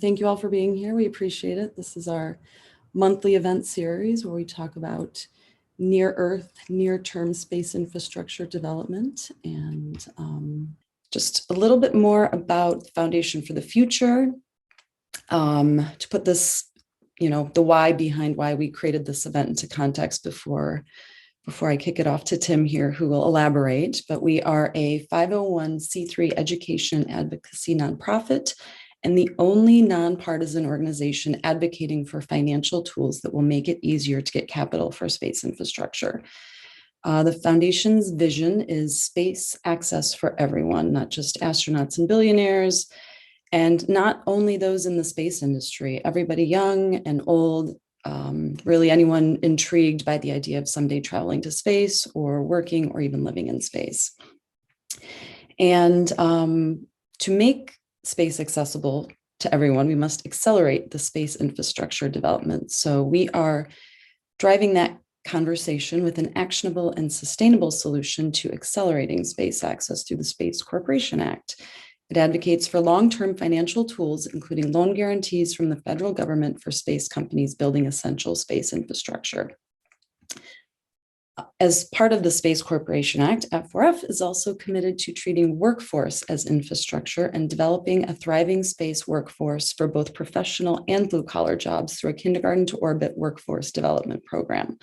Thank you all for being here. We appreciate it. This is our monthly event series where we talk about near Earth, near-term space infrastructure development, and just a little bit more about the Foundation for the Future. To put this, the why behind why we created this event into context before I kick it off to Tim here, who will elaborate, but we are a 501c3 education advocacy nonprofit and the only nonpartisan organization advocating for financial tools that will make it easier to get capital for space infrastructure. The Foundation's vision is space access for everyone, not just astronauts and billionaires, and not only those in the space industry, everybody young and old, really anyone intrigued by the idea of someday traveling to space or working or even living in space. And to make space accessible to everyone, we must accelerate the space infrastructure development. So we are driving that conversation with an actionable and sustainable solution to accelerating space access through the Space Corporation Act. It advocates for long-term financial tools, including loan guarantees from the federal government for space companies building essential space infrastructure. As part of the Space Corporation Act, F4F is also committed to treating workforce as infrastructure and developing a thriving space workforce for both professional and blue-collar jobs through a kindergarten to orbit workforce development program.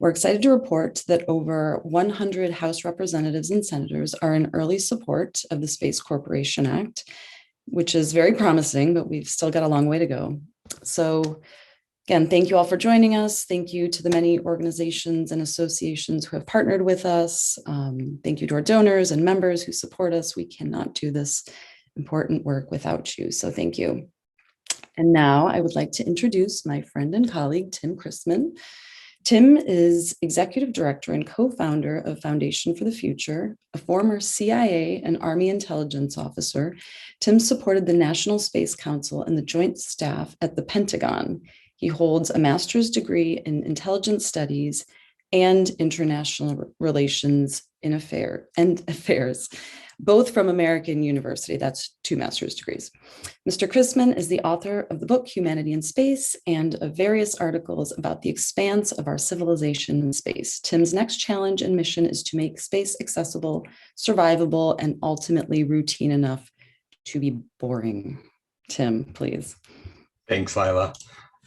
We're excited to report that over 100 House representatives and senators are in early support of the Space Corporation Act, which is very promising, but we've still got a long way to go. So again, thank you all for joining us. Thank you to the many organizations and associations who have partnered with us. Thank you to our donors and members who support us. We cannot do this important work without you, so thank you. And now I would like to introduce my friend and colleague, Tim Chrisman. Tim is executive director and co-founder of Foundation for the Future, a former CIA and Army intelligence officer. Tim supported the National Space Council and the Joint Staff at the Pentagon. He holds a master's degree in intelligence studies and international relations in affairs, both from American University. That's 2 master's degrees. Mr. Chrisman is the author of the book Humanity in Space and of various articles about the expanse of our civilization in space. Tim's next challenge and mission is to make space accessible, survivable, and ultimately routine enough to be boring. Tim, please. Thanks, Lila.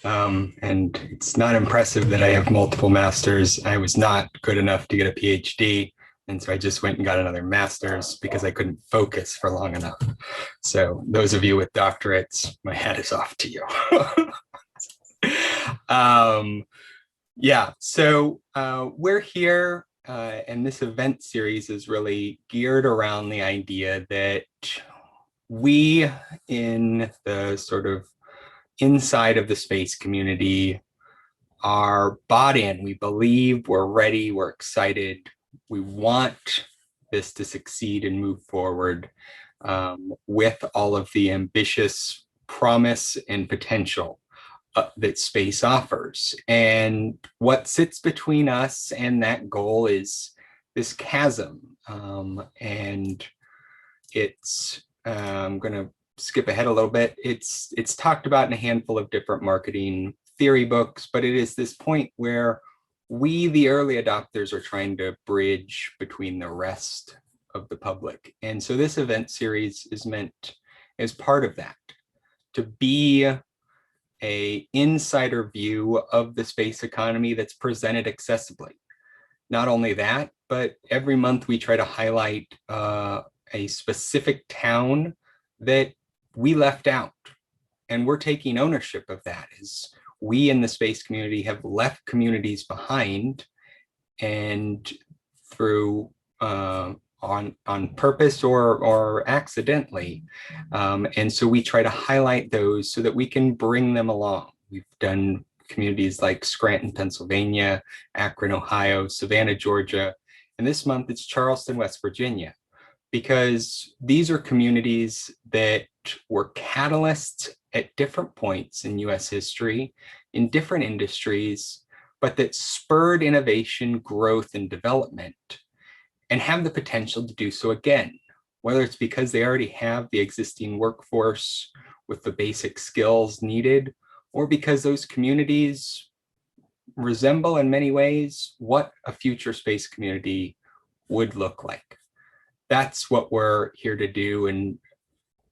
And it's not impressive that I have multiple masters. I was not good enough to get a PhD. And so I just went and got another master's because I couldn't focus for long enough. So those of you with doctorates, my hat is off to you. So we're here, and this event series is really geared around the idea that we in the sort of inside of the space community are bought in. We believe, we're ready, we're excited. We want this to succeed and move forward with all of the ambitious promise and potential that space offers. And what sits between us and that goal is this chasm. And it's, I'm going to skip ahead a little bit. It's talked about in a handful of different marketing theory books, but it is this point where we, the early adopters, are trying to bridge between the rest of the public. And so this event series is meant as part of that, to be an insider view of the space economy that's presented accessibly. Not only that, but every month we try to highlight a specific town that we left out. And we're taking ownership of that as we in the space community have left communities behind, and through on purpose or accidentally. And so we try to highlight those so that we can bring them along. We've done communities like Scranton, Pennsylvania, Akron, Ohio, Savannah, Georgia, and this month it's Charleston, West Virginia, because these are communities that were catalysts at different points in US history, in different industries, but that spurred innovation, growth, and development, and have the potential to do so again, whether it's because they already have the existing workforce with the basic skills needed, or because those communities resemble in many ways what a future space community would look like. That's what we're here to do, and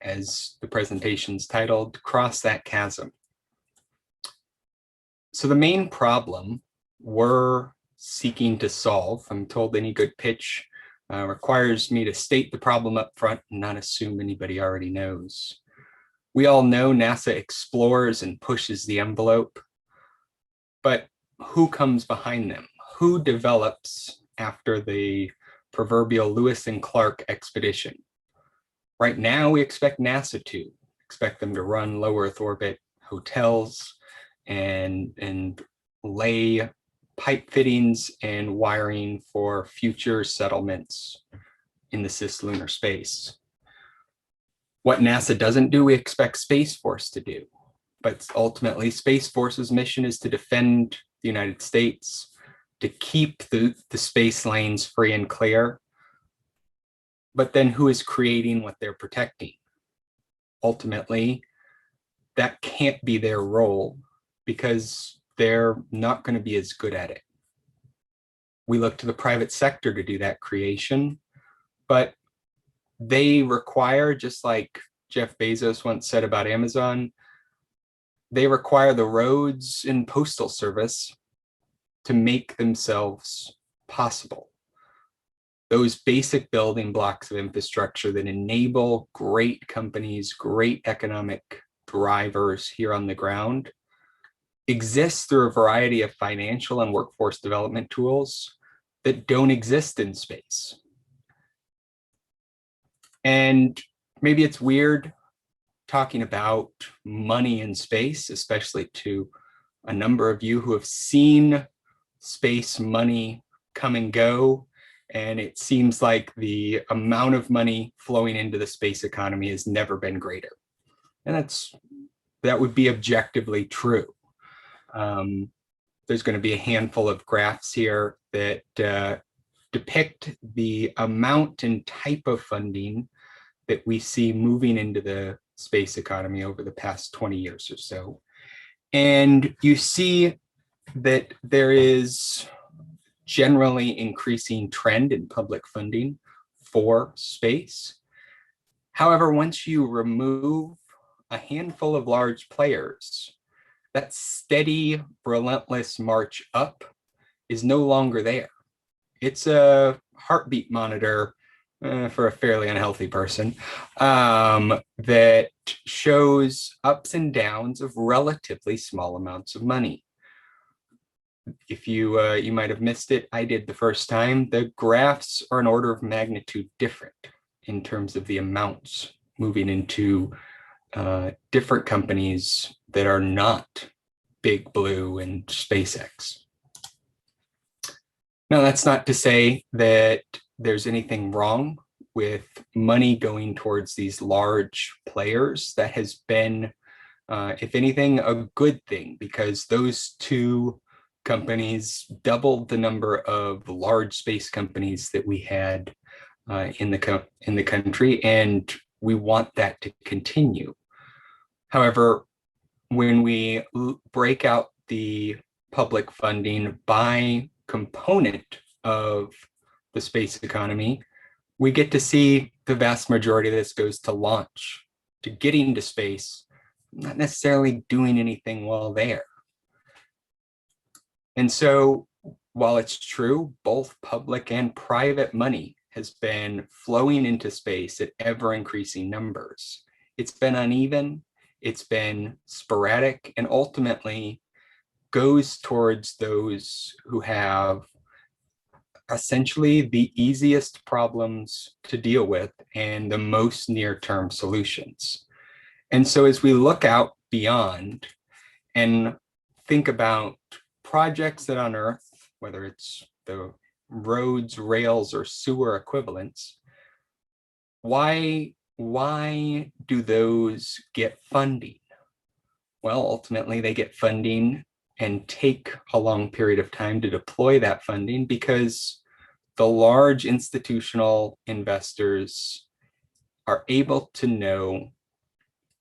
as the presentation's titled, Cross That Chasm. So the main problem we're seeking to solve, I'm told any good pitch requires me to state the problem up front and not assume anybody already knows. We all know NASA explores and pushes the envelope, but who comes behind them? Who develops after the proverbial Lewis and Clark expedition? Right now, we expect NASA to expect them to run low Earth orbit hotels and lay pipe fittings and wiring for future settlements in the cislunar space. What NASA doesn't do, we expect Space Force to do. But ultimately, Space Force's mission is to defend the United States, to keep the space lanes free and clear. But then who is creating what they're protecting? Ultimately, that can't be their role because they're not going to be as good at it. We look to the private sector to do that creation, but they require, just like Jeff Bezos once said about Amazon, they require the roads and postal service to make themselves possible. Those basic building blocks of infrastructure that enable great companies, great economic drivers here on the ground, exist through a variety of financial and workforce development tools that don't exist in space. And maybe it's weird talking about money in space, especially to a number of you who have seen space money come and go. And it seems like the amount of money flowing into the space economy has never been greater. And that would be objectively true. There's going to be a handful of graphs here that depict the amount and type of funding that we see moving into the space economy over the past 20 years or so. And you see that there is generally increasing trend in public funding for space. However, once you remove a handful of large players, that steady, relentless march up is no longer there. It's a heartbeat monitor for a fairly unhealthy person that shows ups and downs of relatively small amounts of money. If you might have missed it, I did the first time. The graphs are an order of magnitude different in terms of the amounts moving into different companies that are not Big Blue and SpaceX. Now, that's not to say that there's anything wrong with money going towards these large players. That has been, if anything, a good thing, because those two companies doubled the number of large space companies that we had in the country, and we want that to continue. However, when we break out the public funding by component of the space economy, we get to see the vast majority of this goes to launch, to getting to space, not necessarily doing anything while there. And so while it's true, both public and private money has been flowing into space at ever increasing numbers. It's been uneven, it's been sporadic, and ultimately goes towards those who have essentially the easiest problems to deal with and the most near-term solutions. And so as we look out beyond and think about projects that on Earth, whether it's the roads, rails, or sewer equivalents, why do those get funding? Well, ultimately they get funding and take a long period of time to deploy that funding because the large institutional investors are able to know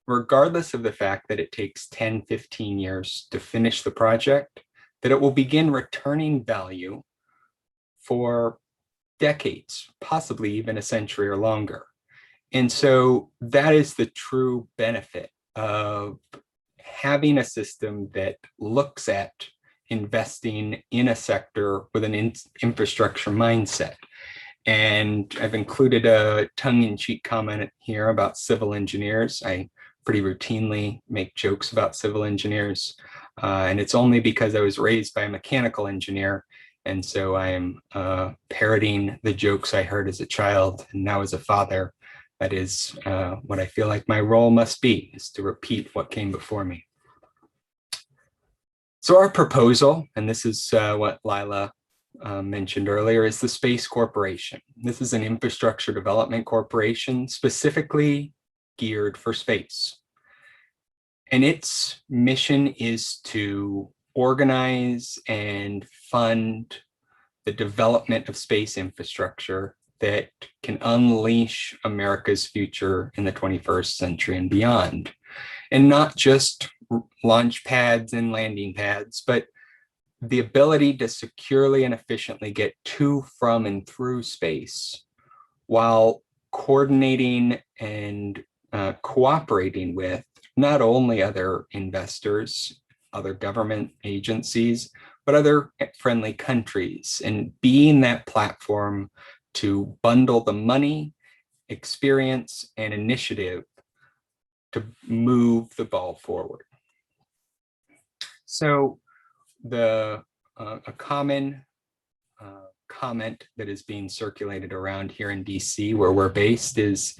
regardless of the fact that it takes 10, 15 years to finish the project, that it will begin returning value for decades, possibly even a century or longer. And so that is the true benefit of having a system that looks at investing in a sector with an infrastructure mindset. And I've included a tongue-in-cheek comment here about civil engineers. I pretty routinely make jokes about civil engineers. And it's only because I was raised by a mechanical engineer. And so I am parroting the jokes I heard as a child and now as a father. That is what I feel like my role must be, is to repeat what came before me. So our proposal, and this is what Lila mentioned earlier, is the Space Corporation. This is an infrastructure development corporation specifically geared for space. And its mission is to organize and fund the development of space infrastructure that can unleash America's future in the 21st century and beyond. And not just launch pads and landing pads, but the ability to securely and efficiently get to, from, and through space while coordinating and cooperating with not only other investors, other government agencies, but other friendly countries, and being that platform to bundle the money, experience, and initiative to move the ball forward. So a common comment that is being circulated around here in DC, where we're based, is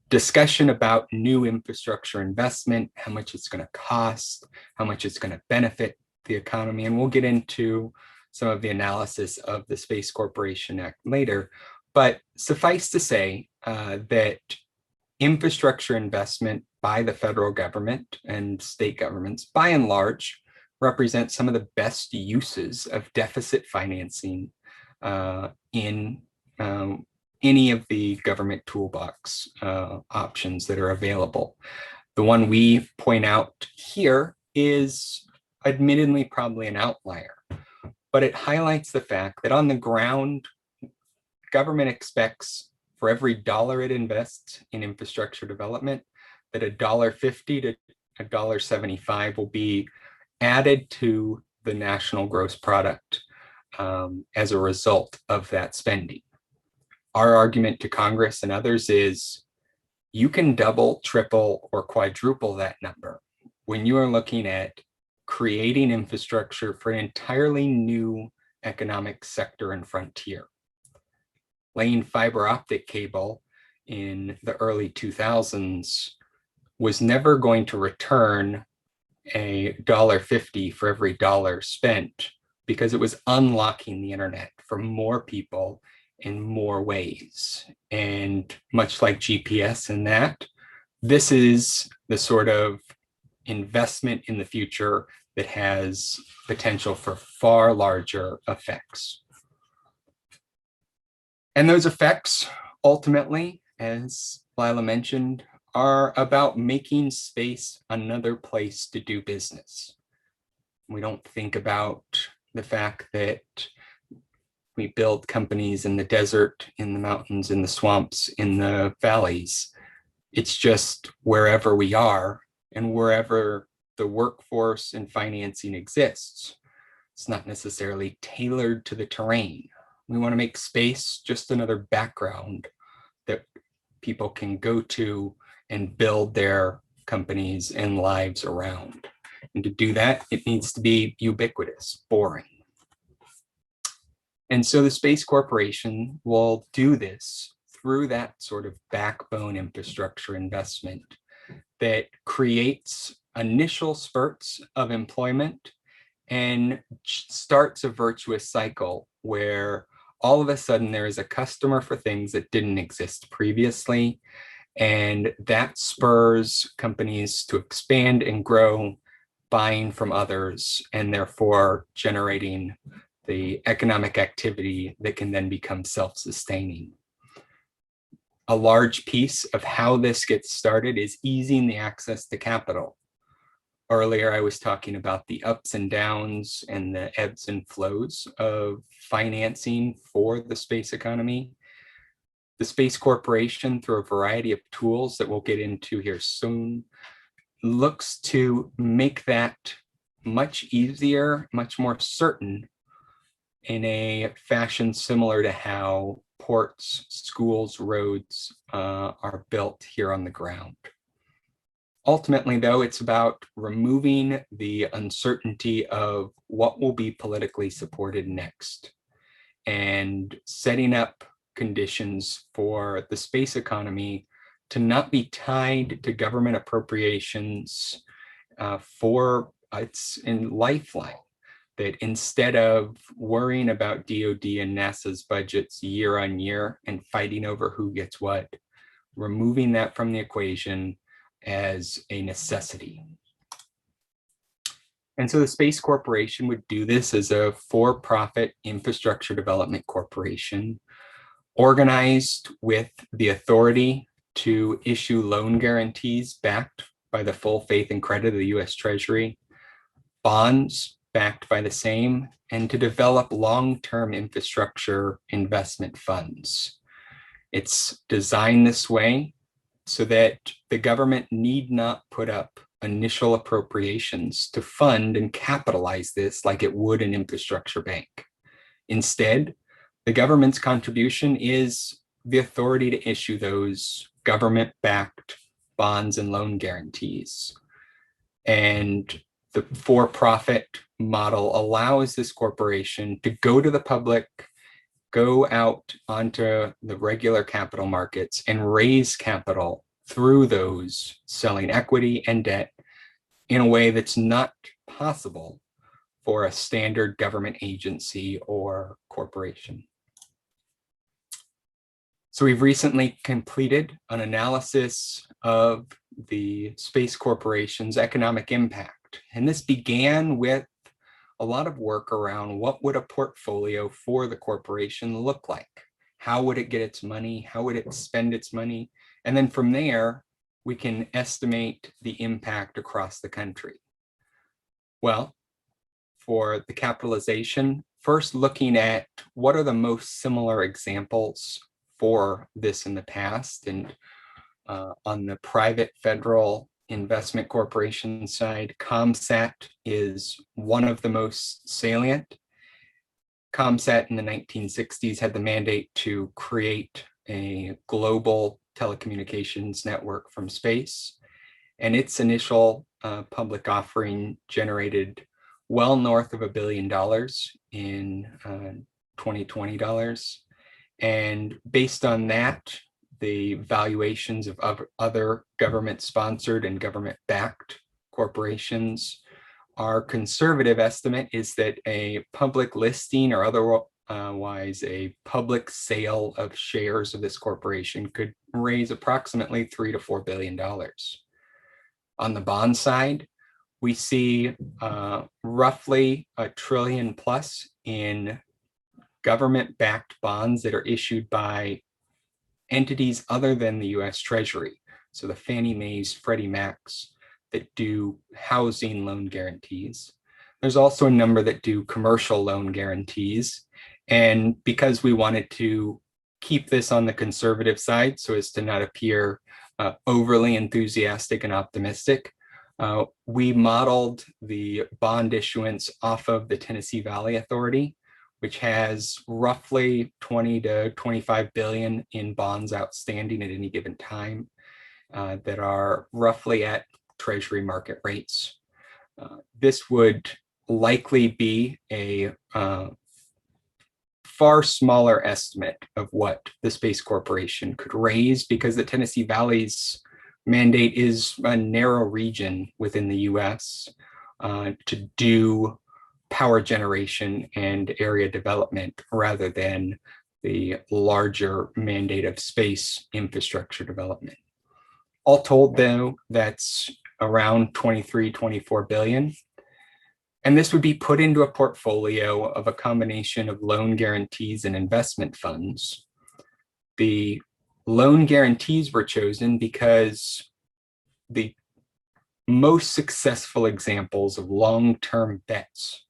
discussion about new infrastructure investment, how much it's going to cost, how much it's going to benefit the economy. And we'll get into some of the analysis of the Space Corporation Act later. But suffice to say that infrastructure investment by the federal government and state governments, by and large, represent some of the best uses of deficit financing in any of the government toolbox options that are available. The one we point out here is admittedly probably an outlier, but it highlights the fact that on the ground, government expects for every dollar it invests in infrastructure development, that $1.50 to $1.75 will be added to the national gross product as a result of that spending. Our argument to Congress and others is you can double, triple, or quadruple that number when you are looking at creating infrastructure for an entirely new economic sector and frontier. Laying fiber optic cable in the early 2000s was never going to return $1.50 for every dollar spent, because it was unlocking the internet for more people in more ways. And much like GPS in that, this is the sort of investment in the future that has potential for far larger effects. And those effects, ultimately, as Lila mentioned, are about making space another place to do business. We don't think about the fact that we build companies in the desert, in the mountains, in the swamps, in the valleys. It's just wherever we are and wherever the workforce and financing exists. It's not necessarily tailored to the terrain. We want to make space just another background that people can go to and build their companies and lives around. And to do that, it needs to be ubiquitous, boring. And so the Space Corporation will do this through that sort of backbone infrastructure investment that creates initial spurts of employment and starts a virtuous cycle where all of a sudden there is a customer for things that didn't exist previously. And that spurs companies to expand and grow, buying from others, and therefore generating the economic activity that can then become self-sustaining. A large piece of how this gets started is easing the access to capital. Earlier, I was talking about the ups and downs and the ebbs and flows of financing for the space economy. The Space Corporation, through a variety of tools that we'll get into here soon, looks to make that much easier, much more certain in a fashion similar to how ports, schools, roads are built here on the ground. Ultimately, though, it's about removing the uncertainty of what will be politically supported next and setting up conditions for the space economy to not be tied to government appropriations for its lifeline. That instead of worrying about DoD and NASA's budgets year on year and fighting over who gets what, removing that from the equation as a necessity. And so the Space Corporation would do this as a for-profit infrastructure development corporation, organized with the authority to issue loan guarantees backed by the full faith and credit of the US Treasury, bonds backed by the same, and to develop long-term infrastructure investment funds. It's designed this way so that the government need not put up initial appropriations to fund and capitalize this like it would an infrastructure bank. Instead, the government's contribution is the authority to issue those government-backed bonds and loan guarantees. And the for-profit model allows this corporation to go to the public, go out onto the regular capital markets and raise capital through those selling equity and debt in a way that's not possible for a standard government agency or corporation. So we've recently completed an analysis of the Space Corporation's economic impact. And this began with a lot of work around what would a portfolio for the corporation look like? How would it get its money? How would it spend its money? And then from there, we can estimate the impact across the country. Well, for the capitalization, first looking at what are the most similar examples for this in the past. And on the private federal investment corporation side, ComSat is one of the most salient. ComSat in the 1960s had the mandate to create a global telecommunications network from space. And its initial public offering generated well north of $1 billion in 2020 dollars. And based on that, the valuations of other government-sponsored and government-backed corporations, our conservative estimate is that a public listing or otherwise a public sale of shares of this corporation could raise approximately $3 to $4 billion. On the bond side, we see roughly $1 trillion plus in government-backed bonds that are issued by entities other than the US Treasury. So the Fannie Mae's, Freddie Mac's that do housing loan guarantees. There's also a number that do commercial loan guarantees. And because we wanted to keep this on the conservative side so as to not appear overly enthusiastic and optimistic, we modeled the bond issuance off of the Tennessee Valley Authority, which has roughly 20 to 25 billion in bonds outstanding at any given time that are roughly at Treasury market rates. This would likely be a far smaller estimate of what the Space Corporation could raise because the Tennessee Valley's mandate is a narrow region within the US to do power generation and area development rather than the larger mandate of space infrastructure development. All told, though, that's around 23, 24 billion. And this would be put into a portfolio of a combination of loan guarantees and investment funds. The Loan guarantees were chosen because the most successful examples of long-term bets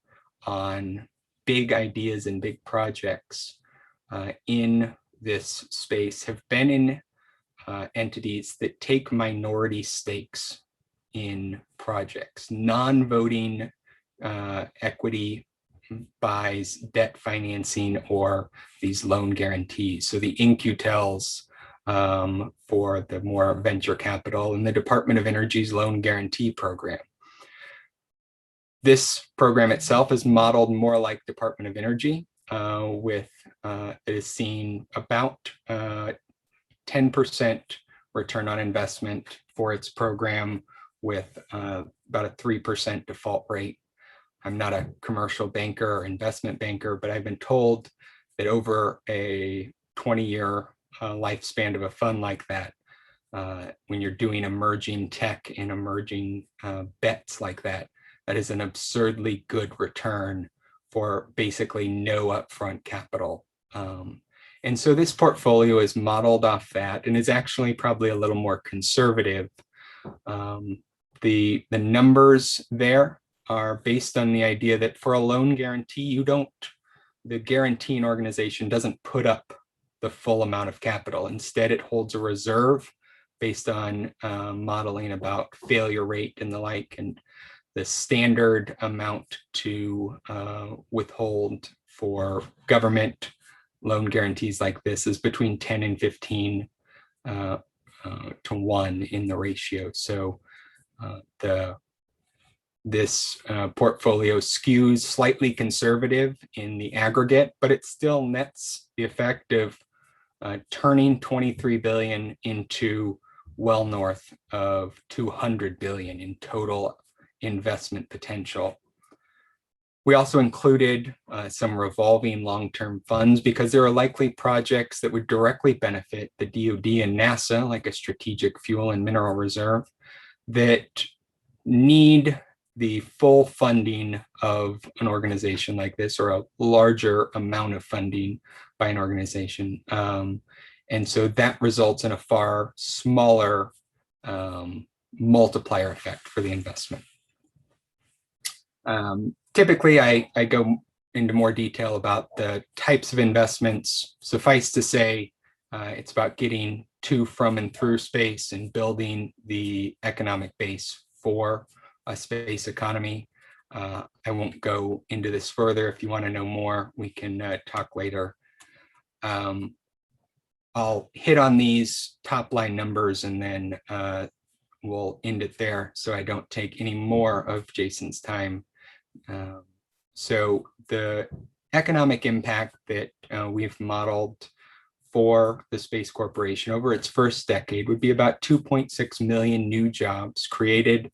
on big ideas and big projects in this space have been in entities that take minority stakes in projects. Non-voting equity buys debt financing or these loan guarantees. So the InQtels for the more venture capital and the Department of Energy's loan guarantee program. This program itself is modeled more like Department of Energy with it is seeing about 10% return on investment for its program with about a 3% default rate. I'm not a commercial banker or investment banker, but I've been told that over a 20-year lifespan of a fund like that, when you're doing emerging tech and emerging bets like that, that is an absurdly good return for basically no upfront capital. And so this portfolio is modeled off that and is actually probably a little more conservative. The numbers there are based on the idea that for a loan guarantee, the guaranteeing organization doesn't put up the full amount of capital. Instead, it holds a reserve based on modeling about failure rate and the like. And the standard amount to withhold for government loan guarantees like this is between 10 and 15 to 1 in the ratio. So this portfolio skews slightly conservative in the aggregate, but it still nets the effect of turning 23 billion into well north of 200 billion in total investment potential. We also included some revolving long-term funds because there are likely projects that would directly benefit the DoD and NASA, like a strategic fuel and mineral reserve, that need the full funding of an organization like this, or a larger amount of funding by an organization. And so that results in a far smaller multiplier effect for the investment. Typically, I go into more detail about the types of investments. Suffice to say, it's about getting to, from, and through space and building the economic base for a space economy. I won't go into this further. If you want to know more, we can talk later. I'll hit on these top line numbers and then we'll end it there so I don't take any more of Jason's time. So the economic impact that we've modeled for the Space Corporation over its first decade would be about 2.6 million new jobs created,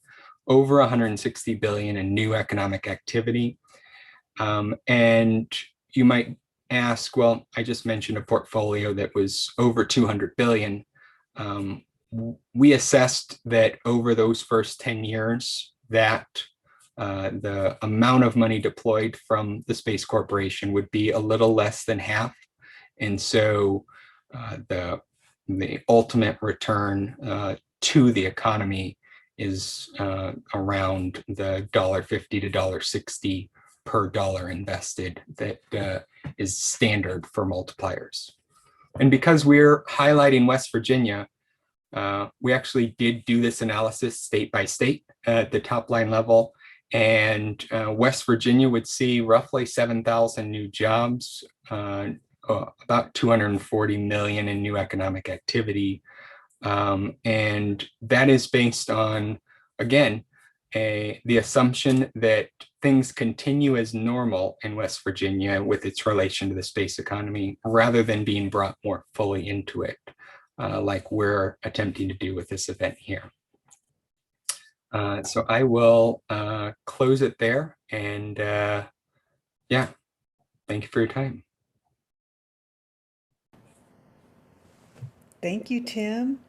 over 160 billion in new economic activity. And you might ask, well, I just mentioned a portfolio that was over 200 billion. We assessed that over those first 10 years that the amount of money deployed from the Space Corporation would be a little less than half. And so the ultimate return to the economy is around the $1.50 to $1.60 per dollar invested that is standard for multipliers. And because we're highlighting West Virginia, we actually did do this analysis state by state at the top line level. And West Virginia would see roughly 7,000 new jobs, about 240 million in new economic activity. And that is based on, again, the assumption that things continue as normal in West Virginia with its relation to the space economy, rather than being brought more fully into it, like we're attempting to do with this event here. So I will close it there, and yeah, thank you for your time. Thank you, Tim.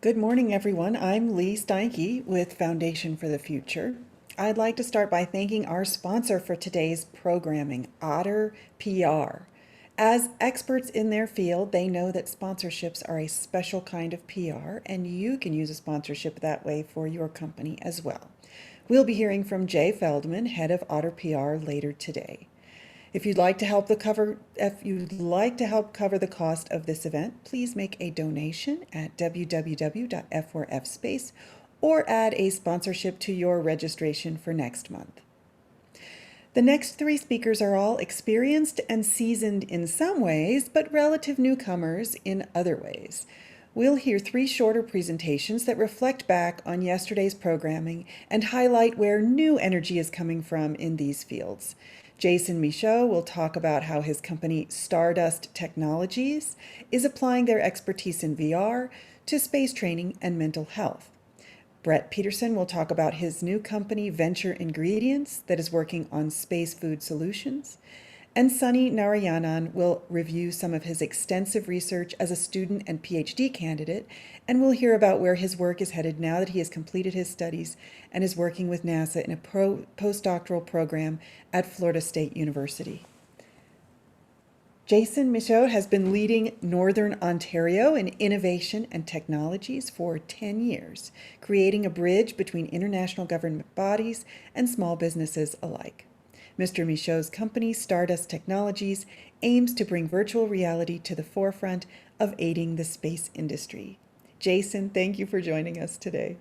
Good morning, everyone. I'm Lee Steinke with Foundation for the Future. I'd like to start by thanking our sponsor for today's programming, Otter PR. As experts in their field, they know that sponsorships are a special kind of PR, and you can use a sponsorship that way for your company as well. We'll be hearing from Jay Feldman, head of Otter PR, later today. If you'd like to help cover the cost of this event, please make a donation at www.f4fspace or add a sponsorship to your registration for next month. The next three speakers are all experienced and seasoned in some ways, but relative newcomers in other ways. We'll hear three shorter presentations that reflect back on yesterday's programming and highlight where new energy is coming from in these fields. Jason Michaud will talk about how his company Stardust Technologies is applying their expertise in VR to space training and mental health. Brett Peterson will talk about his new company, Venture Ingredients, that is working on space food solutions. And Sunny Narayanan will review some of his extensive research as a student and PhD candidate, and we'll hear about where his work is headed now that he has completed his studies and is working with NASA in a postdoctoral program at Florida State University. Jason Michaud has been leading Northern Ontario in innovation and technologies for 10 years, creating a bridge between international government bodies and small businesses alike. Mr. Michaud's company, Stardust Technologies, aims to bring virtual reality to the forefront of aiding the space industry. Jason, thank you for joining us today.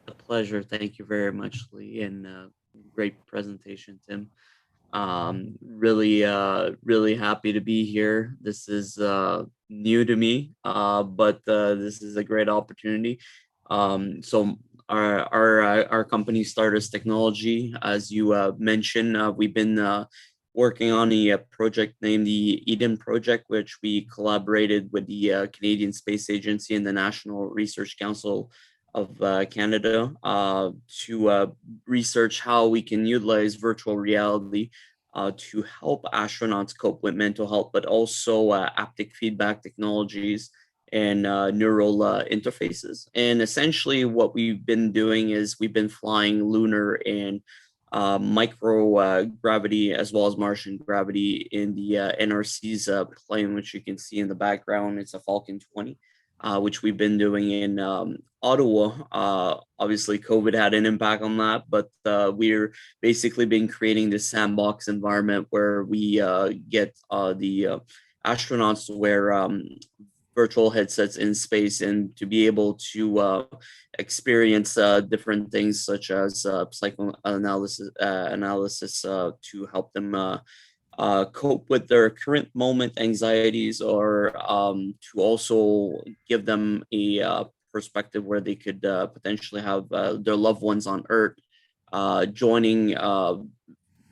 A pleasure. Thank you very much, Lee, and great presentation, Tim. Really happy to be here. This is new to me, but this is a great opportunity. So our company Stardust Technology, as you mentioned, we've been working on a project named the Eden Project, which we collaborated with the Canadian Space Agency and the National Research Council of Canada to research how we can utilize virtual reality to help astronauts cope with mental health, but also haptic feedback technologies and neural interfaces. And essentially what we've been doing is we've been flying lunar and micro gravity as well as Martian gravity in the NRC's plane, which you can see in the background. It's a Falcon 20. Which we've been doing in Ottawa. Obviously, COVID had an impact on that, but we're basically been creating this sandbox environment where we get the astronauts to wear virtual headsets in space and to be able to experience different things such as psychoanalysis analysis to help them cope with their current moment anxieties, or to also give them a perspective where they could potentially have their loved ones on Earth joining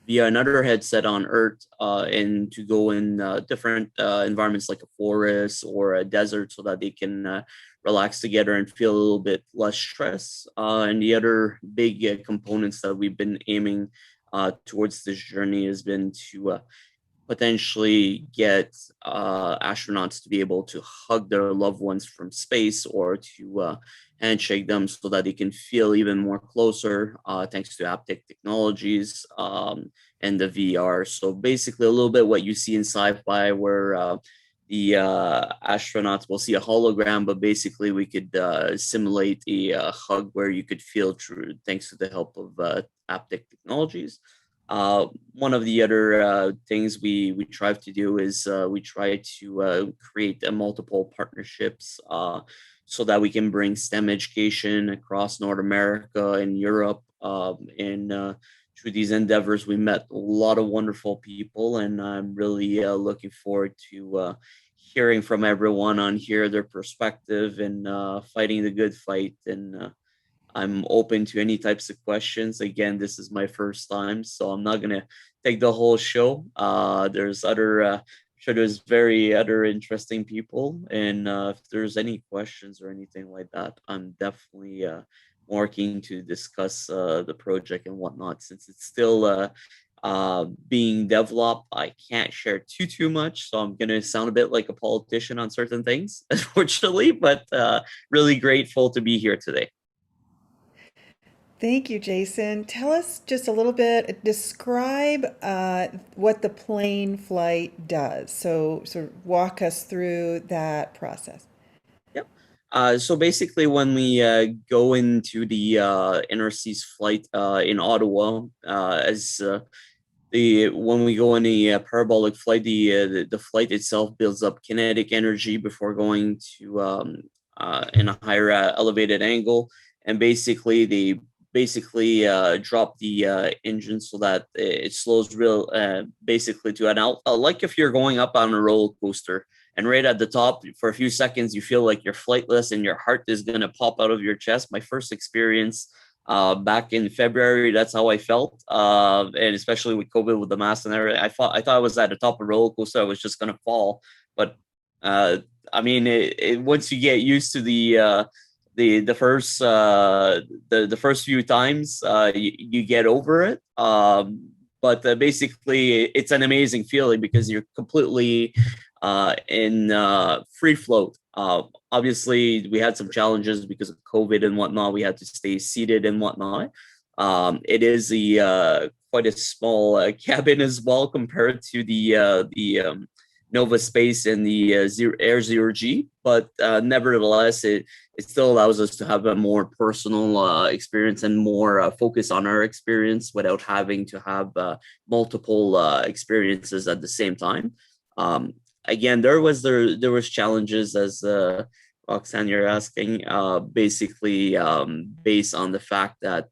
via another headset on Earth and to go in different environments like a forest or a desert so that they can relax together and feel a little bit less stress. And the other big components that we've been aiming towards this journey has been to potentially get astronauts to be able to hug their loved ones from space or to handshake them so that they can feel even more closer thanks to haptic technologies and the VR. So basically a little bit what you see in sci-fi where the astronauts will see a hologram, but basically we could simulate a hug where you could feel true thanks to the help of haptic technologies. One of the other things we try to do is we try to create multiple partnerships so that we can bring STEM education across North America and Europe. And through these endeavors, we met a lot of wonderful people, and I'm really looking forward to hearing from everyone on here, their perspective, and fighting the good fight. And I'm open to any types of questions. Again, this is my first time, so I'm not gonna take the whole show. There's other, sure there's very other interesting people, and if there's any questions or anything like that, I'm definitely more keen to discuss the project and whatnot. Since it's still being developed, I can't share too much, so I'm gonna sound a bit like a politician on certain things, unfortunately. But really grateful to be here today. Thank you, Jason. Tell us just a little bit, describe what the plane flight does. So, walk us through that process. Yep. So basically, when we go into the interseas flight in Ottawa, as the when we go in a parabolic flight, the flight itself builds up kinetic energy before going to in a higher elevated angle, and basically drop the engine so that it slows real basically to an out like if you're going up on a roller coaster, and right at the top for a few seconds you feel like you're flightless and your heart is going to pop out of your chest. My first experience back in February, that's how I felt, and especially with COVID, with the mask and everything, I thought I was at the top of a roller coaster, I was just going to fall. But uh, I mean, once you get used to the first the first few times, you get over it. But basically, it's an amazing feeling because you're completely in free float. Obviously, we had some challenges because of COVID and whatnot. We had to stay seated and whatnot. It is quite a small cabin as well compared to the Nova Space and the Air Zero G, but nevertheless, it still allows us to have a more personal experience and more focus on our experience without having to have multiple experiences at the same time. Again, there was challenges, as Roxanne, you're asking, basically based on the fact that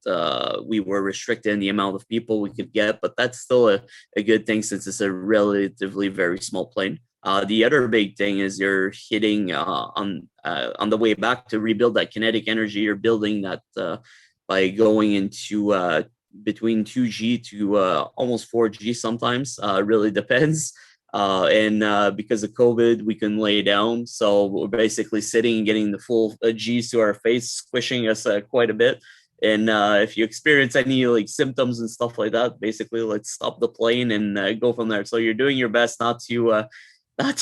we were restricted in the amount of people we could get, but that's still a good thing since it's a relatively very small plane. The other big thing is you're hitting on the way back to rebuild that kinetic energy. You're building that by going into between 2G to almost 4G sometimes. Really depends. And because of COVID, we can lay down. So we're basically sitting and getting the full G's to our face, squishing us quite a bit. And if you experience any like symptoms and stuff like that, basically let's stop the plane and go from there. So you're doing your best not to have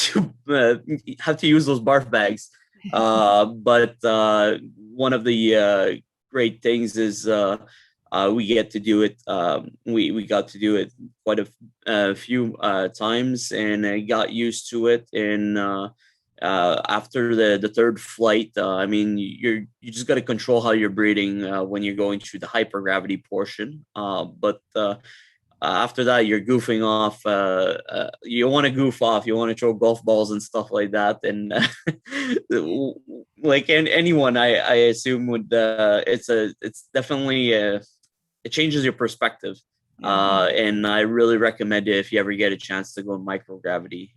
to use those barf bags. But one of the great things is we get to do it. We got to do it quite a few times, and I got used to it. And after the third flight, I mean, you just got to control how you're breathing when you're going through the hypergravity portion. But after that, you're goofing off. You want to goof off. You want to throw golf balls and stuff like that. And like anyone, I assume would. It's definitely it changes your perspective. And I really recommend it if you ever get a chance to go in microgravity,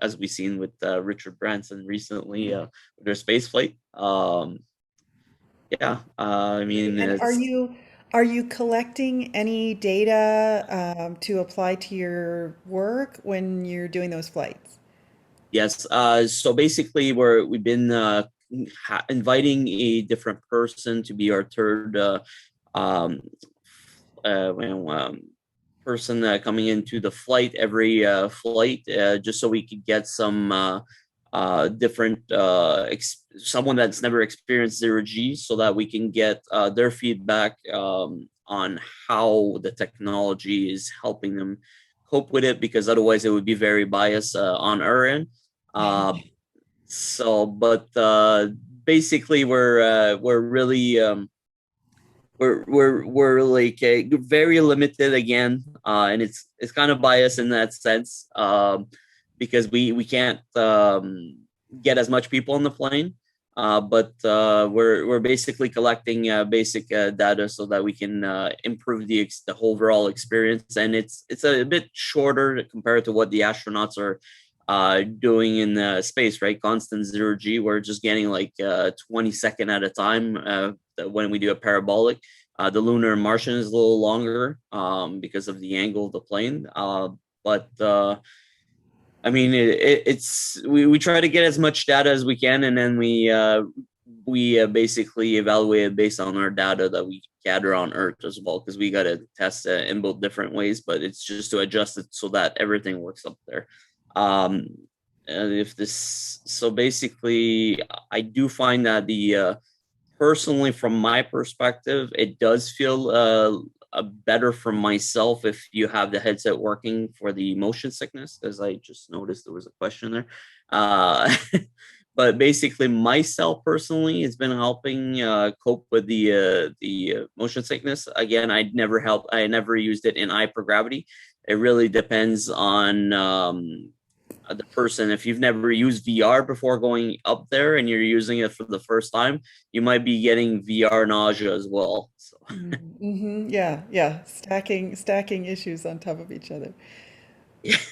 as we've seen with Richard Branson recently with their space flight. Yeah, I mean, And are you collecting any data to apply to your work when you're doing those flights? yes. So basically, we've been inviting a different person to be our third um, person coming into the flight every flight, just so we could get some different someone that's never experienced zero G, so that we can get their feedback on how the technology is helping them cope with it, because otherwise it would be very biased on our end. But basically, we're really we're like very limited again, and it's kind of biased in that sense, because we can't get as much people on the plane, but we're basically collecting basic data so that we can improve the overall experience. And it's a bit shorter compared to what the astronauts are doing in space, right? Constant zero G. We're just getting like 20-second at a time when we do a parabolic. The lunar and Martian is a little longer because of the angle of the plane. But I mean, it's we try to get as much data as we can, and then we basically evaluate it based on our data that we gather on Earth as well, because we got to test it in both different ways. But it's just to adjust it so that everything works up there. If this, so basically, I do find that the personally, from my perspective, it does feel better for myself if you have the headset working for the motion sickness, as I just noticed there was a question there. But basically, myself personally has been helping cope with the motion sickness. Again, I never used it in hypergravity. It really depends on the person. If you've never used VR before going up there and you're using it for the first time, you might be getting VR nausea as well. So Yeah. Stacking issues on top of each other.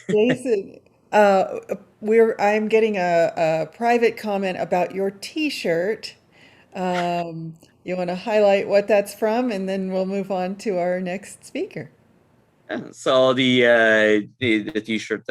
Jason, I'm getting a private comment about your T-shirt. You want to highlight what that's from, and then we'll move on to our next speaker. yeah. So the t-shirt,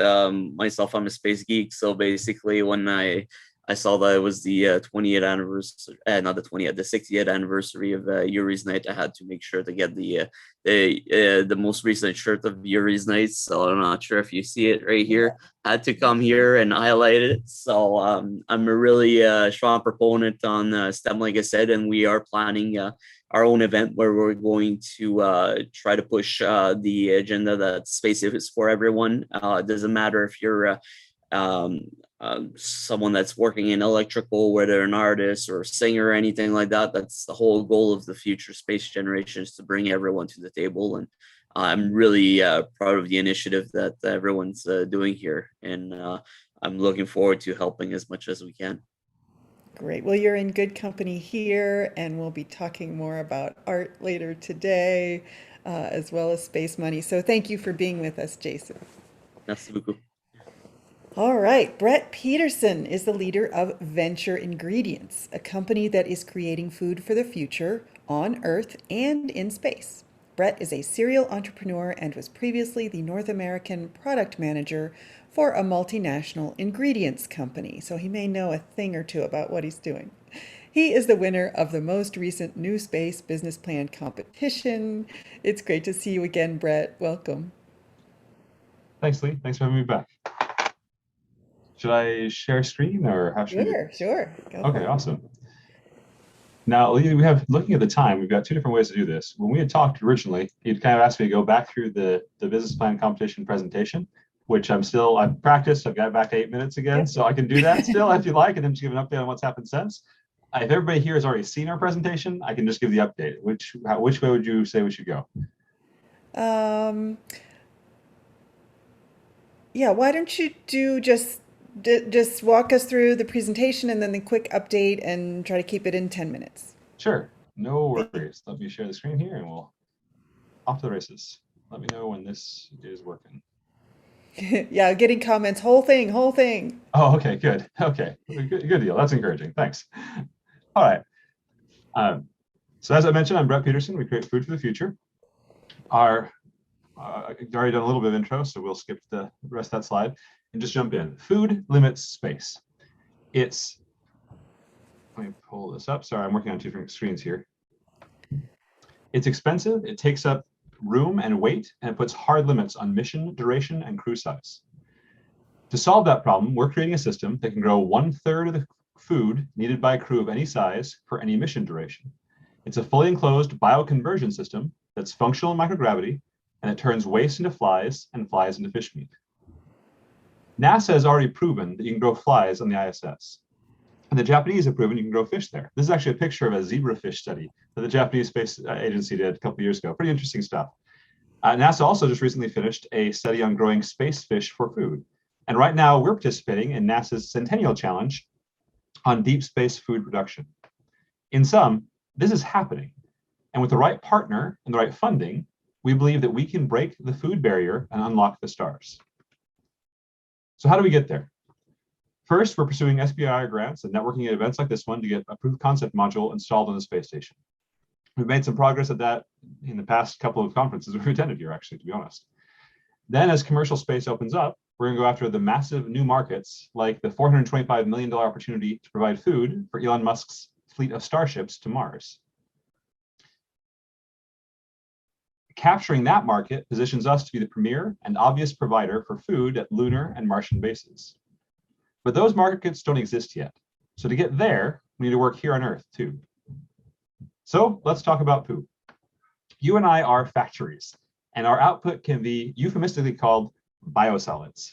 myself, I'm a space geek. So basically, when I saw that it was the 20th anniversary, not the 20th, the 60th anniversary of Yuri's Night, I had to make sure to get the most recent shirt of Yuri's Night. So I'm not sure if you see it right here. I had to come here and highlight it. So I'm a really strong proponent on STEM, like I said, and we are planning our own event where we're going to try to push the agenda that space is for everyone. It doesn't matter if you're someone that's working in electrical, whether an artist or a singer or anything like that. That's the whole goal of the future space generation, is to bring everyone to the table. And I'm really proud of the initiative that everyone's doing here. And I'm looking forward to helping as much as we can. Great. Well, you're in good company here, and we'll be talking more about art later today, as well as space money. So thank you for being with us, Jason. Merci beaucoup. All right, Brett Peterson is the leader of Venture Ingredients, a company that is creating food for the future on Earth and in space. Brett is a serial entrepreneur and was previously the North American product manager for a multinational ingredients company, so he may know a thing or two about what he's doing. He is the winner of the most recent New Space Business Plan competition. It's great to see you again, Brett. Welcome. Thanks, Lee. Thanks for having me back. Should I share screen or how should we? Sure. Go for Okay, it. awesome. Now, Lee, we have, looking at the time, we've got two different ways to do this. When we had talked originally, you'd kind of asked me to go back through the business plan competition presentation, which I've practiced, I've got back 8 minutes again, so I can do that still if you like, and then just give an update on what's happened since. If everybody here has already seen our presentation, I can just give the update. Which way would you say we should go? Yeah, why don't you do just walk us through the presentation and then the quick update and try to keep it in 10 minutes. Sure, no worries. Let me share the screen here and we'll off to the races. Let me know when this is working. Yeah, getting comments, whole thing. Oh, okay, good. Okay, good deal. That's encouraging. Thanks. All right. So as I mentioned, I'm Brett Peterson. We create food for the future. I've already done a little bit of intro, so we'll skip the rest of that slide and just jump in. Food limits space. Let me pull this up. Sorry, I'm working on two different screens here. It's expensive, it takes up room and weight, and it puts hard limits on mission, duration, and crew size. To solve that problem, we're creating a system that can grow 1/3 of the food needed by a crew of any size for any mission duration. It's a fully enclosed bioconversion system that's functional in microgravity, and it turns waste into flies and flies into fish meat. NASA has already proven that you can grow flies on the ISS. And the Japanese have proven you can grow fish there. This is actually a picture of a zebrafish study that the Japanese Space Agency did a couple of years ago. Pretty interesting stuff. NASA also just recently finished a study on growing space fish for food. And right now we're participating in NASA's Centennial Challenge on deep space food production. In sum, this is happening. And with the right partner and the right funding, we believe that we can break the food barrier and unlock the stars. So how do we get there? First, we're pursuing SBIR grants and networking at events like this one to get a proof of concept module installed on the space station. We've made some progress at that in the past couple of conferences we've attended here, actually, to be honest. Then as commercial space opens up, we're gonna go after the massive new markets like the $425 million opportunity to provide food for Elon Musk's fleet of starships to Mars. Capturing that market positions us to be the premier and obvious provider for food at lunar and Martian bases. But those markets don't exist yet. So to get there, we need to work here on Earth too. So let's talk about poo. You and I are factories, and our output can be euphemistically called biosolids.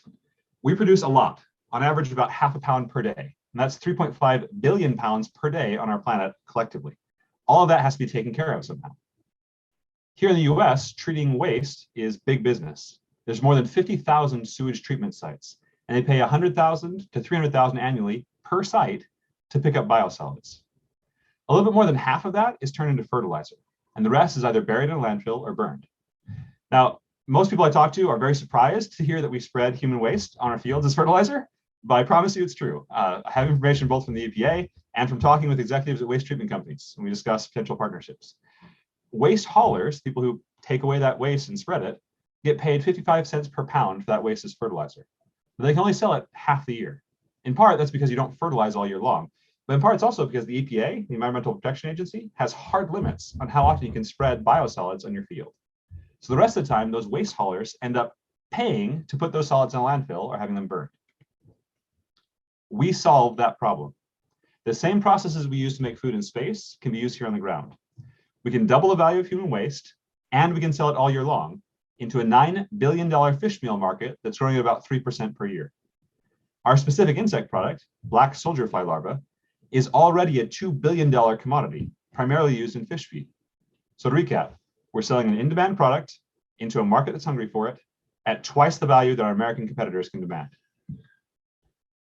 We produce a lot, on average about half a pound per day, and that's 3.5 billion pounds per day on our planet collectively. All of that has to be taken care of somehow. Here in the US, treating waste is big business. There's more than 50,000 sewage treatment sites, and they pay 100,000 to 300,000 annually per site to pick up biosolids. A little bit more than half of that is turned into fertilizer, and the rest is either buried in a landfill or burned. Now, most people I talk to are very surprised to hear that we spread human waste on our fields as fertilizer, but I promise you it's true. I have information both from the EPA and from talking with executives at waste treatment companies, and we discuss potential partnerships. Waste haulers, people who take away that waste and spread it, get paid 55 cents per pound for that waste as fertilizer. But they can only sell it half the year. In part, that's because you don't fertilize all year long. But in part, it's also because the EPA, the Environmental Protection Agency, has hard limits on how often you can spread biosolids on your field. So the rest of the time, those waste haulers end up paying to put those solids in a landfill or having them burned. We solve that problem. The same processes we use to make food in space can be used here on the ground. We can double the value of human waste, and we can sell it all year long into a $9 billion fish meal market that's growing at about 3% per year. Our specific insect product, black soldier fly larvae, is already a $2 billion commodity, primarily used in fish feed. So to recap, we're selling an in-demand product into a market that's hungry for it at twice the value that our American competitors can demand.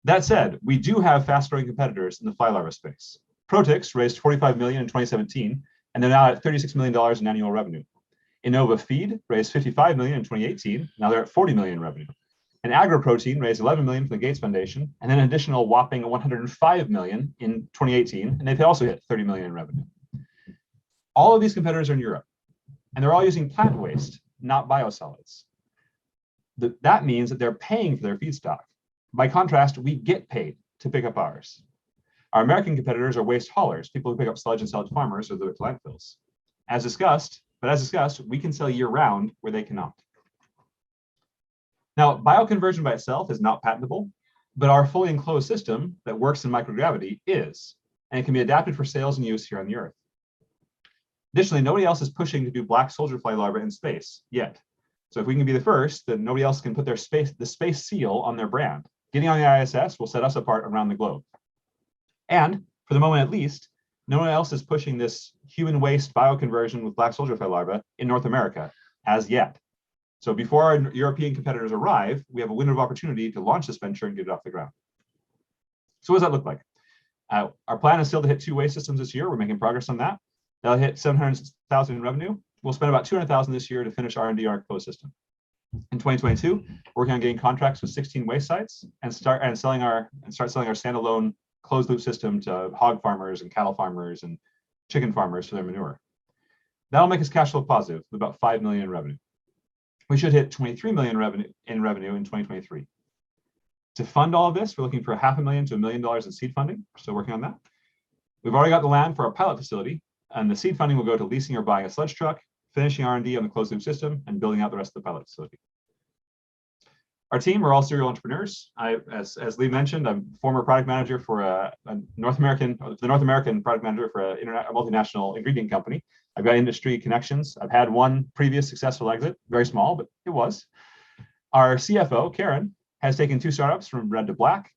That said, we do have fast-growing competitors in the fly larva space. Protix raised $45 million in 2017, and they're now at $36 million in annual revenue. Innova Feed raised $55 million in 2018. Now they're at $40 million in revenue. And AgroProtein raised $11 million from the Gates Foundation, and then an additional whopping $105 million in 2018, and they've also hit $30 million in revenue. All of these competitors are in Europe, and they're all using plant waste, not biosolids. That means that they're paying for their feedstock. By contrast, we get paid to pick up ours. Our American competitors are waste haulers, people who pick up sludge and sell it to farmers or deliver to landfills. As discussed, we can sell year-round where they cannot. Now, bioconversion by itself is not patentable, but our fully enclosed system that works in microgravity is, and it can be adapted for sales and use here on the Earth. Additionally, nobody else is pushing to do black soldier fly larvae in space yet. So if we can be the first, then nobody else can put the space seal on their brand. Getting on the ISS will set us apart around the globe. And for the moment, at least, no one else is pushing this human waste bioconversion with black soldier fly larvae in North America as yet. So before our European competitors arrive, we have a window of opportunity to launch this venture and get it off the ground. So what does that look like? Our plan is still to hit 2 waste systems this year. We're making progress on that. That'll hit 700,000 in revenue. We'll spend about 200,000 this year to finish R&D on our closed system. In 2022, we're working on getting contracts with 16 waste sites and start selling our standalone closed loop system to hog farmers and cattle farmers and chicken farmers for their manure. That'll make us cash flow positive with about 5 million in revenue. We should hit 23 million in revenue in 2023. To fund all of this, we're looking for $500,000 to $1 million in seed funding. We're still working on that. We've already got the land for our pilot facility, and the seed funding will go to leasing or buying a sludge truck, finishing R&D on the closed loop system, and building out the rest of the pilot facility. Our team are all serial entrepreneurs. As Lee mentioned, I'm former product manager for the North American product manager for a multinational ingredient company. I've got industry connections. I've had one previous successful exit, very small, but it was. Our CFO, Karen, has taken 2 startups from red to black.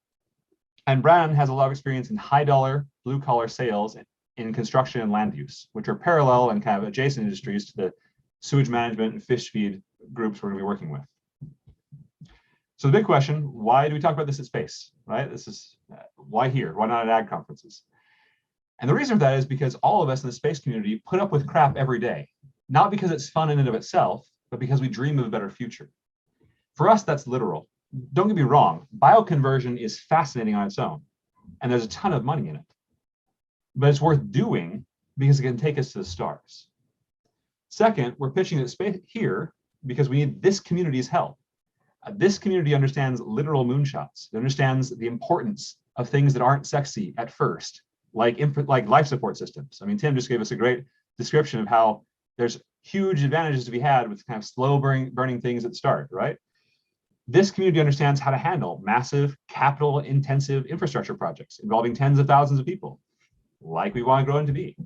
And Brandon has a lot of experience in high-dollar, blue-collar sales in construction and land use, which are parallel and kind of adjacent industries to the sewage management and fish feed groups we're going to be working with. So the big question, why do we talk about this at space, right? This is why here? Why not at ag conferences? And the reason for that is because all of us in the space community put up with crap every day, not because it's fun in and of itself, but because we dream of a better future. For us, that's literal. Don't get me wrong, bioconversion is fascinating on its own, and there's a ton of money in it. But it's worth doing because it can take us to the stars. Second, we're pitching at space here because we need this community's help. This community understands literal moonshots. It understands the importance of things that aren't sexy at first, like life support systems. I mean, Tim just gave us a great description of how there's huge advantages to be had with kind of slow burning things at the start, right? This community understands how to handle massive, capital-intensive infrastructure projects involving tens of thousands of people, like we want to grow into be.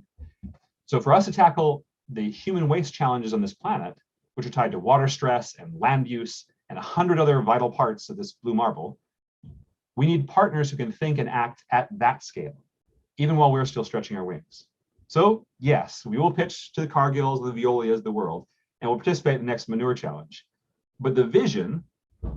So for us to tackle the human waste challenges on this planet, which are tied to water stress and land use and 100 other vital parts of this blue marble, we need partners who can think and act at that scale, even while we're still stretching our wings. So yes, we will pitch to the Cargills, the Veolias of the world, and we'll participate in the next manure challenge. But the vision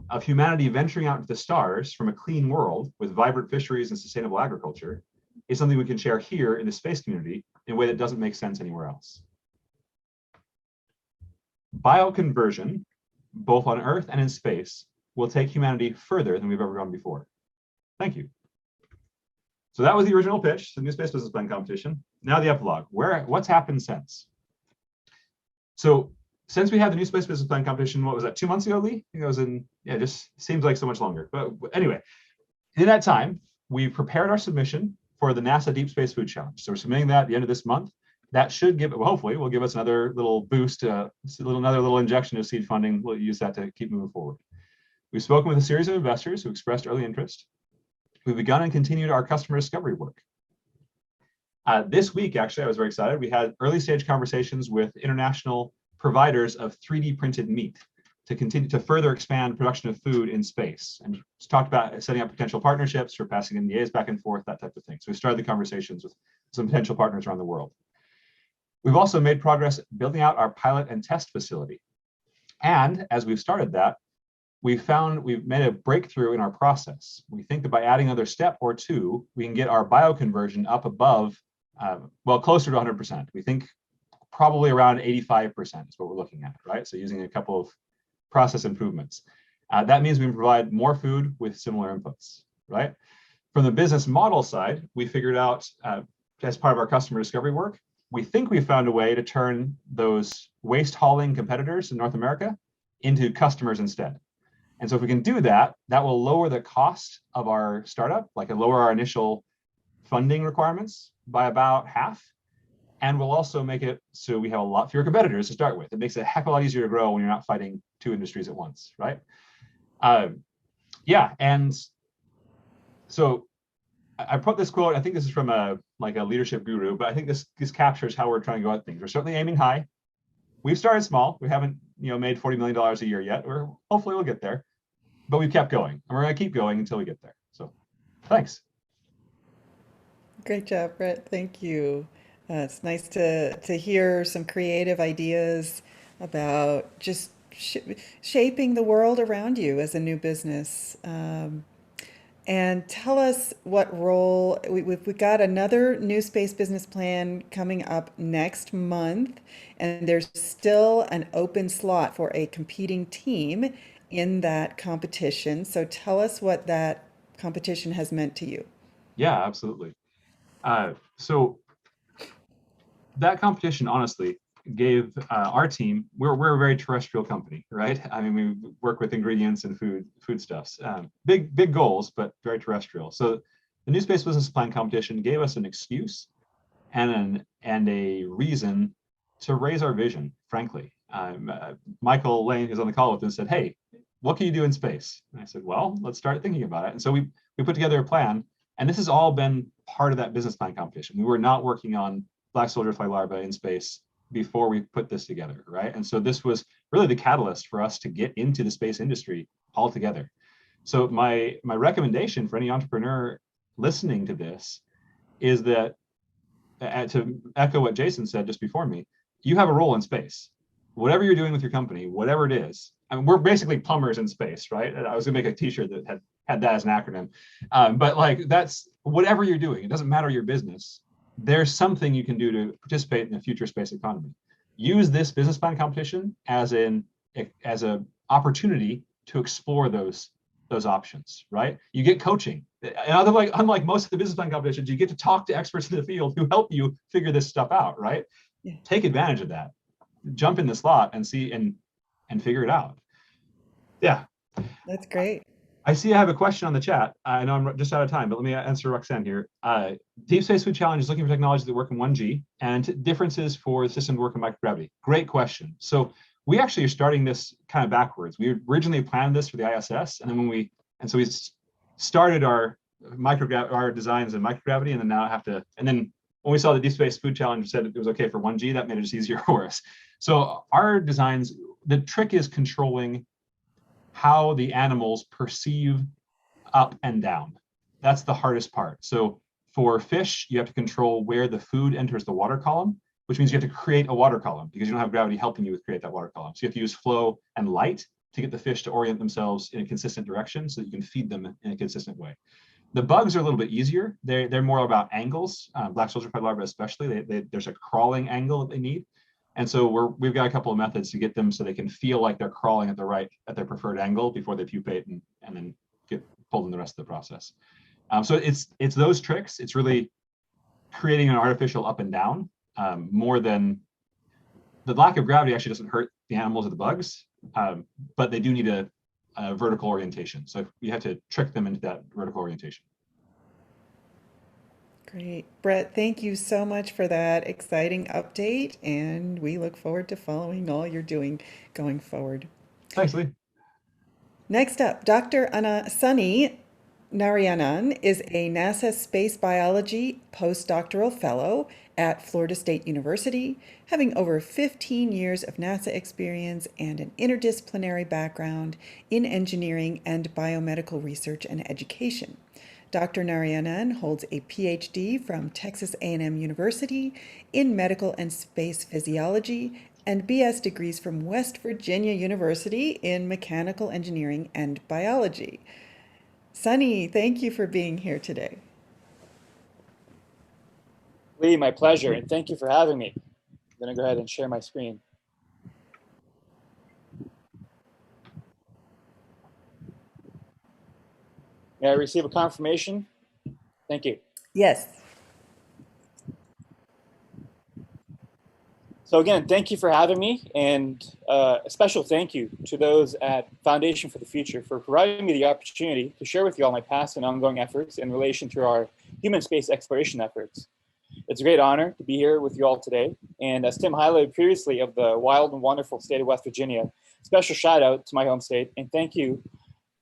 of humanity venturing out into the stars from a clean world with vibrant fisheries and sustainable agriculture is something we can share here in the space community in a way that doesn't make sense anywhere else. Bioconversion, both on Earth and in space, will take humanity further than we've ever gone before. Thank you. So that was the original pitch, the New Space Business Plan competition. Now the epilogue. What's happened since? So since we had the New Space Business Plan competition, what was that, 2 months ago, Lee? I think it was in, yeah, it just seems like so much longer. But anyway, in that time, we prepared our submission for the NASA Deep Space Food Challenge. So we're submitting that at the end of this month. That should give, well, hopefully, will give us another little boost, another little injection of seed funding. We'll use that to keep moving forward. We've spoken with a series of investors who expressed early interest. We've begun and continued our customer discovery work. This week, actually, I was very excited. We had early stage conversations with international providers of 3D printed meat to continue to further expand production of food in space, and talked about setting up potential partnerships for passing NDAs back and forth, that type of thing. So we started the conversations with some potential partners around the world. We've also made progress building out our pilot and test facility. And as we've started that, we've made a breakthrough in our process. We think that by adding another step or two, we can get our bioconversion up above, well, closer to 100%. We think probably around 85% is what we're looking at, right? So using a couple of process improvements. That means we can provide more food with similar inputs, right? From the business model side, we figured out, as part of our customer discovery work, we think we found a way to turn those waste hauling competitors in North America into customers instead. And so if we can do that, that will lower the cost of our startup, like lower our initial funding requirements by about half. And we'll also make it so we have a lot fewer competitors to start with. It makes it a heck of a lot easier to grow when you're not fighting two industries at once, right? Yeah, and so I put this quote, I think this is from a leadership guru, but I think this captures how we're trying to go at things. We're certainly aiming high. We've started small. We haven't made $40 million a year yet. Hopefully we'll get there, but we've kept going, and we're going to keep going until we get there. So thanks. Great job, Brett. Thank you. It's nice to hear some creative ideas about just shaping the world around you as a new business. And tell us what role, we've got another New Space Business Plan coming up next month, and there's still an open slot for a competing team in that competition. So tell us what that competition has meant to you. Yeah, absolutely. So that competition, honestly, gave our team, we're a very terrestrial company, right? I mean, we work with ingredients and foodstuffs. Big goals, but very terrestrial. So the New Space Business Plan competition gave us an excuse and a reason to raise our vision, frankly. Michael Lane, who's on the call with us, said, "Hey, what can you do in space?" And I said, "Well, let's start thinking about it." And so we put together a plan, and this has all been part of that business plan competition. We were not working on black soldier fly larvae in space before we put this together, right? And so this was really the catalyst for us to get into the space industry altogether. So my recommendation for any entrepreneur listening to this is that, to echo what Jason said just before me, you have a role in space. Whatever you're doing with your company, whatever it is, I mean, we're basically plumbers in space, right? I was gonna make a t-shirt that had that as an acronym. But that's whatever you're doing, it doesn't matter your business. There's something you can do to participate in the future space economy. Use this business plan competition as an opportunity to explore those options, right? You get coaching. And unlike most of the business plan competitions, you get to talk to experts in the field who help you figure this stuff out, right? Yeah. Take advantage of that. Jump in the slot and see and figure it out. Yeah. That's great. I see I have a question on the chat. I know I'm just out of time, but let me answer Roxanne here. Deep Space Food Challenge is looking for technologies that work in 1G and differences for the system to work in microgravity. Great question. So we actually are starting this kind of backwards. We originally planned this for the ISS, and then we started our designs in microgravity, and then now and then when we saw the Deep Space Food Challenge said it was okay for 1G, that made it just easier for us. So our designs, the trick is controlling how the animals perceive up and down. That's the hardest part. So for fish, you have to control where the food enters the water column, which means you have to create a water column because you don't have gravity helping you create that water column. So you have to use flow and light to get the fish to orient themselves in a consistent direction so that you can feed them in a consistent way. The bugs are a little bit easier. They're more about angles, black soldier fly larvae especially. There's a crawling angle that they need. And so we've got a couple of methods to get them so they can feel like they're crawling at their preferred angle before they pupate and then get pulled in the rest of the process. So it's those tricks. It's really creating an artificial up and down more than the lack of gravity actually doesn't hurt the animals or the bugs, but they do need a vertical orientation. So you have to trick them into that vertical orientation. Great. Brett, thank you so much for that exciting update, and we look forward to following all you're doing going forward. Thanks, Lee. Next up, Dr. Sunny Narayanan is a NASA Space Biology postdoctoral fellow at Florida State University, having over 15 years of NASA experience and an interdisciplinary background in engineering and biomedical research and education. Dr. Narayanan holds a PhD from Texas A&M University in medical and space physiology and BS degrees from West Virginia University in mechanical engineering and biology. Sunny, thank you for being here today. Lee, my pleasure, and thank you for having me. I'm going to go ahead and share my screen. May I receive a confirmation? Thank you. Yes. So again, thank you for having me, and a special thank you to those at Foundation for the Future for providing me the opportunity to share with you all my past and ongoing efforts in relation to our human space exploration efforts. It's a great honor to be here with you all today, and as Tim highlighted previously of the wild and wonderful state of West Virginia, special shout out to my home state, and thank you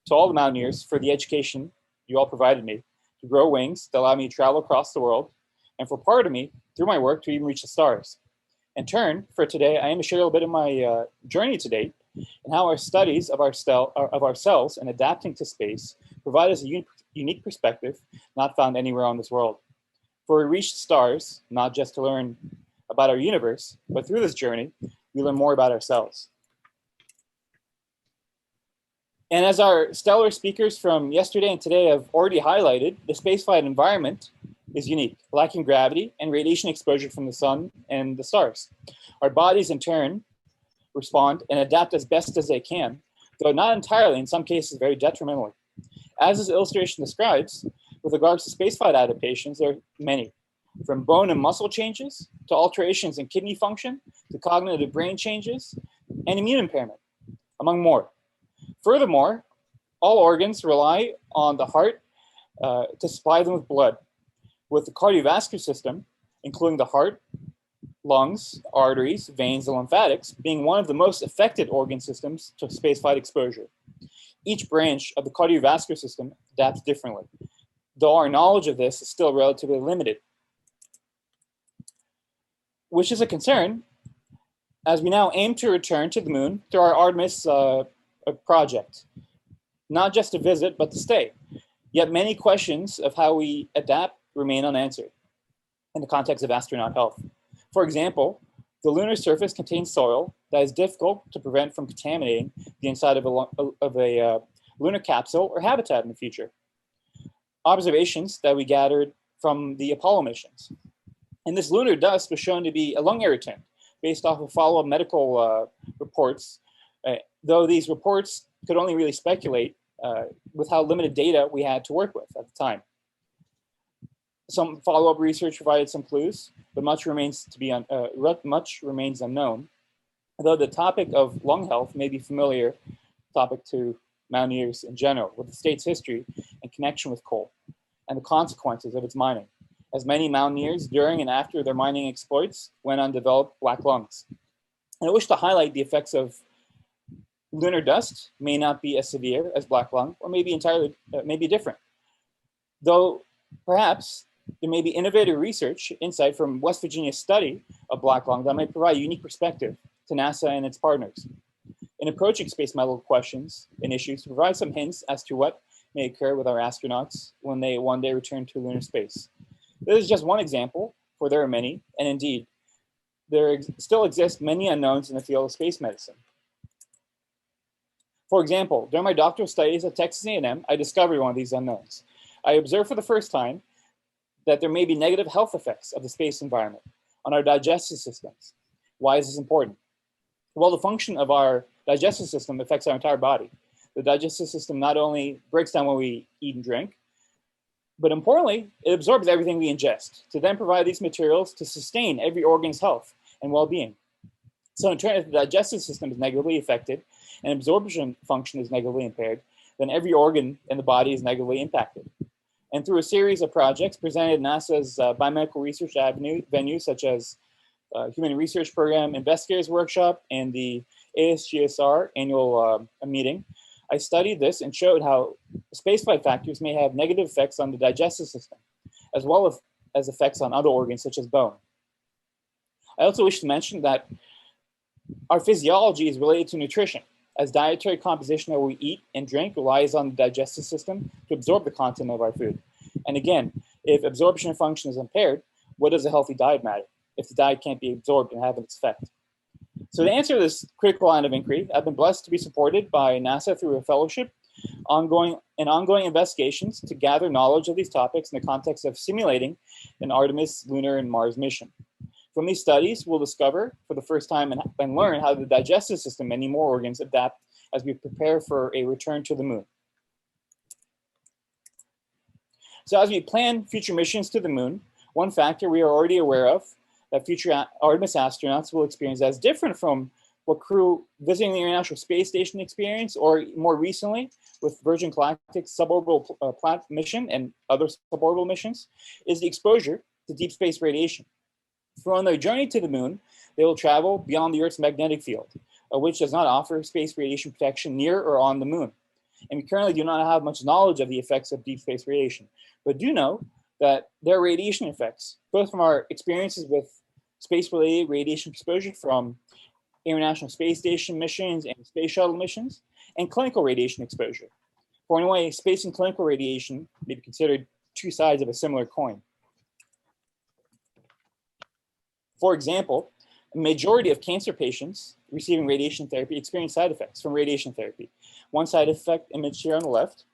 to all the mountaineers for the education you all provided me to grow wings that allow me to travel across the world, and for part of me, through my work, to even reach the stars. In turn, for today, I am to share a little bit of my journey to date and how our studies of ourselves and adapting to space provide us a unique perspective not found anywhere on this world. For we reach the stars, not just to learn about our universe, but through this journey, we learn more about ourselves. And as our stellar speakers from yesterday and today have already highlighted, the spaceflight environment is unique, lacking gravity and radiation exposure from the sun and the stars. Our bodies, in turn, respond and adapt as best as they can, though not entirely, in some cases, very detrimentally. As this illustration describes, with regards to spaceflight adaptations, there are many, from bone and muscle changes, to alterations in kidney function, to cognitive brain changes, and immune impairment, among more. Furthermore, all organs rely on the heart to supply them with blood, with the cardiovascular system, including the heart, lungs, arteries, veins, and lymphatics, being one of the most affected organ systems to spaceflight exposure. Each branch of the cardiovascular system adapts differently, though our knowledge of this is still relatively limited, which is a concern as we now aim to return to the moon through our Artemis project, not just to visit, but to stay. Yet many questions of how we adapt remain unanswered in the context of astronaut health. For example, the lunar surface contains soil that is difficult to prevent from contaminating the inside of a lunar capsule or habitat in the future. Observations that we gathered from the Apollo missions. And this lunar dust was shown to be a lung irritant based off of follow-up medical reports, though these reports could only really speculate with how limited data we had to work with at the time. Some follow-up research provided some clues, but much remains unknown. Although the topic of lung health may be familiar topic to mountaineers in general, with the state's history and connection with coal and the consequences of its mining, as many mountaineers during and after their mining exploits went on to develop black lungs. And I wish to highlight the effects of lunar dust may not be as severe as black lung, or maybe entirely, maybe different. Though perhaps There may be innovative research insight from West Virginia's study of black lung that might provide a unique perspective to NASA and its partners in approaching space medical questions and issues to provide some hints as to what may occur with our astronauts when they one day return to lunar space. This is just one example, for there are many, and indeed, there still exist many unknowns in the field of space medicine. For example, during my doctoral studies at Texas A&M, I discovered one of these unknowns. I observed for the first time that there may be negative health effects of the space environment on our digestive systems. Why is this important? Well, the function of our digestive system affects our entire body. The digestive system not only breaks down when we eat and drink, but importantly, it absorbs everything we ingest to then provide these materials to sustain every organ's health and well-being. So in turn, if the digestive system is negatively affected and absorption function is negatively impaired, then every organ in the body is negatively impacted. And through a series of projects presented at NASA's biomedical research venues, such as Human Research Program Investigators Workshop and the ASGSR annual meeting, I studied this and showed how spaceflight factors may have negative effects on the digestive system, as well as effects on other organs such as bone. I also wish to mention that our physiology is related to nutrition, as dietary composition that we eat and drink relies on the digestive system to absorb the content of our food. And again, if absorption function is impaired, what does a healthy diet matter if the diet can't be absorbed and have its effect? So to answer this critical line of inquiry, I've been blessed to be supported by NASA through a fellowship, ongoing investigations to gather knowledge of these topics in the context of simulating an Artemis lunar and Mars mission. From these studies, we'll discover for the first time and learn how the digestive system and many more organs adapt as we prepare for a return to the moon. So as we plan future missions to the moon, one factor we are already aware of that future Artemis astronauts will experience that is different from what crew visiting the International Space Station experienced, or more recently with Virgin Galactic's suborbital planet mission and other suborbital missions, is the exposure to deep space radiation. For on their journey to the moon, they will travel beyond the Earth's magnetic field, which does not offer space radiation protection near or on the moon. And we currently do not have much knowledge of the effects of deep space radiation, but do know that there are radiation effects, both from our experiences with space-related radiation exposure from International Space Station missions and space shuttle missions, and clinical radiation exposure. For in a way, space and clinical radiation may be considered two sides of a similar coin. For example, a majority of cancer patients receiving radiation therapy experience side effects from radiation therapy. One side effect image here on the left.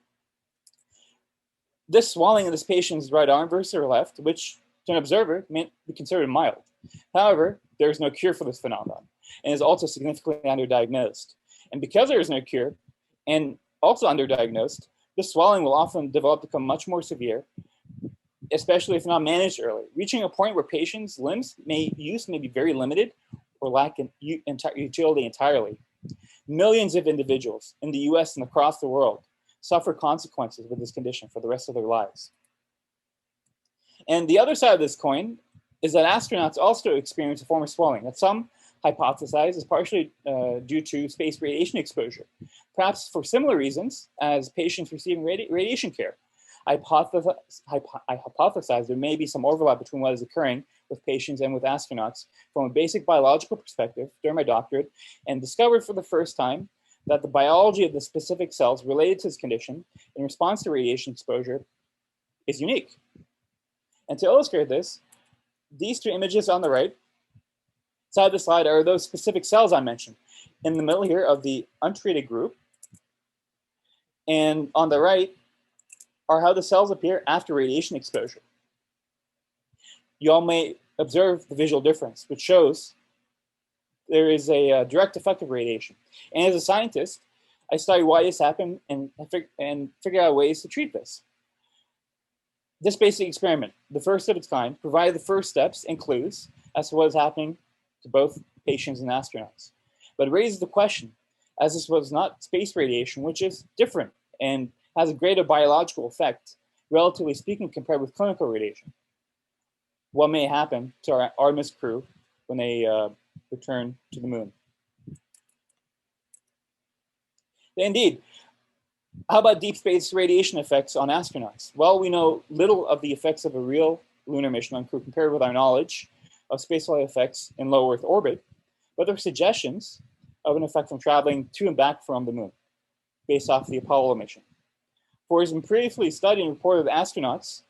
This swelling in this patient's right arm versus her left, which to an observer may be considered mild. However, there is no cure for this phenomenon and is also significantly underdiagnosed. And because there is no cure and also underdiagnosed, this swelling will often develop to become much more severe, especially if not managed early, reaching a point where patients' limbs may be very limited or lack utility entirely. Millions of individuals in the US and across the world suffer consequences with this condition for the rest of their lives. And the other side of this coin is that astronauts also experience a form of swelling that some hypothesize is partially due to space radiation exposure, perhaps for similar reasons as patients receiving radiation care. I hypothesize there may be some overlap between what is occurring with patients and with astronauts from a basic biological perspective during my doctorate, and discovered for the first time that the biology of the specific cells related to this condition in response to radiation exposure is unique. And to illustrate this, these two images on the right side of the slide are those specific cells I mentioned. In the middle here of the untreated group, and on the right are how the cells appear after radiation exposure. You all may observe the visual difference, which shows there is a direct effect of radiation. And as a scientist, I study why this happened and figure out ways to treat this. This basic experiment, the first of its kind, provided the first steps and clues as to what is happening to both patients and astronauts. But it raises the question, as this was not space radiation, which is different and has a greater biological effect, relatively speaking, compared with clinical radiation. What may happen to our Artemis crew when they return to the moon? Indeed, how about deep space radiation effects on astronauts? Well, we know little of the effects of a real lunar mission compared with our knowledge of spaceflight effects in low Earth orbit, but there are suggestions of an effect from traveling to and back from the moon based off the Apollo mission. For it has been previously studied and reported that astronauts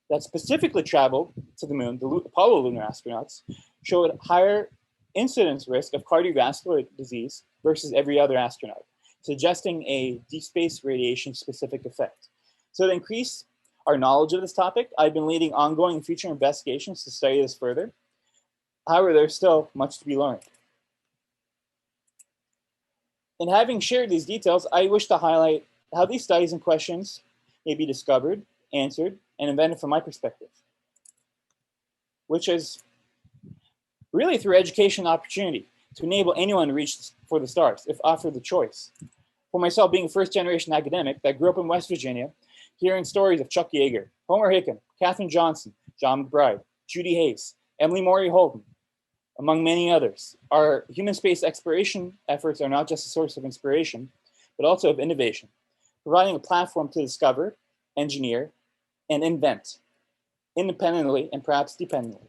that specifically traveled to the moon, the Apollo lunar astronauts, showed higher incidence risk of cardiovascular disease versus every other astronaut, suggesting a deep space radiation specific effect. So to increase our knowledge of this topic, I've been leading ongoing and future investigations to study this further. However, there's still much to be learned. In having shared these details, I wish to highlight how these studies and questions may be discovered, answered, and invented from my perspective, which is really through education and opportunity to enable anyone to reach for the stars if offered the choice. For myself, being a first-generation academic that grew up in West Virginia, hearing stories of Chuck Yeager, Homer Hickam, Katherine Johnson, John McBride, Judy Hayes, Emily Morey Holden, among many others, our human space exploration efforts are not just a source of inspiration, but also of innovation, providing a platform to discover, engineer, and invent, independently and perhaps dependently.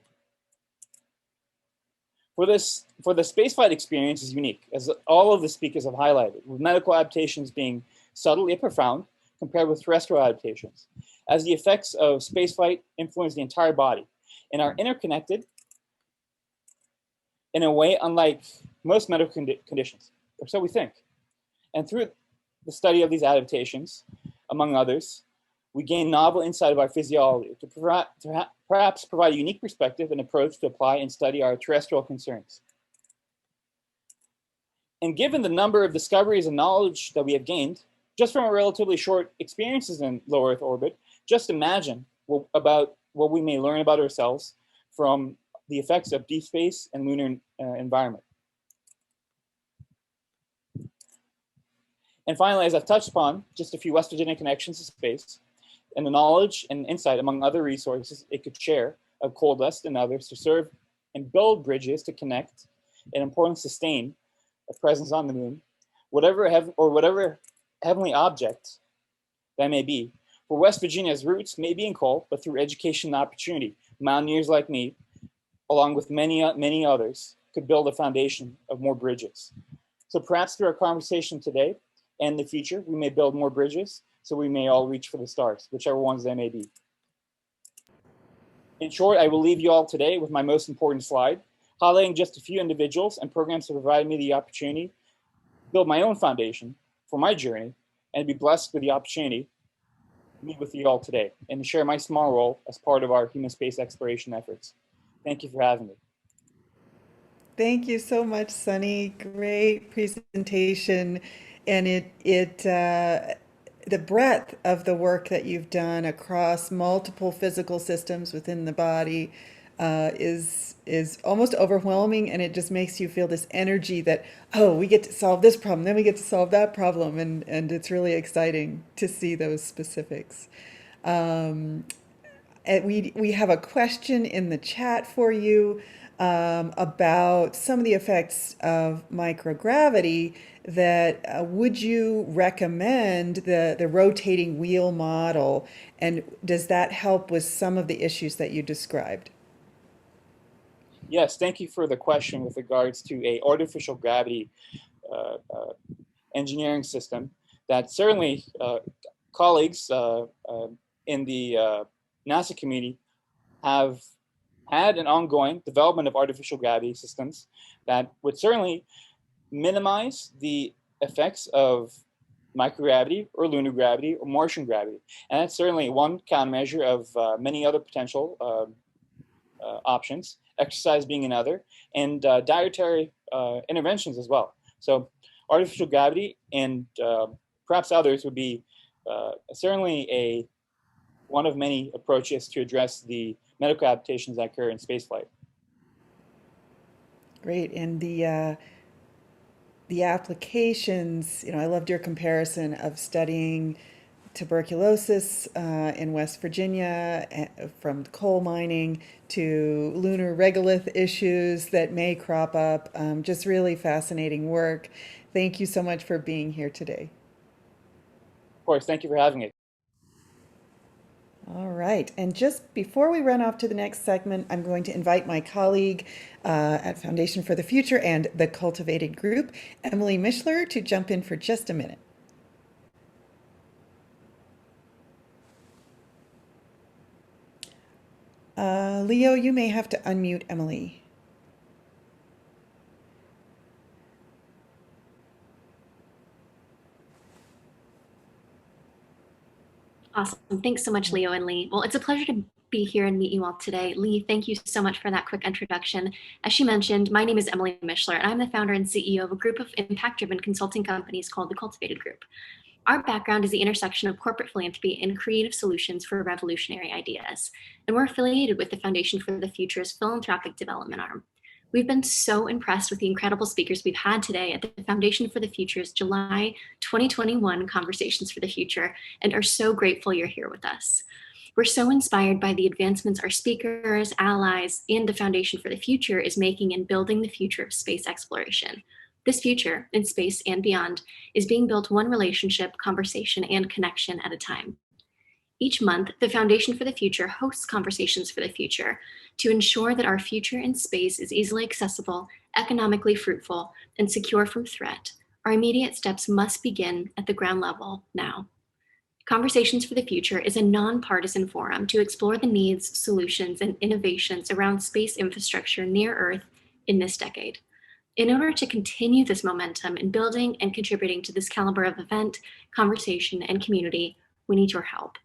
For the spaceflight experience is unique, as all of the speakers have highlighted, with medical adaptations being subtle yet profound compared with terrestrial adaptations, as the effects of spaceflight influence the entire body and are interconnected in a way unlike most medical conditions, or so we think. And through the study of these adaptations, among others, we gain novel insight of our physiology to perhaps provide a unique perspective and approach to apply and study our terrestrial concerns. And given the number of discoveries and knowledge that we have gained, just from our relatively short experiences in low Earth orbit, just imagine about what we may learn about ourselves from the effects of deep space and lunar environment. And finally, as I've touched upon, just a few West Virginia connections to space, and the knowledge and insight, among other resources it could share of coal dust and others to serve and build bridges to connect and important sustain a presence on the moon, whatever heavenly object that may be. For West Virginia's roots may be in coal, but through education and opportunity, mountaineers like me, along with many others, could build a foundation of more bridges. So perhaps through our conversation today and the future, we may build more bridges so we may all reach for the stars, whichever ones they may be. In short, I will leave you all today with my most important slide, highlighting just a few individuals and programs that provided me the opportunity to build my own foundation for my journey and be blessed with the opportunity to meet with you all today and to share my small role as part of our human space exploration efforts. Thank you for having me. Thank you so much, Sunny. Great presentation. And the breadth of the work that you've done across multiple physical systems within the body is almost overwhelming, and it just makes you feel this energy that, oh, we get to solve this problem, then we get to solve that problem, and it's really exciting to see those specifics. And we have a question in the chat for you about some of the effects of microgravity. That would you recommend the rotating wheel model, and does that help with some of the issues that you described? Yes, thank you for the question with regards to a artificial gravity engineering system that certainly colleagues in the NASA community have had an ongoing development of artificial gravity systems that would certainly minimize the effects of microgravity or lunar gravity or Martian gravity. And that's certainly one countermeasure of many other potential options, exercise being another, and dietary interventions as well. So artificial gravity and perhaps others would be certainly one of many approaches to address the medical adaptations that occur in spaceflight. Great. And the applications, I loved your comparison of studying tuberculosis in West Virginia, from coal mining to lunar regolith issues that may crop up. Just really fascinating work. Thank you so much for being here today. Of course, thank you for having me. All right. And just before we run off to the next segment, I'm going to invite my colleague at Foundation for the Future and the Cultivated Group, Emily Mishler, to jump in for just a minute. Leo, you may have to unmute Emily. Awesome. Thanks so much, Leo and Lee. Well, it's a pleasure to be here and meet you all today. Lee, thank you so much for that quick introduction. As she mentioned, my name is Emily Mishler, and I'm the founder and CEO of a group of impact-driven consulting companies called the Cultivated Group. Our background is the intersection of corporate philanthropy and creative solutions for revolutionary ideas, and we're affiliated with the Foundation for the Future's philanthropic development arm. We've been so impressed with the incredible speakers we've had today at the Foundation for the Future's July 2021 Conversations for the Future, and are so grateful you're here with us. We're so inspired by the advancements our speakers, allies, and the Foundation for the Future is making in building the future of space exploration. This future, in space and beyond, is being built one relationship, conversation, and connection at a time. Each month, the Foundation for the Future hosts Conversations for the Future to ensure that our future in space is easily accessible, economically fruitful, and secure from threat. Our immediate steps must begin at the ground level now. Conversations for the Future is a nonpartisan forum to explore the needs, solutions, and innovations around space infrastructure near Earth in this decade. In order to continue this momentum in building and contributing to this caliber of event, conversation, and community, we need your help.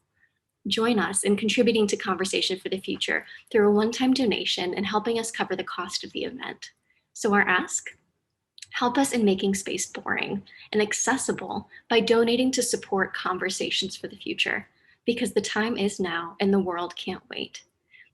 Join us in contributing to Conversation for the Future through a one-time donation and helping us cover the cost of the event. So our ask? Help us in making space boring and accessible by donating to support Conversations for the Future, because the time is now and the world can't wait.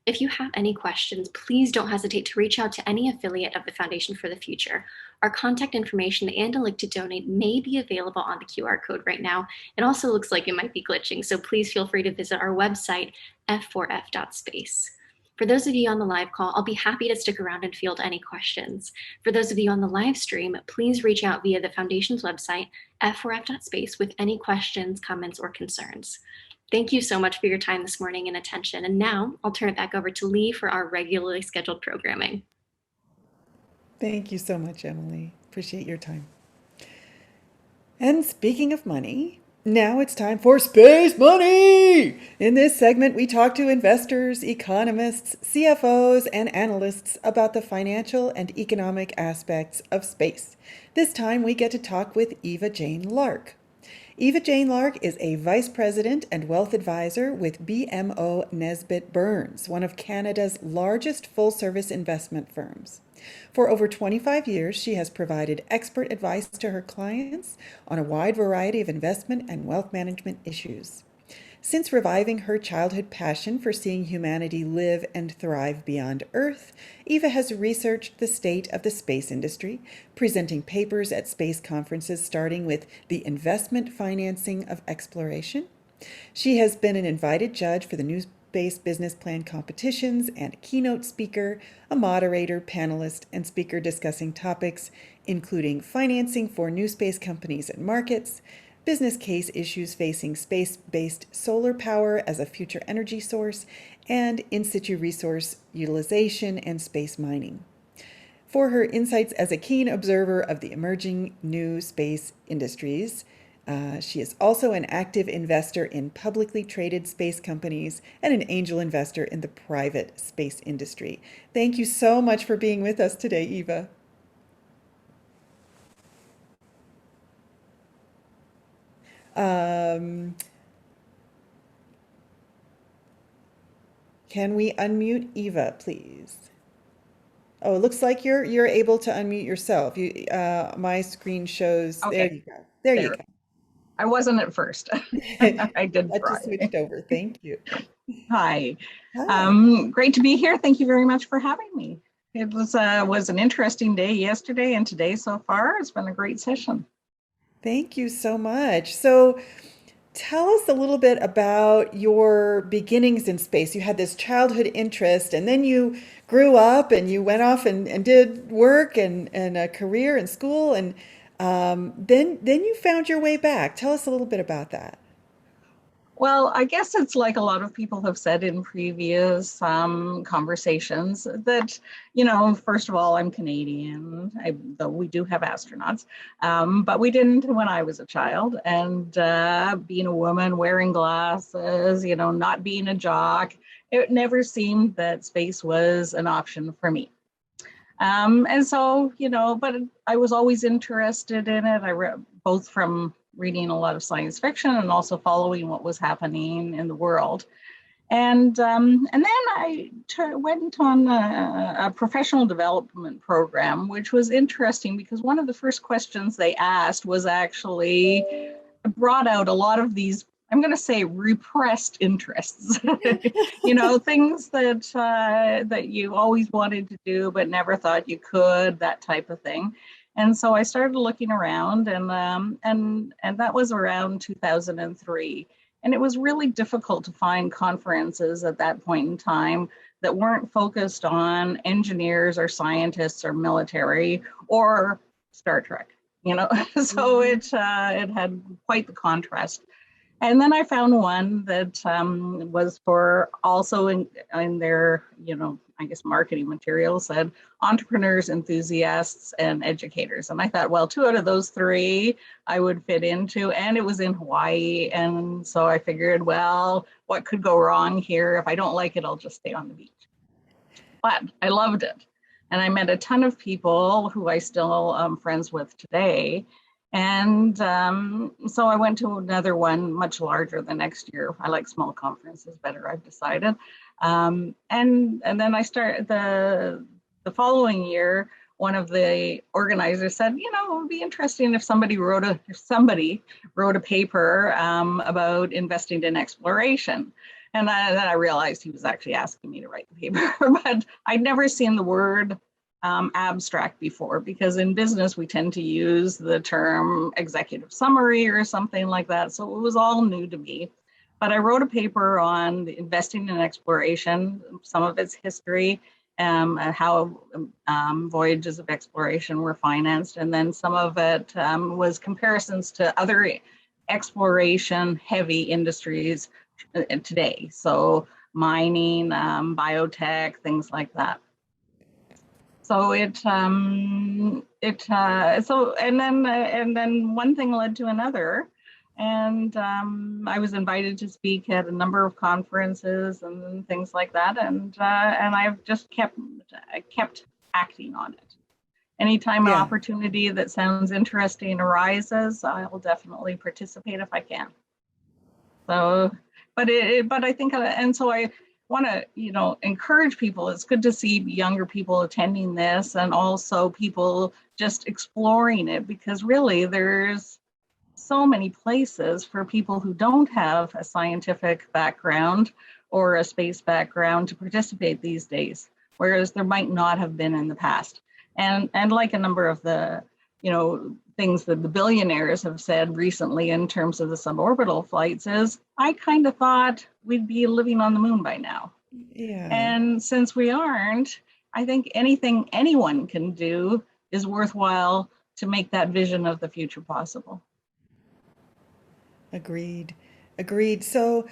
If you have any questions, please don't hesitate to reach out to any affiliate of the Foundation for the Future. Our contact information and a link to donate may be available on the QR code right now. It also looks like it might be glitching, so please feel free to visit our website, f4f.space. For those of you on the live call, I'll be happy to stick around and field any questions. For those of you on the live stream, please reach out via the Foundation's website, f4f.space, with any questions, comments, or concerns. Thank you so much for your time this morning and attention. And now I'll turn it back over to Lee for our regularly scheduled programming. Thank you so much, Emily. Appreciate your time. And speaking of money, now it's time for Space Money! In this segment, we talk to investors, economists, CFOs, and analysts about the financial and economic aspects of space. This time, we get to talk with Eva-Jane Lark. Eva-Jane Lark is a vice president and wealth advisor with BMO Nesbitt Burns, one of Canada's largest full-service investment firms. For over 25 years, she has provided expert advice to her clients on a wide variety of investment and wealth management issues. Since reviving her childhood passion for seeing humanity live and thrive beyond Earth, Eva has researched the state of the space industry, presenting papers at space conferences starting with the investment financing of exploration. She has been an invited judge for the New Space Business Plan competitions and a keynote speaker, a moderator, panelist, and speaker discussing topics including financing for new space companies and markets, business case issues facing space-based solar power as a future energy source, and in situ resource utilization and space mining. For her insights as a keen observer of the emerging new space industries, she is also an active investor in publicly traded space companies and an angel investor in the private space industry. Thank you so much for being with us today, Eva. Can we unmute Eva, please? Oh, it looks like you're able to unmute yourself. My screen shows. Okay. There you go. There you go. I wasn't at first. I did I try. just switched over. Thank you. Hi. Hi. Great to be here. Thank you very much for having me. It was an interesting day yesterday and today so far. It's been a great session. Thank you so much. So tell us a little bit about your beginnings in space. You had this childhood interest, and then you grew up and you went off and did work and a career in school, and then you found your way back. Tell us a little bit about that. Well, I guess it's like a lot of people have said in previous conversations that, first of all, I'm Canadian, though we do have astronauts, but we didn't when I was a child. And being a woman, wearing glasses, not being a jock, it never seemed that space was an option for me. And so, but I was always interested in it. Both from reading a lot of science fiction and also following what was happening in the world. And then I went on a professional development program, which was interesting because one of the first questions they asked was actually brought out a lot of these, I'm going to say, repressed interests. Things that you always wanted to do but never thought you could, that type of thing. And so I started looking around, and that was around 2003. And it was really difficult to find conferences at that point in time that weren't focused on engineers or scientists or military or Star Trek. So it had quite the contrast. And then I found one that was for also in their, I guess, marketing material said entrepreneurs, enthusiasts, and educators. And I thought, well, 2 out of those 3 I would fit into, and it was in Hawaii. And so I figured, well, what could go wrong here? If I don't like it, I'll just stay on the beach. But I loved it. And I met a ton of people who I still am friends with today. And so I went to another one much larger the next year. I like small conferences better, I've decided. And then I started the following year. One of the organizers said, it would be interesting if somebody wrote a paper about investing in exploration. And then I realized he was actually asking me to write the paper, but I'd never seen the word abstract before, because in business we tend to use the term executive summary or something like that. So it was all new to me. But I wrote a paper on investing in exploration, some of its history, how voyages of exploration were financed, and then some of it was comparisons to other exploration heavy industries today. So mining, biotech, things like that. So and then one thing led to another, and I was invited to speak at a number of conferences and things like that, and I've just kept acting on it. Anytime an opportunity that sounds interesting arises, I will definitely participate if I can. So, but I think, and so I want to, encourage people. It's good to see younger people attending this, and also people just exploring it, because really there's so many places for people who don't have a scientific background or a space background to participate these days, whereas there might not have been in the past. And like a number of the, things that the billionaires have said recently in terms of the suborbital flights is, I kind of thought we'd be living on the moon by now. Yeah. And since we aren't, I think anything anyone can do is worthwhile to make that vision of the future possible. Agreed. So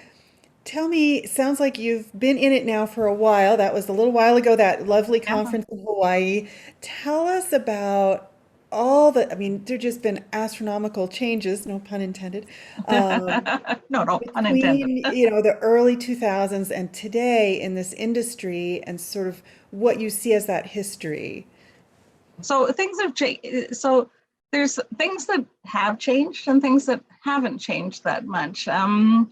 tell me, sounds like you've been in it now for a while. That was a little while ago, that lovely conference in Hawaii. Tell us about there've just been astronomical changes, no pun intended. No pun intended. The early 2000s and today in this industry, and sort of what you see as that history. So things have changed. So there's things that have changed and things that haven't changed that much. And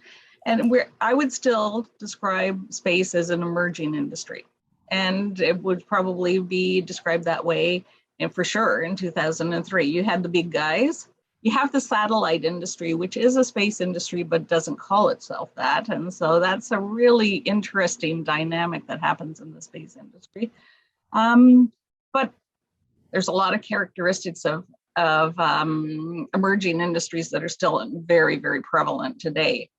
I would still describe space as an emerging industry, and it would probably be described that way. And for sure, in 2003, you had the big guys. You have the satellite industry, which is a space industry, but doesn't call itself that. And so that's a really interesting dynamic that happens in the space industry. But there's a lot of characteristics of emerging industries that are still very, very prevalent today.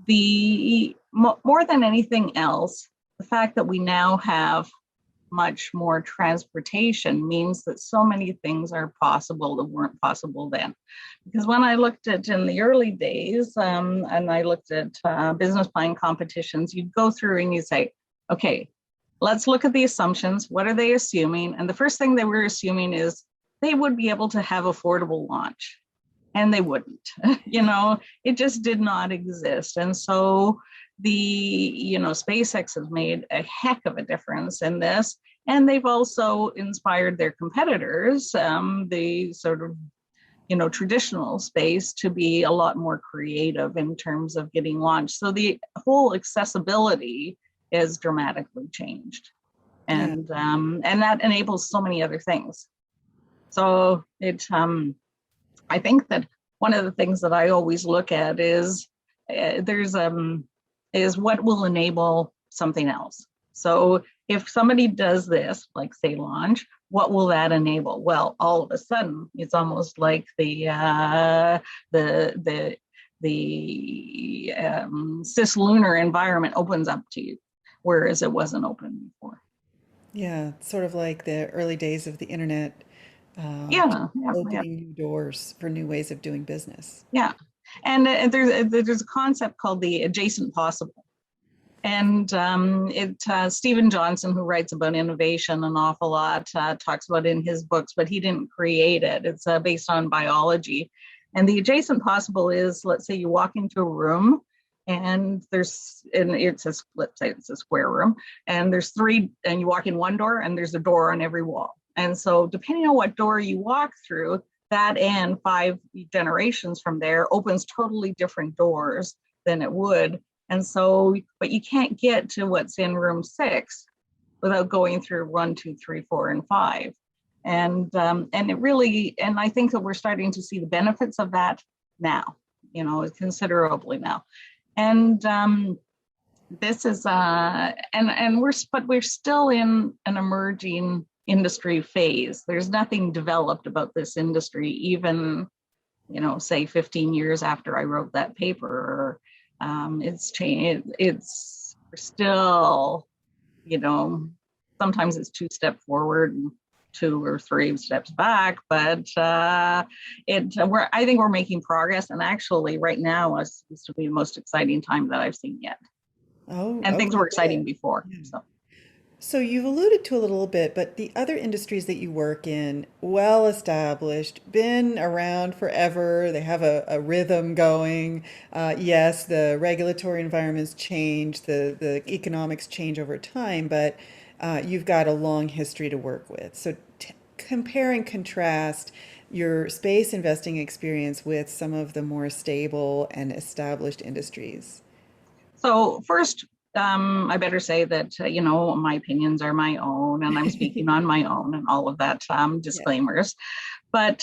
More than anything else, the fact that we now have much more transportation means that so many things are possible that weren't possible then. Because when I looked at in the early days, and I looked at business plan competitions, you'd go through and you'd say, okay, let's look at the assumptions. What are they assuming? And the first thing they were assuming is they would be able to have affordable launch. And they wouldn't, it just did not exist. And so SpaceX has made a heck of a difference in this. And they've also inspired their competitors, the sort of, traditional space, to be a lot more creative in terms of getting launched. So the whole accessibility is dramatically changed. And that enables so many other things. So I think that one of the things that I always look at is is what will enable something else. So if somebody does this, like say launch, what will that enable? Well, all of a sudden, it's almost like the cislunar environment opens up to you, whereas it wasn't open before. Yeah, sort of like the early days of the internet. Opening new doors for new ways of doing business. Yeah, and there's a concept called the adjacent possible, and Stephen Johnson, who writes about innovation an awful lot, talks about it in his books, but he didn't create it. It's based on biology, and the adjacent possible is, let's say you walk into a room, and let's say it's a square room, and there's three, and you walk in one door, and there's a door on every wall. And so depending on what door you walk through, that and 5 generations from there opens totally different doors than it would. And so, but you can't get to what's in room 6 without going through 1, 2, 3, 4, and 5. And it really, and I think that we're starting to see the benefits of that now, considerably now. And this is, but we're still in an emerging industry phase. There's nothing developed about this industry, even, say 15 years after I wrote that paper. It's changed. It's still, sometimes it's 2 steps forward and 2 or 3 steps back, but I think we're making progress. And actually right now seems to be the most exciting time that I've seen yet. And things were exciting before. So you've alluded to a little bit, but the other industries that you work in, well established, been around forever. They have a rhythm going. Yes, the regulatory environments change, the economics change over time, but you've got a long history to work with. So compare and contrast your space investing experience with some of the more stable and established industries. So first, I better say that, my opinions are my own and I'm speaking on my own and all of that disclaimers. Yeah.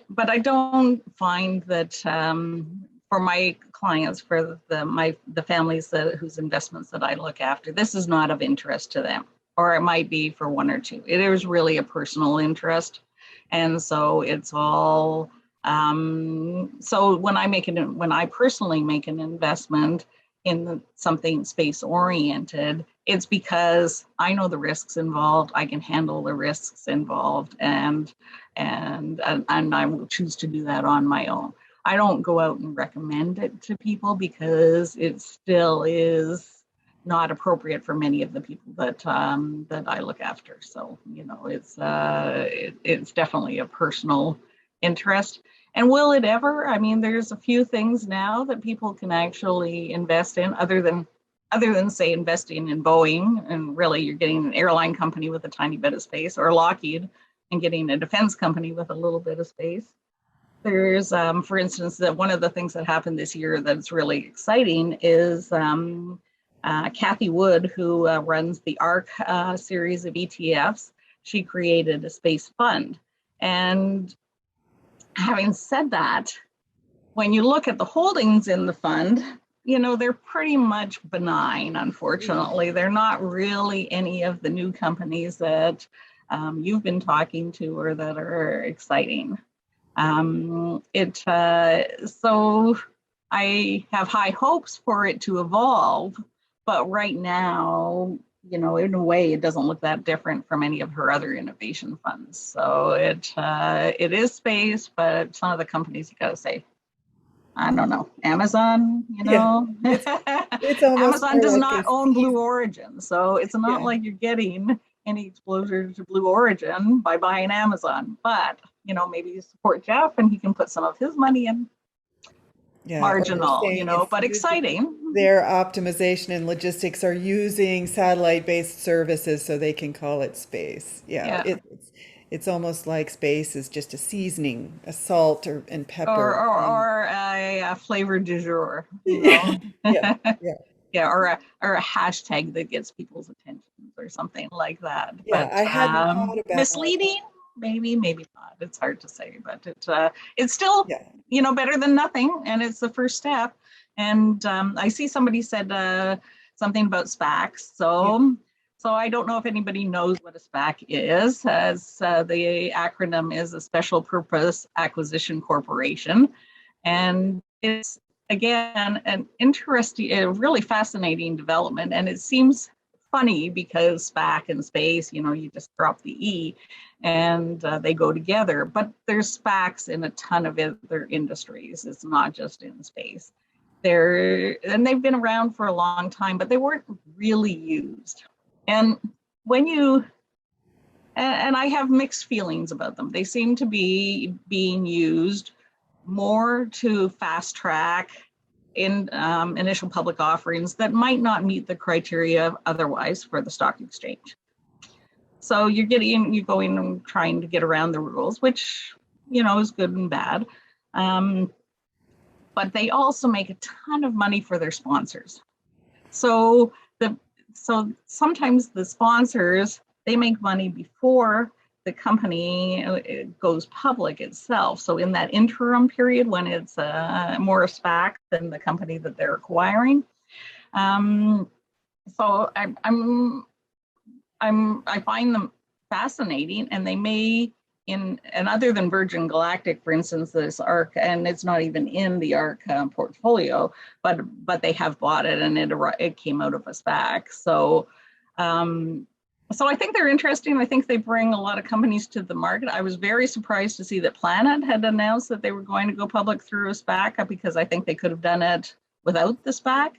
But I don't find that for my clients, for the families whose investments that I look after, this is not of interest to them, or it might be for 1 or 2. It is really a personal interest. And so it's all, so when I personally make an investment in something space oriented, it's because I know the risks involved, I can handle the risks involved, and I will choose to do that on my own. I don't go out and recommend it to people because it still is not appropriate for many of the people that I look after. So it's definitely a personal interest. And will it ever? I mean, there's a few things now that people can actually invest in other than say investing in Boeing, and really you're getting an airline company with a tiny bit of space, or Lockheed and getting a defense company with a little bit of space. There's, for instance, that one of the things that happened this year that's really exciting is Kathy Wood, who runs the ARC series of ETFs. She created a space fund. And having said that, when you look at the holdings in the fund, they're pretty much benign, unfortunately. They're not really any of the new companies that you've been talking to or that are exciting. So I have high hopes for it to evolve, but right now you know, in a way, it doesn't look that different from any of her other innovation funds. So it is space, but some of the companies you gotta say, I don't know, Amazon, you know, it's almost Amazon does like not own Blue Origin, so it's not like you're getting any exposure to Blue Origin by buying Amazon. But you know, maybe you support Jeff, and he can put some of his money in. Marginal, you know, but exciting. Their optimization and logistics are using satellite-based services, so they can call it space. It's almost like space is just a seasoning, a salt and pepper, or a flavor du jour, you know? Or a hashtag that gets people's attention or something like that. Yeah, but I hadn't thought about misleading. Maybe not. It's hard to say, but it's still, you know, better than nothing, and it's the first step. And I see somebody said something about SPACs, so I don't know if anybody knows what a SPAC is, as the acronym is a Special Purpose Acquisition Corporation, and it's again an interesting, a really fascinating development, and it seems funny because SPAC and space, you know, you just drop the E and they go together, but there's SPACs in a ton of other industries. It's not just in space. And they've been around for a long time, but they weren't really used. And when you, and I have mixed feelings about them. They seem to be being used more to fast track in initial public offerings that might not meet the criteria otherwise for the stock exchange. So you're going and trying to get around the rules, which, you know, is good and bad. But they also make a ton of money for their sponsors. So sometimes the sponsors, they make money before the company goes public itself. So in that interim period when it's more a SPAC than the company that they're acquiring. So I find them fascinating, and they may and other than Virgin Galactic, for instance, this ARC, and it's not even in the ARC portfolio, but they have bought it, and it came out of a SPAC. So I think they're interesting. I think they bring a lot of companies to the market. I was very surprised to see that Planet had announced that they were going to go public through a SPAC, because I think they could have done it without the SPAC.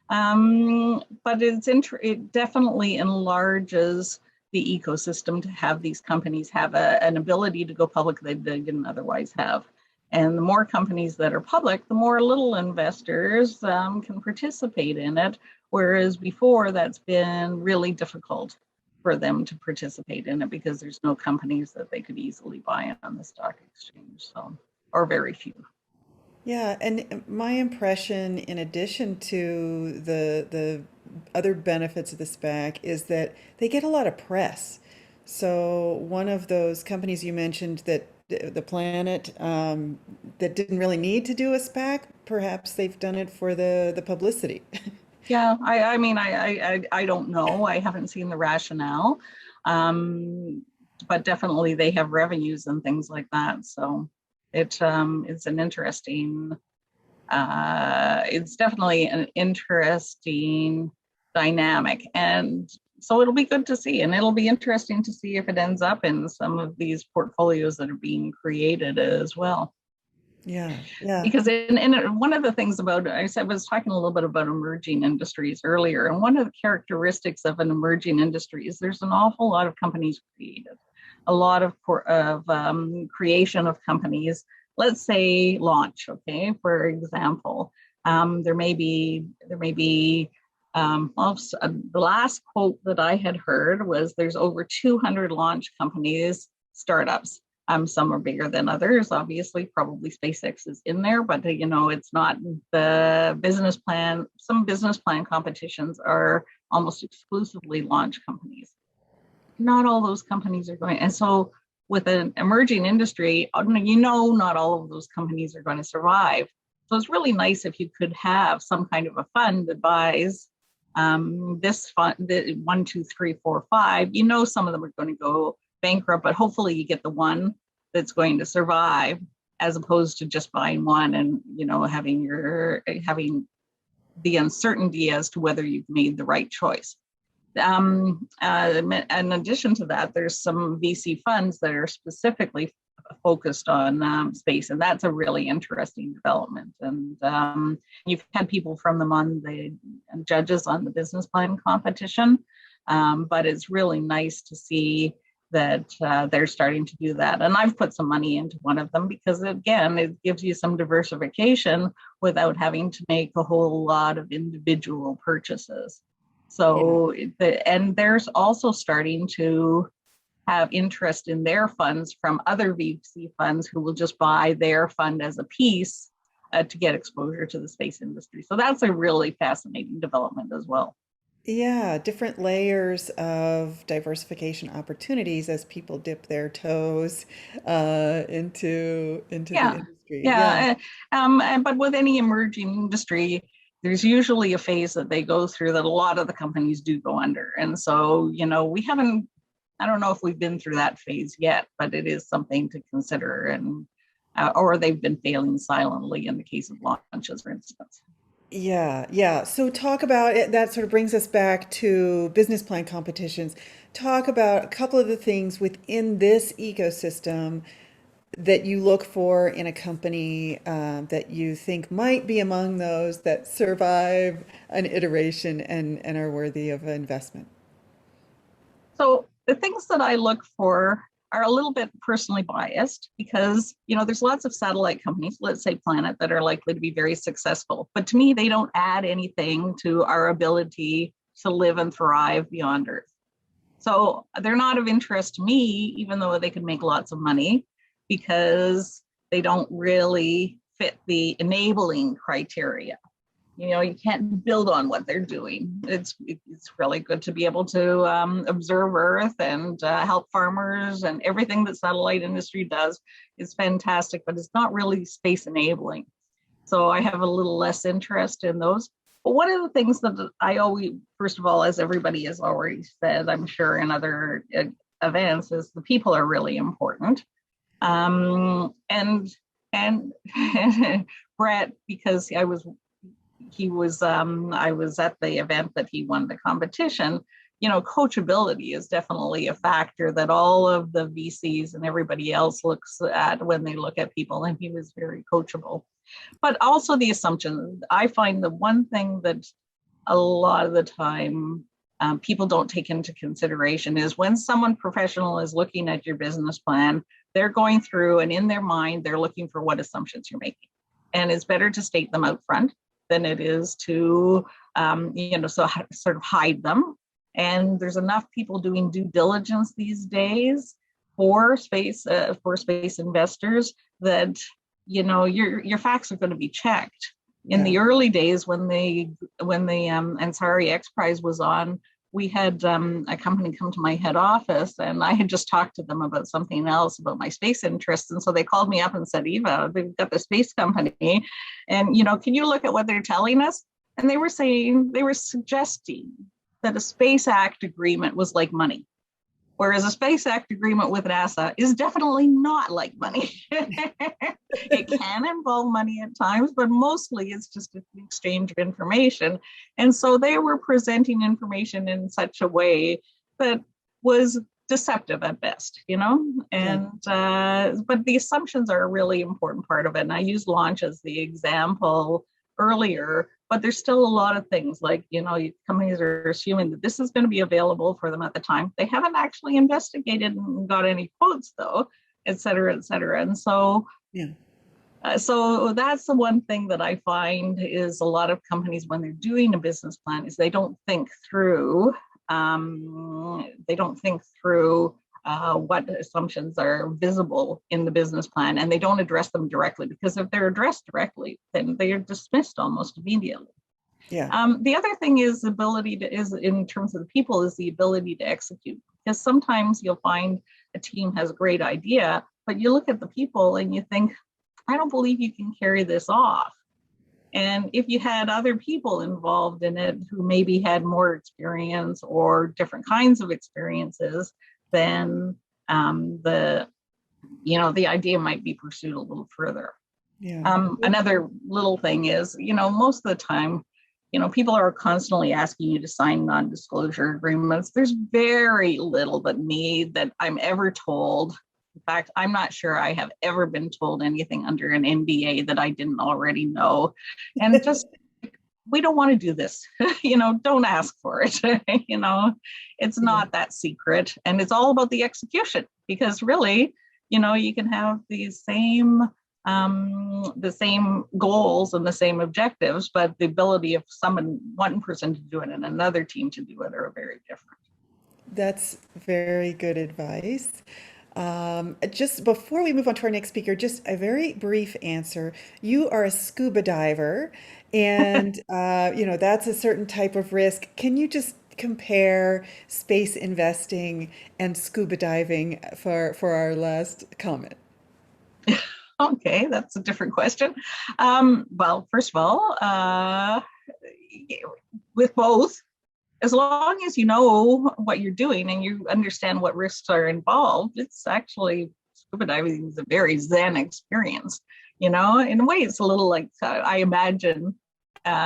But it definitely enlarges the ecosystem to have these companies have an ability to go public that they didn't otherwise have. And the more companies that are public, the more little investors can participate in it, whereas before that's been really difficult for them to participate in it because there's no companies that they could easily buy on the stock exchange, or very few. Yeah, and my impression, in addition to the other benefits of the SPAC, is that they get a lot of press. So one of those companies you mentioned, that the Planet, that didn't really need to do a SPAC, perhaps they've done it for the publicity. Yeah, I mean, I don't know. I haven't seen the rationale, but definitely they have revenues and things like that. So it's an interesting. It's definitely an interesting dynamic, and so it'll be good to see, and it'll be interesting to see if it ends up in some of these portfolios that are being created as well. Yeah. Because one of the things about, I was talking a little bit about emerging industries earlier, and one of the characteristics of an emerging industry is there's an awful lot of companies created, a lot of creation of companies. Let's say launch, okay, for example, there may be the last quote that I had heard was there's over 200 launch companies, startups. Some are bigger than others, obviously, probably SpaceX is in there, but you know, it's not the business plan. Some business plan competitions are almost exclusively launch companies. Not all those companies are going, and so with an emerging industry, you know, not all of those companies are going to survive. So it's really nice if you could have some kind of a fund that buys this fund, the 1, 2, 3, 4, 5. You know, some of them are going to go bankrupt, but hopefully you get the one that's going to survive, as opposed to just buying one and, you know, having the uncertainty as to whether you've made the right choice. in addition to that, there's some VC funds that are specifically focused on space, and that's a really interesting development. And you've had people from them on the judges on the business plan competition, but it's really nice to see that they're starting to do that. And I've put some money into one of them because, again, it gives you some diversification without having to make a whole lot of individual purchases. So, and there's also starting to have interest in their funds from other VC funds who will just buy their fund as a piece to get exposure to the space industry. So that's a really fascinating development as well. Yeah, different layers of diversification opportunities as people dip their toes into the industry. Yeah. But with any emerging industry, there's usually a phase that they go through that a lot of the companies do go under. And so, you know, I don't know if we've been through that phase yet, but it is something to consider, and or they've been failing silently in the case of launches, for instance. Yeah. So talk about it. That sort of brings us back to business plan competitions. Talk about a couple of the things within this ecosystem that you look for in a company that you think might be among those that survive an iteration and are worthy of investment. So the things that I look for are a little bit personally biased because, you know, there's lots of satellite companies, let's say Planet, that are likely to be very successful. But to me, they don't add anything to our ability to live and thrive beyond Earth. So they're not of interest to me, even though they can make lots of money, because they don't really fit the enabling criteria. You know, you can't build on what they're doing. It's really good to be able to observe Earth and help farmers, and everything that satellite industry does is fantastic, but it's not really space enabling. So I have a little less interest in those. But one of the things that I always, first of all, as everybody has already said, I'm sure in other events, is the people are really important. And Brett, because I was at the event that he won the competition, you know, coachability is definitely a factor that all of the VCs and everybody else looks at when they look at people, and he was very coachable. But also the assumption. I find the one thing that a lot of the time people don't take into consideration is when someone professional is looking at your business plan, they're going through, and in their mind, they're looking for what assumptions you're making. And it's better to state them out front than it is to, sort of hide them. And there's enough people doing due diligence these days for space investors that, you know, your facts are going to be checked. In the early days when the Ansari X Prize was on, we had a company come to my head office, and I had just talked to them about something else, about my space interests. And so they called me up and said, Eva, they've got the space company, and, you know, can you look at what they're telling us? And they were suggesting that a Space Act agreement was like money, whereas a Space Act agreement with NASA is definitely not like money. It can involve money at times, but mostly it's just an exchange of information. And so they were presenting information in such a way that was deceptive at best, you know, and but the assumptions are a really important part of it. And I used launch as the example earlier, but there's still a lot of things like, you know, companies are assuming that this is going to be available for them at the time. They haven't actually investigated and got any quotes though, et cetera, et cetera. And so, so that's the one thing that I find is a lot of companies, when they're doing a business plan, is they don't think through what assumptions are visible in the business plan, and they don't address them directly, because if they're addressed directly, then they are dismissed almost immediately. The other thing is in terms of the people, is the ability to execute, because sometimes you'll find a team has a great idea, but you look at the people and you think, I don't believe you can carry this off. And if you had other people involved in it who maybe had more experience or different kinds of experiences, then the idea might be pursued a little further. Another little thing is, you know, most of the time people are constantly asking you to sign non-disclosure agreements. There's very little that I'm ever told. In fact, I'm not sure I have ever been told anything under an NDA that I didn't already know. And just, we don't want to do this. Don't ask for it. It's not that secret. And it's all about the execution, because really, you can have the same goals and the same objectives, but the ability of one person to do it and another team to do it are very different. That's very good advice. Just before we move on to our next speaker, just a very brief answer. You are a scuba diver, and that's a certain type of risk. Can you just compare space investing and scuba diving for our last comment? Okay, that's a different question. Well, first of all, with both, as long as you know what you're doing and you understand what risks are involved, it's actually, scuba diving is a very zen experience. In a way, it's a little like, I imagine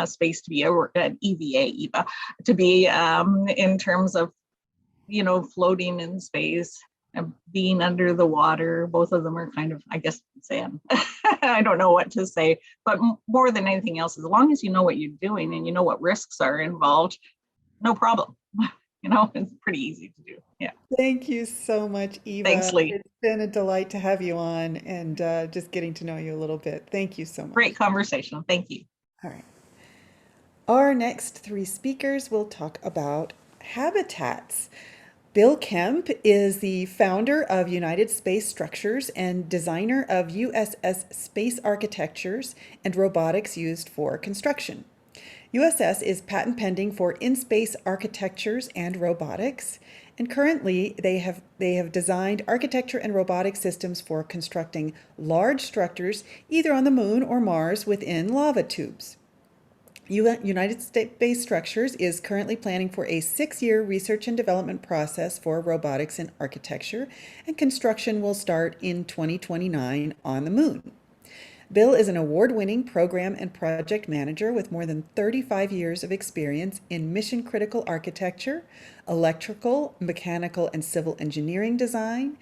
space to be an EVA, to be in terms of, floating in space and being under the water. Both of them are kind of, I guess, zen. I don't know what to say, but more than anything else, as long as you know what you're doing and you know what risks are involved, no problem. It's pretty easy to do. Yeah. Thank you so much, Eva. Thanks, Lee. It's been a delight to have you on and just getting to know you a little bit. Thank you so much. Great conversation. Thank you. All right. Our next three speakers will talk about habitats. Bill Kemp is the founder of United Space Structures and designer of USS space architectures and robotics used for construction. USS is patent pending for in-space architectures and robotics, and currently they have designed architecture and robotic systems for constructing large structures either on the moon or Mars within lava tubes. United Space Structures is currently planning for a 6-year research and development process for robotics and architecture, and construction will start in 2029 on the moon. Bill is an award-winning program and project manager with more than 35 years of experience in mission-critical architecture, electrical, mechanical, and civil engineering design,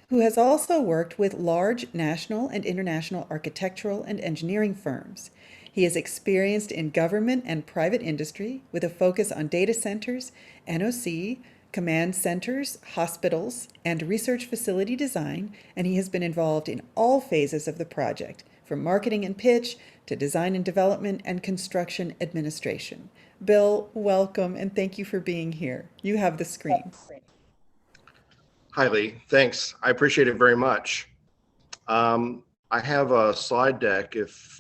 who has also worked with large national and international architectural and engineering firms. He is experienced in government and private industry with a focus on data centers, NOC, command centers, hospitals, and research facility design, and he has been involved in all phases of the project, from marketing and pitch to design and development and construction administration. Bill, welcome, and thank you for being here. You have the screen. Hi, Lee. Thanks. I appreciate it very much. I have a slide deck if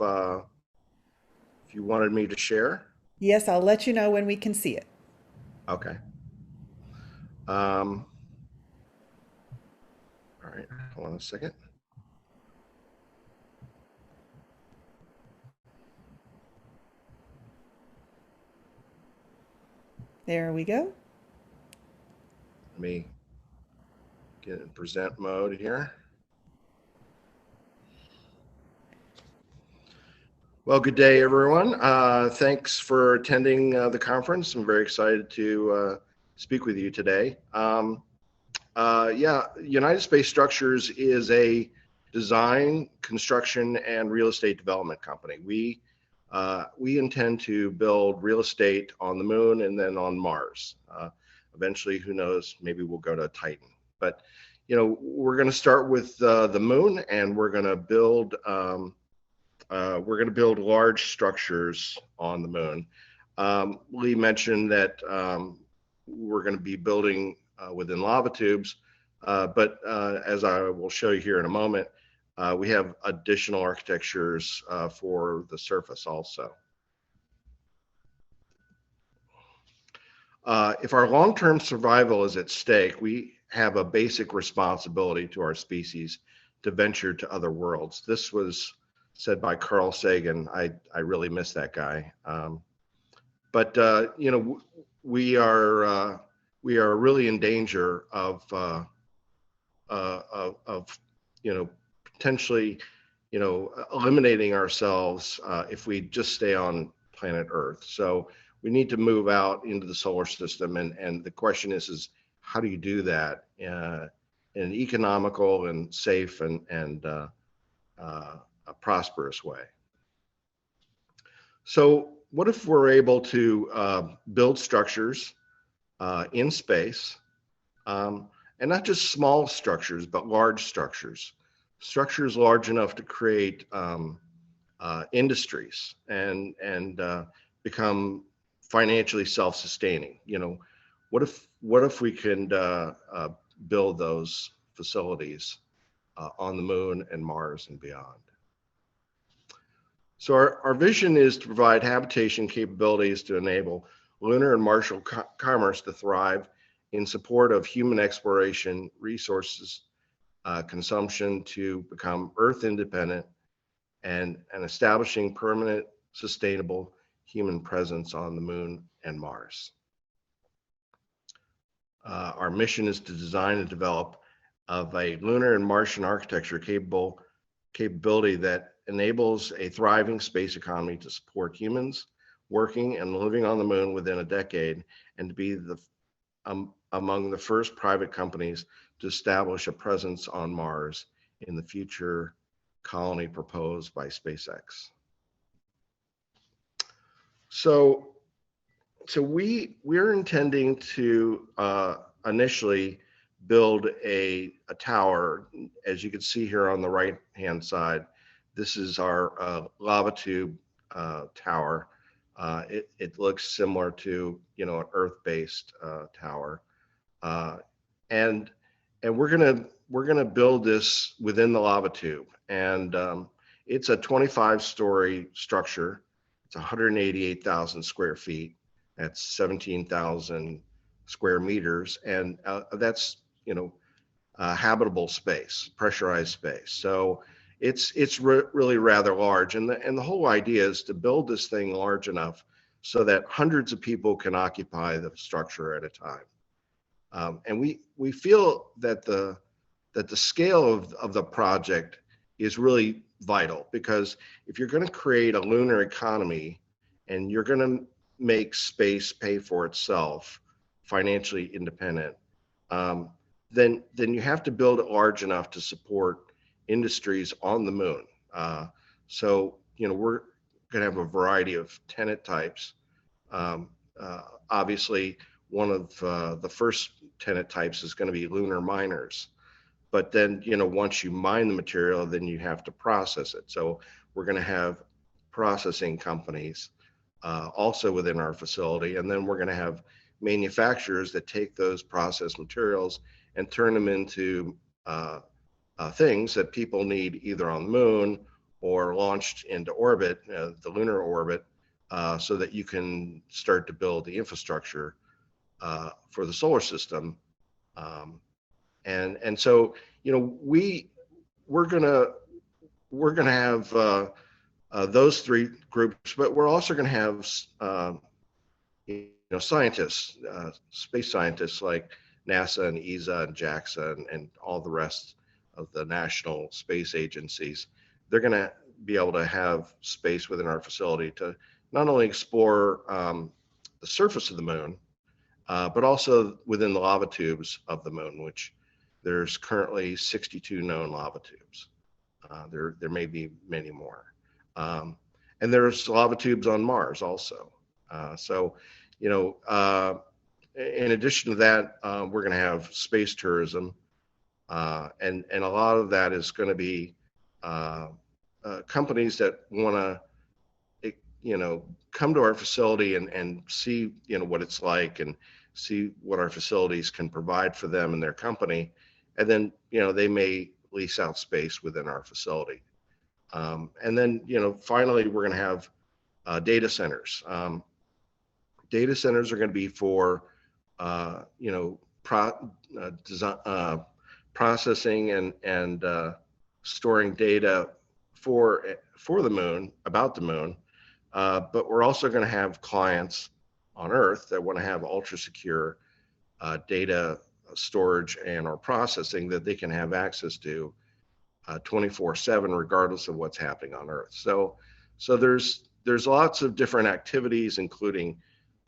you wanted me to share. Yes, I'll let you know when we can see it. Okay. All right, hold on a second. There we go. Let me get in present mode here. Well, good day, everyone. Thanks for attending the conference. I'm very excited to speak with you today. Yeah, United Space Structures is a design, construction, and real estate development company. We intend to build real estate on the moon and then on Mars. Eventually, who knows, maybe we'll go to Titan. But, we're going to start with the moon, and we're going to build large structures on the moon. Lee mentioned that we're going to be building within lava tubes, but as I will show you here in a moment, we have additional architectures for the surface also. If our long-term survival is at stake, we have a basic responsibility to our species to venture to other worlds. This was said by Carl Sagan. I really miss that guy. But we are really in danger of potentially eliminating ourselves if we just stay on planet Earth. So we need to move out into the solar system, and the question is how do you do that in an economical and safe and a prosperous way? So what if we're able to build structures in space, and not just small structures, but large structures large enough to create industries and become financially self-sustaining? You know, what if we can build those facilities on the moon and Mars and beyond? So our vision is to provide habitation capabilities to enable lunar and Martian commerce to thrive in support of human exploration, resources consumption to become Earth independent, and establishing permanent, sustainable human presence on the moon and Mars. Our mission is to design and develop of a lunar and Martian architecture capability that enables a thriving space economy to support humans working and living on the moon within a decade, and to be among the first private companies to establish a presence on Mars in the future colony proposed by SpaceX. So we're intending to initially build a tower. As you can see here on the right-hand side, this is our lava tube tower. It looks similar to, you know, an Earth-based tower, and we're gonna build this within the lava tube, and it's a 25-story structure. It's 188,000 square feet. That's 17,000 square meters, and that's, you know, habitable space, pressurized space. So it's really rather large, and the whole idea is to build this thing large enough so that hundreds of people can occupy the structure at a time. And we feel that the scale of the project is really vital, because if you're going to create a lunar economy and you're going to make space pay for itself, financially independent, then you have to build it large enough to support industries on the moon. So, you know, we're going to have a variety of tenant types. Obviously, one of the first tenant types is going to be lunar miners. But then, you know, once you mine the material, then you have to process it. So we're going to have processing companies also within our facility. And then we're going to have manufacturers that take those processed materials and turn them into things that people need either on the moon or launched into orbit, the lunar orbit, so that you can start to build the infrastructure for the solar system. And so, you know, we're gonna have those three groups, but we're also gonna have you know, scientists, space scientists like NASA and ESA and JAXA and all the rest of the national space agencies. They're gonna be able to have space within our facility to not only explore the surface of the moon, but also within the lava tubes of the moon, which there's currently 62 known lava tubes. There may be many more. And there's lava tubes on Mars also. So, you know, in addition to that, we're going to have space tourism. And a lot of that is going to be companies that want to, you know, come to our facility and see, you know, what it's like and see what our facilities can provide for them and their company. And then, you know, they may lease out space within our facility. And then, you know, finally, we're going to have data centers. Data centers are going to be for, you know, processing and storing data for the moon, about the moon. But we're also going to have clients on Earth that want to have ultra secure data storage and or processing that they can have access to 24/7, regardless of what's happening on Earth. So there's there's lots of different activities, including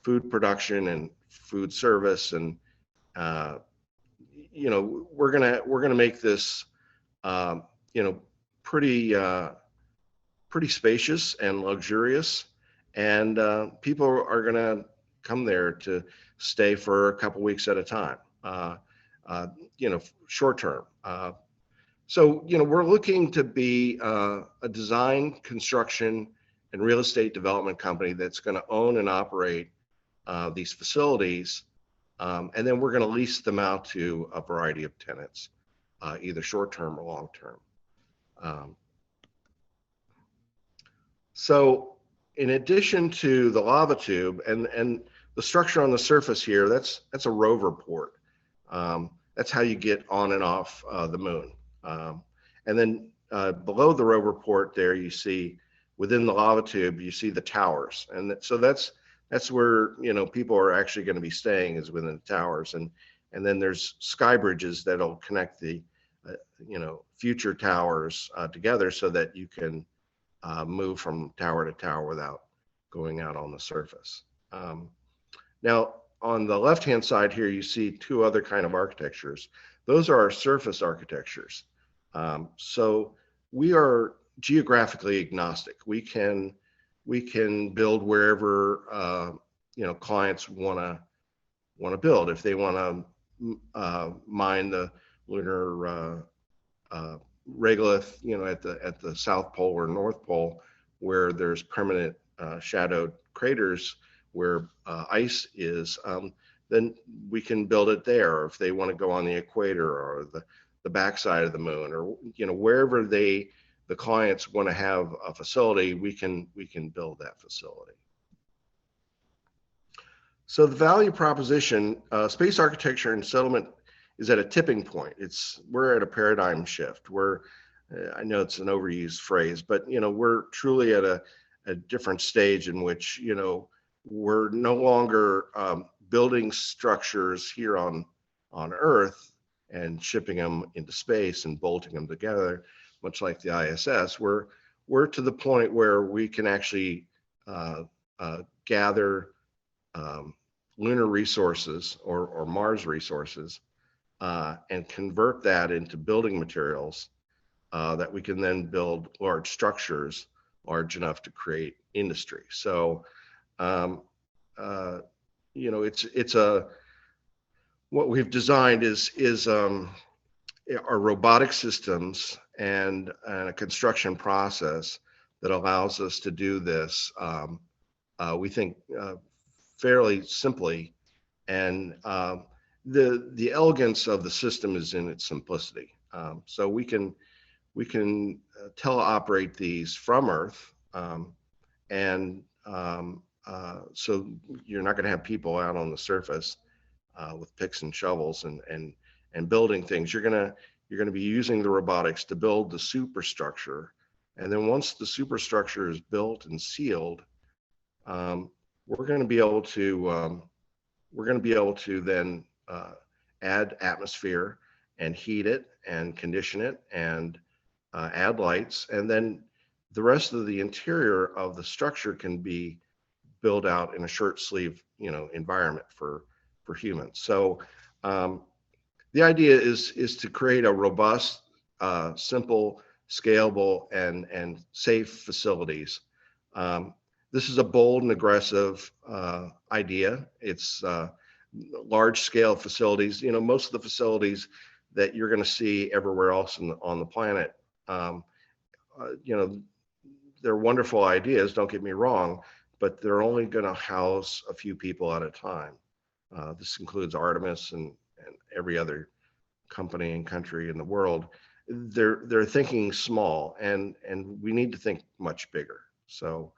food production and food service, and you know, we're gonna make this you know, pretty pretty spacious and luxurious, and people are gonna come there to stay for a couple weeks at a time, you know, short term. So, you know, we're looking to be a design, construction, and real estate development company that's going to own and operate these facilities, and then we're going to lease them out to a variety of tenants, either short-term or long-term. So, in addition to the lava tube and the structure on the surface here, that's a rover port. That's how you get on and off the moon. And then below the rover port there, you see within the lava tube, you see the towers. And so that's where, you know, people are actually going to be staying, is within the towers. And then there's sky bridges that'll connect the, you know, future towers together so that you can move from tower to tower without going out on the surface. Now, on the left-hand side here, you see two other kind of architectures. Those are our surface architectures. So we are geographically agnostic. We can build wherever you know, clients want to build. If they want to mine the lunar regolith, you know, at the South Pole or North Pole, where there's permanent shadowed craters where ice is, then we can build it there. Or if they want to go on the equator or the backside of the moon, or, you know, wherever the clients want to have a facility, we can build that facility. So the value proposition, space architecture and settlement is at a tipping point. We're at a paradigm shift. I know it's an overused phrase, but, you know, we're truly at a different stage in which, you know, we're no longer building structures here on Earth and shipping them into space and bolting them together, much like the ISS. We're to the point where we can actually gather lunar resources or Mars resources and convert that into building materials that we can then build large structures large enough to create industry. So, you know, what we've designed is our robotic systems and a construction process that allows us to do this, we think, fairly simply. And the elegance of the system is in its simplicity. So we can teleoperate these from Earth, and so you're not going to have people out on the surface with picks and shovels and building things. You're going to be using the robotics to build the superstructure, and then once the superstructure is built and sealed, we're going to be able to then add atmosphere and heat it and condition it and add lights, and then the rest of the interior of the structure can be built out in a shirt sleeve, you know, environment for humans. So the idea is to create a robust, simple, scalable, and safe facilities. This is a bold and aggressive idea. It's large scale facilities. You know, most of the facilities that you're going to see everywhere else on the planet, you know, they're wonderful ideas, don't get me wrong, but they're only going to house a few people at a time. This includes Artemis and every other company and country in the world. They're thinking small, and we need to think much bigger. So,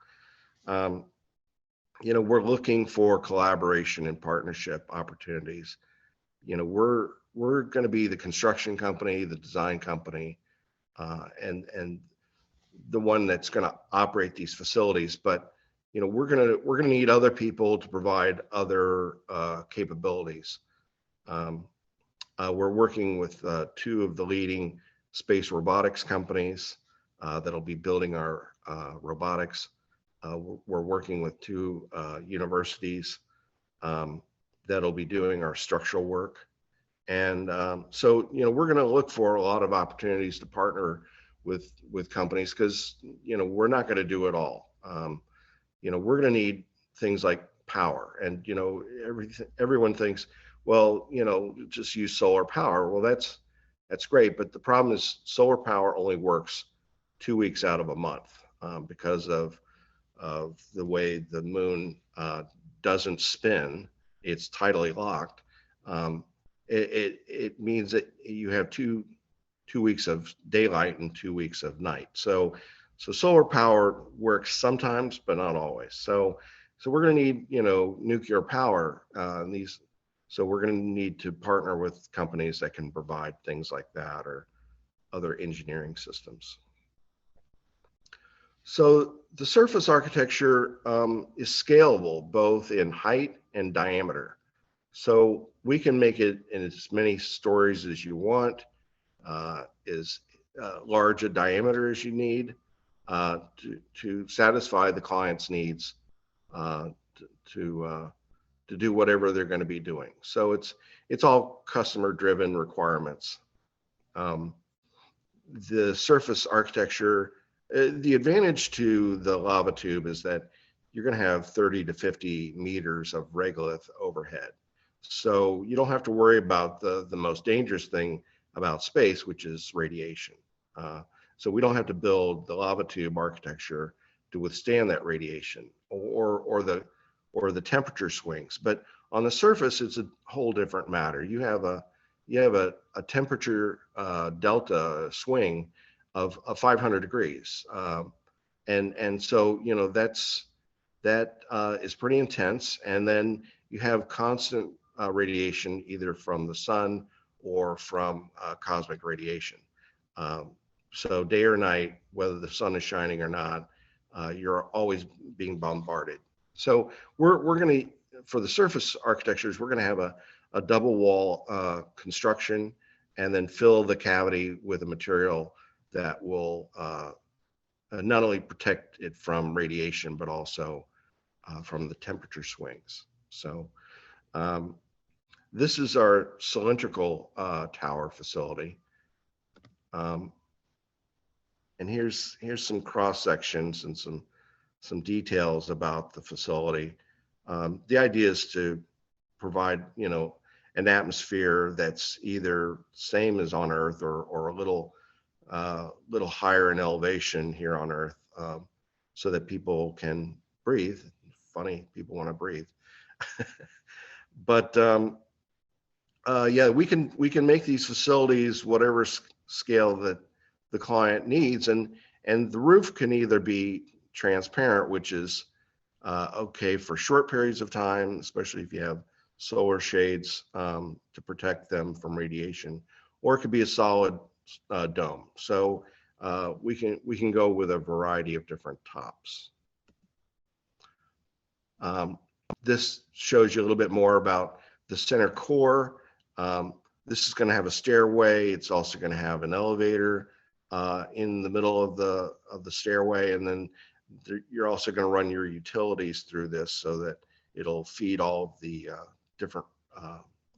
you know, we're looking for collaboration and partnership opportunities. You know, we're going to be the construction company, the design company, and the one that's going to operate these facilities. But, you know, we're going to need other people to provide other capabilities. We're working with two of the leading space robotics companies that'll be building our robotics. we're working with two universities that'll be doing our structural work. And so, we're going to look for a lot of opportunities to partner with companies because, we're not going to do it all. We're going to need things like power, and, everyone thinks, well, just use solar power. Well, that's great. But the problem is solar power only works 2 weeks out of a month because of the way the moon doesn't spin. It's tidally locked. It means that you have two weeks of daylight and 2 weeks of night. So solar power works sometimes, but not always. So we're going to need, nuclear power. So we're going to need to partner with companies that can provide things like that or other engineering systems. So the surface architecture is scalable both in height and diameter. So we can make it in as many stories as you want, as large a diameter as you need to satisfy the client's needs to do whatever they're going to be doing. So it's all customer driven requirements. The surface architecture, the advantage to the lava tube is that you're going to have 30 to 50 meters of regolith overhead. So you don't have to worry about the most dangerous thing about space, which is radiation. So we don't have to build the lava tube architecture to withstand that radiation or the temperature swings. But on the surface, it's a whole different matter. You have a temperature delta swing of 500 degrees, and so that is pretty intense. And then you have constant radiation either from the sun or from cosmic radiation. So day or night, whether the sun is shining or not, you're always being bombarded. So we're going to, for the surface architectures, we're going to have a double wall construction and then fill the cavity with a material that will not only protect it from radiation, but also from the temperature swings. So this is our cylindrical tower facility. And here's some cross sections and some details about the facility. The idea is to provide, an atmosphere that's either same as on Earth or a little higher in elevation here on Earth, so that people can breathe. Funny, people want to breathe. But yeah, we can make these facilities whatever scale that the client needs, and the roof can either be transparent, which is okay for short periods of time, especially if you have solar shades to protect them from radiation, or it could be a solid dome. So we can go with a variety of different tops. This shows you a little bit more about the center core. This is going to have a stairway. It's also going to have an elevator in the middle of the stairway, and then you're also going to run your utilities through this so that it'll feed all of the different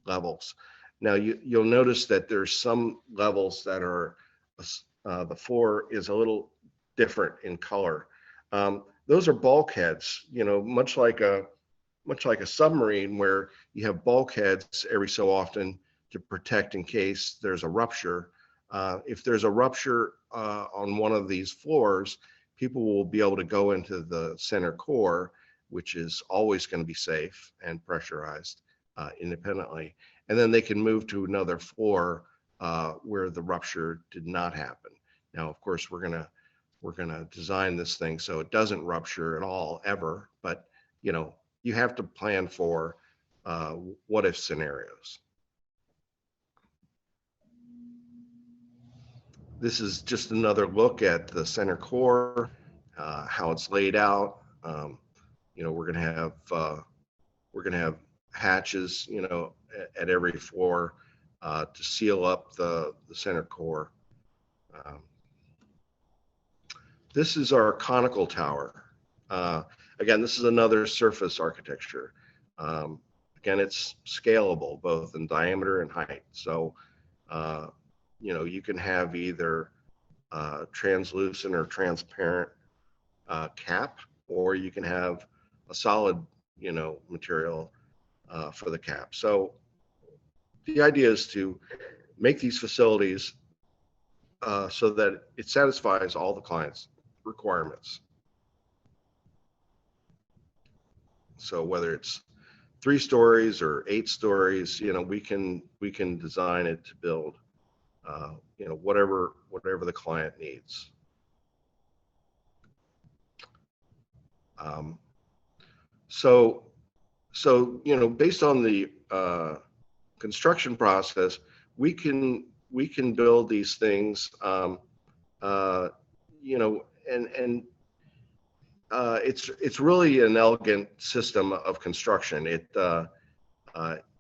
levels. Now you'll notice that there's some levels that are the floor is a little different in color. Those are bulkheads, much like a submarine where you have bulkheads every so often to protect in case there's a rupture. If there's a rupture on one of these floors, people will be able to go into the center core, which is always going to be safe and pressurized independently. And then they can move to another floor where the rupture did not happen. Now, of course, we're gonna design this thing so it doesn't rupture at all ever, but you have to plan for what if scenarios. This is just another look at the center core, how it's laid out. We're gonna have hatches, at every floor to seal up the center core. This is our conical tower. Again, this is another surface architecture. Again, it's scalable both in diameter and height. So, you can have either translucent or transparent cap, or you can have a solid, material for the cap. So the idea is to make these facilities so that it satisfies all the client's requirements. So whether it's 3 stories or 8 stories, we can design it to build, whatever the client needs. So based on the construction process, we can build these things, it's really an elegant system of construction. It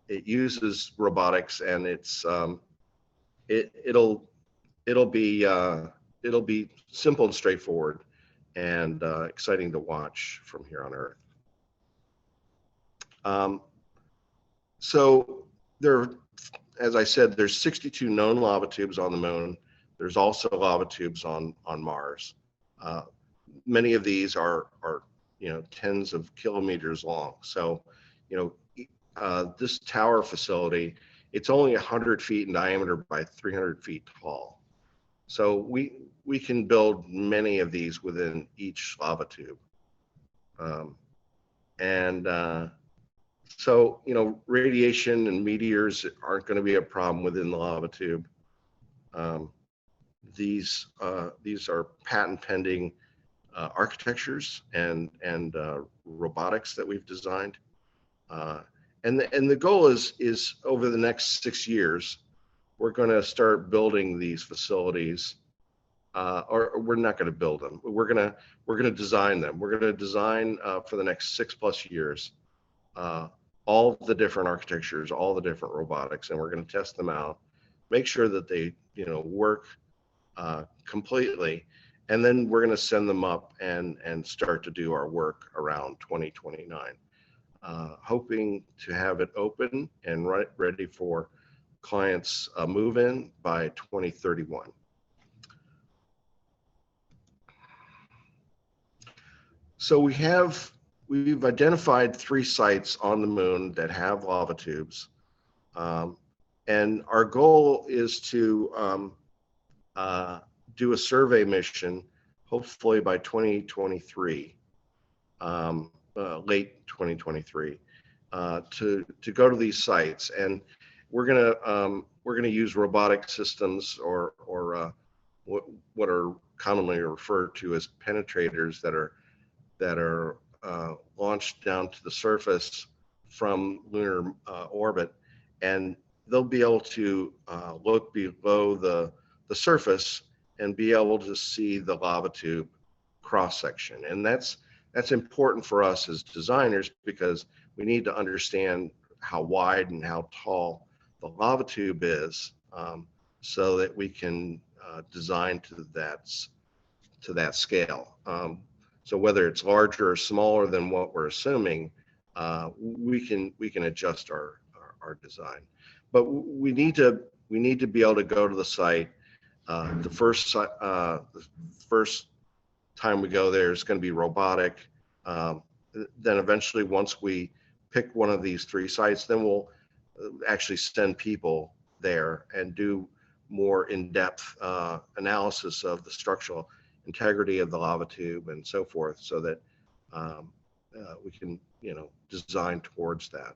uses robotics, and it'll be simple and straightforward, and exciting to watch from here on Earth. So as I said, there's 62 known lava tubes on the moon. There's also lava tubes on Mars. Many of these are tens of kilometers long. So, this tower facility, it's only 100 feet in diameter by 300 feet tall. So we can build many of these within each lava tube. So, radiation and meteors aren't going to be a problem within the lava tube. These are patent pending architectures and robotics that we've designed. And the goal is over the next 6 years, we're going to start building these facilities, or we're not going to build them. We're going to design them. We're going to design for the next 6+ years, all the different architectures, all the different robotics, and we're going to test them out, make sure that they work completely, and then we're going to send them up and start to do our work around 2029, hoping to have it open and ready for clients move in by 2031. So we've identified 3 sites on the moon that have lava tubes, and our goal is to do a survey mission, hopefully by 2023, late 2023, to go to these sites. And we're gonna use robotic systems, or what are commonly referred to as penetrators, that are launched down to the surface from lunar orbit, and they'll be able to look below the surface and be able to see the lava tube cross section. And that's important for us as designers, because we need to understand how wide and how tall the lava tube is, so that we can design to that scale. So whether it's larger or smaller than what we're assuming, we can adjust our design. But we need to be able to go to the site. The first time we go there is going to be robotic. Then eventually, once we pick one of these 3 sites, then we'll actually send people there and do more in-depth analysis of the structural integrity of the lava tube and so forth, so that we can design towards that.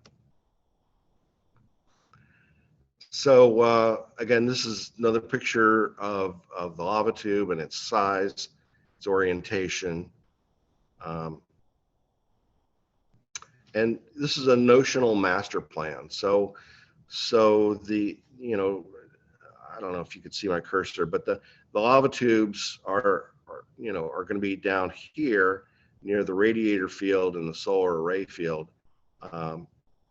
So again, this is another picture of the lava tube and its size, its orientation. And this is a notional master plan. So the, I don't know if you could see my cursor, but the lava tubes are going to be down here near the radiator field and the solar array field. And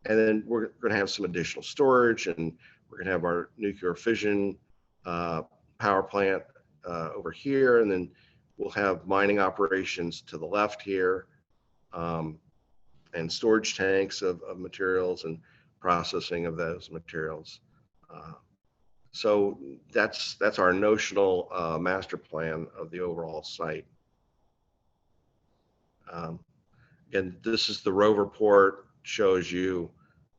then we're going to have some additional storage, and we're going to have our nuclear fission power plant over here, and then we'll have mining operations to the left here, and storage tanks of materials and processing of those materials. So that's our notional master plan of the overall site. And this is the rover port, shows you,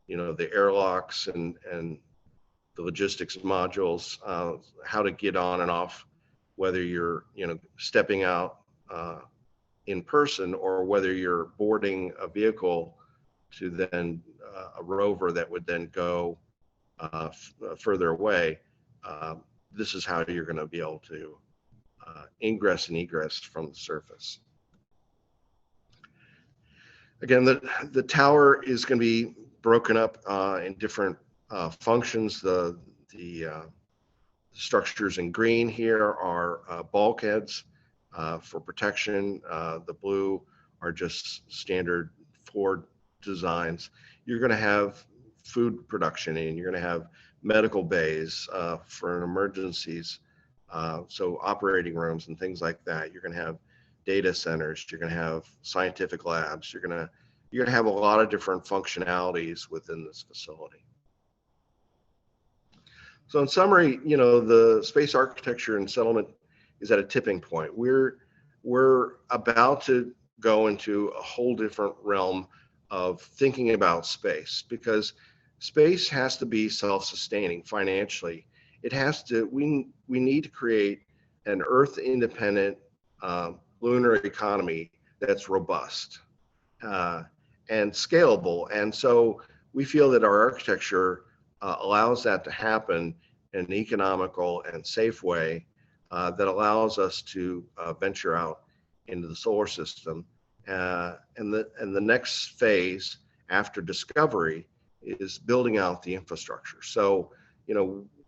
the airlocks and the logistics modules, how to get on and off, whether you're, stepping out in person or whether you're boarding a vehicle to then a rover that would then go further away. This is how you're going to be able to ingress and egress from the surface. Again, the tower is going to be broken up in different functions. The structures in green here are bulkheads for protection. The blue are just standard Ford designs. You're going to have food production and you're going to have medical bays for emergencies. So operating rooms and things like that. You're going to have data centers. You're going to have scientific labs. You're going to have a lot of different functionalities within this facility. So in summary, the space architecture and settlement is at a tipping point. We're about to go into a whole different realm of thinking about space, because space has to be self-sustaining financially. It has to. We need to create an Earth-independent lunar economy that's robust and scalable. And so we feel that our architecture allows that to happen in an economical and safe way that allows us to venture out into the solar system. And the next phase after discovery is building out the infrastructure. So,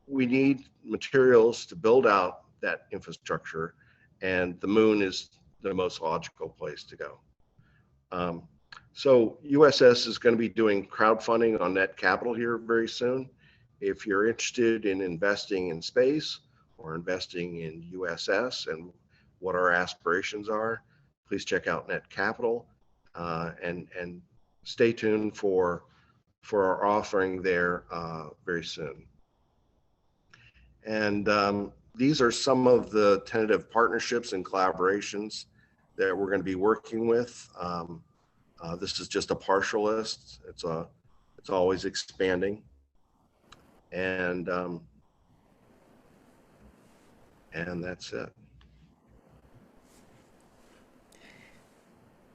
we need materials to build out that infrastructure, and the moon is the most logical place to go. So USS is going to be doing crowdfunding on Net Capital here very soon. If you're interested in investing in space or investing in USS and what our aspirations are, please check out Net Capital and stay tuned for our offering there very soon. And these are some of the tentative partnerships and collaborations that we're going to be working with. This is just a partial list. It's always expanding, and that's it.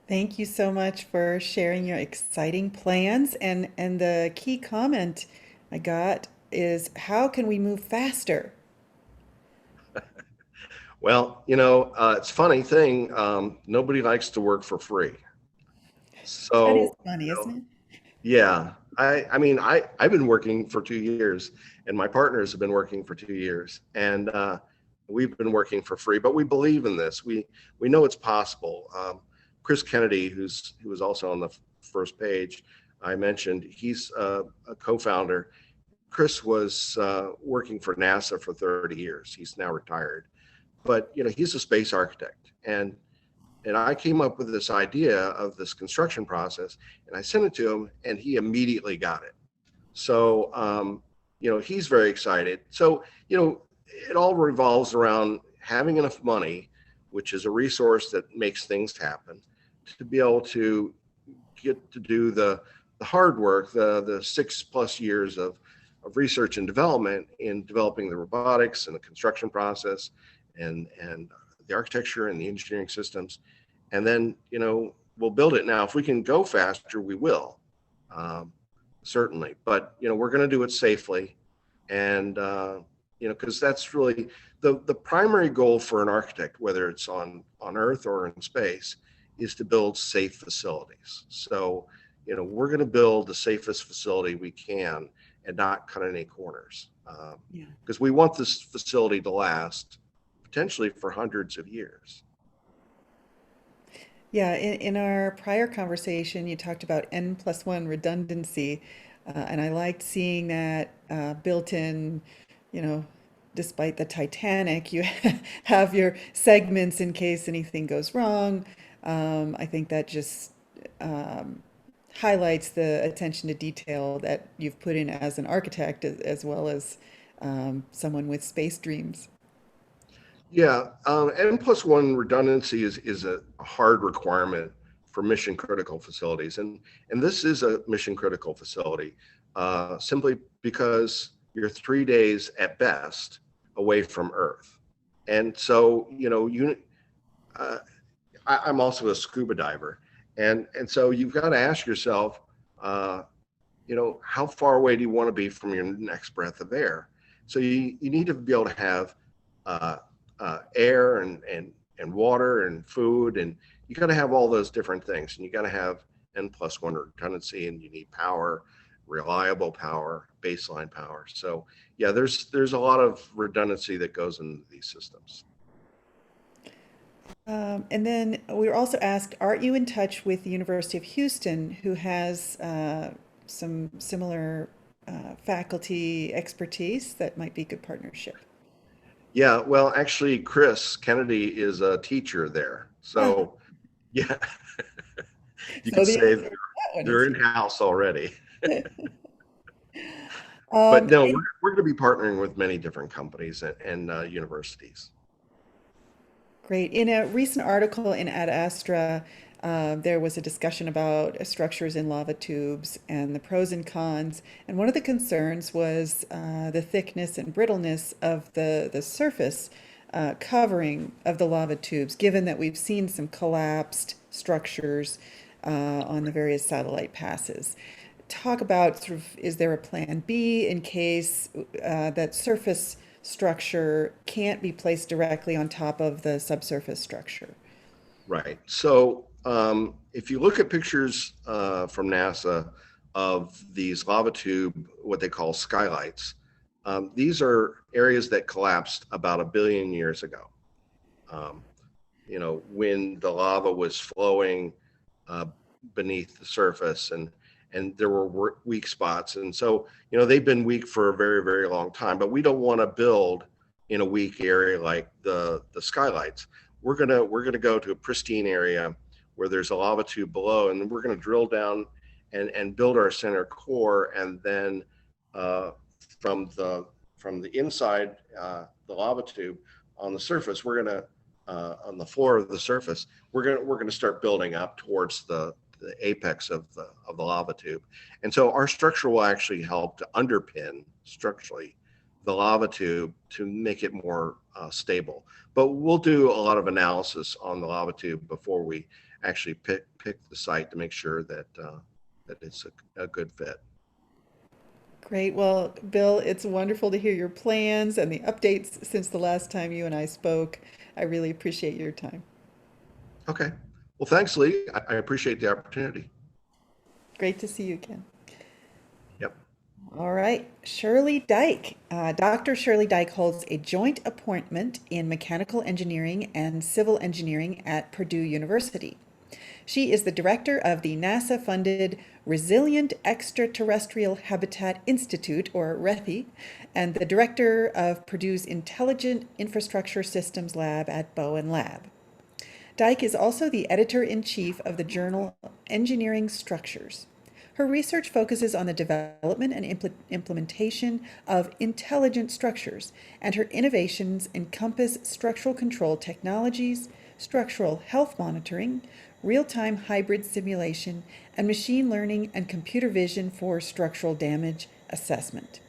Thank you so much for sharing your exciting plans. And the key comment I got is, how can we move faster? Well, it's a funny thing. Nobody likes to work for free. So That is funny, isn't it? Yeah, I've been working for 2 years, and my partners have been working for 2 years, and we've been working for free. But we believe in this. We know it's possible. Chris Kennedy, who was also on the first page, I mentioned, he's a co-founder. Chris was working for NASA for 30 years. He's now retired, but he's a space architect, and I came up with this idea of this construction process, and I sent it to him, and he immediately got it. So he's very excited. So it all revolves around having enough money, which is a resource that makes things happen, to be able to get to do the hard work, the 6+ years of research and development in developing the robotics and the construction process and the architecture and the engineering systems. And then, we'll build it. Now, if we can go faster, we will, certainly. But, we're going to do it safely. And, because that's really the primary goal for an architect, whether it's on Earth or in space, is to build safe facilities. So, we're going to build the safest facility we can and not cut any corners. Because we want this facility to last potentially for hundreds of years. Yeah, in our prior conversation, you talked about N+1 redundancy, and I liked seeing that built in, despite the Titanic, you have your segments in case anything goes wrong. I think that just highlights the attention to detail that you've put in as an architect, as well as someone with space dreams. Yeah, N+1 redundancy is a hard requirement for mission critical facilities, and this is a mission critical facility, simply because you're 3 days at best away from Earth, and so I'm also a scuba diver, and so you've got to ask yourself, how far away do you want to be from your next breath of air? So you need to be able to have air and water and food, and you got to have all those different things, and you got to have N+1 redundancy, and you need power, reliable power, baseline power. So yeah, there's a lot of redundancy that goes into these systems. And then we were also asked, are you in touch with the University of Houston, who has some similar faculty expertise that might be good partnership? Yeah, well, actually, Chris Kennedy is a teacher there. So, yeah, you can say they're in-house already. But no, we're going to be partnering with many different companies and universities. Great. In a recent article in Ad Astra, there was a discussion about structures in lava tubes and the pros and cons. And one of the concerns was the thickness and brittleness of the surface covering of the lava tubes, given that we've seen some collapsed structures on the various satellite passes. Talk about sort of, is there a plan B in case that surface structure can't be placed directly on top of the subsurface structure? Right. So if you look at pictures from NASA of these lava tube, what they call skylights, these are areas that collapsed about 1 billion years ago. When the lava was flowing beneath the surface, and there were weak spots. And so, they've been weak for a very, very long time, but we don't want to build in a weak area like the skylights. We're gonna go to a pristine area where there's a lava tube below, and we're gonna drill down and build our center core, and then from the inside, the lava tube on the surface, we're gonna on the floor of the surface, we're gonna start building up towards the apex of the lava tube. And so our structure will actually help to underpin structurally the lava tube to make it more stable. But we'll do a lot of analysis on the lava tube before we actually pick the site to make sure that it's a good fit. Great. Well, Bill, it's wonderful to hear your plans and the updates since the last time you and I spoke. I really appreciate your time. Okay. Well, thanks, Lee. I appreciate the opportunity. Great to see you again. Yep. All right. Shirley Dyke. Dr. Shirley Dyke holds a joint appointment in mechanical engineering and civil engineering at Purdue University. She is the director of the NASA-funded Resilient Extraterrestrial Habitat Institute, or RETHI, and the director of Purdue's Intelligent Infrastructure Systems Lab at Bowen Lab. Dyke is also the editor-in-chief of the journal Engineering Structures. Her research focuses on the development and implementation of intelligent structures, and her innovations encompass structural control technologies, structural health monitoring, real-time hybrid simulation, and machine learning and computer vision for structural damage assessment.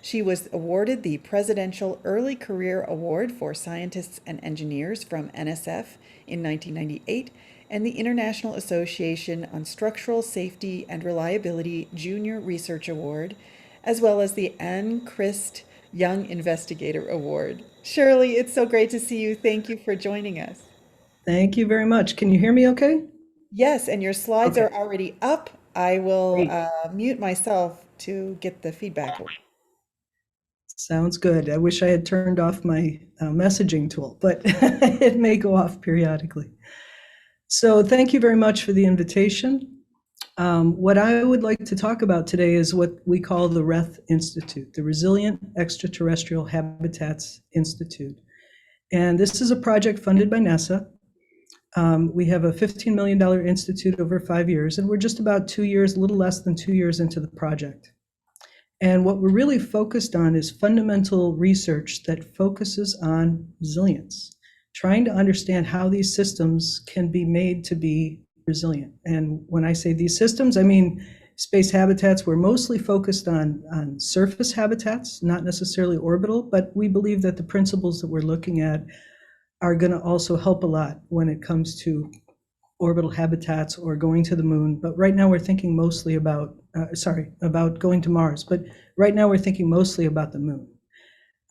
She was awarded the Presidential Early Career Award for Scientists and Engineers from NSF in 1998 and the International Association on Structural Safety and Reliability Junior Research Award, as well as the Anne Christ Young Investigator Award. Shirley, it's so great to see you. Thank you for joining us. Thank you very much. Can you hear me okay? Yes, and your slides are already up. I will mute myself to get the feedback. Sounds good. I wish I had turned off my messaging tool, but it may go off periodically. So thank you very much for the invitation. What I would like to talk about today is what we call the RETH Institute, the Resilient Extraterrestrial Habitats Institute. And this is a project funded by NASA. We have a $15 million institute over 5 years, and we're just about 2 years, a little less than 2 years into the project. And what we're really focused on is fundamental research that focuses on resilience, trying to understand how these systems can be made to be resilient. And when I say these systems, I mean space habitats. We're mostly focused on surface habitats, not necessarily orbital, but we believe that the principles that we're looking at are going to also help a lot when it comes to orbital habitats or going to the moon. But right now we're thinking mostly about, about going to Mars, but right now we're thinking mostly about the moon.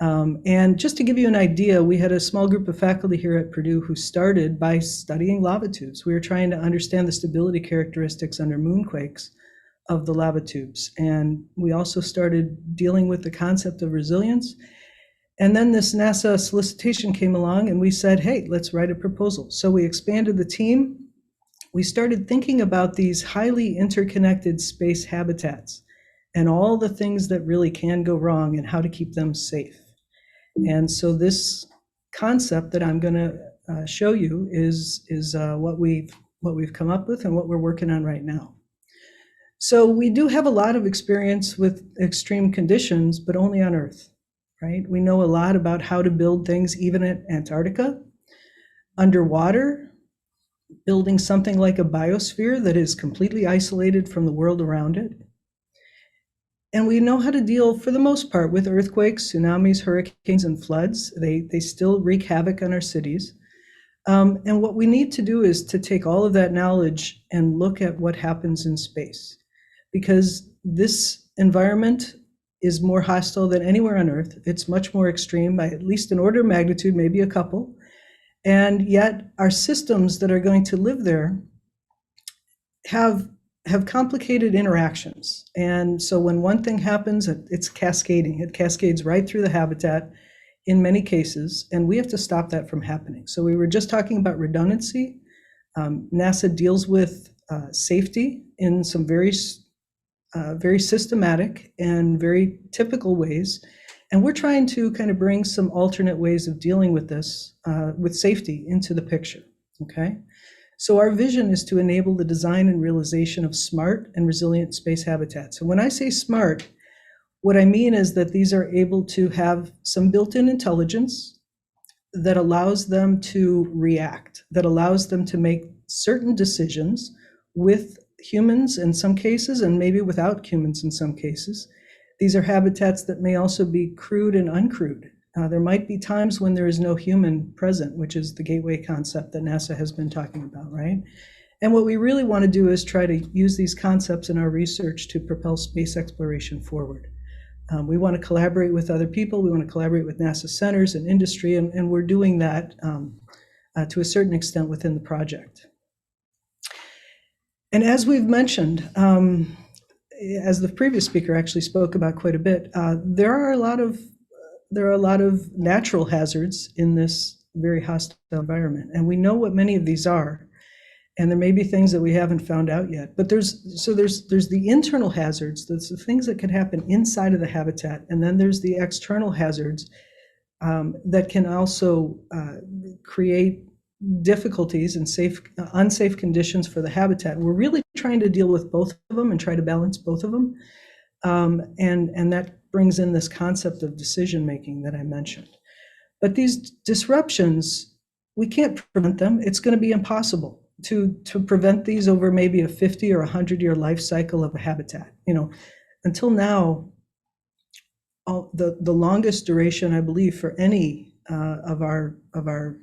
And just to give you an idea, we had a small group of faculty here at Purdue who started by studying lava tubes. We were trying to understand the stability characteristics under moonquakes of the lava tubes. And we also started dealing with the concept of resilience. And then this NASA solicitation came along and we said, hey, let's write a proposal. So we expanded the team. We started thinking about these highly interconnected space habitats and all the things that really can go wrong and how to keep them safe. And so this concept that I'm going to show you is what we've come up with and what we're working on right now. So we do have a lot of experience with extreme conditions, but only on Earth, right? We know a lot about how to build things even at Antarctica, underwater, building something like a biosphere that is completely isolated from the world around it. And we know how to deal, for the most part, with earthquakes, tsunamis, hurricanes, and floods. They still wreak havoc on our cities. And what we need to do is to take all of that knowledge and look at what happens in space, because this environment is more hostile than anywhere on Earth. It's much more extreme by at least an order of magnitude, maybe a couple. And yet our systems that are going to live there have complicated interactions. And so when one thing happens, it's cascading. It cascades right through the habitat in many cases, and we have to stop that from happening. So we were just talking about redundancy. NASA deals with safety in some very systematic and very typical ways. And we're trying to kind of bring some alternate ways of dealing with this, with safety, into the picture, okay? So our vision is to enable the design and realization of smart and resilient space habitats. And when I say smart, what I mean is that these are able to have some built-in intelligence that allows them to react, that allows them to make certain decisions with humans in some cases, and maybe without humans in some cases. These are habitats that may also be crewed and uncrewed. There might be times when there is no human present, which is the gateway concept that NASA has been talking about, right? And what we really want to do is try to use these concepts in our research to propel space exploration forward. We want to collaborate with other people. We want to collaborate with NASA centers and industry, and we're doing that to a certain extent within the project. And as we've mentioned, as the previous speaker actually spoke about quite a bit, there are a lot of natural hazards in this very hostile environment, and we know what many of these are. And there may be things that we haven't found out yet, but there's the internal hazards, that's the things that can happen inside of the habitat, and then there's the external hazards that can also create difficulties and unsafe conditions for the habitat. We're really trying to deal with both of them and try to balance both of them, and that brings in this concept of decision making that I mentioned. But these disruptions, we can't prevent them. It's going to be impossible to prevent these over maybe a 50 or 100-year life cycle of a habitat. You know, until now, the longest duration, I believe, for any of our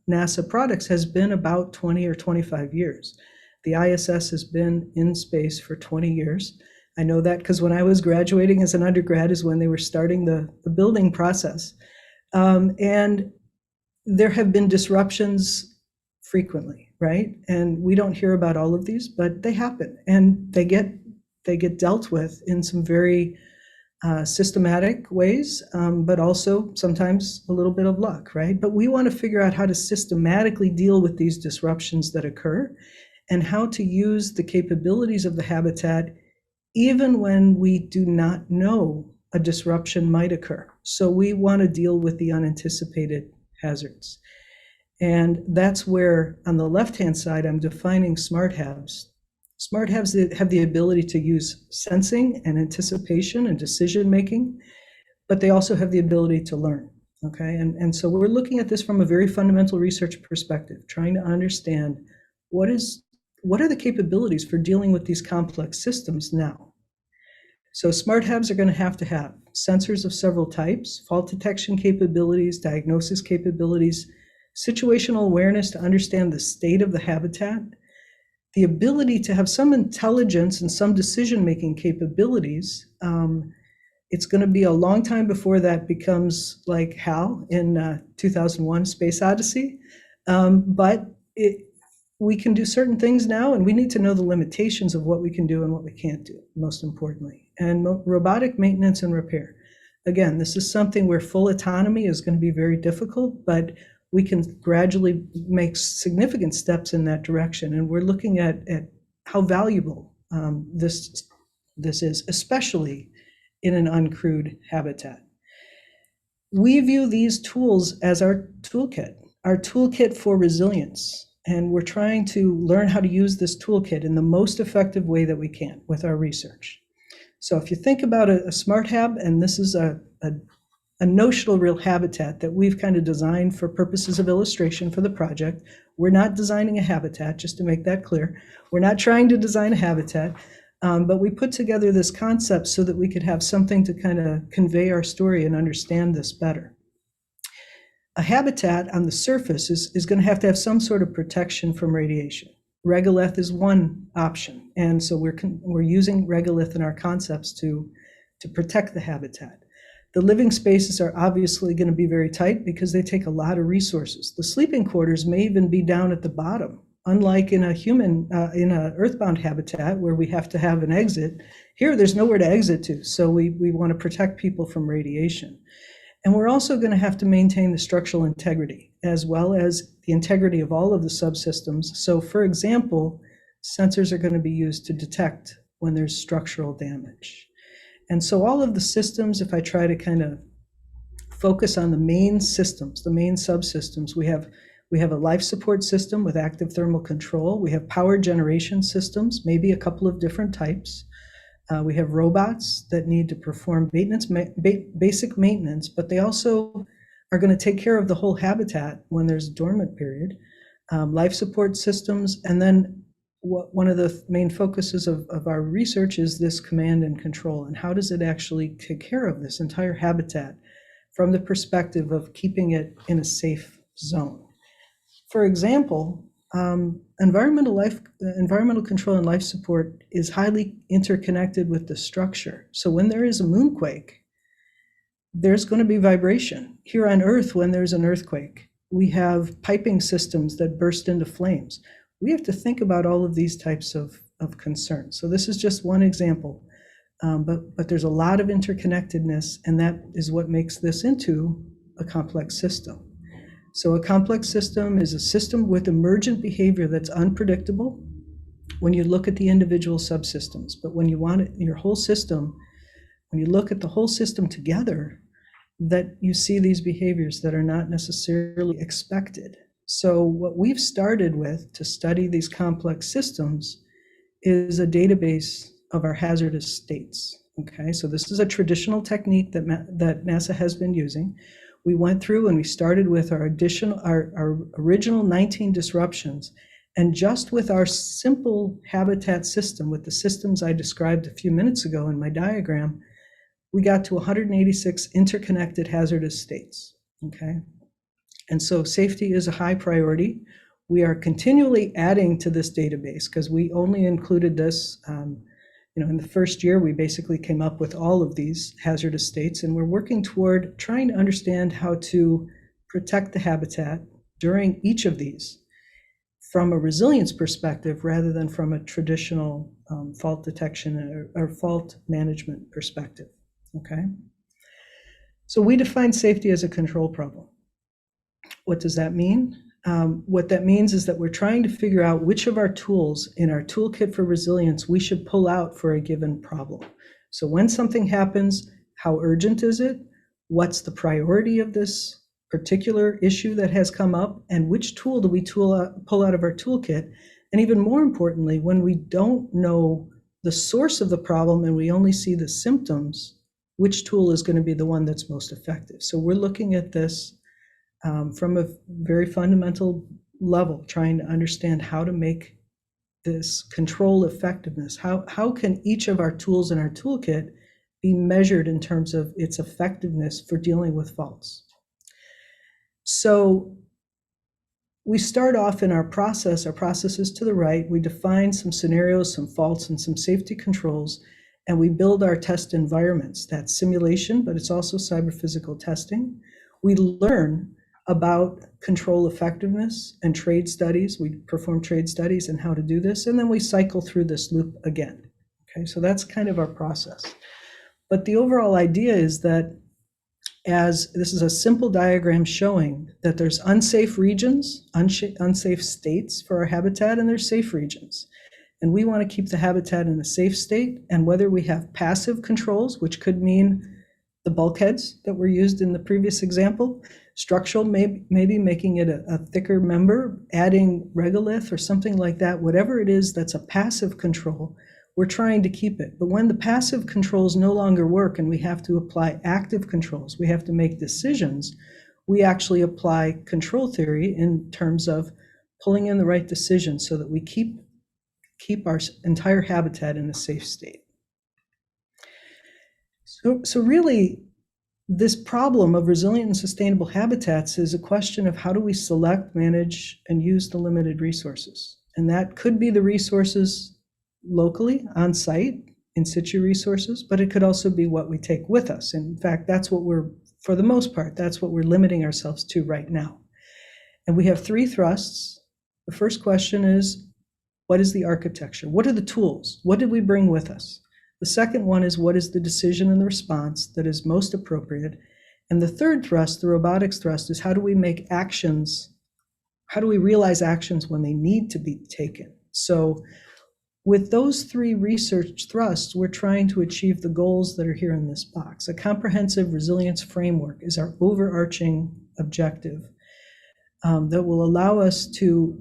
NASA products has been about 20 or 25 years. The ISS has been in space for 20 years. I know that because when I was graduating as an undergrad is when they were starting the building process. And there have been disruptions frequently, right? And we don't hear about all of these, but they happen, and they get dealt with in some very systematic ways, but also sometimes a little bit of luck, right? But we want to figure out how to systematically deal with these disruptions that occur and how to use the capabilities of the habitat even when we do not know a disruption might occur. So we want to deal with the unanticipated hazards. And that's where, on the left-hand side, I'm defining smart habs. Smart habs that have the ability to use sensing and anticipation and decision-making, but they also have the ability to learn, okay? And so we're looking at this from a very fundamental research perspective, trying to understand what are the capabilities for dealing with these complex systems now. So smart habs are going to have sensors of several types, fault detection capabilities, diagnosis capabilities, situational awareness to understand the state of the habitat, the ability to have some intelligence and some decision-making capabilities. It's going to be a long time before that becomes like HAL in 2001 Space Odyssey, but we can do certain things now, and we need to know the limitations of what we can do and what we can't do, most importantly. And robotic maintenance and repair. Again, this is something where full autonomy is going to be very difficult, but we can gradually make significant steps in that direction. And we're looking at how valuable this is, especially in an uncrewed habitat. We view these tools as our toolkit for resilience. And we're trying to learn how to use this toolkit in the most effective way that we can with our research. So if you think about a smart hab, and this is a notional real habitat that we've kind of designed for purposes of illustration for the project. We're not designing a habitat, just to make that clear. We're not trying to design a habitat, but we put together this concept so that we could have something to kind of convey our story and understand this better. A habitat on the surface is going to have some sort of protection from radiation. Regolith is one option, and so we're using regolith in our concepts to protect the habitat. The living spaces are obviously going to be very tight because they take a lot of resources. The sleeping quarters may even be down at the bottom, unlike in in a earthbound habitat where we have to have an exit. Here, there's nowhere to exit to, so we want to protect people from radiation. And we're also going to have to maintain the structural integrity as well as the integrity of all of the subsystems. So for example, sensors are going to be used to detect when there's structural damage. And so all of the systems, if I try to kind of focus on the main systems, the main subsystems, we have a life support system with active thermal control. We have power generation systems, maybe a couple of different types. We have robots that need to perform basic maintenance, but they also are going to take care of the whole habitat when there's a dormant period. Life support systems, and then one of the main focuses of our research is this command and control, and how does it actually take care of this entire habitat from the perspective of keeping it in a safe zone. For example, environmental control and life support is highly interconnected with the structure. So when there is a moonquake, there's going to be vibration. Here on Earth, when there's an earthquake, we have piping systems that burst into flames. We have to think about all of these types of concerns. So this is just one example, but there's a lot of interconnectedness, and that is what makes this into a complex system. So a complex system is a system with emergent behavior that's unpredictable when you look at the individual subsystems. But when you want your whole system, when you look at the whole system together, that you see these behaviors that are not necessarily expected. So what we've started with to study these complex systems is a database of our hazardous states. Okay, so this is a traditional technique that NASA has been using. We went through and we started with our original 19 disruptions, and just with our simple habitat system, with the systems I described a few minutes ago in my diagram, we got to 186 interconnected hazardous states. Okay, and so safety is a high priority. We are continually adding to this database because we only included this. In the first year, we basically came up with all of these hazardous states, and we're working toward trying to understand how to protect the habitat during each of these from a resilience perspective rather than from a traditional fault detection or fault management perspective. Okay, so we define safety as a control problem. What does that mean? What that means is that we're trying to figure out which of our tools in our toolkit for resilience we should pull out for a given problem. So when something happens, how urgent is it? What's the priority of this particular issue that has come up, and which tool do we pull out of our toolkit? And even more importantly, when we don't know the source of the problem and we only see the symptoms, which tool is going to be the one that's most effective? So we're looking at this from a very fundamental level, trying to understand how to make this control effectiveness. How can each of our tools in our toolkit be measured in terms of its effectiveness for dealing with faults? So we start off in our process is to the right. We define some scenarios, some faults, and some safety controls, and we build our test environments. That's simulation, but it's also cyber-physical testing. We learn about control effectiveness and trade studies. We perform trade studies and how to do this, and then we cycle through this loop again. Okay, so that's kind of our process. But the overall idea is that, as this is a simple diagram showing that there's unsafe regions, unsafe states for our habitat, and there's safe regions. And we want to keep the habitat in a safe state. And whether we have passive controls, which could mean the bulkheads that were used in the previous example, structural, maybe making it a thicker member, adding regolith or something like that, whatever it is that's a passive control, we're trying to keep it. But when the passive controls no longer work and we have to apply active controls, we have to make decisions, we actually apply control theory in terms of pulling in the right decisions so that we keep our entire habitat in a safe state. So really, this problem of resilient and sustainable habitats is a question of how do we select, manage, and use the limited resources. And that could be the resources locally, on site, in situ resources, but it could also be what we take with us. In fact, that's what for the most part, that's what we're limiting ourselves to right now. And we have three thrusts. The first question is, what is the architecture? What are the tools? What did we bring with us? The second one is, what is the decision and the response that is most appropriate? And the third thrust, the robotics thrust, is how do we make actions? How do we realize actions when they need to be taken? So with those three research thrusts, we're trying to achieve the goals that are here in this box. A comprehensive resilience framework is our overarching objective that will allow us to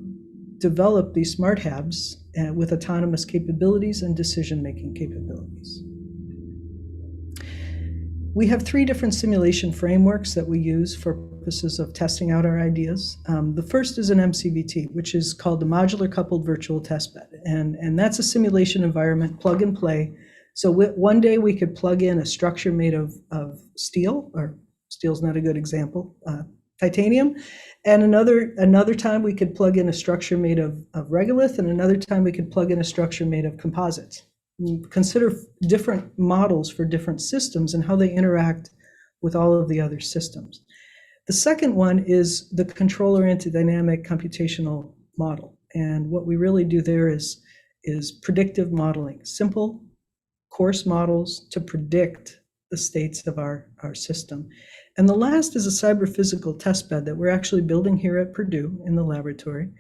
develop these smart habs with autonomous capabilities and decision-making capabilities. We have three different simulation frameworks that we use for purposes of testing out our ideas. The first is an MCVT, which is called the Modular Coupled Virtual Testbed. And that's a simulation environment, plug and play. So one day we could plug in a structure made of steel, or steel's not a good example, titanium. And another time we could plug in a structure made of regolith, and another time we could plug in a structure made of composites. Consider different models for different systems and how they interact with all of the other systems. The second one is the control-oriented dynamic computational model. And what we really do there is predictive modeling, simple coarse models to predict the states of our system. And the last is a cyber-physical testbed that we're actually building here at Purdue in the laboratory.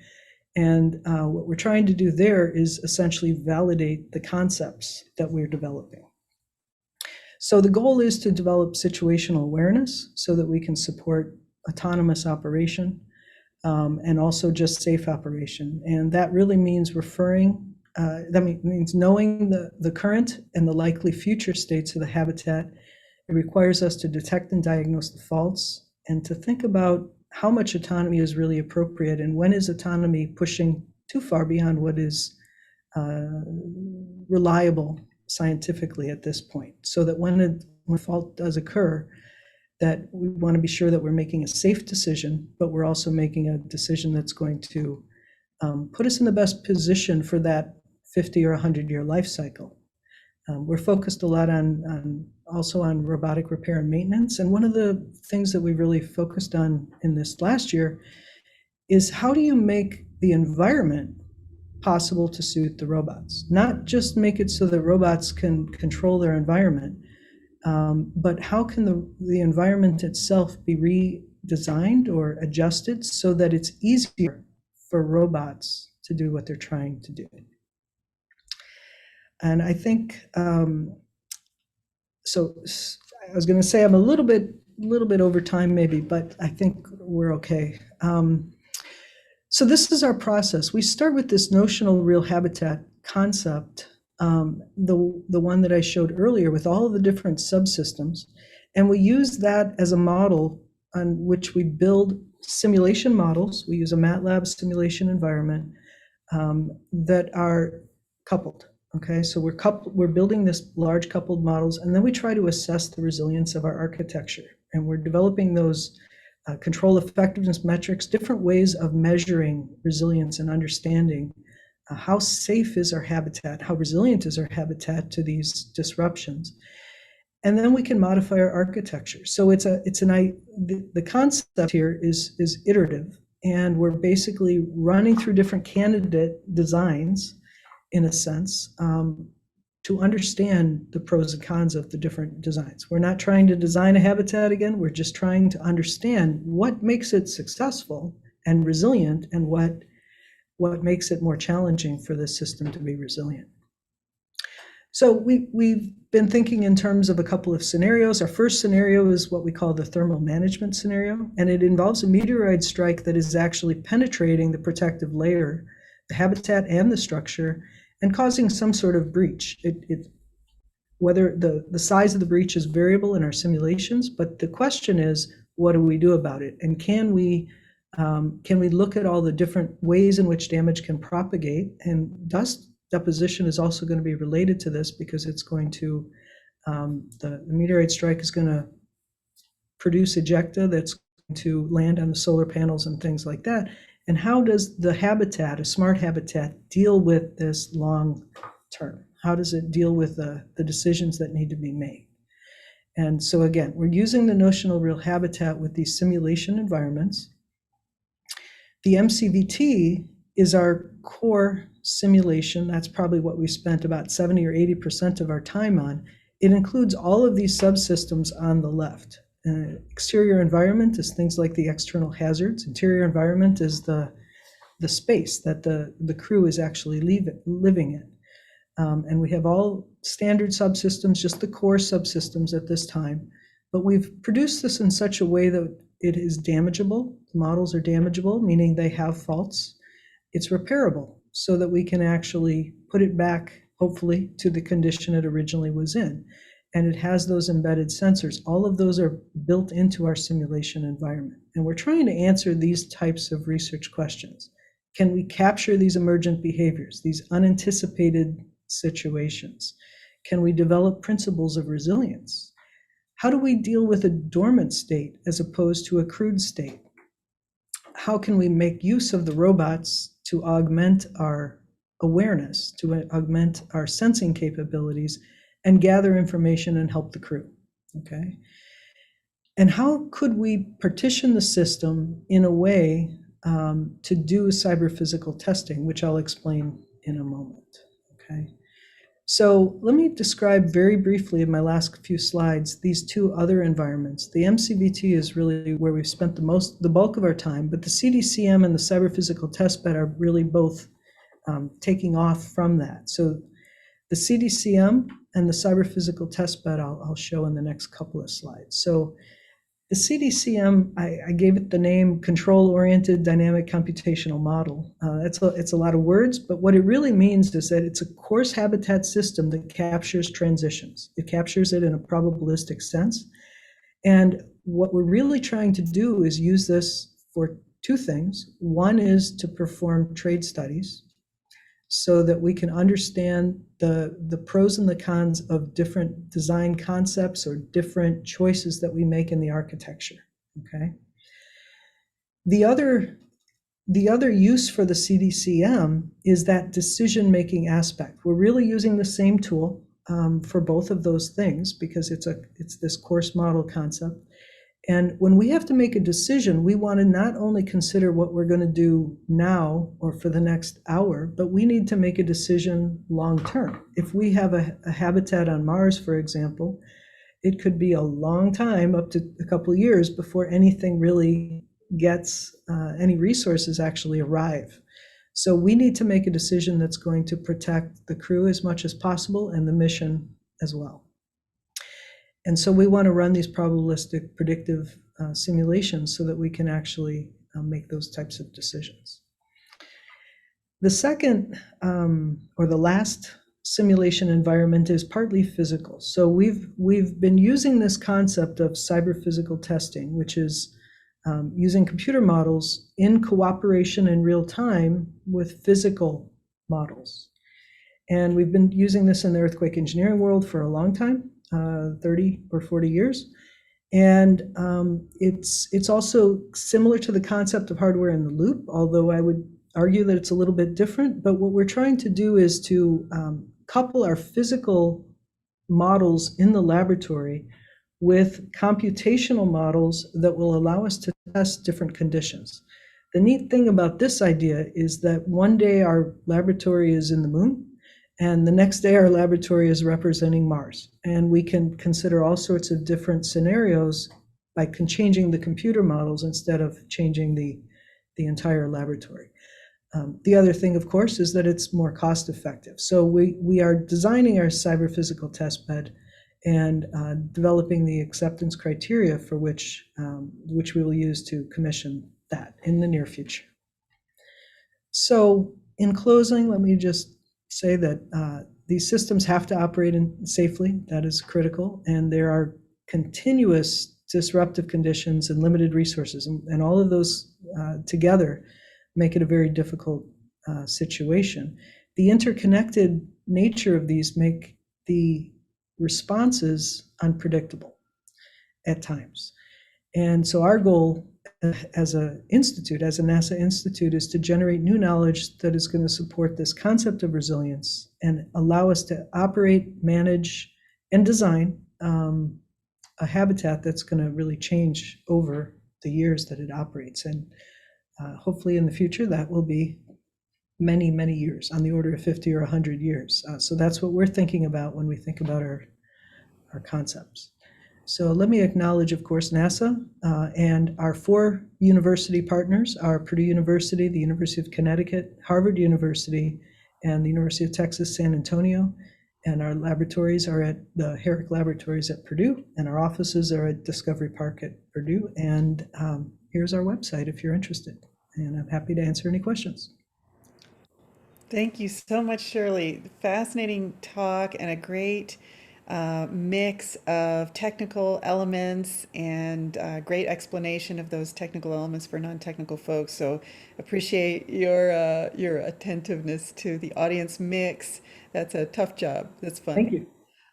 And what we're trying to do there is essentially validate the concepts that we're developing. So the goal is to develop situational awareness so that we can support autonomous operation and also just safe operation. And that really means means knowing the current and the likely future states of the habitat. It requires us to detect and diagnose the faults and to think about how much autonomy is really appropriate and when is autonomy pushing too far beyond what is reliable scientifically at this point, so that when a fault does occur, that we want to be sure that we're making a safe decision, but we're also making a decision that's going to put us in the best position for that 50 or 100-year life cycle. We're focused a lot also on robotic repair and maintenance. And one of the things that we really focused on in this last year is how do you make the environment possible to suit the robots? Not just make it so that robots can control their environment, but how can the environment itself be redesigned or adjusted so that it's easier for robots to do what they're trying to do? And I think, so I was going to say I'm a little bit little bit over time maybe, but I think we're okay. So this is our process. We start with this notional real habitat concept, the one that I showed earlier with all of the different subsystems. And we use that as a model on which we build simulation models. We use a MATLAB simulation environment that are coupled. Okay, so we're building this large coupled models, and then we try to assess the resilience of our architecture. And we're developing those control effectiveness metrics, different ways of measuring resilience and understanding how safe is our habitat, how resilient is our habitat to these disruptions. And then we can modify our architecture. So the concept here is iterative, and we're basically running through different candidate designs in a sense to understand the pros and cons of the different designs. We're not trying to design a habitat again, we're just trying to understand what makes it successful and resilient and what makes it more challenging for the system to be resilient. So we've been thinking in terms of a couple of scenarios. Our first scenario is what we call the thermal management scenario, and it involves a meteorite strike that is actually penetrating the protective layer, the habitat and the structure, and causing some sort of breach. Whether the size of the breach is variable in our simulations, but the question is, what do we do about it? And can we look at all the different ways in which damage can propagate? And dust deposition is also going to be related to this, because it's going to, the meteorite strike is going to produce ejecta that's going to land on the solar panels and things like that. And how does the habitat, a smart habitat, deal with this long term? How does it deal with the decisions that need to be made? And so again, we're using the notional real habitat with these simulation environments. The MCVT is our core simulation. That's probably what we spent about 70 or 80% of our time on. It includes all of these subsystems on the left. Exterior environment is things like the external hazards. Interior environment is the space that the crew is actually living in. And we have all standard subsystems, just the core subsystems at this time. But we've produced this in such a way that it is damageable. The models are damageable, meaning they have faults. It's repairable, so that we can actually put it back, hopefully, to the condition it originally was in. And it has those embedded sensors. All of those are built into our simulation environment. And we're trying to answer these types of research questions. Can we capture these emergent behaviors, these unanticipated situations? Can we develop principles of resilience? How do we deal with a dormant state as opposed to a crewed state? How can we make use of the robots to augment our awareness, to augment our sensing capabilities, and gather information and help the crew? Okay. And how could we partition the system in a way to do cyber-physical testing, which I'll explain in a moment. Okay. So let me describe very briefly in my last few slides these two other environments. The MCVT is really where we've spent the bulk of our time, but the CDCM and the cyber-physical testbed are really both taking off from that. So the CDCM and the cyber-physical testbed I'll show in the next couple of slides. So the CDCM, I gave it the name Control-Oriented Dynamic Computational Model. It's a lot of words, but what it really means is that it's a coarse habitat system that captures transitions. It captures it in a probabilistic sense. And what we're really trying to do is use this for two things. One is to perform trade studies so that we can understand the pros and the cons of different design concepts or different choices that we make in the architecture, okay? The other use for the CDCM is that decision-making aspect. We're really using the same tool for both of those things because it's this coarse model concept. And when we have to make a decision, we want to not only consider what we're going to do now or for the next hour, but we need to make a decision long term. If we have a habitat on Mars, for example, it could be a long time, up to a couple of years, before anything really gets, any resources actually arrive. So we need to make a decision that's going to protect the crew as much as possible and the mission as well. And so we want to run these probabilistic predictive simulations so that we can actually make those types of decisions. The second or the last simulation environment is partly physical. So we've been using this concept of cyber physical testing, which is using computer models in cooperation in real time with physical models. And we've been using this in the earthquake engineering world for a long time, 30 or 40 years. And it's also similar to the concept of hardware in the loop, although I would argue that it's a little bit different. But what we're trying to do is to couple our physical models in the laboratory with computational models that will allow us to test different conditions. The neat thing about this idea is that one day our laboratory is in the moon, and the next day our laboratory is representing Mars. And we can consider all sorts of different scenarios by changing the computer models instead of changing the entire laboratory. The other thing, of course, is that it's more cost effective. So we are designing our cyber physical test bed and developing the acceptance criteria for which we will use to commission that in the near future. So in closing, let me just say that these systems have to operate safely. That is critical. And there are continuous disruptive conditions and limited resources. And all of those together make it a very difficult situation. The interconnected nature of these make the responses unpredictable at times. And so our goal as an institute, as a NASA institute, is to generate new knowledge that is going to support this concept of resilience and allow us to operate, manage, and design a habitat that's going to really change over the years that it operates. And hopefully in the future, that will be many, many years, on the order of 50 or 100 years. So that's what we're thinking about when we think about our concepts. So let me acknowledge, of course, NASA and our 4 university partners are Purdue University, the University of Connecticut, Harvard University, and the University of Texas, San Antonio. And our laboratories are at the Herrick Laboratories at Purdue, and our offices are at Discovery Park at Purdue. And here's our website if you're interested. And I'm happy to answer any questions. Thank you so much, Shirley. Fascinating talk and a great mix of technical elements and great explanation of those technical elements for non-technical folks. So appreciate your attentiveness to the audience mix. That's a tough job. That's fun. Thank you.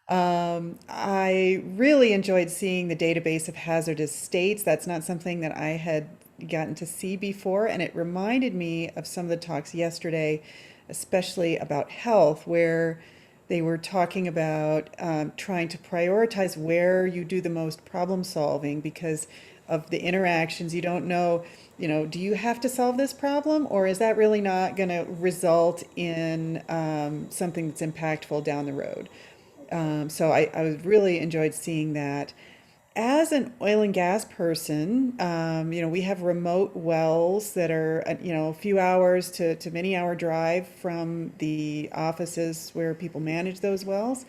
I really enjoyed seeing the database of hazardous states. That's not something that I had gotten to see before, and it reminded me of some of the talks yesterday, especially about health, where they were talking about trying to prioritize where you do the most problem solving because of the interactions. You don't know, do you have to solve this problem, or is that really not going to result in something that's impactful down the road? So I really enjoyed seeing that. As an oil and gas person, we have remote wells that are, a few hours to many hour drive from the offices where people manage those wells.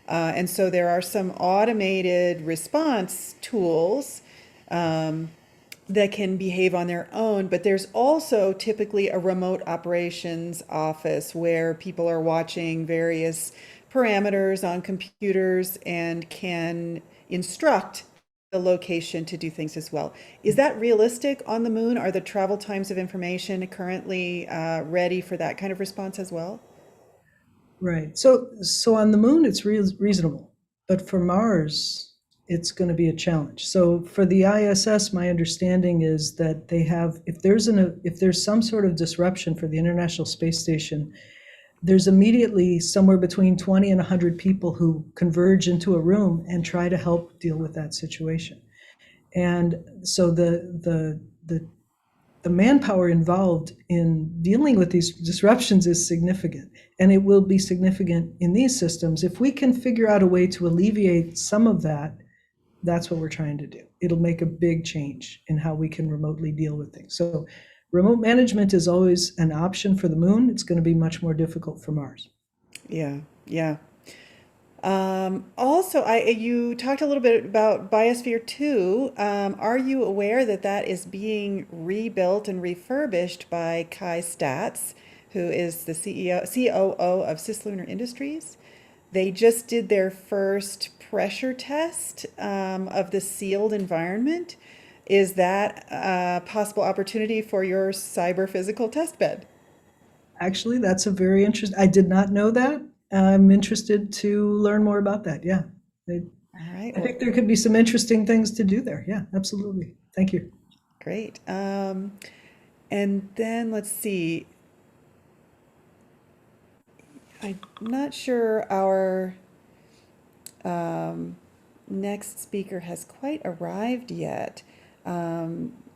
And so there are some automated response tools that can behave on their own, but there's also typically a remote operations office where people are watching various parameters on computers and can instruct the location to do things as well. Is that realistic on the moon? Are the travel times of information currently ready for that kind of response as well? Right. So on the moon, it's reasonable, but for Mars, it's going to be a challenge. So for the ISS, my understanding is that they have, if there's some sort of disruption for the International Space Station, there's immediately somewhere between 20 and 100 people who converge into a room and try to help deal with that situation. And so the manpower involved in dealing with these disruptions is significant, and it will be significant in these systems. If we can figure out a way to alleviate some of that, that's what we're trying to do. It'll make a big change in how we can remotely deal with things. So remote management is always an option for the moon. It's going to be much more difficult for Mars. Yeah, yeah. Also, you talked a little bit about Biosphere 2. Are you aware that that is being rebuilt and refurbished by Kai Statz, who is the COO of Cislunar Industries? They just did their first pressure test of the sealed environment. Is that a possible opportunity for your cyber physical test bed? Actually, that's a very interesting, I did not know that. I'm interested to learn more about that. Yeah. All right. I think there could be some interesting things to do there. Yeah, absolutely. Thank you. Great. And then let's see. I'm not sure our next speaker has quite arrived yet.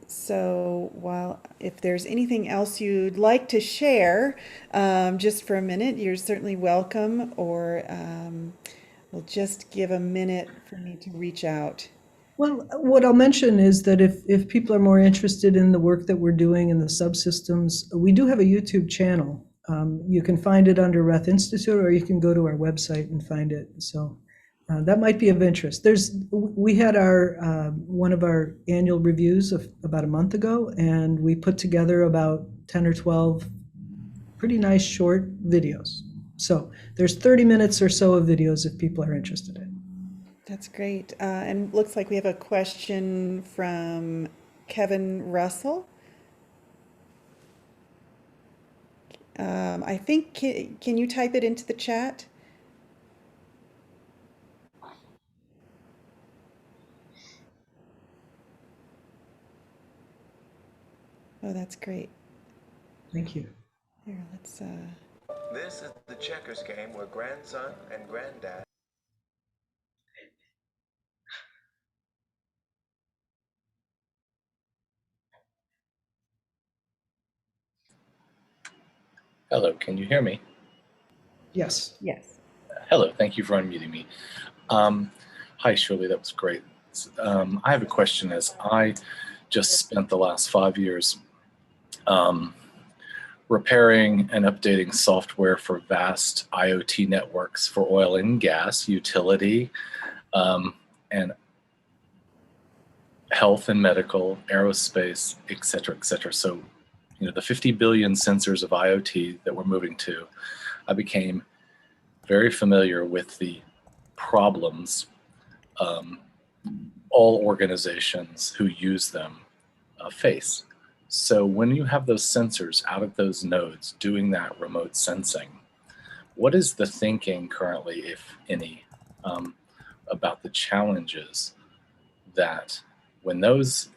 So if there's anything else you'd like to share, just for a minute, you're certainly welcome, or we'll just give a minute for me to reach out. Well, what I'll mention is that if people are more interested in the work that we're doing in the subsystems, we do have a YouTube channel. You can find it under Reth Institute, or you can go to our website and find it. So that might be of interest. We had one of our annual reviews about a month ago, and we put together about 10 or 12 pretty nice short videos. So there's 30 minutes or so of videos if people are interested in. That's great. And looks like we have a question from Kevin Russell. I think, can you type it into the chat? Oh, that's great. Thank you. Here, let's. This is the checkers game where grandson and granddad. Hello, can you hear me? Yes. Yes. Hello, thank you for unmuting me. Hi, Shirley, that was great. I have a question. As I just spent the last 5 years repairing and updating software for vast IoT networks for oil and gas, utility, and health and medical, aerospace, et cetera, et cetera. So, you know, the 50 billion sensors of IoT that we're moving to, I became very familiar with the problems all organizations who use them face. So when you have those sensors out of those nodes doing that remote sensing, what is the thinking currently, if any, about the challenges that when those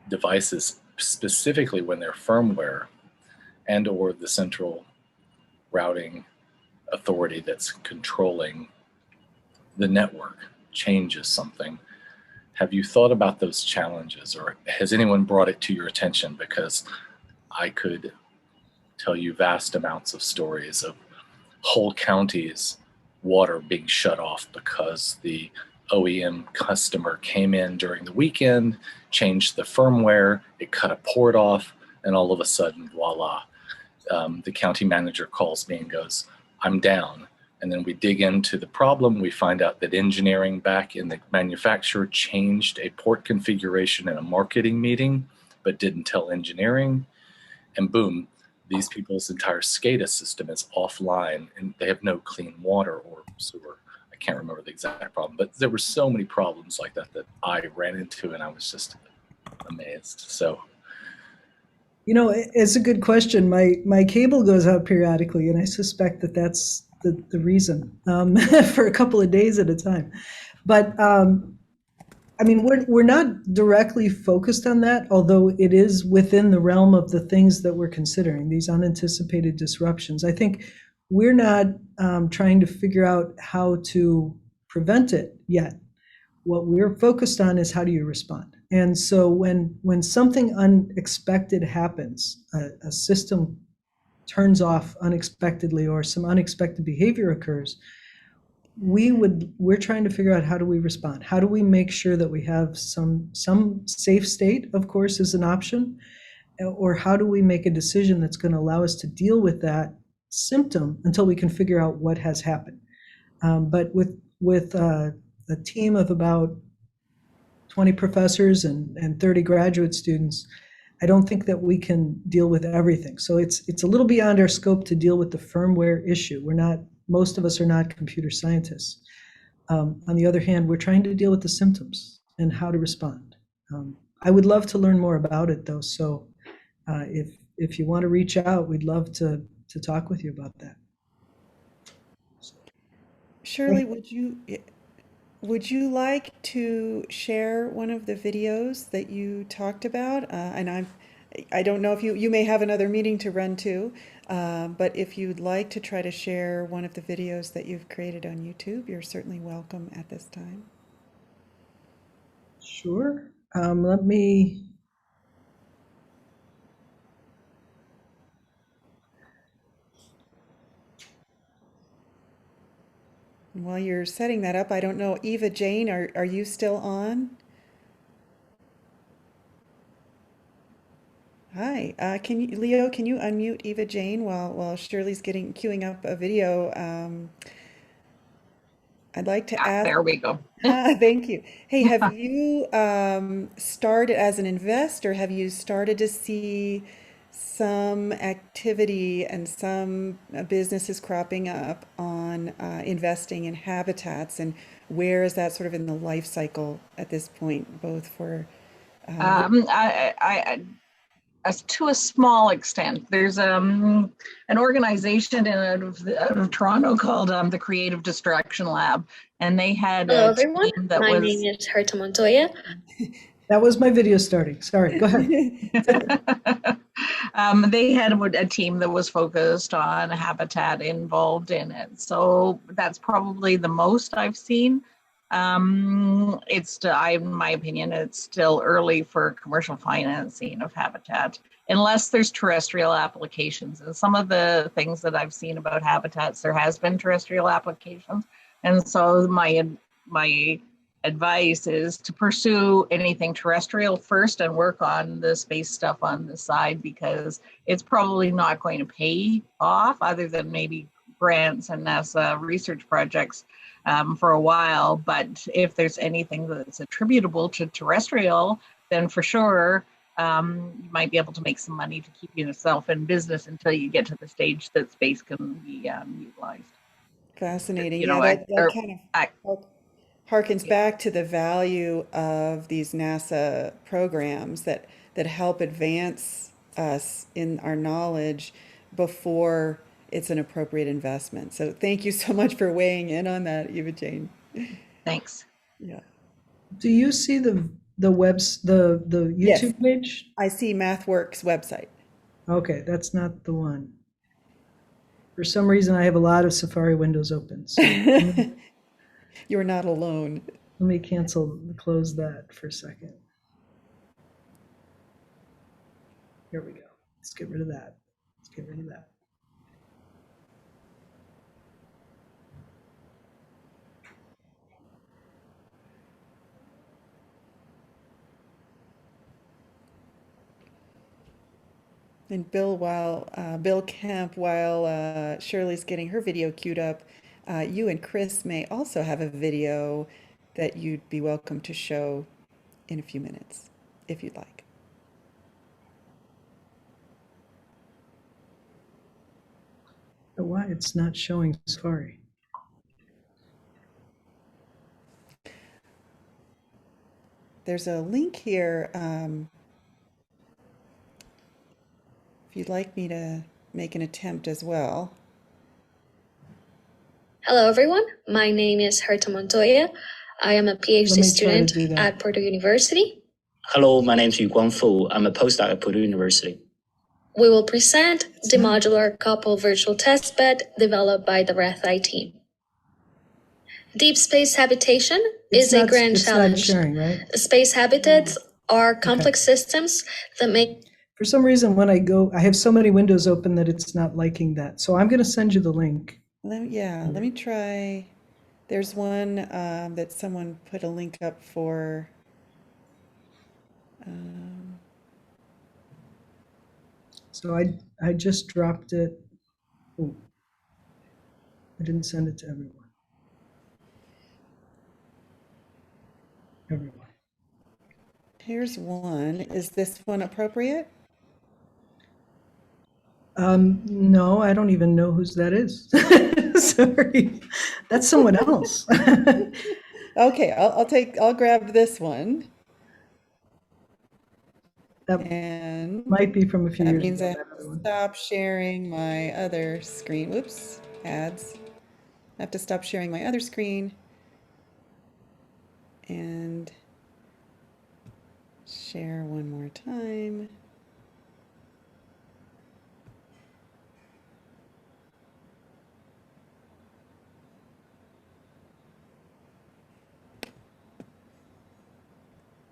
devices, specifically when they're firmware and or the central routing authority that's controlling the network changes something, have you thought about those challenges, or has anyone brought it to your attention? Because I could tell you vast amounts of stories of whole counties' water being shut off because the OEM customer came in during the weekend, changed the firmware, it cut a port off, and all of a sudden, voila, the county manager calls me and goes, I'm down. And then we dig into the problem. We find out that engineering back in the manufacturer changed a port configuration in a marketing meeting, but didn't tell engineering. And boom, these people's entire SCADA system is offline and they have no clean water or sewer. I can't remember the exact problem, but there were so many problems like that that I ran into, and I was just amazed. So, you know, it's a good question. My cable goes out periodically, and I suspect that that's the reason for a couple of days at a time. But I mean, we're not directly focused on that, although it is within the realm of the things that we're considering, these unanticipated disruptions. I think we're not trying to figure out how to prevent it yet. What we're focused on is how do you respond? And so when something unexpected happens, a system turns off unexpectedly or some unexpected behavior occurs, we're trying to figure out how do we respond? How do we make sure that we have some safe state, of course, is an option, or how do we make a decision that's going to allow us to deal with that symptom until we can figure out what has happened? But with a team of about 20 professors and 30 graduate students, I don't think that we can deal with everything. So it's a little beyond our scope to deal with the firmware issue. Most of us are not computer scientists. On the other hand, we're trying to deal with the symptoms and how to respond. I would love to learn more about it, though. So if you want to reach out, we'd love to talk with you about that. Shirley, would you like to share one of the videos that you talked about? And I don't know if you may have another meeting to run to, but if you'd like to try to share one of the videos that you've created on YouTube, you're certainly welcome at this time. Sure. Let me. While you're setting that up, I don't know, Eva-Jane, are you still on? Hi, Leo, can you unmute Eva-Jane while Shirley's queuing up a video? I'd like to ask. There we go. Thank you. Hey, have you started as an investor? Have you started to see some activity and some businesses cropping up on investing in habitats, and where is that sort of in the life cycle at this point, both for as to a small extent. There's an organization out of Toronto called the Creative Destruction Lab, and they had Hello, a everyone. team that My was. name is Herta Montoya. That was my video starting. Sorry, go ahead. They had a team that was focused on habitat involved in it. So that's probably the most I've seen. In my opinion, it's still early for commercial financing of habitat, unless there's terrestrial applications. And some of the things that I've seen about habitats, there has been terrestrial applications. And so my advice is to pursue anything terrestrial first and work on the space stuff on the side, because it's probably not going to pay off other than maybe grants and NASA research projects for a while. But if there's anything that's attributable to terrestrial, then for sure you might be able to make some money to keep yourself in business until you get to the stage that space can be utilized. Fascinating. You Yeah, know, that kind of harkens back to the value of these NASA programs that help advance us in our knowledge before it's an appropriate investment. So thank you so much for weighing in on that, Eva-Jane. Thanks. Yeah. Do you see the YouTube Yes. page? I see MathWorks website. Okay, that's not the one. For some reason, I have a lot of Safari windows open. So You're not alone. let me close that for a second. Here we go. Let's get rid of that. Let's get rid of that. And Bill Kemp, while Shirley's getting her video queued up, you and Chris may also have a video that you'd be welcome to show in a few minutes, if you'd like. Why it's not showing Safari? There's a link here. If you'd like me to make an attempt as well. Hello, everyone. My name is Herta Montoya. I am a PhD student at Purdue University. Hello, my name is Yuguang Fu. I'm a postdoc at Purdue University. We will present the modular couple virtual testbed developed by the RETHI team. Deep space habitation is a grand challenge. Sharing, right? Space habitats are complex systems that make... For some reason, when I have so many windows open that it's not liking that. So I'm going to send you the link. Let me try. There's one that someone put a link up for. So I just dropped it. Ooh. I didn't send it to everyone. everyone. Here's one. Is this one appropriate? No, I don't even know whose that is. Sorry, that's someone else. Okay, I'll grab this one. That And might be from a few that years means ago. I have to stop sharing my other screen. Whoops, ads. I have to stop sharing my other screen and share one more time.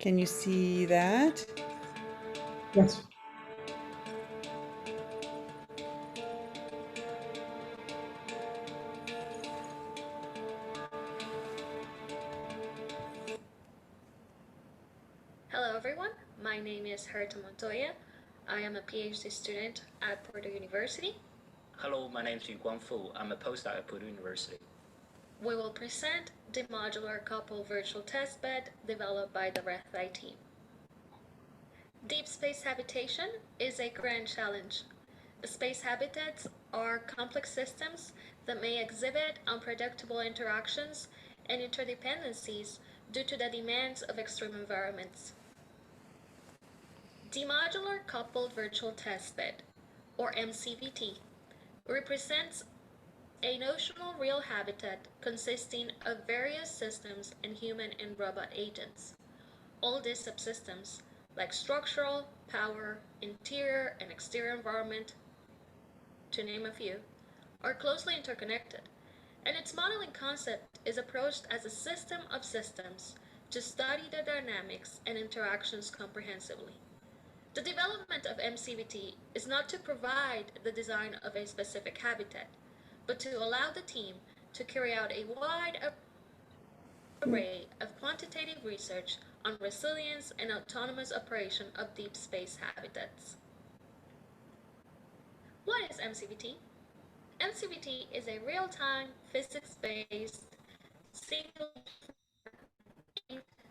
Can you see that? Yes. Hello everyone, my name is Herta Montoya. I am a PhD student at Purdue University. Hello, my name is Yuguang Fu. I'm a postdoc at Purdue University. We will present the modular couple virtual testbed developed by the RETHI team. Deep space habitation is a grand challenge. The space habitats are complex systems that may exhibit unpredictable interactions and interdependencies due to the demands of extreme environments. The Modular Coupled Virtual Testbed, or MCVT, represents a notional real habitat consisting of various systems and human and robot agents. All these subsystems, like structural, power, interior, and exterior environment, to name a few, are closely interconnected, and its modeling concept is approached as a system of systems to study the dynamics and interactions comprehensively. The development of MCVT is not to provide the design of a specific habitat, but to allow the team to carry out a wide array of quantitative research on resilience and autonomous operation of deep space habitats. What is MCVT? MCVT is a real-time, physics-based simulation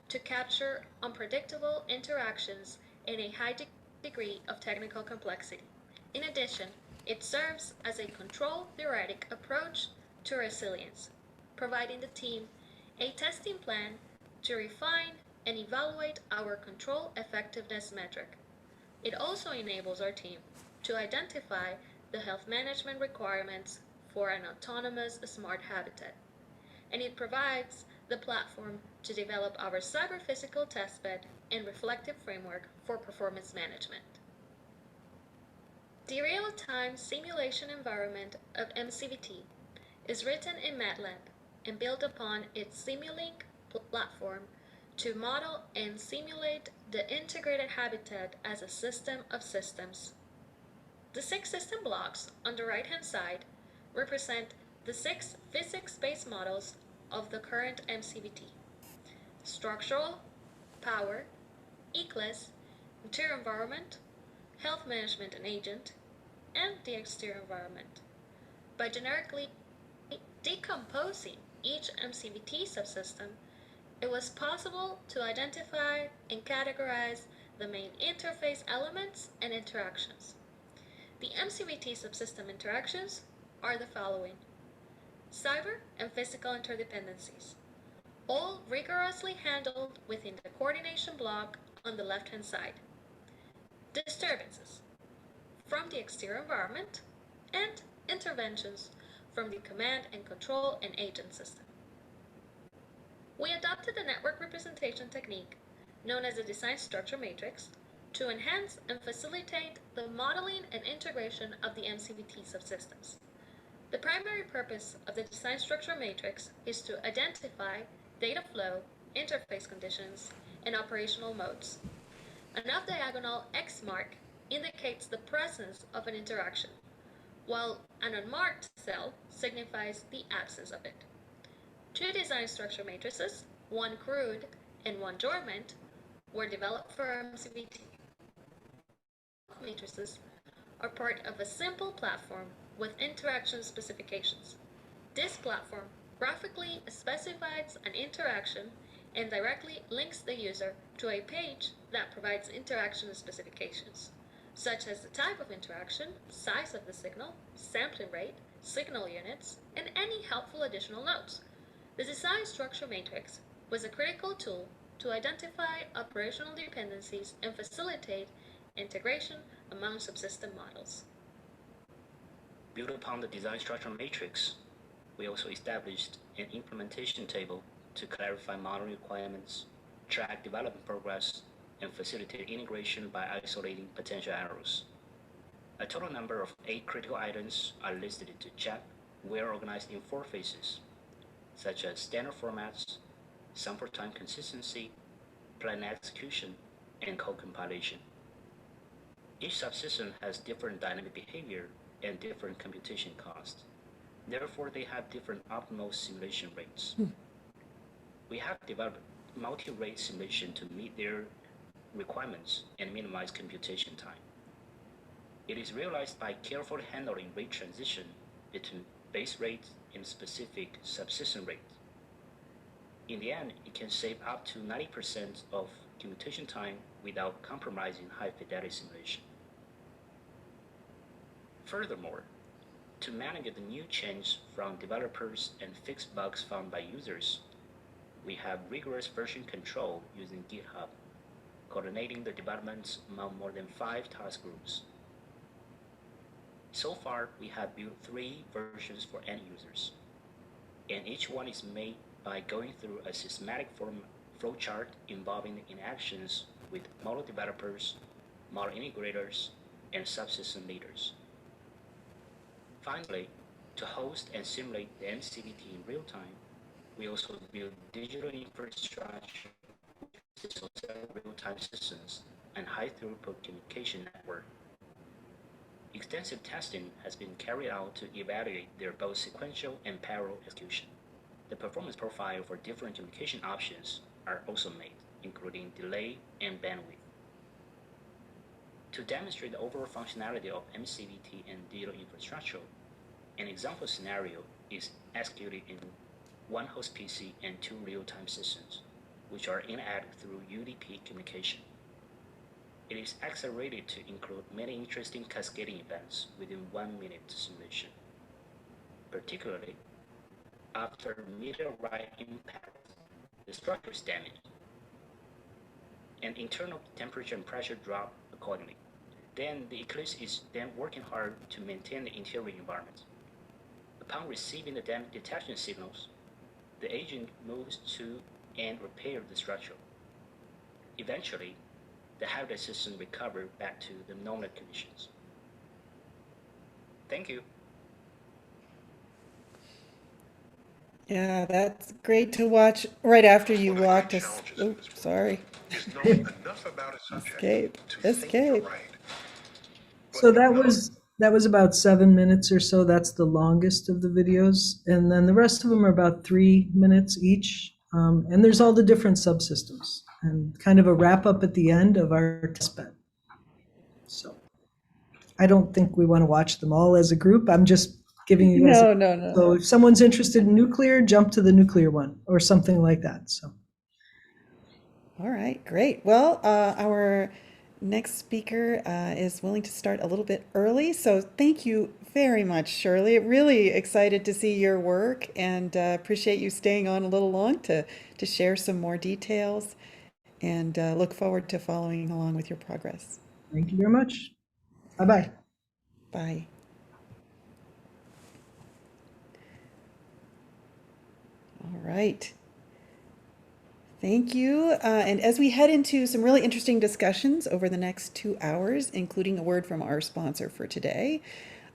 to capture unpredictable interactions in a high degree of technical complexity. In addition, it serves as a control theoretic approach to resilience, providing the team a testing plan to refine and evaluate our control effectiveness metric. It also enables our team to identify the health management requirements for an autonomous smart habitat, and it provides the platform to develop our cyber-physical testbed and reflective framework for performance management. The real-time simulation environment of MCVT is written in MATLAB and built upon its Simulink platform to model and simulate the integrated habitat as a system of systems. The 6 system blocks on the right-hand side represent the 6 physics-based models of the current MCVT: structural, power, ECLIS, interior environment, health management and agent, and the exterior environment. By generically decomposing each MCVT subsystem, it was possible to identify and categorize the main interface elements and interactions. The MCVT subsystem interactions are the following: cyber and physical interdependencies, all rigorously handled within the coordination block on the left-hand side. Disturbances from the exterior environment, and interventions from the command and control and agent system. We adopted a network representation technique known as the design structure matrix to enhance and facilitate the modeling and integration of the MCVT subsystems. The primary purpose of the design structure matrix is to identify data flow, interface conditions, and operational modes. An off-diagonal X mark indicates the presence of an interaction, while an unmarked cell signifies the absence of it. 2 design structure matrices, one crude and one dormant, were developed for MCVT. Matrices are part of a simple platform with interaction specifications. This platform graphically specifies an interaction and directly links the user to a page that provides interaction specifications, such as the type of interaction, size of the signal, sampling rate, signal units, and any helpful additional notes. The design structure matrix was a critical tool to identify operational dependencies and facilitate integration among subsystem models. Built upon the design structure matrix, we also established an implementation table to clarify model requirements, track development progress, and facilitate integration by isolating potential errors. A total number of 8 critical items are listed to check, were organized in 4 phases, such as standard formats, sample time consistency, plan execution, and code compilation. Each subsystem has different dynamic behavior and different computation costs. Therefore, they have different optimal simulation rates. We have developed multi-rate simulation to meet their requirements and minimize computation time. It is realized by carefully handling rate transition between base rate and specific subsystem rate. In the end, it can save up to 90% of computation time without compromising high-fidelity simulation. Furthermore, to manage the new change from developers and fix bugs found by users, we have rigorous version control using GitHub, coordinating the developments among more than 5 task groups. So far, we have built 3 versions for end users, and each one is made by going through a systematic flowchart involving interactions with model developers, model integrators, and subsystem leaders. Finally, to host and simulate the MCVT in real time, we also build digital infrastructure with real-time systems and high-throughput communication network. Extensive testing has been carried out to evaluate their both sequential and parallel execution. The performance profile for different communication options are also made, including delay and bandwidth. To demonstrate the overall functionality of MCVT and digital infrastructure, an example scenario is executed in 1 host PC and 2 real-time systems, which are interacted through UDP communication. It is accelerated to include many interesting cascading events within 1 minute simulation. Particularly, after meteorite impact, the structure is damaged, and internal temperature and pressure drop accordingly. Then the Eclipse is then working hard to maintain the interior environment. Upon receiving the damage detection signals, the agent moves to and repair the structure. Eventually, the habitat system recovered back to the normal conditions. Thank you. Yeah, that's great to watch right after you walked us. Oops, sorry. Escape. So that was about 7 minutes or so. That's the longest of the videos. And then the rest of them are about 3 minutes each. And there's all the different subsystems and kind of a wrap up at the end of our test bed. So I don't think we want to watch them all as a group. I'm just giving you guys. No. So if someone's interested in nuclear, jump to the nuclear one or something like that. So. All right, great. Well, our next speaker is willing to start a little bit early. So thank you very much, Shirley. Really excited to see your work and appreciate you staying on a little long to share some more details, and look forward to following along with your progress. Thank you very much. Bye-bye. Bye. All right. Thank you. And as we head into some really interesting discussions over the next 2 hours, including a word from our sponsor for today,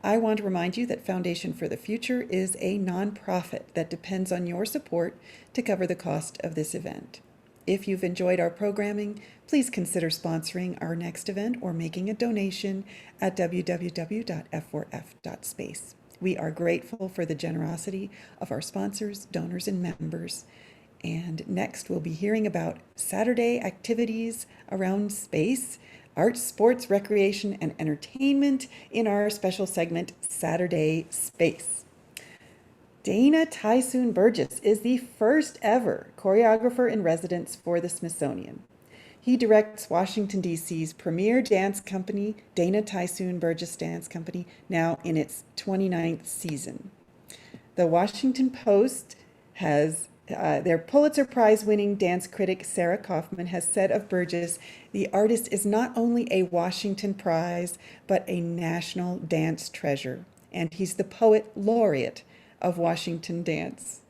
I want to remind you that Foundation for the Future is a nonprofit that depends on your support to cover the cost of this event. If you've enjoyed our programming, please consider sponsoring our next event or making a donation at www.f4f.space. We are grateful for the generosity of our sponsors, donors, and members. And next, we'll be hearing about Saturday activities around space, arts, sports, recreation, and entertainment in our special segment, Saturday Space. Dana Tysoon Burgess is the first ever choreographer in residence for the Smithsonian. He directs Washington, D.C.'s premier dance company, Dana Tysoon Burgess Dance Company, now in its 29th season. The Washington Post has their Pulitzer Prize winning dance critic Sarah Kaufman has said of Burgess, the artist is not only a Washington Prize, but a national dance treasure. And he's the poet laureate of Washington dance.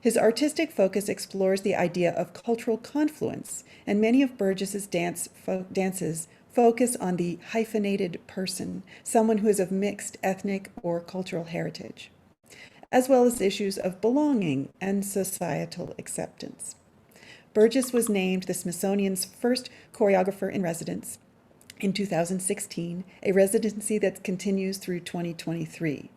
His artistic focus explores the idea of cultural confluence, and many of Burgess's dances focus on the hyphenated person, someone who is of mixed ethnic or cultural heritage, as well as issues of belonging and societal acceptance. Burgess was named the Smithsonian's first choreographer in residence in 2016, a residency that continues through 2023.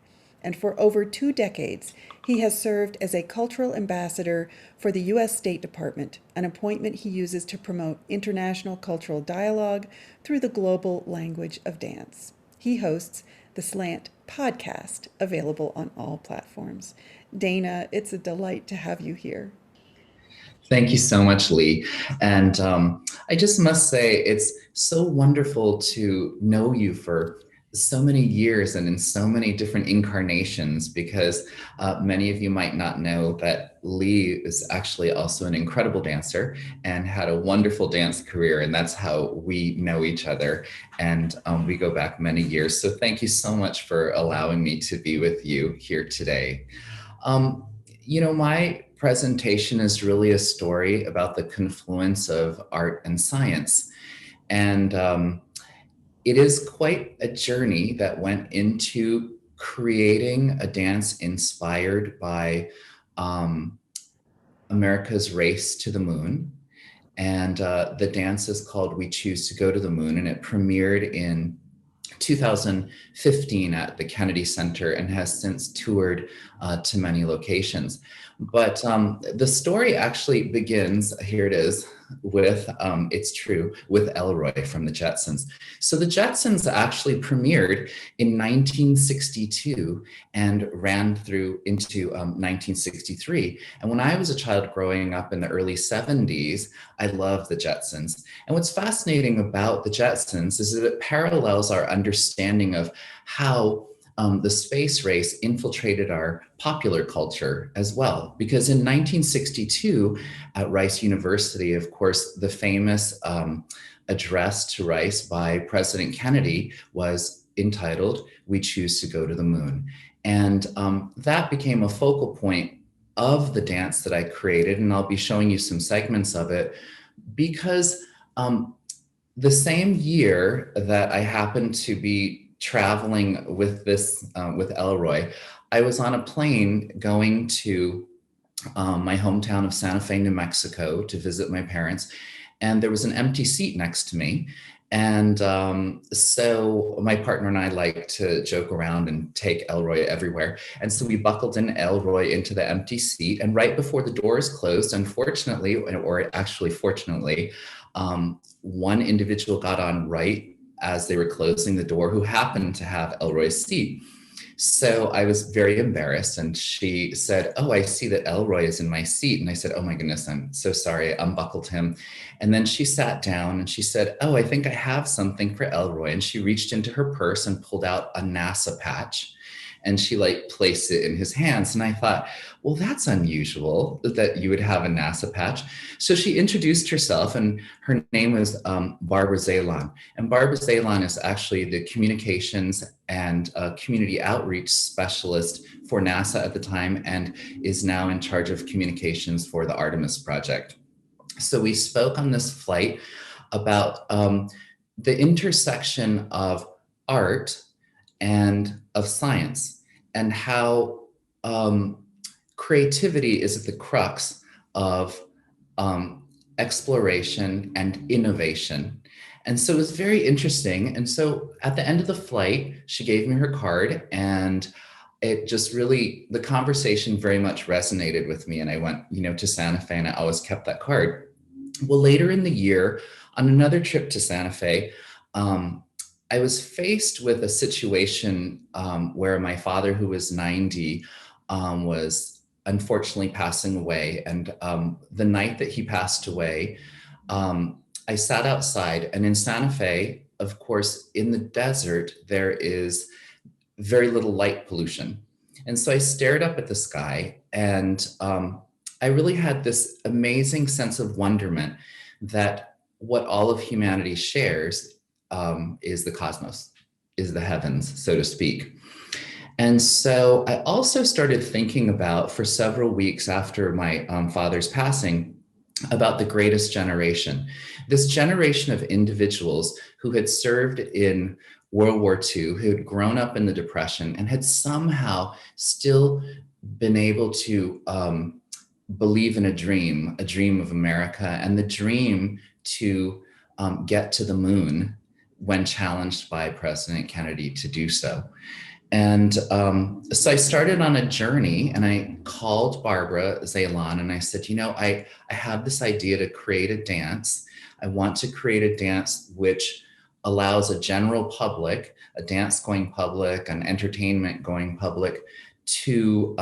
And for over 2 decades, he has served as a cultural ambassador for the U.S. State Department, an appointment he uses to promote international cultural dialogue through the global language of dance. He hosts the Slant podcast, available on all platforms. Dana, it's a delight to have you here. Thank you so much, Lee. And I just must say, it's so wonderful to know you for so many years and in so many different incarnations, because many of you might not know that Lee is actually also an incredible dancer and had a wonderful dance career, and that's how we know each other, and we go back many years. So thank you so much for allowing me to be with you here today. You know, my presentation is really a story about the confluence of art and science, and it is quite a journey that went into creating a dance inspired by America's race to the moon. And the dance is called We Choose to Go to the Moon, and it premiered in 2015 at the Kennedy Center and has since toured to many locations. But the story actually begins, here it is, with, it's true, with Elroy from the Jetsons. So the Jetsons actually premiered in 1962 and ran through into 1963. And when I was a child growing up in the early 70s, I loved the Jetsons. And what's fascinating about the Jetsons is that it parallels our understanding of how the space race infiltrated our popular culture as well. Because in 1962 at Rice University, of course, the famous address to Rice by President Kennedy was entitled, We Choose to Go to the Moon. And that became a focal point of the dance that I created, and I'll be showing you some segments of it, because the same year that I happened to be traveling with this, with Elroy, I was on a plane going to my hometown of Santa Fe, New Mexico to visit my parents. And there was an empty seat next to me. And so my partner and I like to joke around and take Elroy everywhere. And so we buckled in Elroy into the empty seat. And right before the doors closed, unfortunately, or actually fortunately, one individual got on right as they were closing the door who happened to have Elroy's seat. So I was very embarrassed, and she said, oh, I see that Elroy is in my seat. And I said, oh my goodness, I'm so sorry. I unbuckled him. And then she sat down and she said, oh, I think I have something for Elroy. And she reached into her purse and pulled out a NASA patch, and she like placed it in his hands. And I thought, well, that's unusual that you would have a NASA patch. So she introduced herself, and her name was Barbara Zalon. And Barbara Zalon is actually the communications and community outreach specialist for NASA at the time, and is now in charge of communications for the Artemis project. So we spoke on this flight about the intersection of art and of science, and how creativity is at the crux of exploration and innovation. And so it was very interesting. And so at the end of the flight, she gave me her card, and it just really, the conversation very much resonated with me. And I went, to Santa Fe, and I always kept that card. Well, later in the year, on another trip to Santa Fe, I was faced with a situation where my father, who was 90, was unfortunately passing away. And the night that he passed away, I sat outside, and in Santa Fe, of course, in the desert, there is very little light pollution. And so I stared up at the sky, and I really had this amazing sense of wonderment that what all of humanity shares is the cosmos, is the heavens, so to speak. And so I also started thinking about, for several weeks after my father's passing, about the greatest generation. This generation of individuals who had served in World War II, who had grown up in the Depression and had somehow still been able to believe in a dream of America, and the dream to get to the moon when challenged by President Kennedy to do so. And so I started on a journey, and I called Barbara Zaylon, and I said, you know, I have this idea to create a dance. I want to create a dance which allows a general public, a dance going public, an entertainment going public, to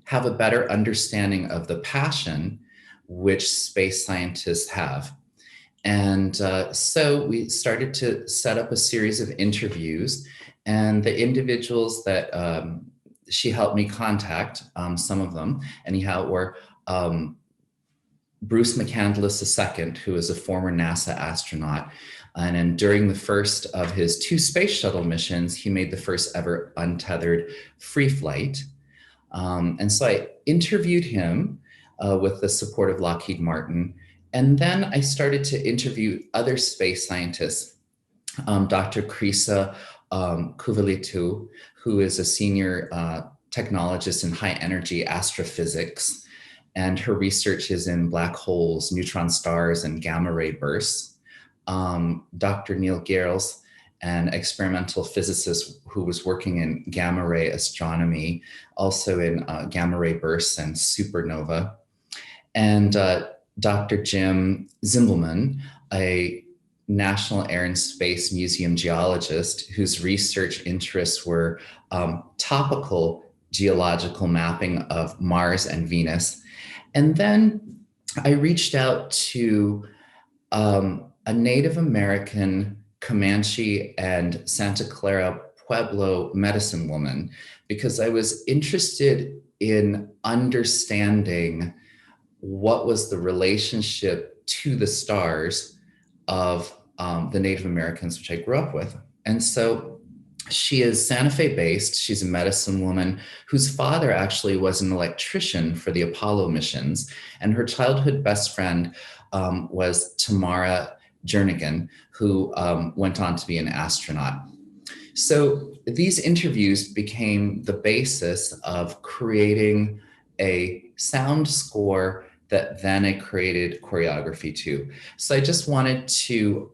have a better understanding of the passion which space scientists have. And so we started to set up a series of interviews, and the individuals that she helped me contact, some of them, anyhow, were Bruce McCandless II, who is a former NASA astronaut. And then during the first of his 2 space shuttle missions, he made the first ever untethered free flight. And so I interviewed him with the support of Lockheed Martin. And then I started to interview other space scientists, Dr. Krisa Kuvalitu, who is a senior technologist in high energy astrophysics, and her research is in black holes, neutron stars, and gamma ray bursts. Dr. Neil Garrels, an experimental physicist who was working in gamma ray astronomy, also in gamma ray bursts and supernova. And Dr. Jim Zimbelman, a National Air and Space Museum geologist whose research interests were topical geological mapping of Mars and Venus. And then I reached out to a Native American Comanche and Santa Clara Pueblo medicine woman, because I was interested in understanding what was the relationship to the stars of the Native Americans, which I grew up with. And so she is Santa Fe based. She's a medicine woman whose father actually was an electrician for the Apollo missions. And her childhood best friend was Tamara Jernigan, who went on to be an astronaut. So these interviews became the basis of creating a sound score that then I created choreography to. So I just wanted to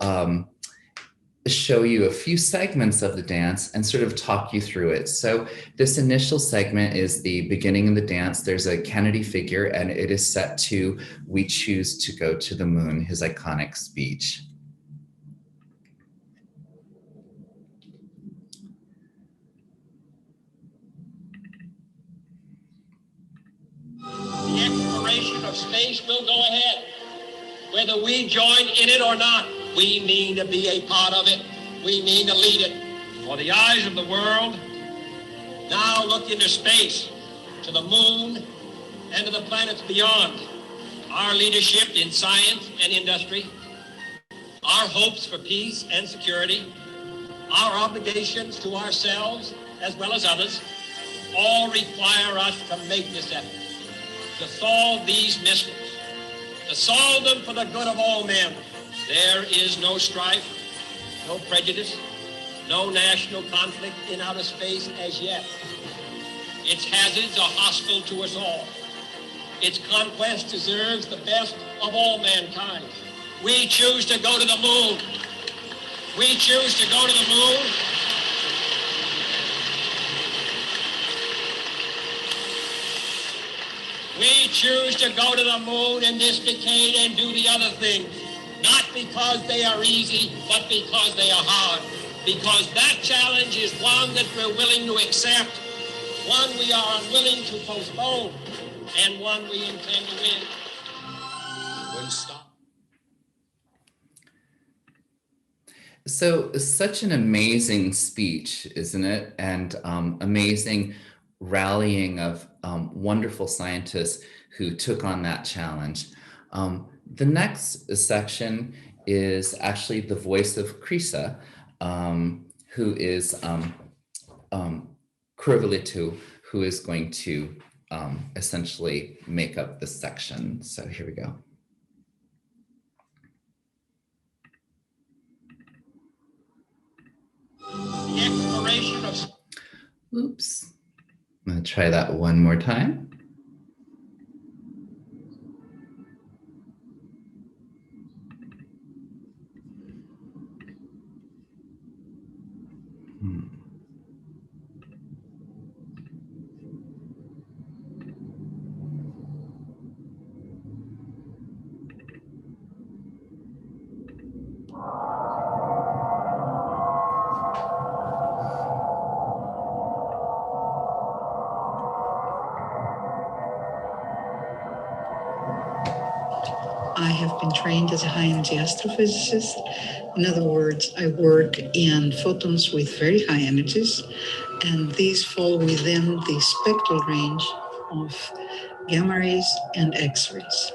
show you a few segments of the dance and sort of talk you through it. So this initial segment is the beginning of the dance. There's a Kennedy figure, and it is set to "We Choose to Go to the Moon," his iconic speech. The exploration of space will go ahead. Whether we join in it or not, we mean to be a part of it. We mean to lead it. For the eyes of the world now look into space, to the moon, and to the planets beyond. Our leadership in science and industry, our hopes for peace and security, our obligations to ourselves as well as others, all require us to make this effort, to solve these mysteries, to solve them for the good of all men. There is no strife, no prejudice, no national conflict in outer space as yet. Its hazards are hostile to us all. Its conquest deserves the best of all mankind. We choose to go to the moon. We choose to go to the moon. We choose to go to the moon in this decade and do the other things, not because they are easy, but because they are hard. Because that challenge is one that we're willing to accept, one we are unwilling to postpone, and one we intend to win. When stop. So, such an amazing speech, isn't it? And amazing rallying of wonderful scientists who took on that challenge. The next section is actually the voice of Krisa, who is Kurvalitu, who is going to essentially make up this section. So here we go. The exploration of... Oops. I'm going to try that one more time. I have been trained as a high-energy astrophysicist. In other words, I work in photons with very high energies, and these fall within the spectral range of gamma rays and X-rays.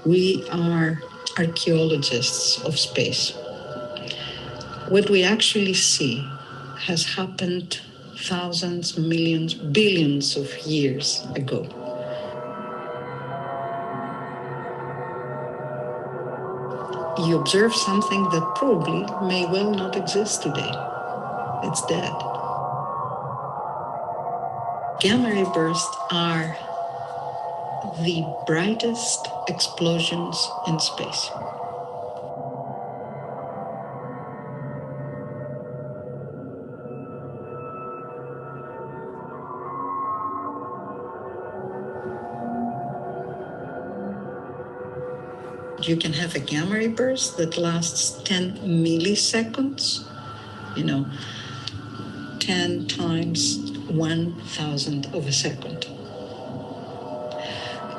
We are archaeologists of space. What we actually see has happened thousands, millions, billions of years ago. You observe something that probably may well not exist today. It's dead. Gamma ray bursts are the brightest explosions in space. You can have a gamma ray burst that lasts 10 milliseconds, 10 times 1,000 of a second,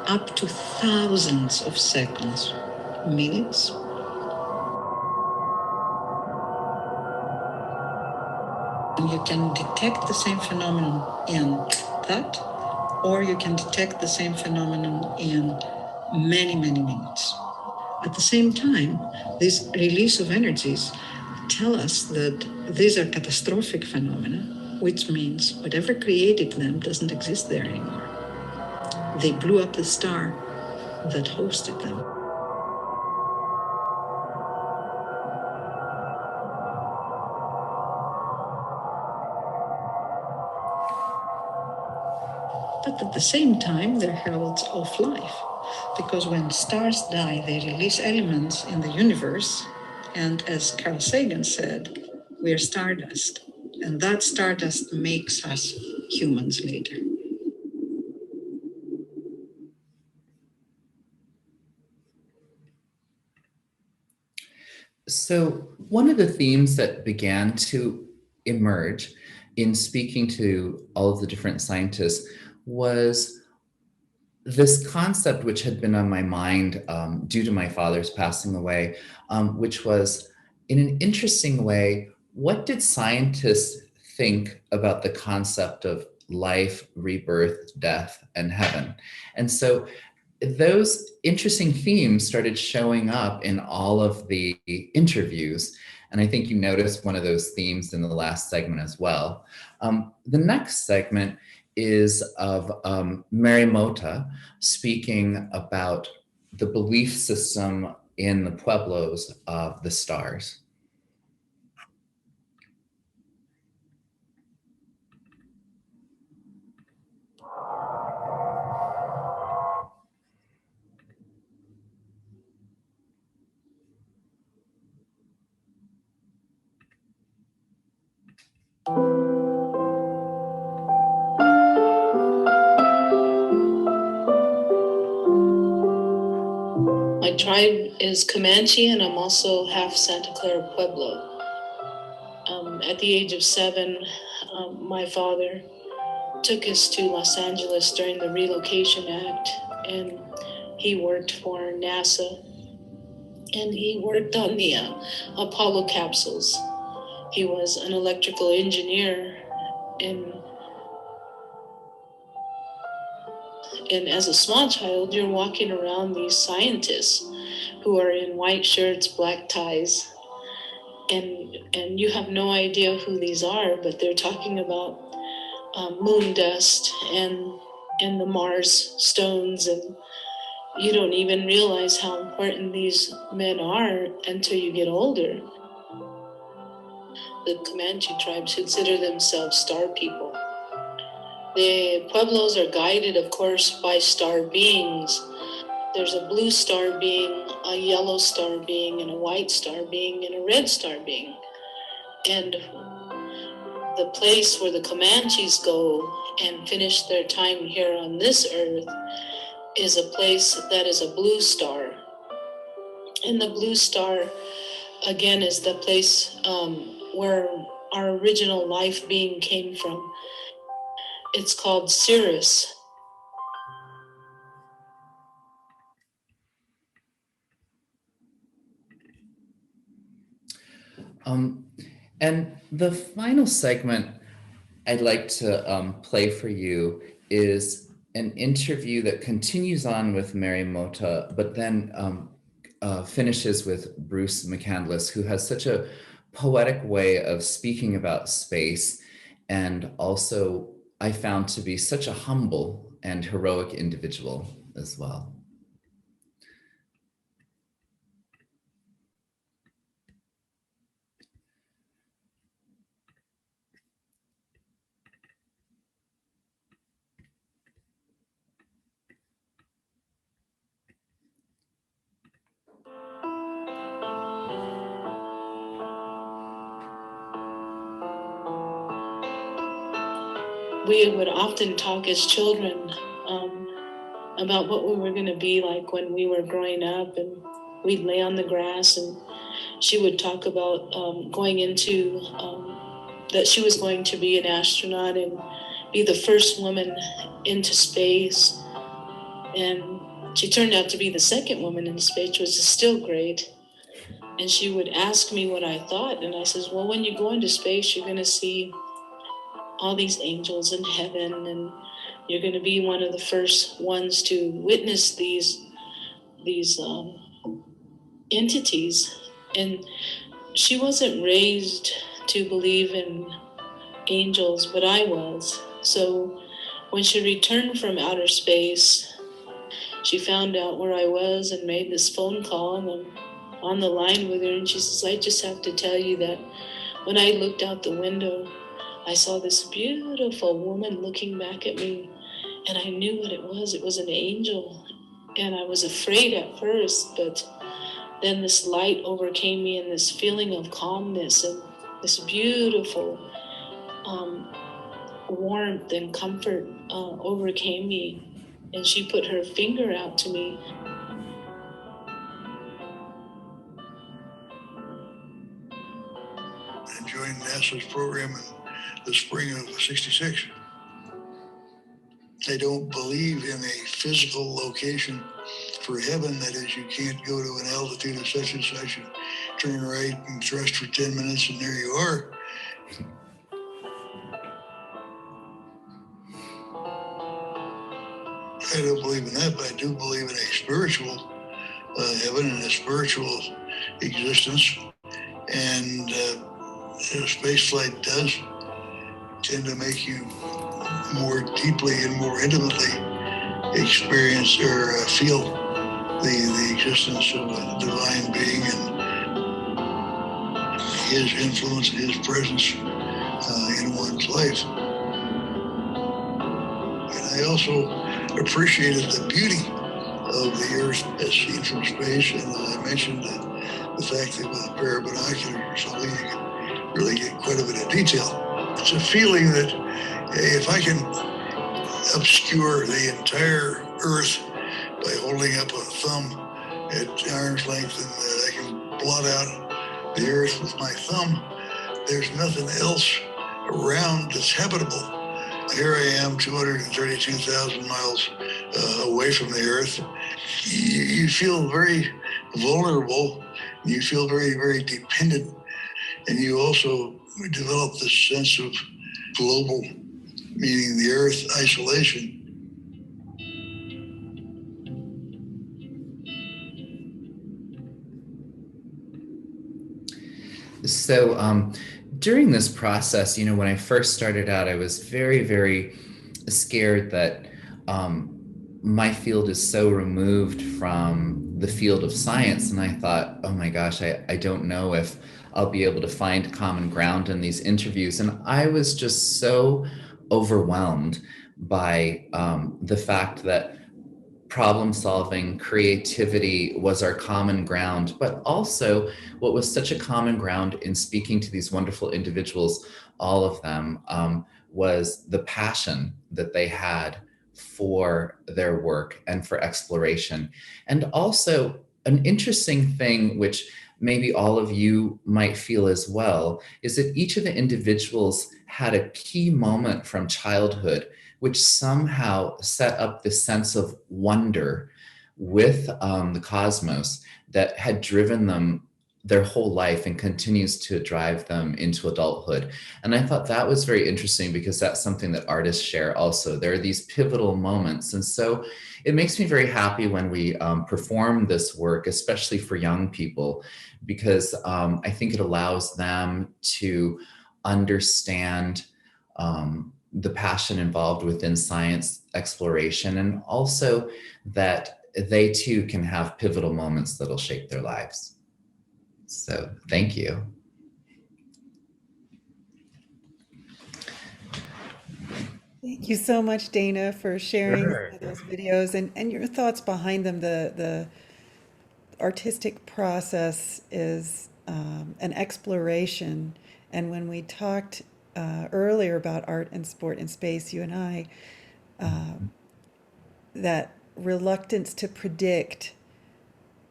up to thousands of seconds, minutes. And you can detect the same phenomenon in that, or you can detect the same phenomenon in many, many minutes. At the same time, this release of energies tell us that these are catastrophic phenomena, which means whatever created them doesn't exist there anymore. They blew up the star that hosted them. But at the same time, they're heralds of life, because when stars die, they release elements in the universe, and as Carl Sagan said, we are stardust, and that stardust makes us humans later. So one of the themes that began to emerge in speaking to all of the different scientists was this concept, which had been on my mind due to my father's passing away, which was, in an interesting way, what did scientists think about the concept of life, rebirth, death, and heaven? And so those interesting themes started showing up in all of the interviews. And I think you noticed one of those themes in the last segment as well. The next segment is of Mary Mota speaking about the belief system in the pueblos of the stars. My tribe is Comanche, and I'm also half Santa Clara Pueblo. At the age of 7, my father took us to Los Angeles during the Relocation Act, and he worked for NASA, and he worked on the Apollo capsules. He was an electrical engineer, and as a small child, you're walking around these scientists who are in white shirts, black ties, and you have no idea who these are, but they're talking about moon dust and the Mars stones, and you don't even realize how important these men are until you get older. The Comanche tribes consider themselves star people. The Pueblos are guided, of course, by star beings. There's a blue star being, a yellow star being, and a white star being, and a red star being. And the place where the Comanches go and finish their time here on this earth is a place that is a blue star. And the blue star, again, is the place where our original life being came from. It's called Sirius. And the final segment I'd like to play for you is an interview that continues on with Mary Mota, but then finishes with Bruce McCandless, who has such a poetic way of speaking about space, and also I found to be such a humble and heroic individual as well. We would often talk as children about what we were going to be like when we were growing up, and we'd lay on the grass, and she would talk about going into, that she was going to be an astronaut and be the first woman into space. And she turned out to be the second woman in space, which is still great. And she would ask me what I thought, and I says, well, when you go into space, you're going to see all these angels in heaven, and you're going to be one of the first ones to witness these entities. And she wasn't raised to believe in angels, but I was. So when she returned from outer space, she found out where I was and made this phone call, and I'm on the line with her, and she says, I just have to tell you that when I looked out the window, I saw this beautiful woman looking back at me, and I knew what it was. It was an angel, and I was afraid at first, but then this light overcame me, and this feeling of calmness and this beautiful warmth and comfort overcame me. And she put her finger out to me. I joined NASA's program in the spring of '66. They don't believe in a physical location for heaven. That is, you can't go to an altitude of such and such and turn right and thrust for 10 minutes and there you are. I don't believe in that, but I do believe in a spiritual heaven and a spiritual existence. And space flight does tend to make you more deeply and more intimately experience or feel the existence of a divine being and his influence and his presence in one's life. And I also appreciated the beauty of the Earth as seen from space, and I mentioned the fact that with a pair of binoculars or something, you can really get quite a bit of detail. It's a feeling that if I can obscure the entire Earth by holding up a thumb at arm's length, and that I can blot out the Earth with my thumb, there's nothing else around that's habitable. I here I am, 232,000 miles away from the Earth. You feel very vulnerable. You feel very, very dependent. And you also develop this sense of global, meaning the Earth, isolation. So during this process, when I first started out, I was very, very scared that my field is so removed from the field of science. And I thought, oh my gosh, I don't know if I'll be able to find common ground in these interviews. And I was just so overwhelmed by the fact that problem solving, creativity was our common ground, but also what was such a common ground in speaking to these wonderful individuals, all of them, was the passion that they had for their work and for exploration. And also an interesting thing, which maybe all of you might feel as well, is that each of the individuals had a key moment from childhood which somehow set up this sense of wonder with the cosmos that had driven them their whole life and continues to drive them into adulthood. And I thought that was very interesting because that's something that artists share also. There are these pivotal moments. And so it makes me very happy when we perform this work, especially for young people, because I think it allows them to understand the passion involved within science exploration, and also that they too can have pivotal moments that'll shape their lives. So thank you. Thank you so much, Dana, for sharing Sure. those videos and your thoughts behind them. The artistic process is an exploration. And when we talked earlier about art and sport and space, you and I, that reluctance to predict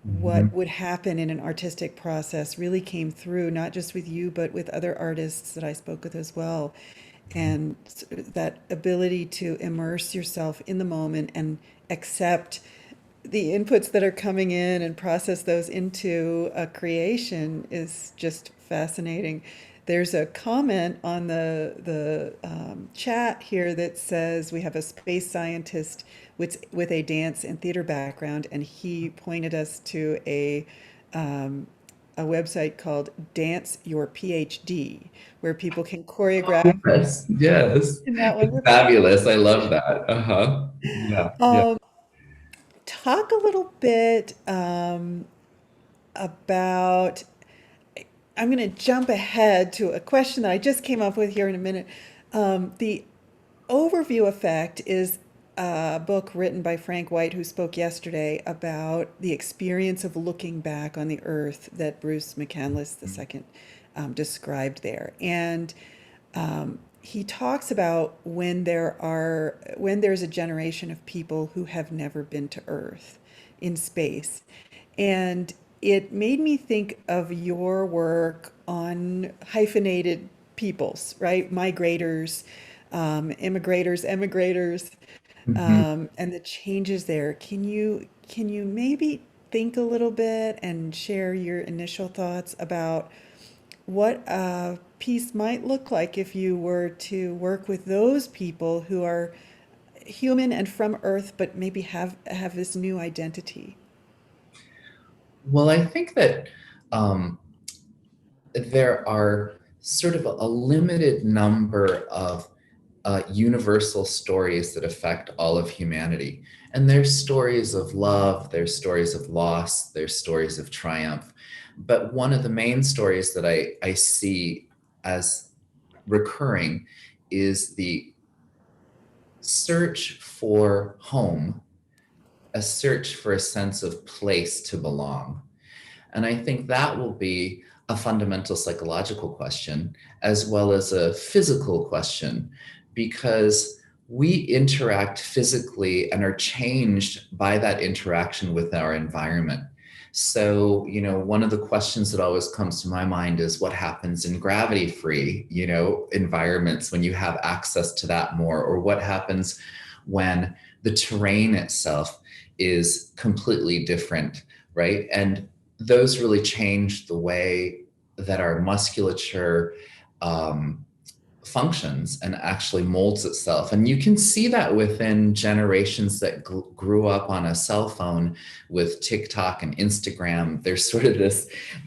what would happen in an artistic process really came through, not just with you, but with other artists that I spoke with as well. And that ability to immerse yourself in the moment and accept the inputs that are coming in and process those into a creation is just fascinating. There's a comment on the chat here that says we have a space scientist with a dance and theater background, and he pointed us to a website called Dance Your PhD, where people can choreograph. Yes. Isn't that It's wonderful? fabulous. I love that. Yeah. Talk a little bit about, I'm going to jump ahead to a question that I just came up with here in a minute. The overview effect is a book written by Frank White, who spoke yesterday about the experience of looking back on the Earth that Bruce McCandless II described there. And he talks about when there's a generation of people who have never been to Earth in space. And it made me think of your work on hyphenated peoples, right? Migrators, immigrators, emigrators, and the changes there. Can you maybe think a little bit and share your initial thoughts about what a piece might look like if you were to work with those people who are human and from Earth, but maybe have this new identity? Well, I think that there are sort of a limited number of universal stories that affect all of humanity. And there's stories of love, there's stories of loss, there's stories of triumph. But one of the main stories that I see as recurring is the search for home, a search for a sense of place to belong. And I think that will be a fundamental psychological question, as well as a physical question, because we interact physically and are changed by that interaction with our environment. So, one of the questions that always comes to my mind is what happens in gravity-free, environments when you have access to that more, or what happens when the terrain itself is completely different, right? And those really change the way that our musculature functions and actually molds itself. And you can see that within generations that grew up on a cell phone with TikTok and Instagram. There's sort of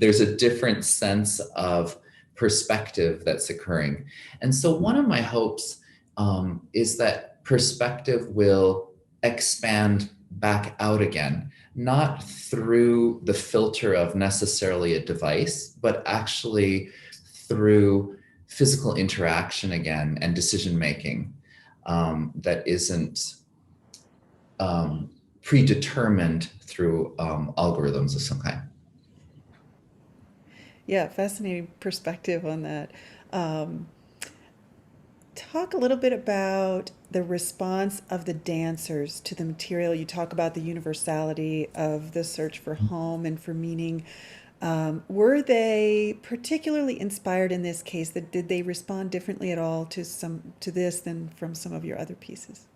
there's a different sense of perspective that's occurring. And so one of my hopes is that perspective will expand back out again, not through the filter of necessarily a device, but actually through physical interaction again and decision making that isn't predetermined through algorithms of some kind. Yeah, fascinating perspective on that. Talk a little bit about the response of the dancers to the material. You talk about the universality of the search for home and for meaning. Were they particularly inspired in this case? Did they respond differently at all to this than from some of your other pieces?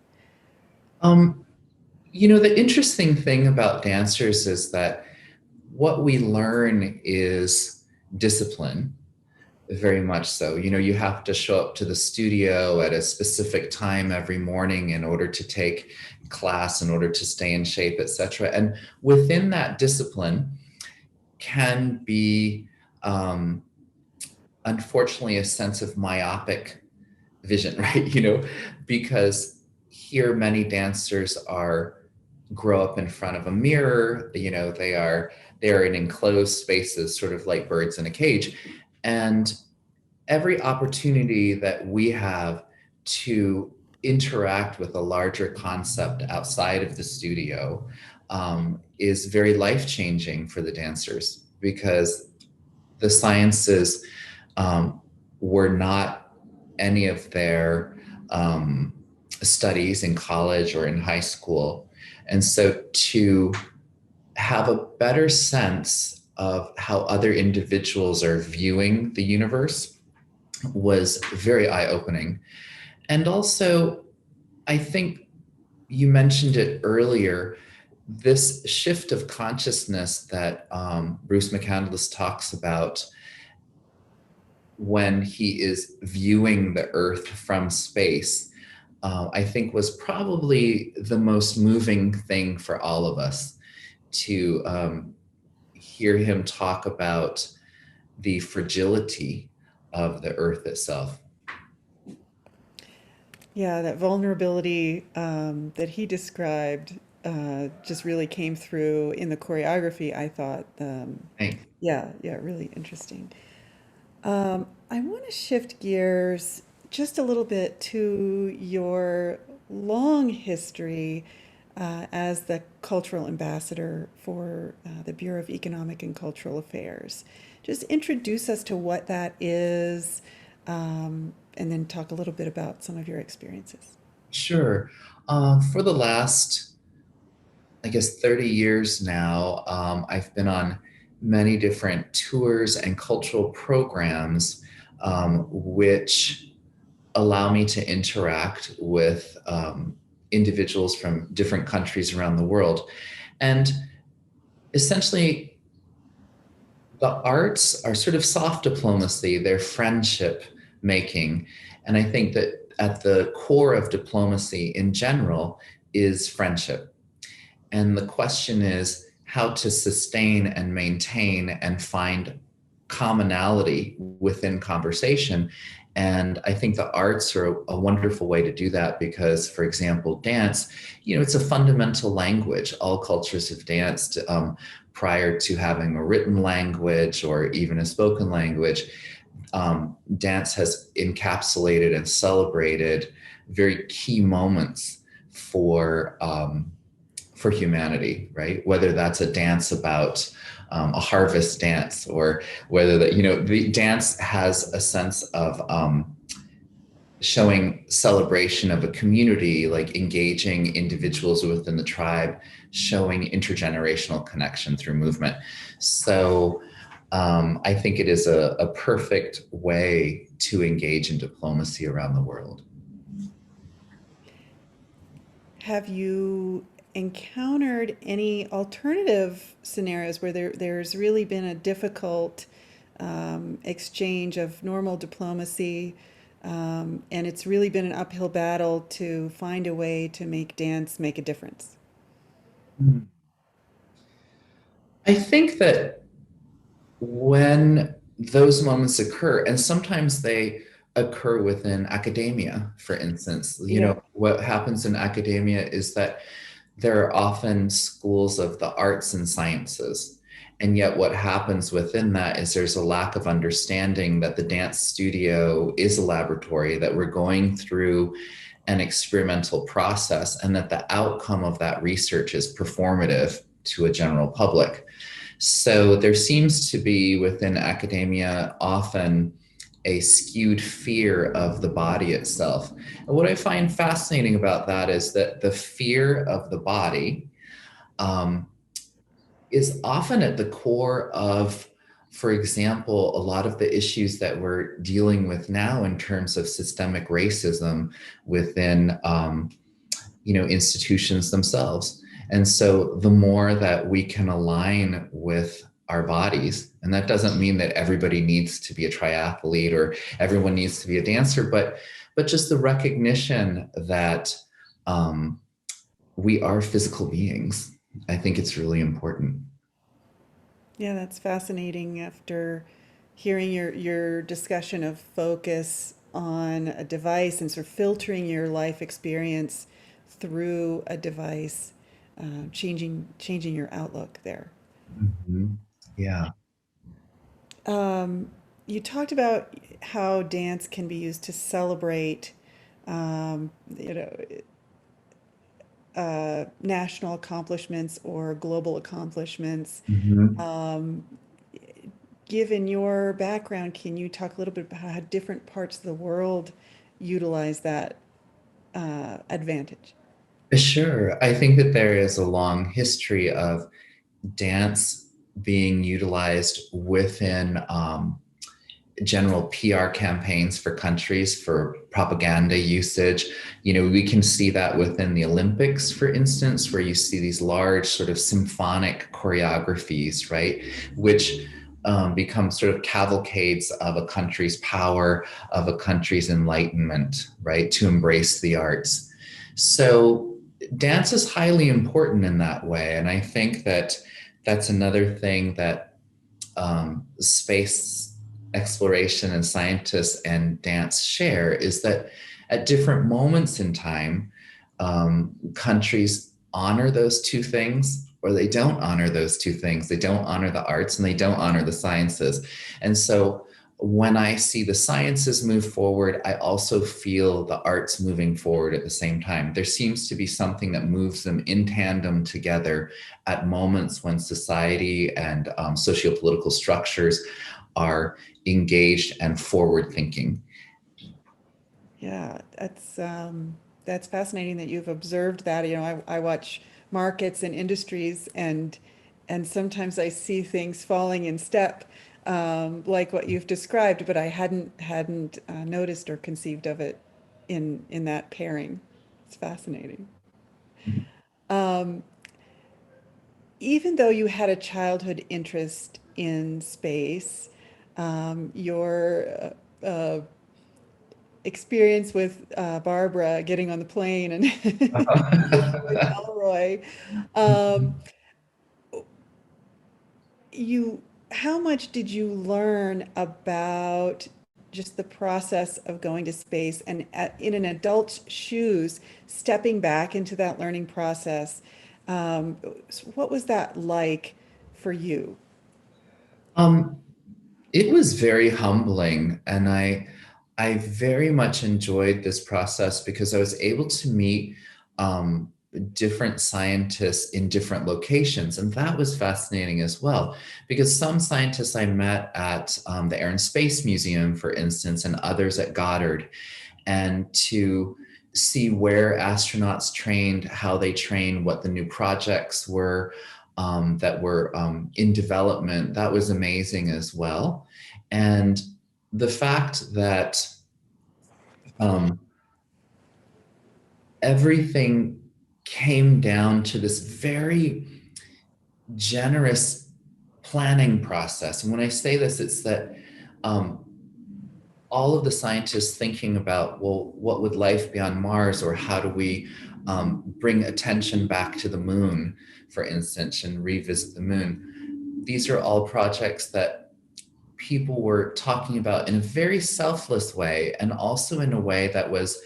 The interesting thing about dancers is that what we learn is discipline, very much so. You have to show up to the studio at a specific time every morning in order to take class, in order to stay in shape, etc. And within that discipline can be, unfortunately, a sense of myopic vision, right? Because here many dancers grow up in front of a mirror. They're in enclosed spaces, sort of like birds in a cage. And every opportunity that we have to interact with a larger concept outside of the studio is very life-changing for the dancers, because the sciences were not any of their studies in college or in high school. And so to have a better sense of how other individuals are viewing the universe was very eye-opening. And also, I think you mentioned it earlier, this shift of consciousness that Bruce McCandless talks about when he is viewing the Earth from space, I think was probably the most moving thing for all of us, to hear him talk about the fragility of the Earth itself. Yeah, that vulnerability that he described just really came through in the choreography, I thought. Yeah, really interesting. I want to shift gears just a little bit to your long history as the cultural ambassador for the Bureau of Economic and Cultural Affairs. Just introduce us to what that is, and then talk a little bit about some of your experiences. Sure. For the last, 30 years now, I've been on many different tours and cultural programs which allow me to interact with individuals from different countries around the world. And essentially, the arts are sort of soft diplomacy, they're friendship making. And I think that at the core of diplomacy in general is friendship. And the question is how to sustain and maintain and find commonality within conversation. And I think the arts are a wonderful way to do that because, for example, dance, it's a fundamental language. All cultures have danced prior to having a written language or even a spoken language. Dance has encapsulated and celebrated very key moments for humanity, right? Whether that's a dance about a harvest dance, or whether the dance has a sense of showing celebration of a community, like engaging individuals within the tribe, showing intergenerational connection through movement. So I think it is a perfect way to engage in diplomacy around the world. Have you encountered any alternative scenarios where there's really been a difficult exchange of normal diplomacy, and it's really been an uphill battle to find a way to make dance make a difference? I think that when those moments occur, and sometimes they occur within academia, for instance, you know, what happens in academia is that there are often schools of the arts and sciences. And yet what happens within that is there's a lack of understanding that the dance studio is a laboratory, that we're going through an experimental process, and that the outcome of that research is performative to a general public. So there seems to be within academia often a skewed fear of the body itself. And what I find fascinating about that is that the fear of the body is often at the core of, for example, a lot of the issues that we're dealing with now in terms of systemic racism within, you know, institutions themselves. And so the more that we can align with our bodies, and that doesn't mean that everybody needs to be a triathlete or everyone needs to be a dancer, but just the recognition that we are physical beings. I think it's really important. Yeah, that's fascinating. After hearing your discussion of focus on a device and sort of filtering your life experience through a device, changing your outlook there. Mm-hmm. Yeah. You talked about how dance can be used to celebrate, you know, national accomplishments or global accomplishments. Mm-hmm. Given your background, can you talk a little bit about how different parts of the world utilize that advantage? Sure. I think that there is a long history of dance being utilized within general PR campaigns for countries, for propaganda usage. You know, we can see that within the Olympics, for instance, where you see these large sort of symphonic choreographies, right, which become sort of cavalcades of a country's power, of a country's enlightenment, right, to embrace the arts. So dance is highly important in that way. And I think that that's another thing that space exploration and scientists and dance share, is that at different moments in time, countries honor those two things, or they don't honor those two things. They don't honor the arts and they don't honor the sciences. And so when I see the sciences move forward, I also feel the arts moving forward at the same time. There seems to be something that moves them in tandem together at moments when society and sociopolitical structures are engaged and forward thinking. Yeah, that's fascinating that you've observed that. You know, I watch markets and industries, and sometimes I see things falling in step, like what you've described, but I hadn't noticed or conceived of it in that pairing. It's fascinating. Even though you had a childhood interest in space, your experience with Barbara getting on the plane and with Elroy, how much did you learn about just the process of going to space, and in an adult's shoes, stepping back into that learning process? What was that like for you? It was very humbling, and I very much enjoyed this process because I was able to meet different scientists in different locations, and that was fascinating as well, because some scientists I met at the Air and Space Museum, for instance, and others at Goddard. and to see where astronauts trained, how they trained, what the new projects were that were in development. That was amazing as well. And the fact that everything came down to this very generous planning process. And when I say this, it's that all of the scientists thinking about, well, what would life be on Mars, or how do we bring attention back to the moon, for instance, and revisit the moon. These are all projects that people were talking about in a very selfless way, and also in a way that was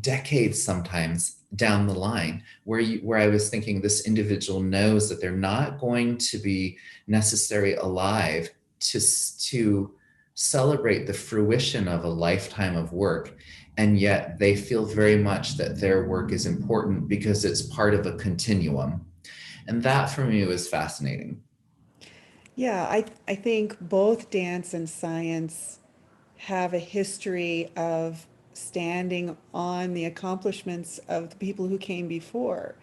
decades sometimes down the line, where I was thinking this individual knows that they're not going to be necessarily alive to celebrate the fruition of a lifetime of work. And yet they feel very much that their work is important because it's part of a continuum. And that for me was fascinating. Yeah, I think both dance and science have a history of standing on the accomplishments of the people who came before.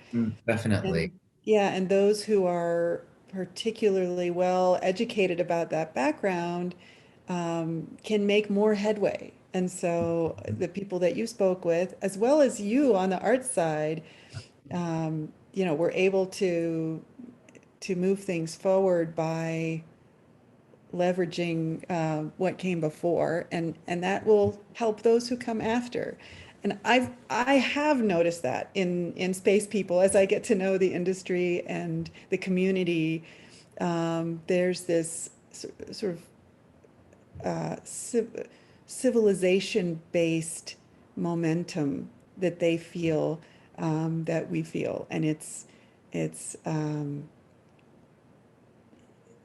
Definitely. And yeah, and those who are particularly well educated about that background can make more headway. And so the people that you spoke with, as well as you on the art side, were able to move things forward by leveraging what came before, and that will help those who come after. And I have noticed that in space people, as I get to know the industry and the community, there's this sort of civilization-based momentum that they feel, that we feel, and it's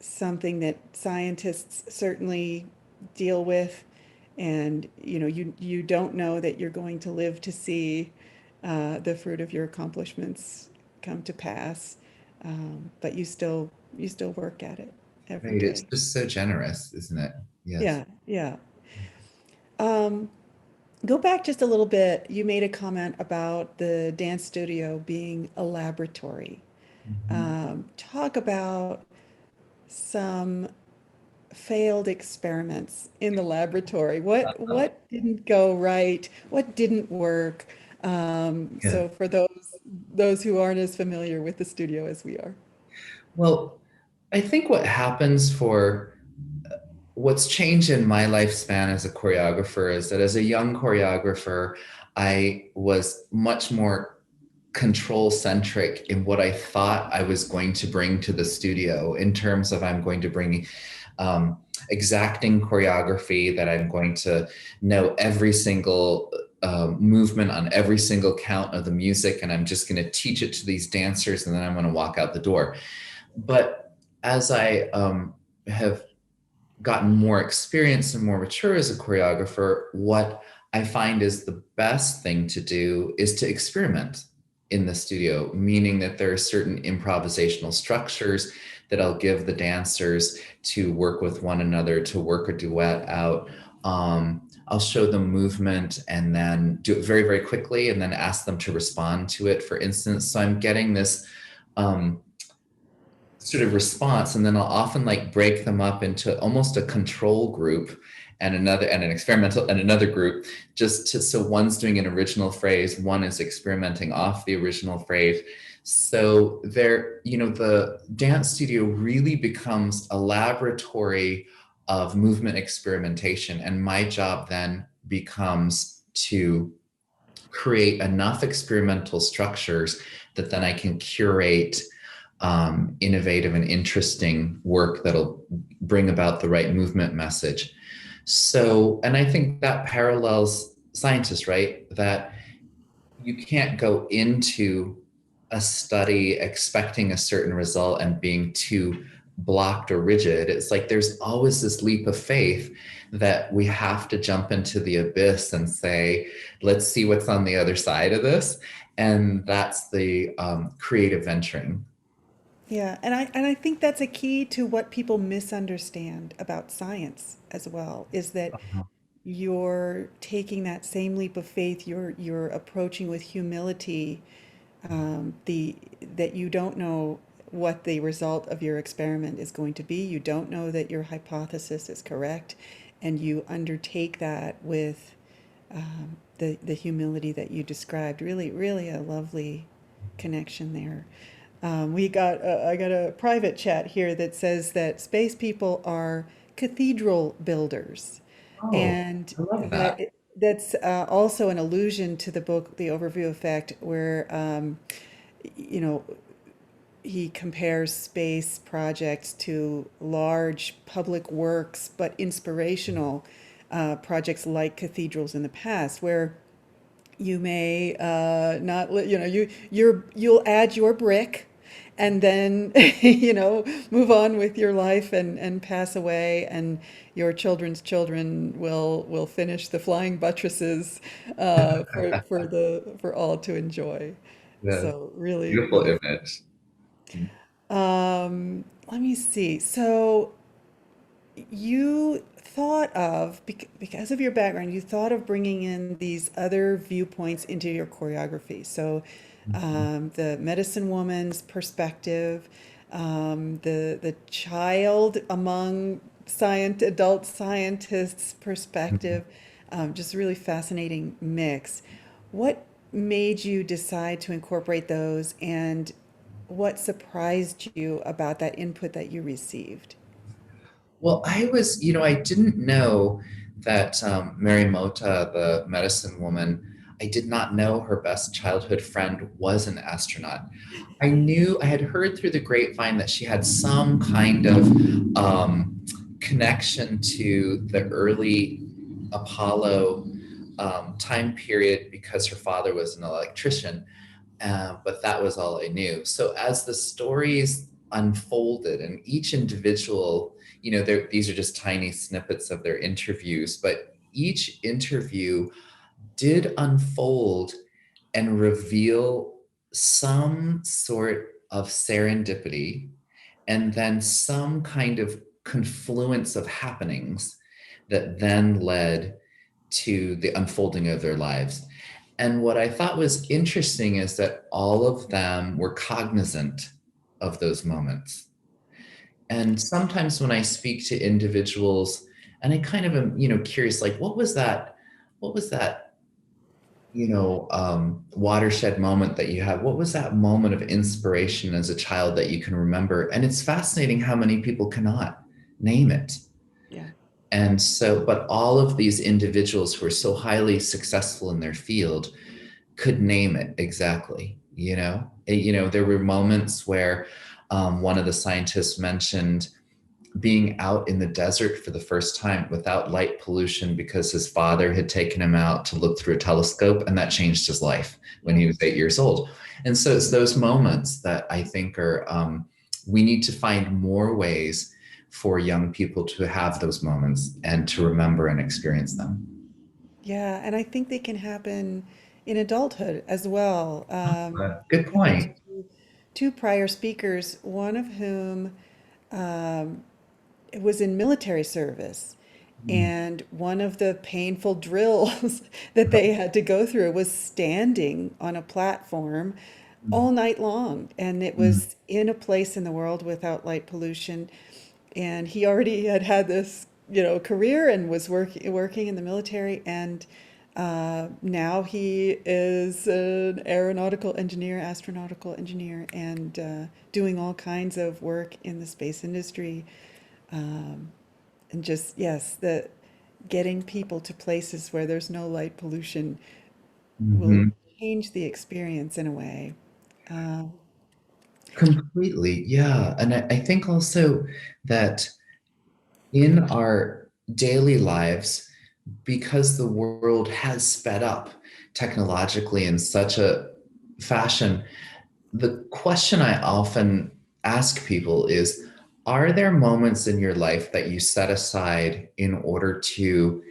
something that scientists certainly deal with. And you don't know that you're going to live to see the fruit of your accomplishments come to pass, but you still work at it every Right, day. it's just so generous, isn't it? Yes. Yeah. Go back just a little bit. You made a comment about the dance studio being a laboratory. Talk about some failed experiments in the laboratory. What didn't go right? What didn't work? So for those who aren't as familiar with the studio as we are. Well, I think what's changed in my lifespan as a choreographer is that as a young choreographer, I was much more control centric in what I thought I was going to bring to the studio, in terms of I'm going to bring exacting choreography, that I'm going to know every single movement on every single count of the music, and I'm just going to teach it to these dancers, and then I'm going to walk out the door. But as I have gotten more experience and more mature as a choreographer, what I find is the best thing to do is to experiment in the studio, meaning that there are certain improvisational structures that I'll give the dancers to work with one another, to work a duet out. I'll show them movement and then do it very, very quickly, and then ask them to respond to it, for instance. So I'm getting this sort of response, and then I'll often break them up into almost a control group and an experimental and another group, so one's doing an original phrase, one is experimenting off the original phrase. So the dance studio really becomes a laboratory of movement experimentation, and my job then becomes to create enough experimental structures that then I can curate innovative and interesting work that'll bring about the right movement message. So, and I think that parallels scientists, right? That you can't go into a study expecting a certain result and being too blocked or rigid. It's like there's always this leap of faith that we have to jump into the abyss and say, let's see what's on the other side of this. And that's the creative venturing. Yeah, and I think that's a key to what people misunderstand about science as well, is that you're taking that same leap of faith. You're approaching with humility, that you don't know what the result of your experiment is going to be. You don't know that your hypothesis is correct, and you undertake that with the humility that you described. Really, really a lovely connection there. I got a private chat here that says that space people are cathedral builders. Oh, And I love that. that's also an allusion to the book, The Overview Effect, where, you know, he compares space projects to large public works, but inspirational projects like cathedrals in the past, where you may not, you'll add your brick and then, move on with your life and pass away, and your children's children will finish the flying buttresses for all to enjoy. The So really, beautiful really. image. Let me see. So you thought of, because of your background, you thought of bringing in these other viewpoints into your choreography. So the medicine woman's perspective, the child among adult scientists' perspective, just really fascinating mix. What made you decide to incorporate those, and what surprised you about that input that you received? Well, I didn't know that Mary Mota, the medicine woman, I did not know her best childhood friend was an astronaut. I had heard through the grapevine that she had some kind of connection to the early Apollo time period because her father was an electrician, but that was all I knew. So as the stories unfolded, and each individual, these are just tiny snippets of their interviews, but each interview did unfold and reveal some sort of serendipity, and then some kind of confluence of happenings that then led to the unfolding of their lives. And what I thought was interesting is that all of them were cognizant of those moments. And sometimes when I speak to individuals, and I kind of am, curious, like, what was that, watershed moment that you had? What was that moment of inspiration as a child that you can remember? And it's fascinating how many people cannot name it. Yeah. And so, but all of these individuals who are so highly successful in their field could name it exactly. There were moments where one of the scientists mentioned being out in the desert for the first time without light pollution because his father had taken him out to look through a telescope, and that changed his life when he was 8 years old. And so it's those moments that I think are, we need to find more ways for young people to have those moments and to remember and experience them. Yeah, and I think they can happen in adulthood as well. Good point. Two prior speakers, one of whom was in military service, and one of the painful drills that they had to go through was standing on a platform all night long, and it was in a place in the world without light pollution. And he already had this, career and was working in the military, and now he is an aeronautical engineer, astronautical engineer, and doing all kinds of work in the space industry. And just, yes, the getting people to places where there's no light pollution will change the experience in a way. Completely, yeah. And I think also that in our daily lives, because the world has sped up technologically in such a fashion, the question I often ask people is, are there moments in your life that you set aside in order to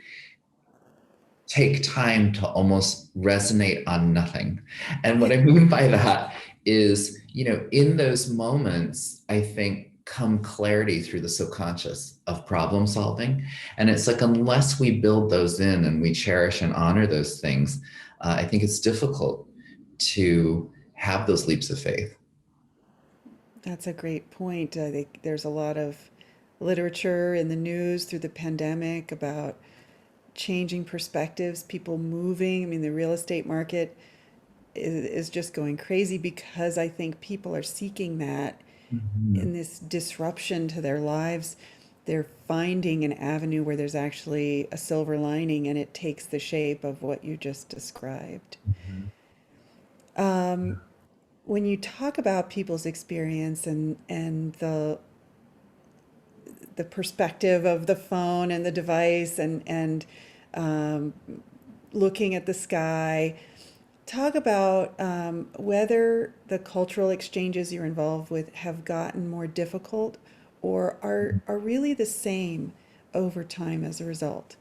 take time to almost resonate on nothing? And what I mean by that is, in those moments, I think come clarity through the subconscious of problem solving. And it's like, unless we build those in and we cherish and honor those things, I think it's difficult to have those leaps of faith. That's a great point. I think there's a lot of literature in the news through the pandemic about changing perspectives, people moving. I mean, the real estate market is just going crazy because I think people are seeking that in this disruption to their lives. They're finding an avenue where there's actually a silver lining, and it takes the shape of what you just described. When you talk about people's experience and the perspective of the phone and the device and looking at the sky, talk about whether the cultural exchanges you're involved with have gotten more difficult or are really the same over time as a result.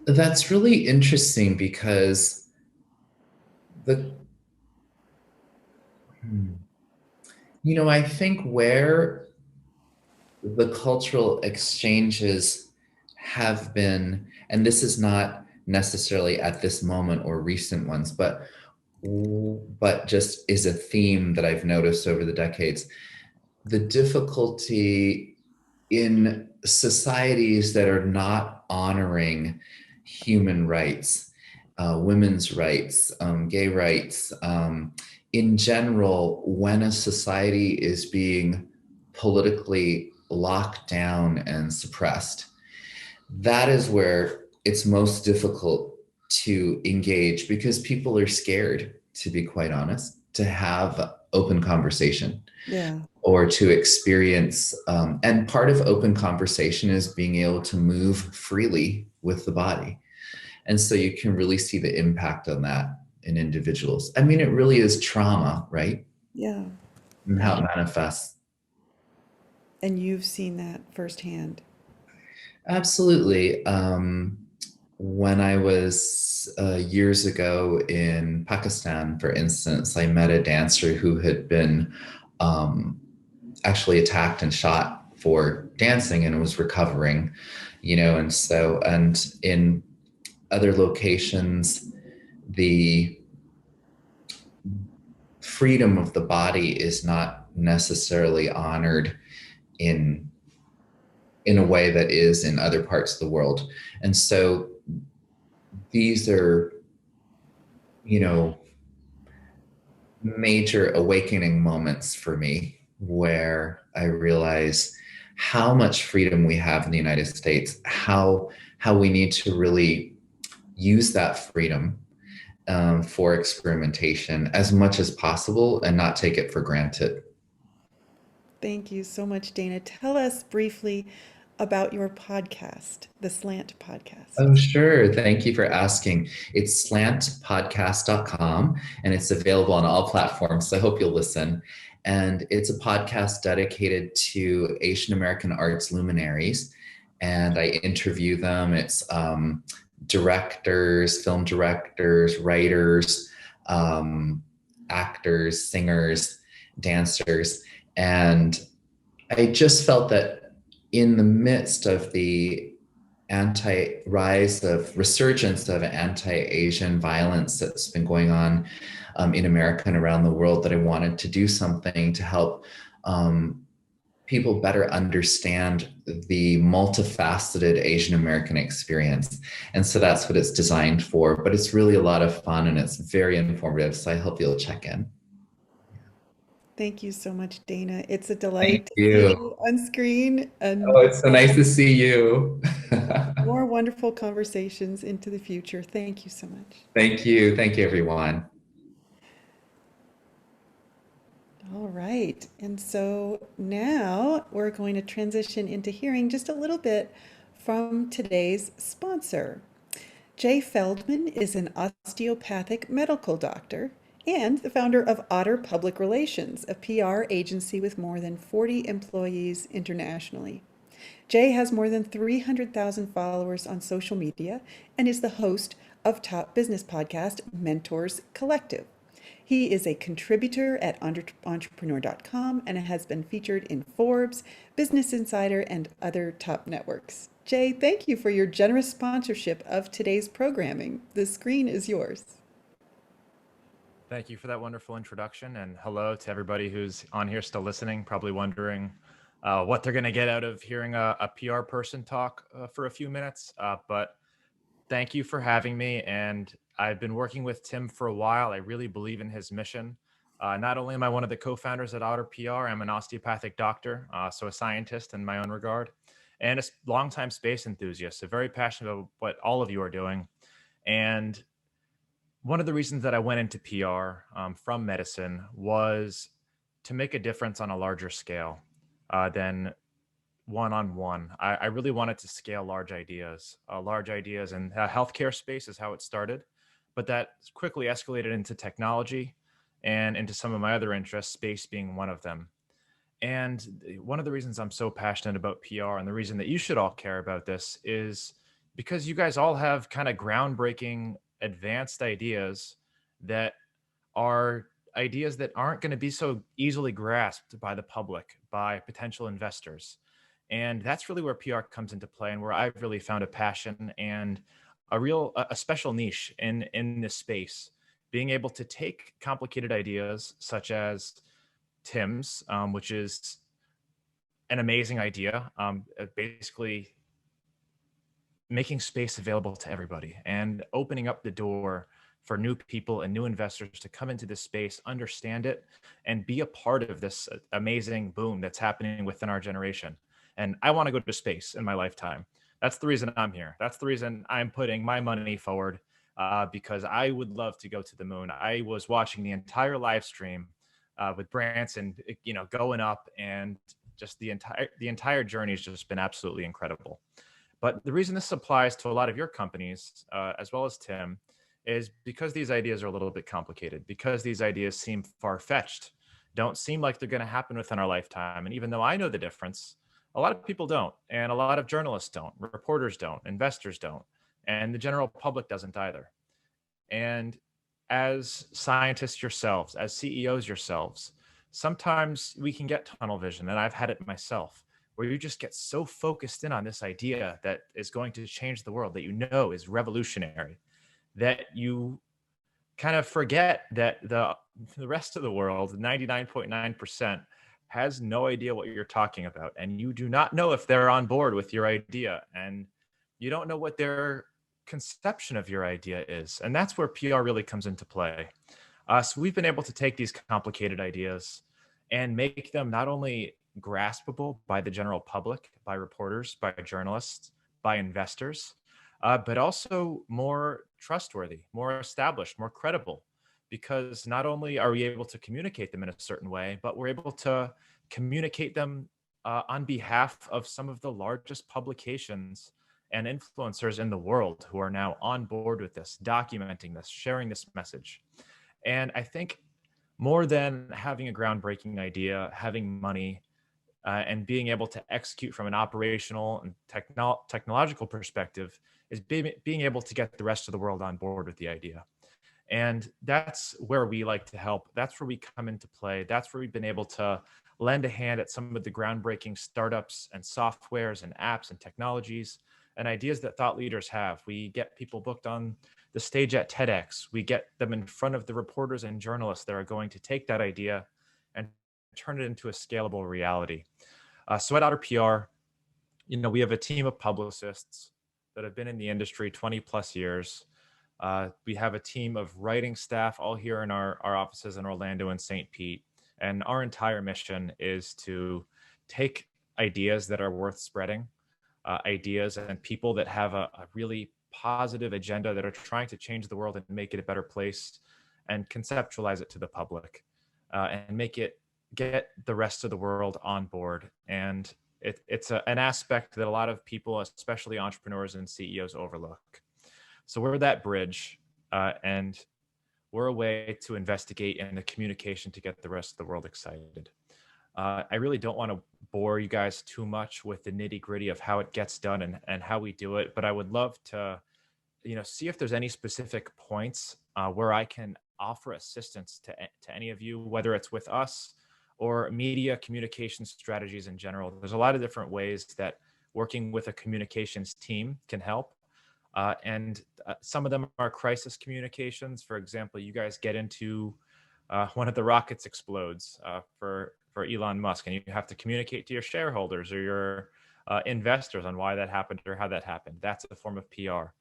That's really interesting because I think where the cultural exchanges have been, and this is not necessarily at this moment or recent ones, but just is a theme that I've noticed over the decades, the difficulty in societies that are not honoring human rights, women's rights, gay rights, in general, when a society is being politically locked down and suppressed, that is where it's most difficult to engage because people are scared, to be quite honest, to have open conversation. Yeah. Or to experience, and part of open conversation is being able to move freely with the body. And so you can really see the impact on that in individuals. I mean, it really is trauma, right? Yeah. And how it manifests. And you've seen that firsthand. Absolutely. When I was years ago in Pakistan, for instance, I met a dancer who had been actually attacked and shot for dancing and was recovering, and in other locations, the freedom of the body is not necessarily honored in a way that is in other parts of the world. And so these are, major awakening moments for me where I realize how much freedom we have in the United States, how we need to really use that freedom for experimentation as much as possible and not take it for granted. Thank you so much, Dana. Tell us briefly about your podcast, the Slant Podcast. Oh, sure. Thank you for asking. It's slantpodcast.com, and it's available on all platforms, so I hope you'll listen. And it's a podcast dedicated to Asian American arts luminaries, and I interview them. It's directors, film directors, writers, actors, singers, dancers. And I just felt that in the midst of the resurgence of anti-Asian violence that's been going on in America and around the world, that I wanted to do something to help people better understand the multifaceted Asian American experience. And so that's what it's designed for, but it's really a lot of fun and it's very informative. So I hope you'll check in. Thank you so much, Dana. It's a delight to see you you on screen. And oh, it's so nice to see you. more wonderful conversations into the future. Thank you so much. Thank you. Thank you, everyone. All right. And so now we're going to transition into hearing just a little bit from today's sponsor. Jay Feldman is an osteopathic medical doctor and the founder of Otter Public Relations, a PR agency with more than 40 employees internationally. Jay has more than 300,000 followers on social media and is the host of top business podcast Mentors Collective. He is a contributor at entrepreneur.com and has been featured in Forbes, Business Insider, and other top networks. Jay, thank you for your generous sponsorship of today's programming. The screen is yours. Thank you for that wonderful introduction, and hello to everybody who's on here still listening, probably wondering what they're going to get out of hearing a PR person talk for a few minutes. But thank you for having me, and I've been working with Tim for a while. I really believe in his mission. Not only am I one of the co-founders at Otter PR, I'm an osteopathic doctor, so a scientist in my own regard, and a longtime space enthusiast, so very passionate about what all of you are doing. And one of the reasons that I went into PR from medicine was to make a difference on a larger scale than one-on-one. I really wanted to scale large ideas. Large ideas in healthcare space is how it started, but that quickly escalated into technology and into some of my other interests, space being one of them. And one of the reasons I'm so passionate about PR, and the reason that you should all care about this, is because you guys all have kind of groundbreaking advanced ideas that are ideas that aren't going to be so easily grasped by the public, by potential investors. And that's really where PR comes into play, and where I've really found a passion and a special niche in this space, being able to take complicated ideas such as Tim's, which is an amazing idea, basically making space available to everybody and opening up the door for new people and new investors to come into this space, understand it, and be a part of this amazing boom that's happening within our generation. And I want to go to space in my lifetime. That's the reason I'm here. That's the reason I'm putting my money forward, because I would love to go to the moon. I was watching the entire live stream with Branson, going up, and just the entire journey has just been absolutely incredible. But the reason this applies to a lot of your companies, as well as Tim, is because these ideas are a little bit complicated, because these ideas seem far-fetched, don't seem like they're going to happen within our lifetime. And even though I know the difference, a lot of people don't, and a lot of journalists don't, reporters don't, investors don't, and the general public doesn't either. And as scientists yourselves, as CEOs yourselves, sometimes we can get tunnel vision, and I've had it myself, where you just get so focused in on this idea that is going to change the world, that you know is revolutionary, that you kind of forget that the rest of the world, 99.9%, has no idea what you're talking about. And you do not know if they're on board with your idea. And you don't know what their conception of your idea is. And that's where PR really comes into play. So we've been able to take these complicated ideas and make them not only graspable by the general public, by reporters, by journalists, by investors, but also more trustworthy, more established, more credible, because not only are we able to communicate them in a certain way, but we're able to communicate them on behalf of some of the largest publications and influencers in the world who are now on board with this, documenting this, sharing this message. And I think more than having a groundbreaking idea, having money, and being able to execute from an operational and technological perspective is being able to get the rest of the world on board with the idea. And that's where we like to help. That's where we come into play. That's where we've been able to lend a hand at some of the groundbreaking startups and softwares and apps and technologies and ideas that thought leaders have. We get people booked on the stage at TEDx. We get them in front of the reporters and journalists that are going to take that idea and turn it into a scalable reality. So at Otter PR, we have a team of publicists that have been in the industry 20 plus years. We have a team of writing staff all here in our offices in Orlando and St. Pete. And our entire mission is to take ideas that are worth spreading, ideas and people that have a really positive agenda that are trying to change the world and make it a better place, and conceptualize it to the public, and get the rest of the world on board. And it's an aspect that a lot of people, especially entrepreneurs and CEOs, overlook. So we're that bridge, and we're a way to investigate and the communication to get the rest of the world excited. I really don't want to bore you guys too much with the nitty gritty of how it gets done and how we do it, but I would love to, see if there's any specific points where I can offer assistance to any of you, whether it's with us or media communication strategies in general. There's a lot of different ways that working with a communications team can help. And some of them are crisis communications. For example, you guys get into one of the rockets explodes for Elon Musk, and you have to communicate to your shareholders or your investors on why that happened or how that happened. That's a form of PR.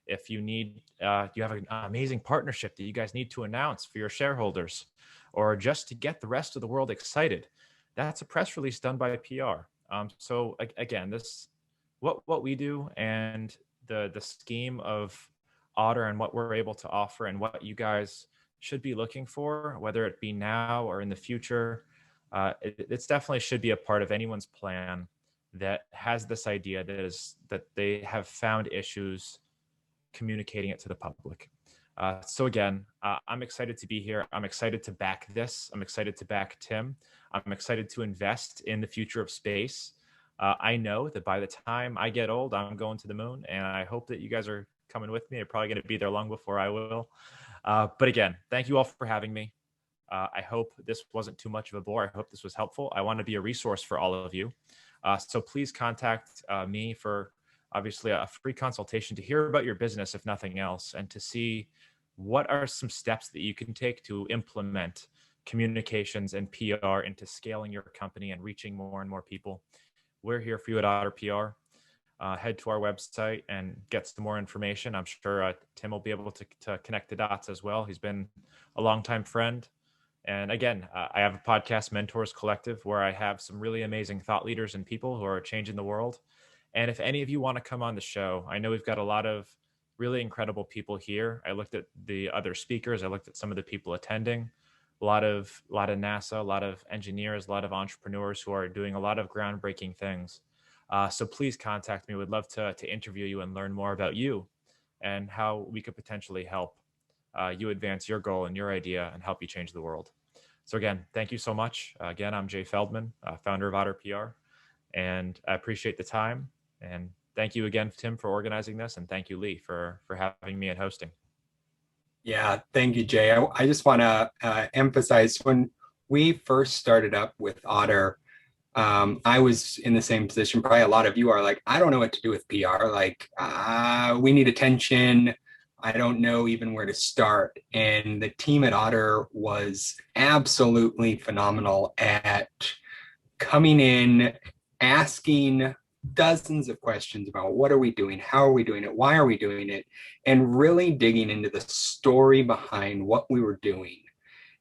If you need, you have an amazing partnership that you guys need to announce for your shareholders, or just to get the rest of the world excited, that's a press release done by PR. So again, this what we do and the scheme of Otter and what we're able to offer and what you guys should be looking for, whether it be now or in the future, it's definitely should be a part of anyone's plan that has this idea that they have found issues communicating it to the public. So again, I'm excited to be here. I'm excited to back this. I'm excited to back Tim. I'm excited to invest in the future of space. I know that by the time I get old, I'm going to the moon, and I hope that you guys are coming with me. You're probably going to be there long before I will. But again, thank you all for having me. I hope this wasn't too much of a bore. I hope this was helpful. I want to be a resource for all of you. So please contact me for obviously a free consultation to hear about your business, if nothing else, and to see what are some steps that you can take to implement communications and PR into scaling your company and reaching more and more people. We're here for you at Otter PR. Head to our website and get some more information. I'm sure Tim will be able to connect the dots as well. He's been a longtime friend. And again, I have a podcast, Mentors Collective, where I have some really amazing thought leaders and people who are changing the world. And if any of you want to come on the show, I know we've got a lot of really incredible people here. I looked at the other speakers. I looked at some of the people attending. A lot of NASA, a lot of engineers, a lot of entrepreneurs who are doing a lot of groundbreaking things. So please contact me. We'd love to interview you and learn more about you and how we could potentially help you advance your goal and your idea and help you change the world. So again, thank you so much. Again, I'm Jay Feldman, founder of Otter PR, and I appreciate the time. And thank you again, Tim, for organizing this, and thank you, Lee, for having me and hosting. Yeah, thank you, Jay. I just want to emphasize when we first started up with Otter, I was in the same position. Probably a lot of you are like, I don't know what to do with PR. Like, we need attention. I don't know even where to start. And the team at Otter was absolutely phenomenal at coming in, asking dozens of questions about what are we doing, how are we doing it, why are we doing it, and really digging into the story behind what we were doing.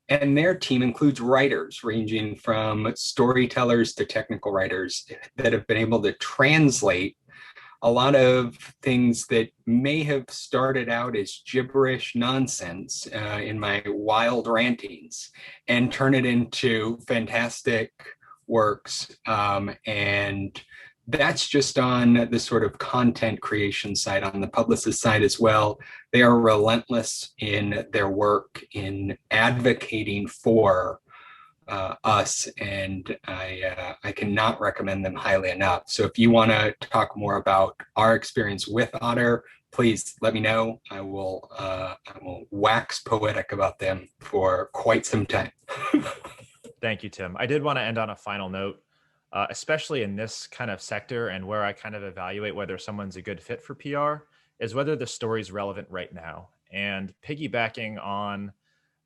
And their team includes writers ranging from storytellers to technical writers that have been able to translate a lot of things that may have started out as gibberish nonsense in my wild rantings and turn it into fantastic works. And that's just on the sort of content creation side. On the publicist side as well, they are relentless in their work in advocating for us, and I cannot recommend them highly enough. So if you want to talk more about our experience with Otter, please let me know. I will wax poetic about them for quite some time. Thank you, Tim. I did want to end on a final note. Especially in this kind of sector and where I kind of evaluate whether someone's a good fit for PR is whether the story is relevant right now. And piggybacking on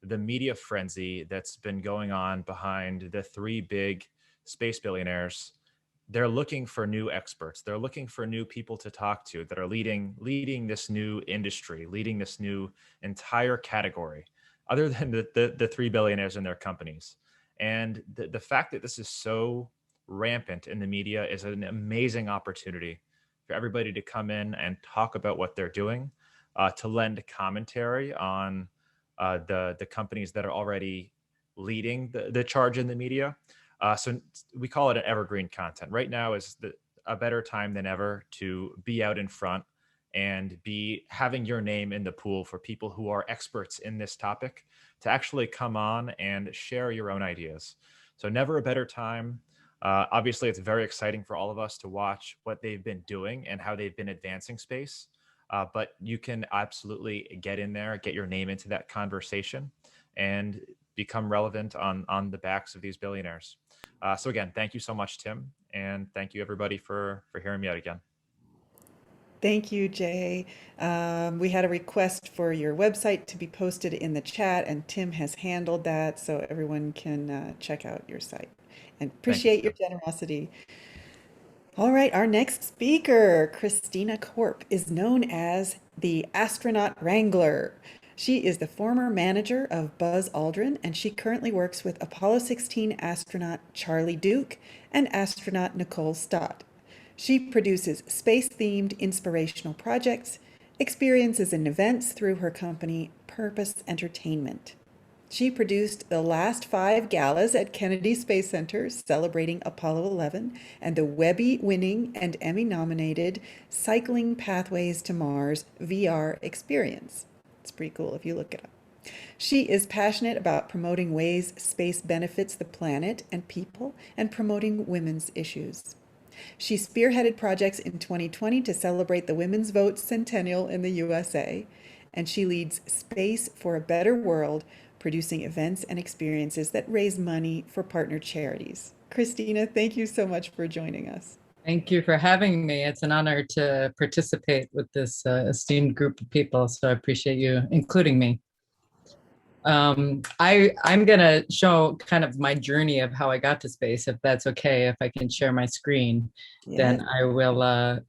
the media frenzy that's been going on behind the three big space billionaires, they're looking for new experts. They're looking for new people to talk to that are leading this new industry, leading this new entire category, other than the three billionaires and their companies. And the fact that this is so rampant in the media is an amazing opportunity for everybody to come in and talk about what they're doing, to lend commentary on the companies that are already leading the charge in the media. So we call it an evergreen content. Right now is a better time than ever to be out in front and be having your name in the pool for people who are experts in this topic to actually come on and share your own ideas. So never a better time. Obviously, it's very exciting for all of us to watch what they've been doing and how they've been advancing space. but you can absolutely get in there, get your name into that conversation, and become relevant on the backs of these billionaires. So again, thank you so much, Tim, and thank you everybody for hearing me out again. Thank you, Jay. We had a request for your website to be posted in the chat, and Tim has handled that, so everyone can check out your site. And appreciate your generosity. All right, our next speaker, Christina Korp, is known as the Astronaut Wrangler. She is the former manager of Buzz Aldrin, and she currently works with Apollo 16 astronaut Charlie Duke and astronaut Nicole Stott. She produces space-themed inspirational projects, experiences, and events through her company, Purpose Entertainment. She produced the last 5 galas at Kennedy Space Center celebrating Apollo 11 and the Webby-winning and Emmy-nominated Cycling Pathways to Mars VR experience. It's pretty cool if you look it up. She is passionate about promoting ways space benefits the planet and people and promoting women's issues. She spearheaded projects in 2020 to celebrate the Women's Vote Centennial in the USA, and she leads Space for a Better World, producing events and experiences that raise money for partner charities. Christina, thank you so much for joining us. Thank you for having me. It's an honor to participate with this esteemed group of people, so I appreciate you including me. I'm going to show kind of my journey of how I got to space, if that's okay, if I can share my screen. Then I will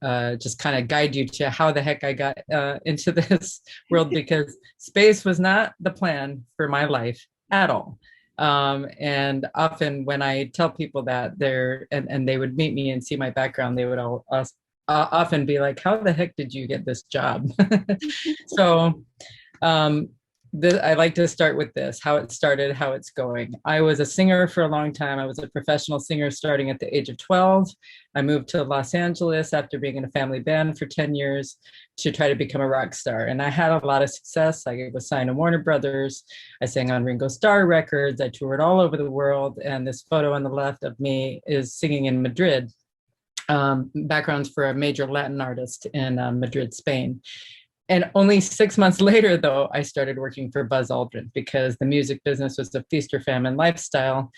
just kind of guide you to how the heck I got into this world, because space was not the plan for my life at all. And often when I tell people that and they would meet me and see my background, they would all often be like, how the heck did you get this job? So I like to start with this, how it started, how it's going. I was a singer for a long time. I was a professional singer starting at the age of 12. I moved to Los Angeles after being in a family band for 10 years to try to become a rock star. And I had a lot of success. I was signed to Warner Brothers. I sang on Ringo Starr records. I toured all over the world. And this photo on the left of me is singing in Madrid. Backgrounds for a major Latin artist in Madrid, Spain. And only 6 months later, though, I started working for Buzz Aldrin because the music business was a feast or famine lifestyle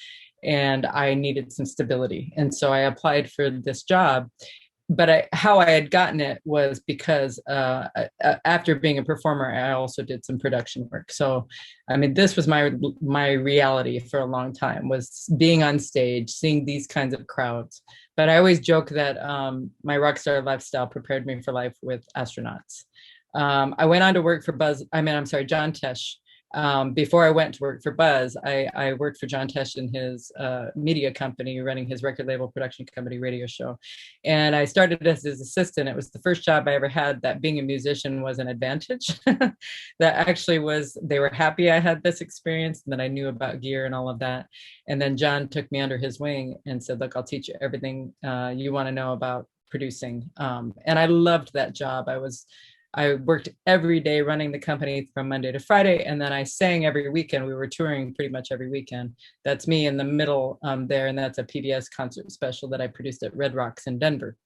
and I needed some stability. And so I applied for this job. But how I had gotten it was because after being a performer, I also did some production work. So, I mean, this was my reality for a long time, was being on stage, seeing these kinds of crowds. But I always joke that my rock star lifestyle prepared me for life with astronauts. I went on to work for John Tesh. Before I went to work for Buzz, I worked for John Tesh in his media company, running his record label production company radio show. And I started as his assistant. It was the first job I ever had that being a musician was an advantage. That actually was, they were happy I had this experience and that I knew about gear and all of that. And then John took me under his wing and said, look, I'll teach you everything you want to know about producing. And I loved that job. I worked every day running the company from Monday to Friday, and then I sang every weekend. We were touring pretty much every weekend. That's me in the middle there, and that's a PBS concert special that I produced at Red Rocks in Denver.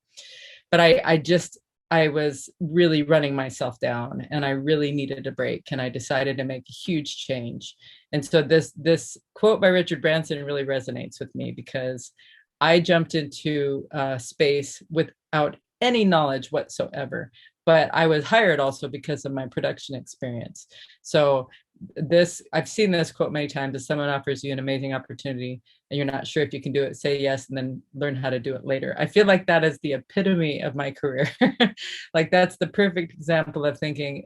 But I was really running myself down, and I really needed a break, and I decided to make a huge change. And so this quote by Richard Branson really resonates with me because I jumped into space without any knowledge whatsoever. But I was hired also because of my production experience. So I've seen this quote many times: if someone offers you an amazing opportunity and you're not sure if you can do it, say yes, and then learn how to do it later. I feel like that is the epitome of my career. Like that's the perfect example of thinking,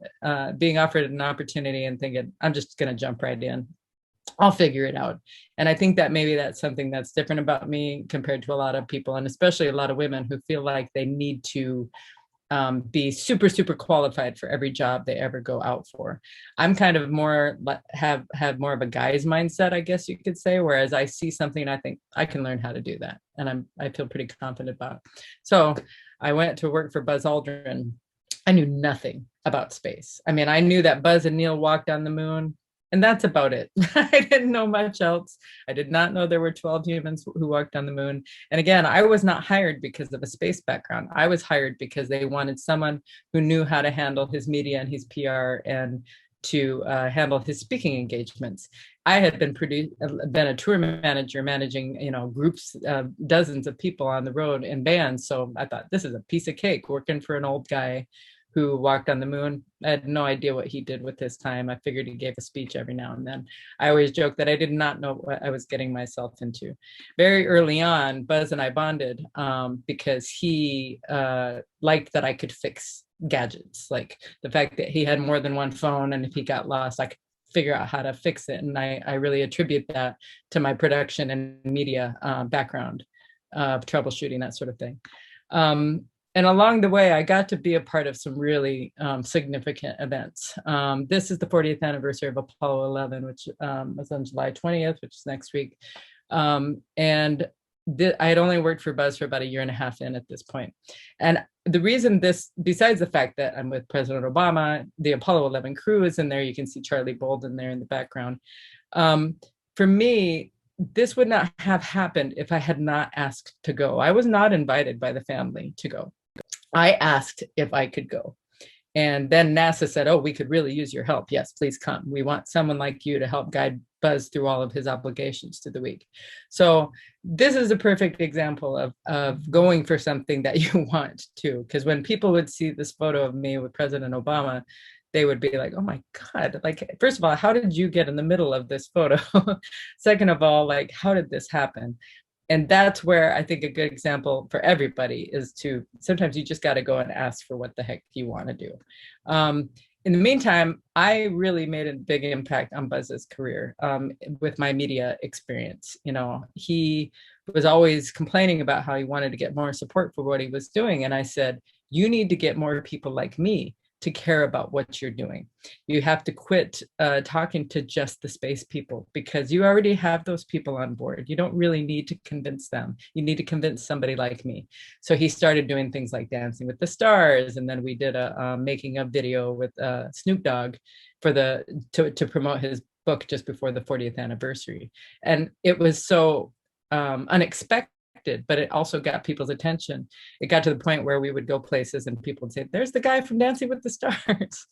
being offered an opportunity and thinking, I'm just gonna jump right in. I'll figure it out. And I think that maybe that's something that's different about me compared to a lot of people, and especially a lot of women who feel like they need to be super, super qualified for every job they ever go out for. I'm kind of more have more of a guy's mindset, I guess you could say, whereas I see something and I think I can learn how to do that. And I feel pretty confident about it. So I went to work for Buzz Aldrin. I knew nothing about space. I mean, I knew that Buzz and Neil walked on the moon. And that's about it. I didn't know much else. I did not know there were 12 humans who walked on the moon. And again, I was not hired because of a space background. I was hired because they wanted someone who knew how to handle his media and his PR and to handle his speaking engagements. I had been a tour manager managing, groups, dozens of people on the road in bands. So I thought, this is a piece of cake, working for an old guy who walked on the moon. I had no idea what he did with his time. I figured he gave a speech every now and then. I always joke that I did not know what I was getting myself into. Very early on, Buzz and I bonded because he liked that I could fix gadgets, like the fact that he had more than one phone, and if he got lost, I could figure out how to fix it. And I really attribute that to my production and media background, troubleshooting, that sort of thing. And along the way, I got to be a part of some really significant events. This is the 40th anniversary of Apollo 11, which was on July 20th, which is next week. And I had only worked for Buzz for about 1.5 years in at this point. And the reason this, besides the fact that I'm with President Obama, the Apollo 11 crew is in there. You can see Charlie Bolden there in the background. For me, this would not have happened if I had not asked to go. I was not invited by the family to go. I asked if I could go. And then NASA said, oh, we could really use your help. Yes, please come. We want someone like you to help guide Buzz through all of his obligations to the week. So this is a perfect example of going for something that you want to, because when people would see this photo of me with President Obama, they would be like, oh my God, like, first of all, how did you get in the middle of this photo? Second of all, like, how did this happen? And that's where I think a good example for everybody is to, sometimes you just got to go and ask for what the heck you want to do. In the meantime, I really made a big impact on Buzz's career with my media experience. He was always complaining about how he wanted to get more support for what he was doing. And I said, you need to get more people like me to care about what you're doing. You have to quit talking to just the space people, because you already have those people on board. You don't really need to convince them. You need to convince somebody like me. So he started doing things like Dancing with the Stars. And then we did a making of video with Snoop Dogg for to promote his book just before the 40th anniversary. And it was so unexpected, but it also got people's attention. It got to the point where we would go places and people would say, there's the guy from Dancing with the Stars.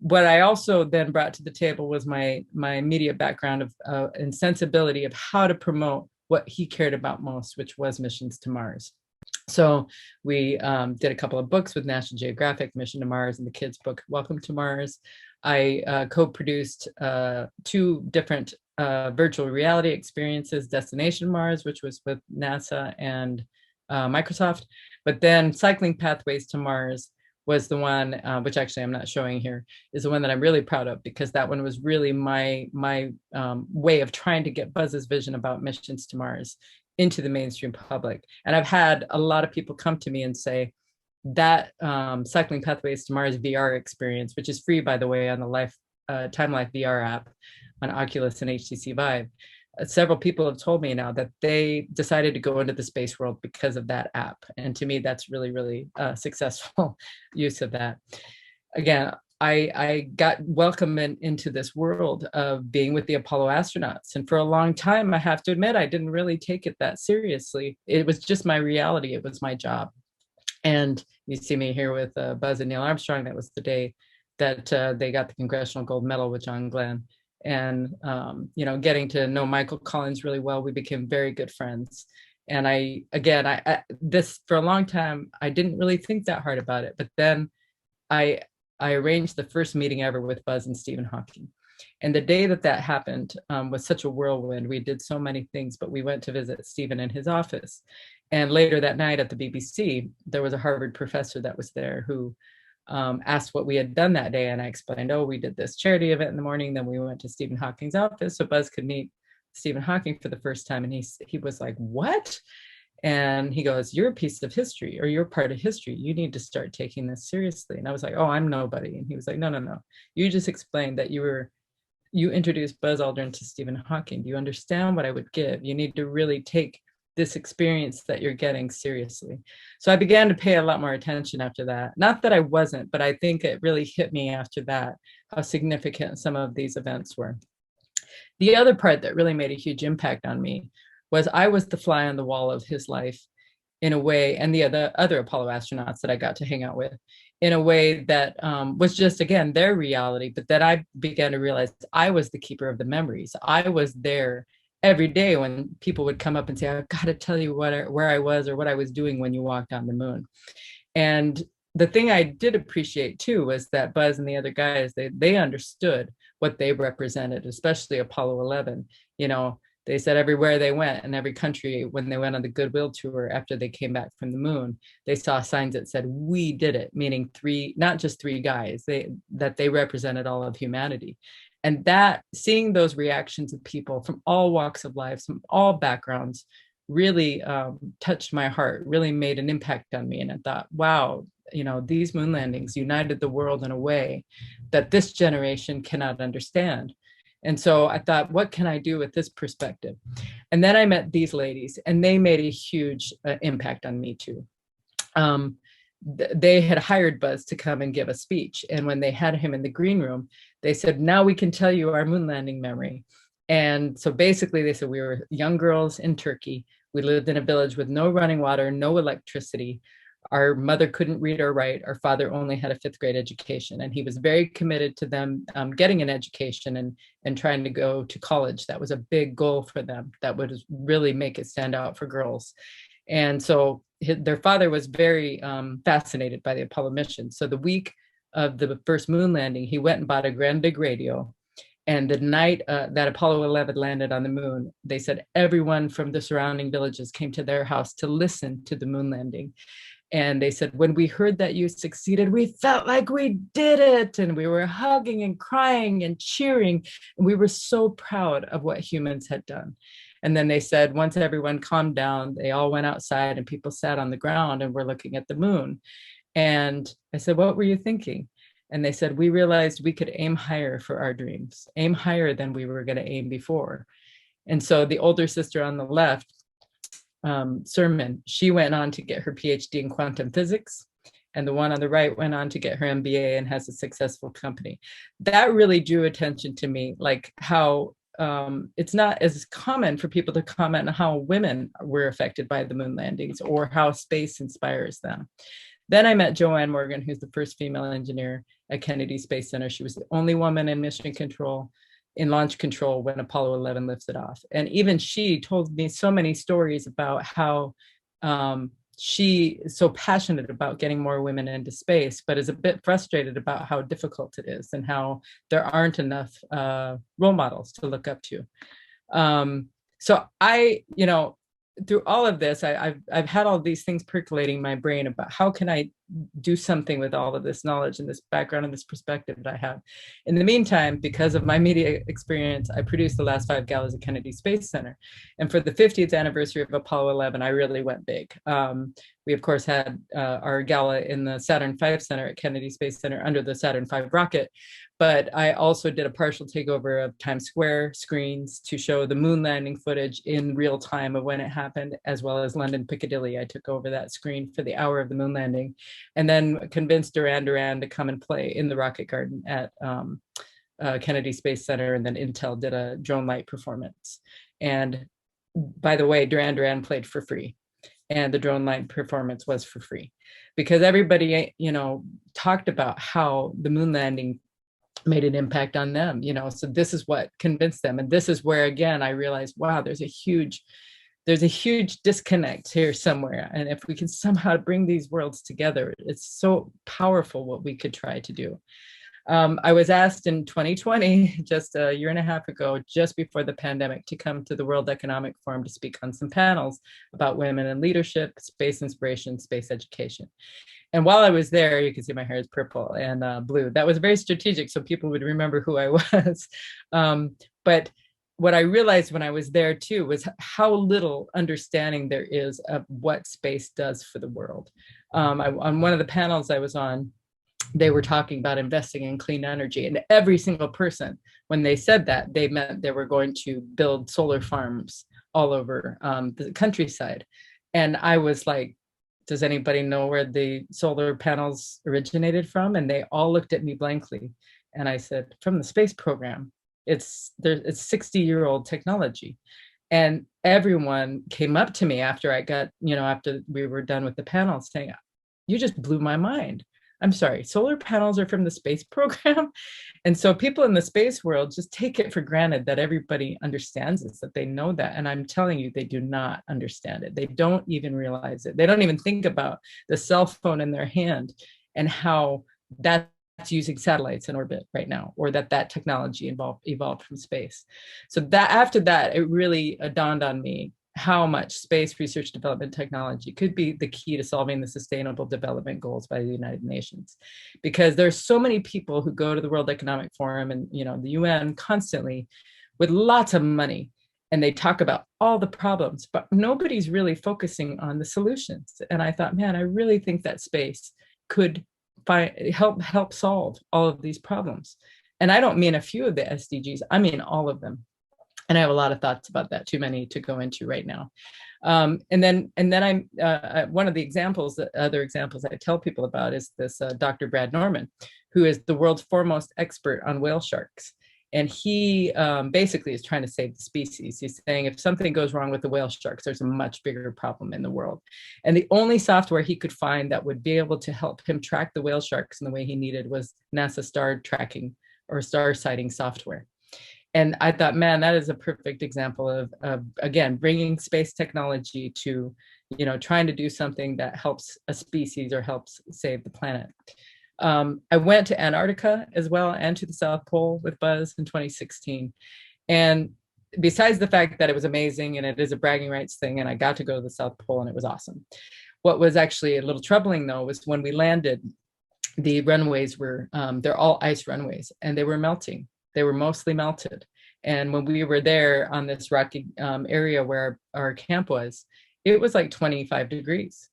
What I also then brought to the table was my media background and sensibility of how to promote what he cared about most, which was missions to Mars. So we did a couple of books with National Geographic, Mission to Mars, and the kids' book, Welcome to Mars. I co-produced 2 different virtual reality experiences, Destination Mars, which was with NASA and Microsoft, but then Cycling Pathways to Mars was the one, which actually I'm not showing here, is the one that I'm really proud of, because that one was really my way of trying to get Buzz's vision about missions to Mars into the mainstream public. And I've had a lot of people come to me and say that Cycling Pathways to Mars VR experience, which is free, by the way, on the Time Life VR app on Oculus and HTC Vive. Several people have told me now that they decided to go into the space world because of that app. And to me, that's really, really successful use of that. Again, I got welcomed into this world of being with the Apollo astronauts. And for a long time, I have to admit, I didn't really take it that seriously. It was just my reality. It was my job. And you see me here with Buzz and Neil Armstrong. That was the day that they got the Congressional Gold Medal with John Glenn. And, getting to know Michael Collins really well, we became very good friends. And this for a long time, I didn't really think that hard about it. But then I arranged the first meeting ever with Buzz and Stephen Hawking. And the day that happened was such a whirlwind. We did so many things, but we went to visit Stephen in his office. And later that night at the BBC, there was a Harvard professor that was there who asked what we had done that day. And I explained, we did this charity event in the morning. Then we went to Stephen Hawking's office so Buzz could meet Stephen Hawking for the first time. And he was like, what? And he goes, you're a piece of history, or you're part of history. You need to start taking this seriously. And I was like, I'm nobody. And he was like, no. You just explained that you introduced Buzz Aldrin to Stephen Hawking. Do you understand what I would give? You need to really take this experience that you're getting seriously. So I began to pay a lot more attention after that. Not that I wasn't, but I think it really hit me after that, how significant some of these events were. The other part that really made a huge impact on me was I was the fly on the wall of his life in a way, and the other Apollo astronauts that I got to hang out with, in a way that was just, again, their reality, but that I began to realize I was the keeper of the memories. I was there every day when people would come up and say, I've got to tell you where I was or what I was doing when you walked on the moon. And the thing I did appreciate too was that Buzz and the other guys, they understood what they represented, especially Apollo 11. You know, they said everywhere they went, in every country, when they went on the Goodwill tour after they came back from the moon, they saw signs that said, we did it, meaning three, not just three guys, that they represented all of humanity. And that, seeing those reactions of people from all walks of life, from all backgrounds, really touched my heart, really made an impact on me. And I thought, wow, you know, these moon landings united the world in a way that this generation cannot understand. And so I thought, what can I do with this perspective? And then I met these ladies, and they made a huge impact on me too. They had hired Buzz to come and give a speech. And when they had him in the green room, they said, now we can tell you our moon landing memory. And so basically they said, we were young girls in Turkey. We lived in a village with no running water, no electricity. Our mother couldn't read or write. Our father only had a 5th grade education. And he was very committed to them getting an education and trying to go to college. That was a big goal for them. That would really make it stand out for girls. And so their father was very fascinated by the Apollo mission. So the week of the first moon landing, he went and bought a grand big radio. And the night that Apollo 11 landed on the moon, they said everyone from the surrounding villages came to their house to listen to the moon landing. And they said, when we heard that you succeeded, we felt like we did it. And we were hugging and crying and cheering. And we were so proud of what humans had done. And then they said, once everyone calmed down, they all went outside and people sat on the ground and were looking at the moon. And I said, what were you thinking? And they said, we realized we could aim higher for our dreams, aim higher than we were going to aim before. And so the older sister on the left, Sermon, she went on to get her PhD in quantum physics. And the one on the right went on to get her MBA and has a successful company. That really drew attention to me, like how it's not as common for people to comment on how women were affected by the moon landings or how space inspires them. Then I met Joanne Morgan, who's the first female engineer at Kennedy Space Center. She was the only woman in mission control, in launch control when Apollo 11 lifted off. And even she told me so many stories about how she is so passionate about getting more women into space, but is a bit frustrated about how difficult it is and how there aren't enough role models to look up to. So I, you know, through all of this, I've had all these things percolating in my brain about how can I do something with all of this knowledge and this background and this perspective that I have. In the meantime, because of my media experience, I produced the last 5 galas at Kennedy Space Center. And for the 50th anniversary of Apollo 11, I really went big. We, of course, had our gala in the Saturn V Center at Kennedy Space Center under the Saturn V rocket. But I also did a partial takeover of Times Square screens to show the moon landing footage in real time of when it happened, as well as London Piccadilly. I took over that screen for the hour of the moon landing, and then convinced Duran Duran to come and play in the Rocket Garden at Kennedy Space Center, and then Intel did a drone light performance. And by the way, Duran Duran played for free, and the drone light performance was for free, because everybody, you know, talked about how the moon landing made an impact on them, you know. So this is what convinced them, and this is where again I realized, wow, there's a huge disconnect here somewhere, and if we can somehow bring these worlds together, it's so powerful what we could try to do. I was asked in 2020, just a year and a half ago, just before the pandemic, to come to the World Economic Forum to speak on some panels about women in leadership, space inspiration, space education. And while I was there, you can see my hair is purple and blue. That was very strategic, so people would remember who I was. But what I realized when I was there too was how little understanding there is of what space does for the world. On one of the panels I was on, they were talking about investing in clean energy, and every single person, when they said that, they meant they were going to build solar farms all over the countryside. And I was like, does anybody know where the solar panels originated from? And they all looked at me blankly. And I said, from the space program. It's 60-year-old technology. And everyone came up to me after I got, after we were done with the panel saying, you just blew my mind. I'm sorry, solar panels are from the space program. And so people in the space world just take it for granted that everybody understands this, that they know that. And I'm telling you, they do not understand it. They don't even realize it. They don't even think about the cell phone in their hand and how that's using satellites in orbit right now, or that technology evolved from space. So that after that, it really dawned on me how much space research development technology could be the key to solving the sustainable development goals by the United Nations. Because there's so many people who go to the World Economic Forum and the UN constantly with lots of money, and they talk about all the problems, but nobody's really focusing on the solutions. And I thought, man, I really think that space could help solve all of these problems. And I don't mean a few of the SDGs, I mean all of them. And I have a lot of thoughts about that, too many to go into right now. And then I'm one of the other examples I tell people about is this Dr. Brad Norman, who is the world's foremost expert on whale sharks. And he basically is trying to save the species. He's saying if something goes wrong with the whale sharks, there's a much bigger problem in the world. And the only software he could find that would be able to help him track the whale sharks in the way he needed was NASA star tracking or star sighting software. And I thought, man, that is a perfect example of again, bringing space technology to, trying to do something that helps a species or helps save the planet. I went to Antarctica as well and to the South Pole with Buzz in 2016. And besides the fact that it was amazing and it is a bragging rights thing, and I got to go to the South Pole and it was awesome. What was actually a little troubling though was when we landed, the runways were, they're all ice runways and they were melting. They were mostly melted. And when we were there on this rocky area where our camp was, it was like 25 degrees.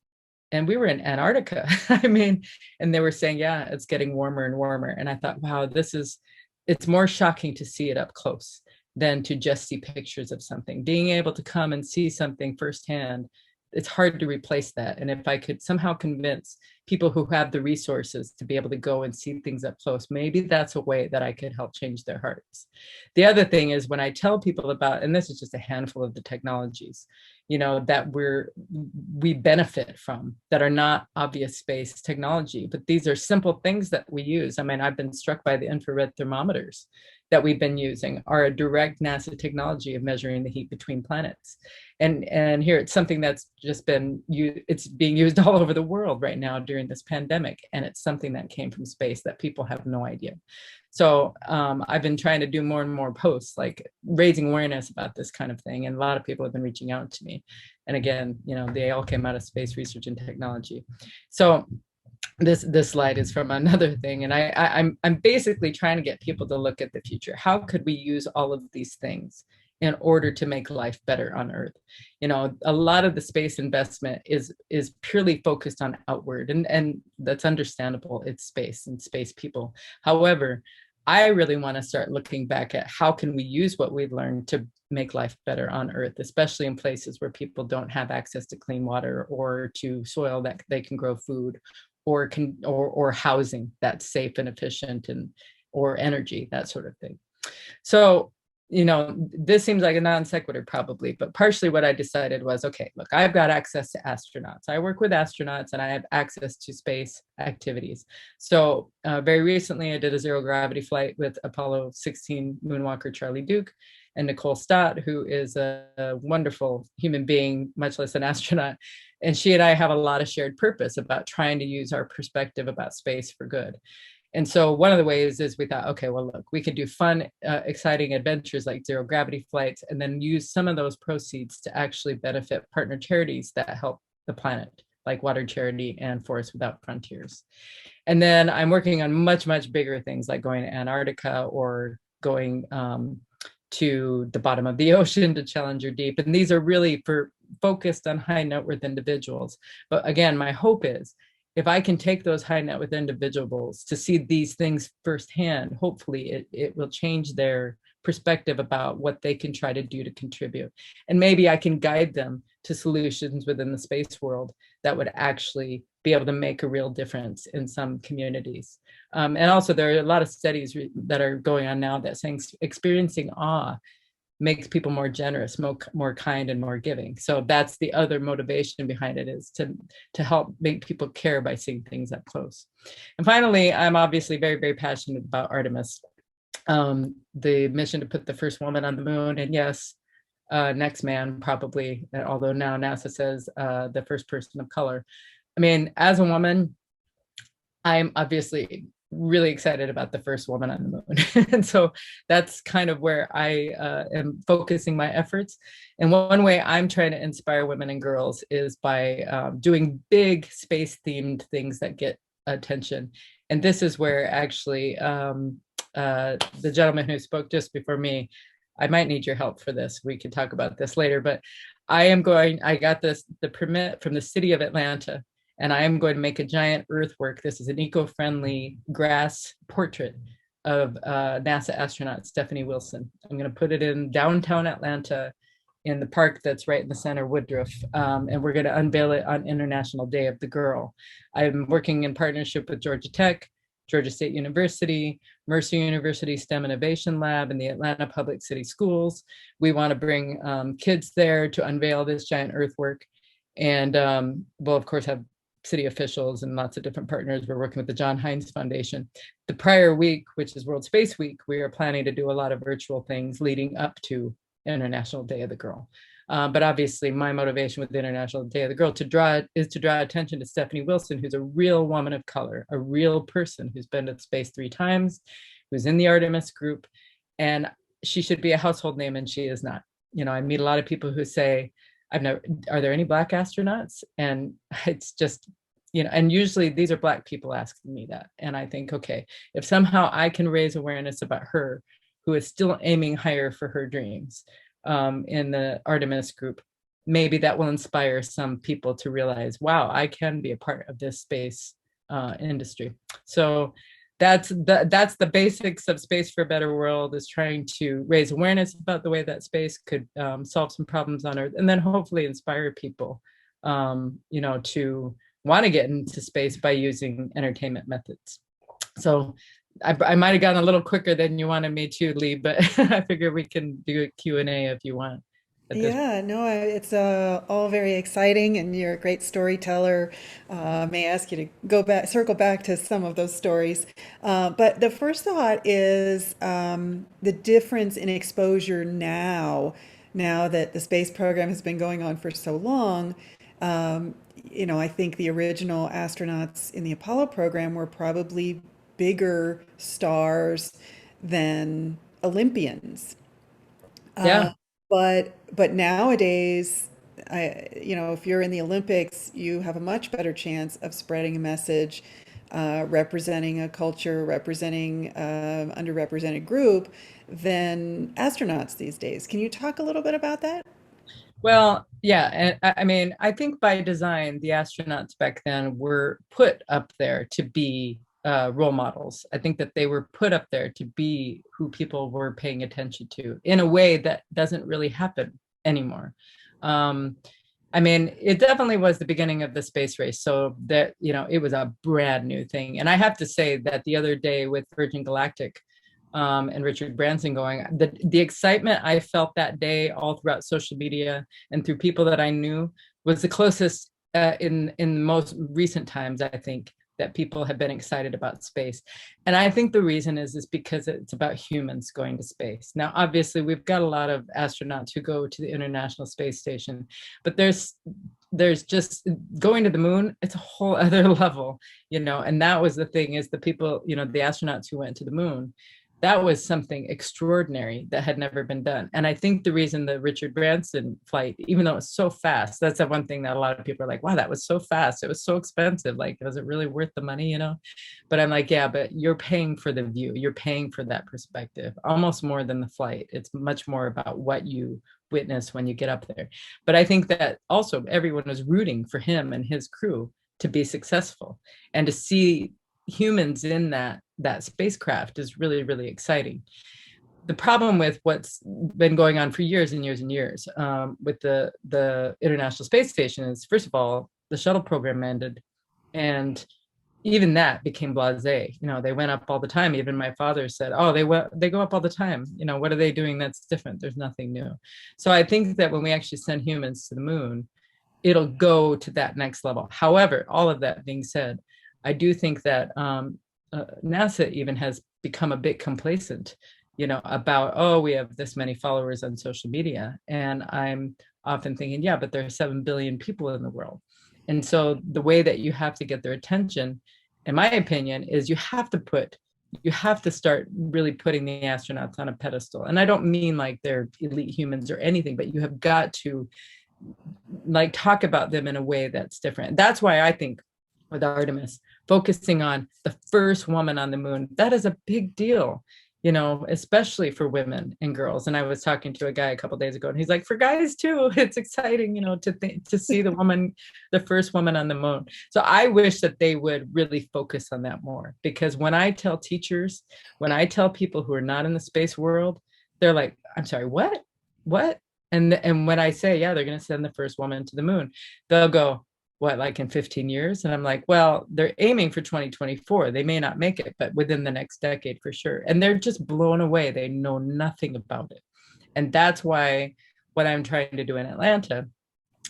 And we were in Antarctica. I mean, and they were saying, yeah, it's getting warmer and warmer. And I thought, wow, it's more shocking to see it up close than to just see pictures of something. Being able to come and see something firsthand, it's hard to replace that. And if I could somehow convince people who have the resources to be able to go and see things up close, maybe that's a way that I could help change their hearts. The other thing is when I tell people about, and this is just a handful of the technologies, that we benefit from that are not obvious space technology, but these are simple things that we use. I mean, I've been struck by the infrared thermometers that we've been using are a direct NASA technology of measuring the heat between planets. And here it's something that's just it's being used all over the world right now during this pandemic. And it's something that came from space that people have no idea. So I've been trying to do more and more posts, like raising awareness about this kind of thing. And a lot of people have been reaching out to me. And again, they all came out of space research and technology. So this slide is from another thing. And I'm basically trying to get people to look at the future. How could we use all of these things in order to make life better on Earth? A lot of the space investment is purely focused on outward, and that's understandable. It's space and space people. However, I really want to start looking back at how can we use what we've learned to make life better on Earth, especially in places where people don't have access to clean water or to soil that they can grow food, or housing that's safe and efficient, or energy, that sort of thing. So this seems like a non sequitur probably, but partially what I decided was, okay, look, I've got access to astronauts. I work with astronauts and I have access to space activities. So very recently I did a zero gravity flight with Apollo 16 moonwalker Charlie Duke and Nicole Stott, who is a wonderful human being, much less an astronaut. And she and I have a lot of shared purpose about trying to use our perspective about space for good. And so one of the ways is we thought, okay, well, look, we could do fun, exciting adventures like zero gravity flights, and then use some of those proceeds to actually benefit partner charities that help the planet, like Water Charity and Forests Without Frontiers. And then I'm working on much, much bigger things like going to Antarctica or going to the bottom of the ocean to Challenger Deep. And these are really focused on high net worth individuals. But again, my hope is, if I can take those high net worth individuals to see these things firsthand, hopefully it will change their perspective about what they can try to do to contribute. And maybe I can guide them to solutions within the space world that would actually be able to make a real difference in some communities. And also there are a lot of studies that are going on now that saying experiencing awe makes people more generous, more kind, and more giving. So that's the other motivation behind it, is to help make people care by seeing things up close. And finally, I'm obviously very, very passionate about Artemis, the mission to put the first woman on the moon. And yes, next man probably, although now NASA says the first person of color. I mean, as a woman, I'm obviously really excited about the first woman on the moon. And so that's kind of where I am focusing my efforts. And one way I'm trying to inspire women and girls is by doing big space themed things that get attention. And this is where actually the gentleman who spoke just before me, I might need your help for this. We can talk about this later, but I got the permit from the city of Atlanta, and I am going to make a giant earthwork. This is an eco-friendly grass portrait of NASA astronaut Stephanie Wilson. I'm going to put it in downtown Atlanta in the park that's right in the center, Woodruff, and we're going to unveil it on International Day of the Girl. I'm working in partnership with Georgia Tech, Georgia State University, Mercer University STEM Innovation Lab, and the Atlanta Public City Schools. We want to bring kids there to unveil this giant earthwork. And we'll, of course, have city officials and lots of different partners. We're working with the John Heinz Foundation. The prior week, which is World Space Week, we are planning to do a lot of virtual things leading up to International Day of the Girl. But obviously my motivation with the International Day of the Girl is to draw attention to Stephanie Wilson, who's a real woman of color, a real person who's been to space 3 times, who's in the Artemis group, and she should be a household name, and she is not. You know, I meet a lot of people who say, are there any Black astronauts? And it's just, you know, and usually these are Black people asking me that. And I think, okay, if somehow I can raise awareness about her, who is still aiming higher for her dreams in the Artemis group, maybe that will inspire some people to realize, wow, I can be a part of this space industry. So that's the basics of Space for a Better World, is trying to raise awareness about the way that space could solve some problems on Earth, and then hopefully inspire people, you know, to want to get into space by using entertainment methods. So I might have gone a little quicker than you wanted me to, Lee, but I figure we can do a Q&A if you want. Yeah, no, it's all very exciting, and you're a great storyteller. May I ask you to circle back to some of those stories. But the first thought is the difference in exposure now that the space program has been going on for so long. You know, I think the original astronauts in the Apollo program were probably bigger stars than Olympians. Yeah. But nowadays, you know, if you're in the Olympics, you have a much better chance of spreading a message, representing a culture, representing underrepresented group than astronauts these days. Can you talk a little bit about that? Well, yeah, and I mean, I think by design, the astronauts back then were put up there to be role models. I think that they were put up there to be who people were paying attention to in a way that doesn't really happen anymore. I mean, it definitely was the beginning of the space race. So that, you know, it was a brand new thing. And I have to say that the other day with Virgin Galactic and Richard Branson going, the excitement I felt that day all throughout social media and through people that I knew was the closest in most recent times, I think, that people have been excited about space. And I think the reason is because it's about humans going to space. Now, obviously, we've got a lot of astronauts who go to the International Space Station, but there's just going to the moon, it's a whole other level, you know, and that was the thing, is the people, you know, the astronauts who went to the moon, that was something extraordinary that had never been done. And I think the reason the Richard Branson flight, even though it was so fast, that's the one thing that a lot of people are like, wow, that was so fast. It was so expensive. Like, was it really worth the money, you know? But I'm like, yeah, but you're paying for the view. You're paying for that perspective, almost more than the flight. It's much more about what you witness when you get up there. But I think that also everyone was rooting for him and his crew to be successful, and to see humans in that spacecraft is really, really exciting. the problem with what's been going on for years and years and years with the International Space Station is, first of all, the shuttle program ended, and even that became blasé. You know, they went up all the time. Even my father said, "Oh, they go up all the time. You know, what are they doing that's different? There's nothing new." So I think that when we actually send humans to the moon, it'll go to that next level. However, all of that being said, I do think that NASA even has become a bit complacent, you know, about, oh, we have this many followers on social media. And I'm often thinking, yeah, but there are 7 billion people in the world. And so the way that you have to get their attention, in my opinion, is you have to start really putting the astronauts on a pedestal. And I don't mean like they're elite humans or anything, but you have got to like talk about them in a way that's different. That's why I think with Artemis, focusing on the first woman on the moon, that is a big deal, you know, especially for women and girls. And I was talking to a guy a couple of days ago, and he's like, for guys too, it's exciting, you know, to see the first woman on the moon. So I wish that they would really focus on that more, because when I tell teachers, when I tell people who are not in the space world, they're like, I'm sorry, what? And when I say, yeah, they're going to send the first woman to the moon, they'll go, what, like in 15 years? And I'm like, well, they're aiming for 2024. They may not make it, but within the next decade for sure. And they're just blown away. They know nothing about it. And that's why what I'm trying to do in Atlanta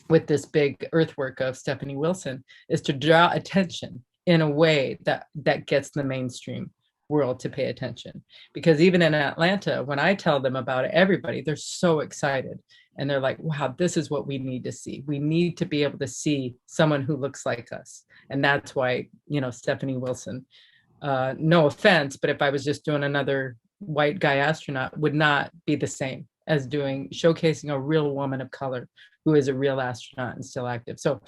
with this big earthwork of Stephanie Wilson is to draw attention in a way that gets the mainstream world to pay attention. Because even in Atlanta, when I tell them about it, everybody, they're so excited. And they're like, wow, this is what we need to see. We need to be able to see someone who looks like us. And that's why, you know, Stephanie Wilson, no offense, but if I was just doing another white guy astronaut, would not be the same as showcasing a real woman of color who is a real astronaut and still active. So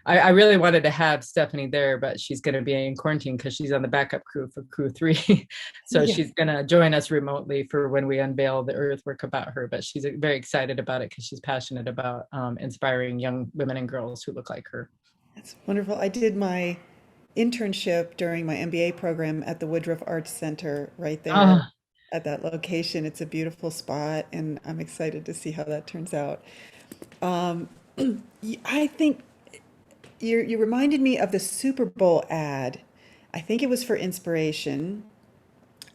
I really wanted to have Stephanie there, but she's going to be in quarantine because she's on the backup crew for crew 3. So yes, she's going to join us remotely for when we unveil the earthwork about her. But she's very excited about it because she's passionate about inspiring young women and girls who look like her. That's wonderful. I did my internship during my MBA program at the Woodruff Arts Center right there at that location. It's a beautiful spot, and I'm excited to see how that turns out. I think you reminded me of the Super Bowl ad. I think it was for Inspiration,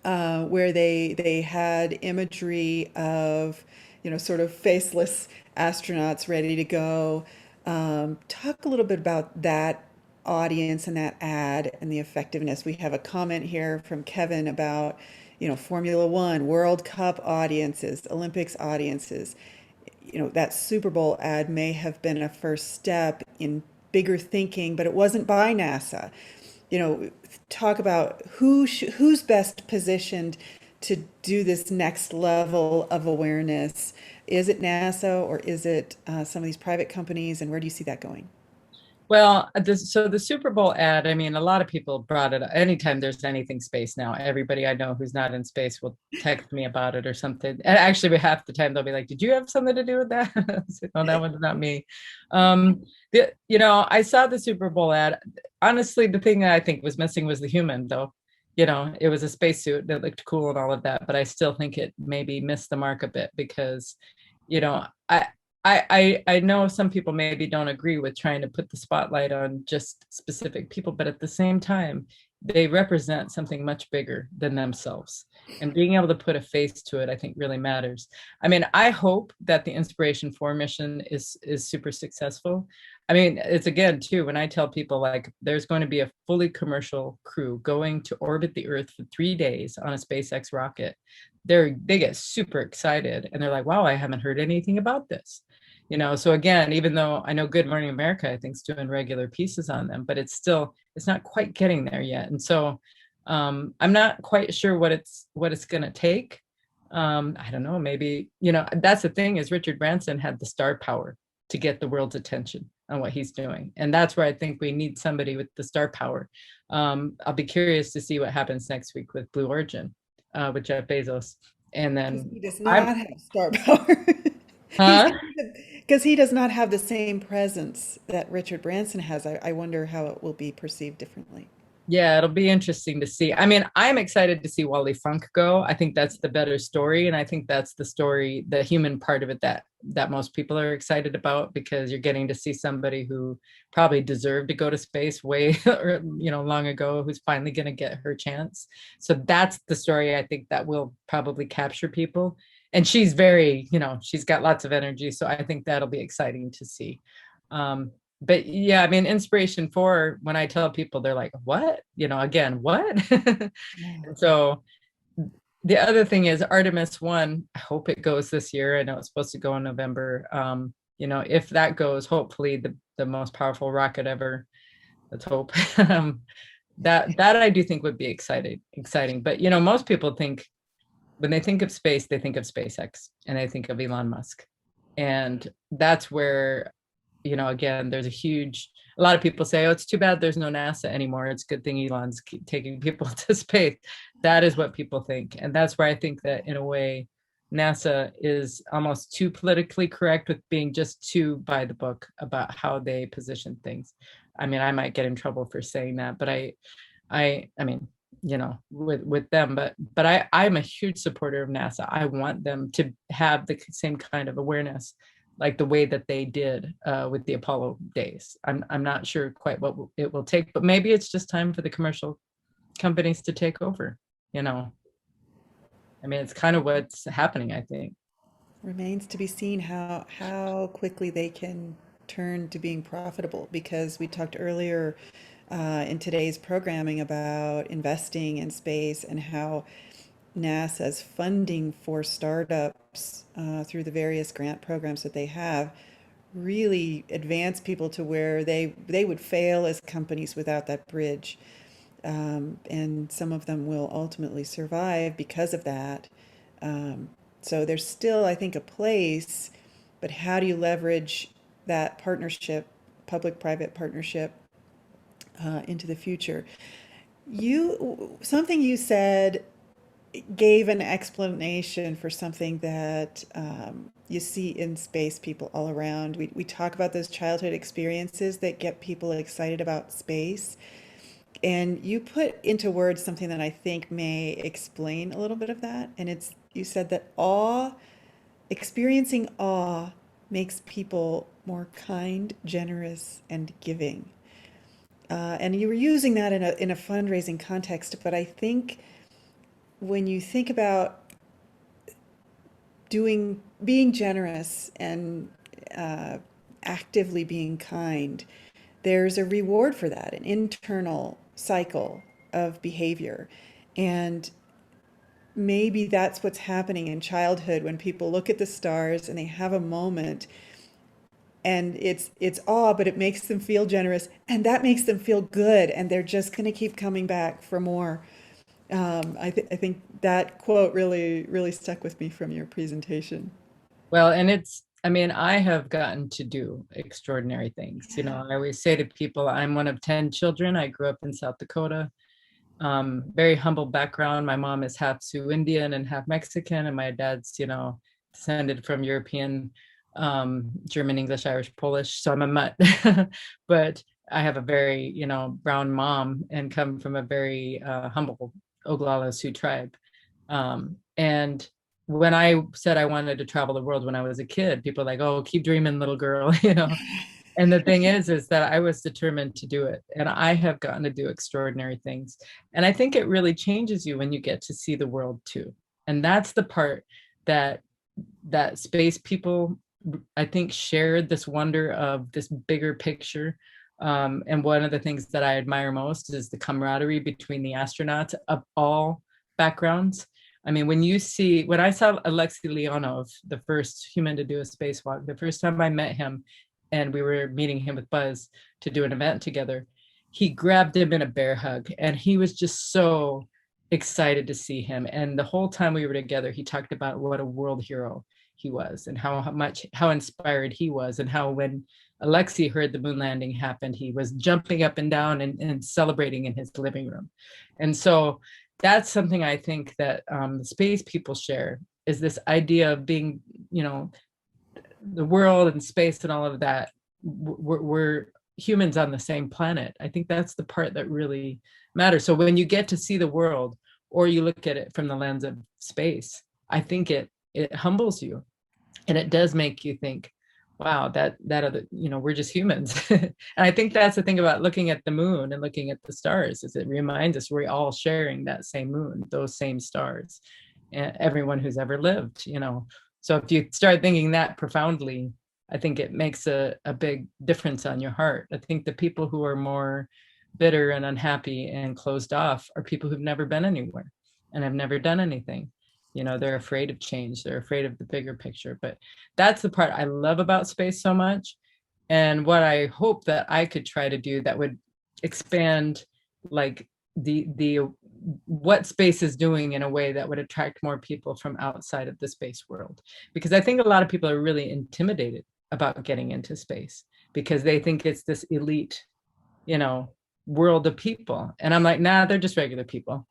where they had imagery of, you know, sort of faceless astronauts ready to go. Talk a little bit about that audience and that ad and the effectiveness. We have a comment here from Kevin about, you know, Formula One, World Cup audiences, Olympics audiences. You know, that Super Bowl ad may have been a first step in bigger thinking, but it wasn't by NASA. You know, talk about who's best positioned to do this next level of awareness. Is it NASA or is it some of these private companies, and where do you see that going? Well, so the Super Bowl ad, I mean, a lot of people brought it up. Anytime there's anything space now, everybody I know who's not in space will text me about it or something. And actually, half the time they'll be like, did you have something to do with that? No, that one's not me. You know, I saw the Super Bowl ad. Honestly, the thing that I think was missing was the human, though. You know, it was a spacesuit that looked cool and all of that, but I still think it maybe missed the mark a bit because, you know, I know some people maybe don't agree with trying to put the spotlight on just specific people, but at the same time, they represent something much bigger than themselves. And being able to put a face to it, I think really matters. I mean, I hope that the Inspiration 4 mission is super successful. I mean, it's again, too, when I tell people like there's going to be a fully commercial crew going to orbit the Earth for 3 days on a SpaceX rocket, they get super excited and they're like, wow, I haven't heard anything about this. You know, so again, even though I know Good Morning America, I think, is doing regular pieces on them, but it's not quite getting there yet. And so I'm not quite sure what it's going to take. I don't know, maybe, you know, that's the thing is Richard Branson had the star power to get the world's attention on what he's doing. And that's where I think we need somebody with the star power. I'll be curious to see what happens next week with Blue Origin, with Jeff Bezos. And then he does not have star power. Huh? Because he does not have the same presence that Richard Branson has. I wonder how it will be perceived differently. Yeah, it'll be interesting to see. I mean, I'm excited to see Wally Funk go. I think that's the better story, and I think that's the story, the human part of it that most people are excited about, because you're getting to see somebody who probably deserved to go to space way or long ago, who's finally going to get her chance. So that's the story I think that will probably capture people. And she's very, she's got lots of energy, so I think that'll be exciting to see. But yeah, I mean, inspiration for, when I tell people, they're like, what? Again, what? And so the other thing is Artemis 1, I hope it goes this year. I know it's supposed to go in November. If that goes, hopefully the most powerful rocket ever, let's hope. That I do think would be exciting. But, most people think, when they think of space, they think of SpaceX and they think of Elon Musk. And that's where, again, there's a lot of people say, oh, it's too bad there's no NASA anymore. It's a good thing Elon's taking people to space. That is what people think. And that's where I think that, in a way, NASA is almost too politically correct with being just too by the book about how they position things. I mean, I might get in trouble for saying that, but I mean, with them, but I'm a huge supporter of NASA. I want them to have the same kind of awareness, like the way that they did with the Apollo days. I'm not sure quite what it will take, but maybe it's just time for the commercial companies to take over. I mean, it's kind of what's happening, I think. Remains to be seen how quickly they can turn to being profitable, because we talked earlier in today's programming about investing in space and how NASA's funding for startups through the various grant programs that they have really advance people to where they would fail as companies without that bridge. And some of them will ultimately survive because of that. So there's still, I think, a place, but how do you leverage that partnership, public-private partnership, into the future? Something you said gave an explanation for something that you see in space people all around. We talk about those childhood experiences that get people excited about space. And you put into words something that I think may explain a little bit of that. And you said that experiencing awe makes people more kind, generous, and giving. And you were using that in a fundraising context, but I think when you think about being generous and actively being kind, there's a reward for that, an internal cycle of behavior. And maybe that's what's happening in childhood when people look at the stars and they have a moment, and it's awe, but it makes them feel generous, and that makes them feel good, and they're just going to keep coming back for more. I think that quote really stuck with me from your presentation. Well, and I mean, I have gotten to do extraordinary things. I always say to people, I'm one of 10 children. I grew up in South Dakota. Very humble background. My mom is half Sioux Indian and half Mexican, and my dad's, descended from European, German, English, Irish, Polish. So I'm a mutt. But I have a very, brown mom and come from a very humble Oglala Sioux tribe. And when I said I wanted to travel the world when I was a kid, people were like, oh, keep dreaming, little girl, And the thing is that I was determined to do it. And I have gotten to do extraordinary things. And I think it really changes you when you get to see the world too. And that's the part that space people, I think, shared this wonder of this bigger picture. And one of the things that I admire most is the camaraderie between the astronauts of all backgrounds. I mean, when I saw Alexei Leonov, the first human to do a spacewalk, the first time I met him, and we were meeting him with Buzz to do an event together, he grabbed him in a bear hug, and he was just so excited to see him. And the whole time we were together, he talked about what a world hero he was, and how inspired he was, and how when Alexei heard the moon landing happened, he was jumping up and down and celebrating in his living room. And so that's something I think that the space people share, is this idea of being, the world and space and all of that. We're humans on the same planet. I think that's the part that really matter. So when you get to see the world, or you look at it from the lens of space, I think it humbles you, and it does make you think, wow, that other, we're just humans. And I think that's the thing about looking at the moon and looking at the stars, is it reminds us we're all sharing that same moon, those same stars, and everyone who's ever lived. So if you start thinking that profoundly, I think it makes a big difference on your heart. I think the people who are more bitter and unhappy and closed off are people who've never been anywhere and have never done anything. They're afraid of change. They're afraid of the bigger picture. But that's the part I love about space so much. And what I hope that I could try to do that would expand like the what space is doing in a way that would attract more people from outside of the space world. Because I think a lot of people are really intimidated about getting into space because they think it's this elite, world of people. And I'm like, nah, they're just regular people.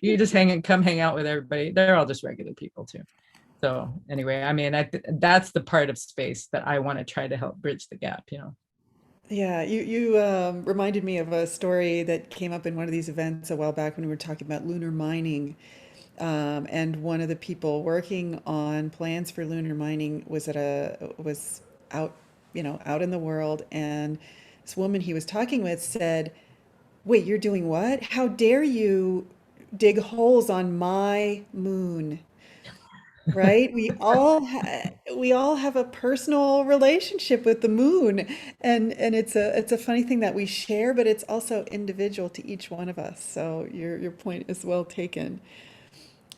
You just come hang out with everybody. They're all just regular people too. So anyway, I mean, that's the part of space that I want to try to help bridge the gap, Yeah, you reminded me of a story that came up in one of these events a while back when we were talking about lunar mining. And one of the people working on plans for lunar mining was out, out in the world, and this woman he was talking with said, "Wait, you're doing what? How dare you dig holes on my moon?" Right? We all have a personal relationship with the moon, and it's a funny thing that we share, but it's also individual to each one of us. So your point is well taken.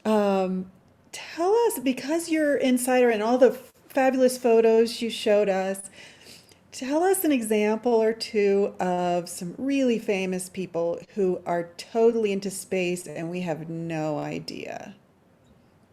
Tell us, because you're insider and all the fabulous photos you showed us, tell us an example or two of some really famous people who are totally into space and we have no idea.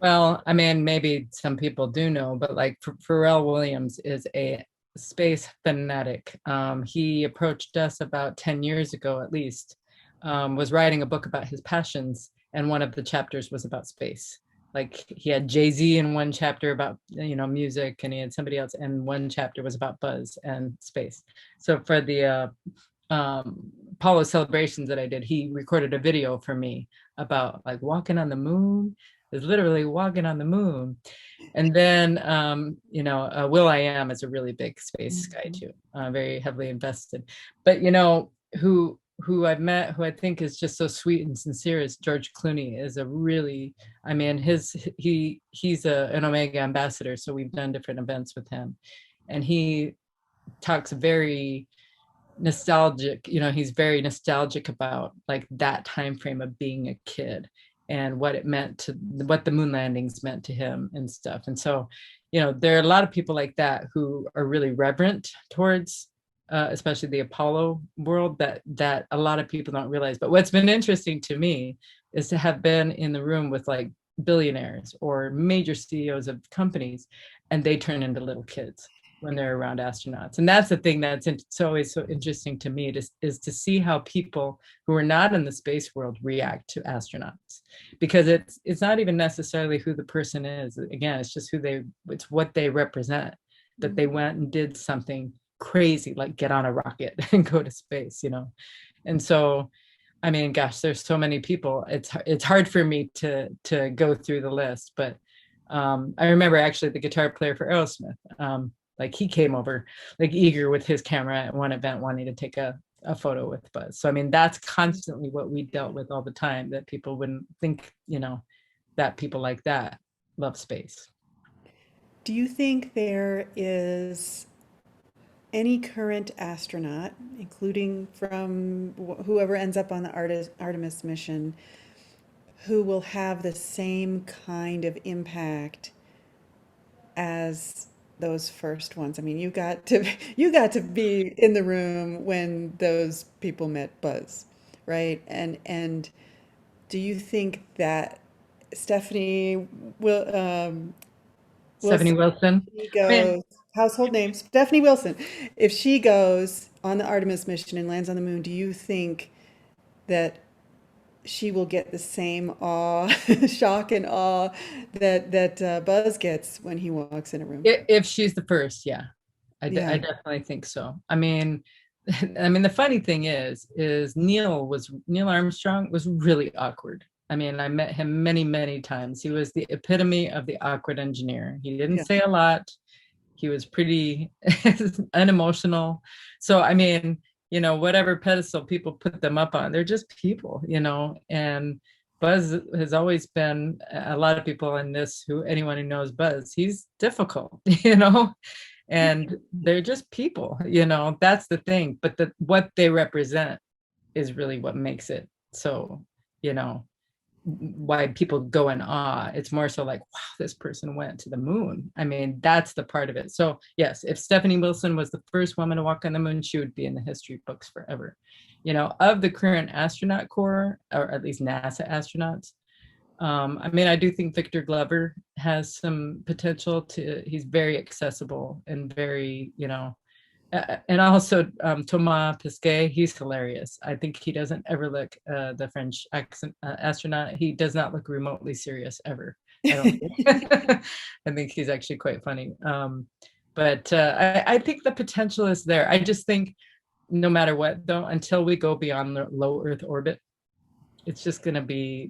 Well, I mean, maybe some people do know, but like Pharrell Williams is a space fanatic. He approached us about 10 years ago, at least, was writing a book about his passions. And one of the chapters was about space. Like he had Jay-Z in one chapter about, music, and he had somebody else, and one chapter was about Buzz and space. So for the Apollo celebrations that I did, he recorded a video for me about like walking on the moon. Is literally walking on the moon. And then, will.i.am is a really big space guy too, very heavily invested. But, who I've met, who I think is just so sweet and sincere, is George Clooney. Is a really, I mean, he's an Omega ambassador. So we've done different events with him. And he talks very nostalgic, he's very nostalgic about like that time frame of being a kid and what the moon landings meant to him and stuff. And so, there are a lot of people like that who are really reverent towards, especially the Apollo world, that a lot of people don't realize. But what's been interesting to me is to have been in the room with like billionaires or major CEOs of companies, and they turn into little kids when they're around astronauts. And that's the thing that's it's always so interesting to me, is to see how people who are not in the space world react to astronauts, because it's not even necessarily who the person is. Again, it's just it's what they represent, that they went and did something crazy, like get on a rocket and go to space, And so, I mean, gosh, there's so many people. It's hard for me to go through the list, but I remember actually the guitar player for Aerosmith, like he came over like eager with his camera at one event, wanting to take a photo with Buzz. So, I mean, that's constantly what we dealt with all the time, that people wouldn't think, that people like that love space. Do you think there is any current astronaut, including from whoever ends up on the Artemis mission, who will have the same kind of impact as those first ones? I mean, you got to be in the room when those people met Buzz, right? And do you think that Stephanie Wilson, she goes, household name, Stephanie Wilson, if she goes on the Artemis mission and lands on the moon, do you think that she will get the same awe, shock and awe that Buzz gets when he walks in a room? If she's the first, yeah. I definitely think so. I mean, I mean, the funny thing is Neil Armstrong was really awkward. I mean, I met him many, many times. He was the epitome of the awkward engineer. He didn't say a lot. He was pretty unemotional. So, I mean, you know, whatever pedestal people put them up on, they're just people, you know. And Buzz has always been, a lot of people in this, anyone who knows Buzz, he's difficult, you know, and they're just people, you know, that's the thing. But what they represent is really what makes it so, you know, why people go in awe. It's more so like, wow, this person went to the moon. I mean, that's the part of it. So yes, if Stephanie Wilson was the first woman to walk on the moon, she would be in the history books forever. You know, of the current astronaut corps, or at least NASA astronauts, I mean, I do think Victor Glover has some potential he's very accessible and very, you know, and also Thomas Pesquet, he's hilarious. I think he doesn't ever look, the French accent astronaut, he does not look remotely serious ever. I don't think. I think he's actually quite funny. But I think the potential is there. I just think no matter what, though, until we go beyond the low Earth orbit, it's just going to be,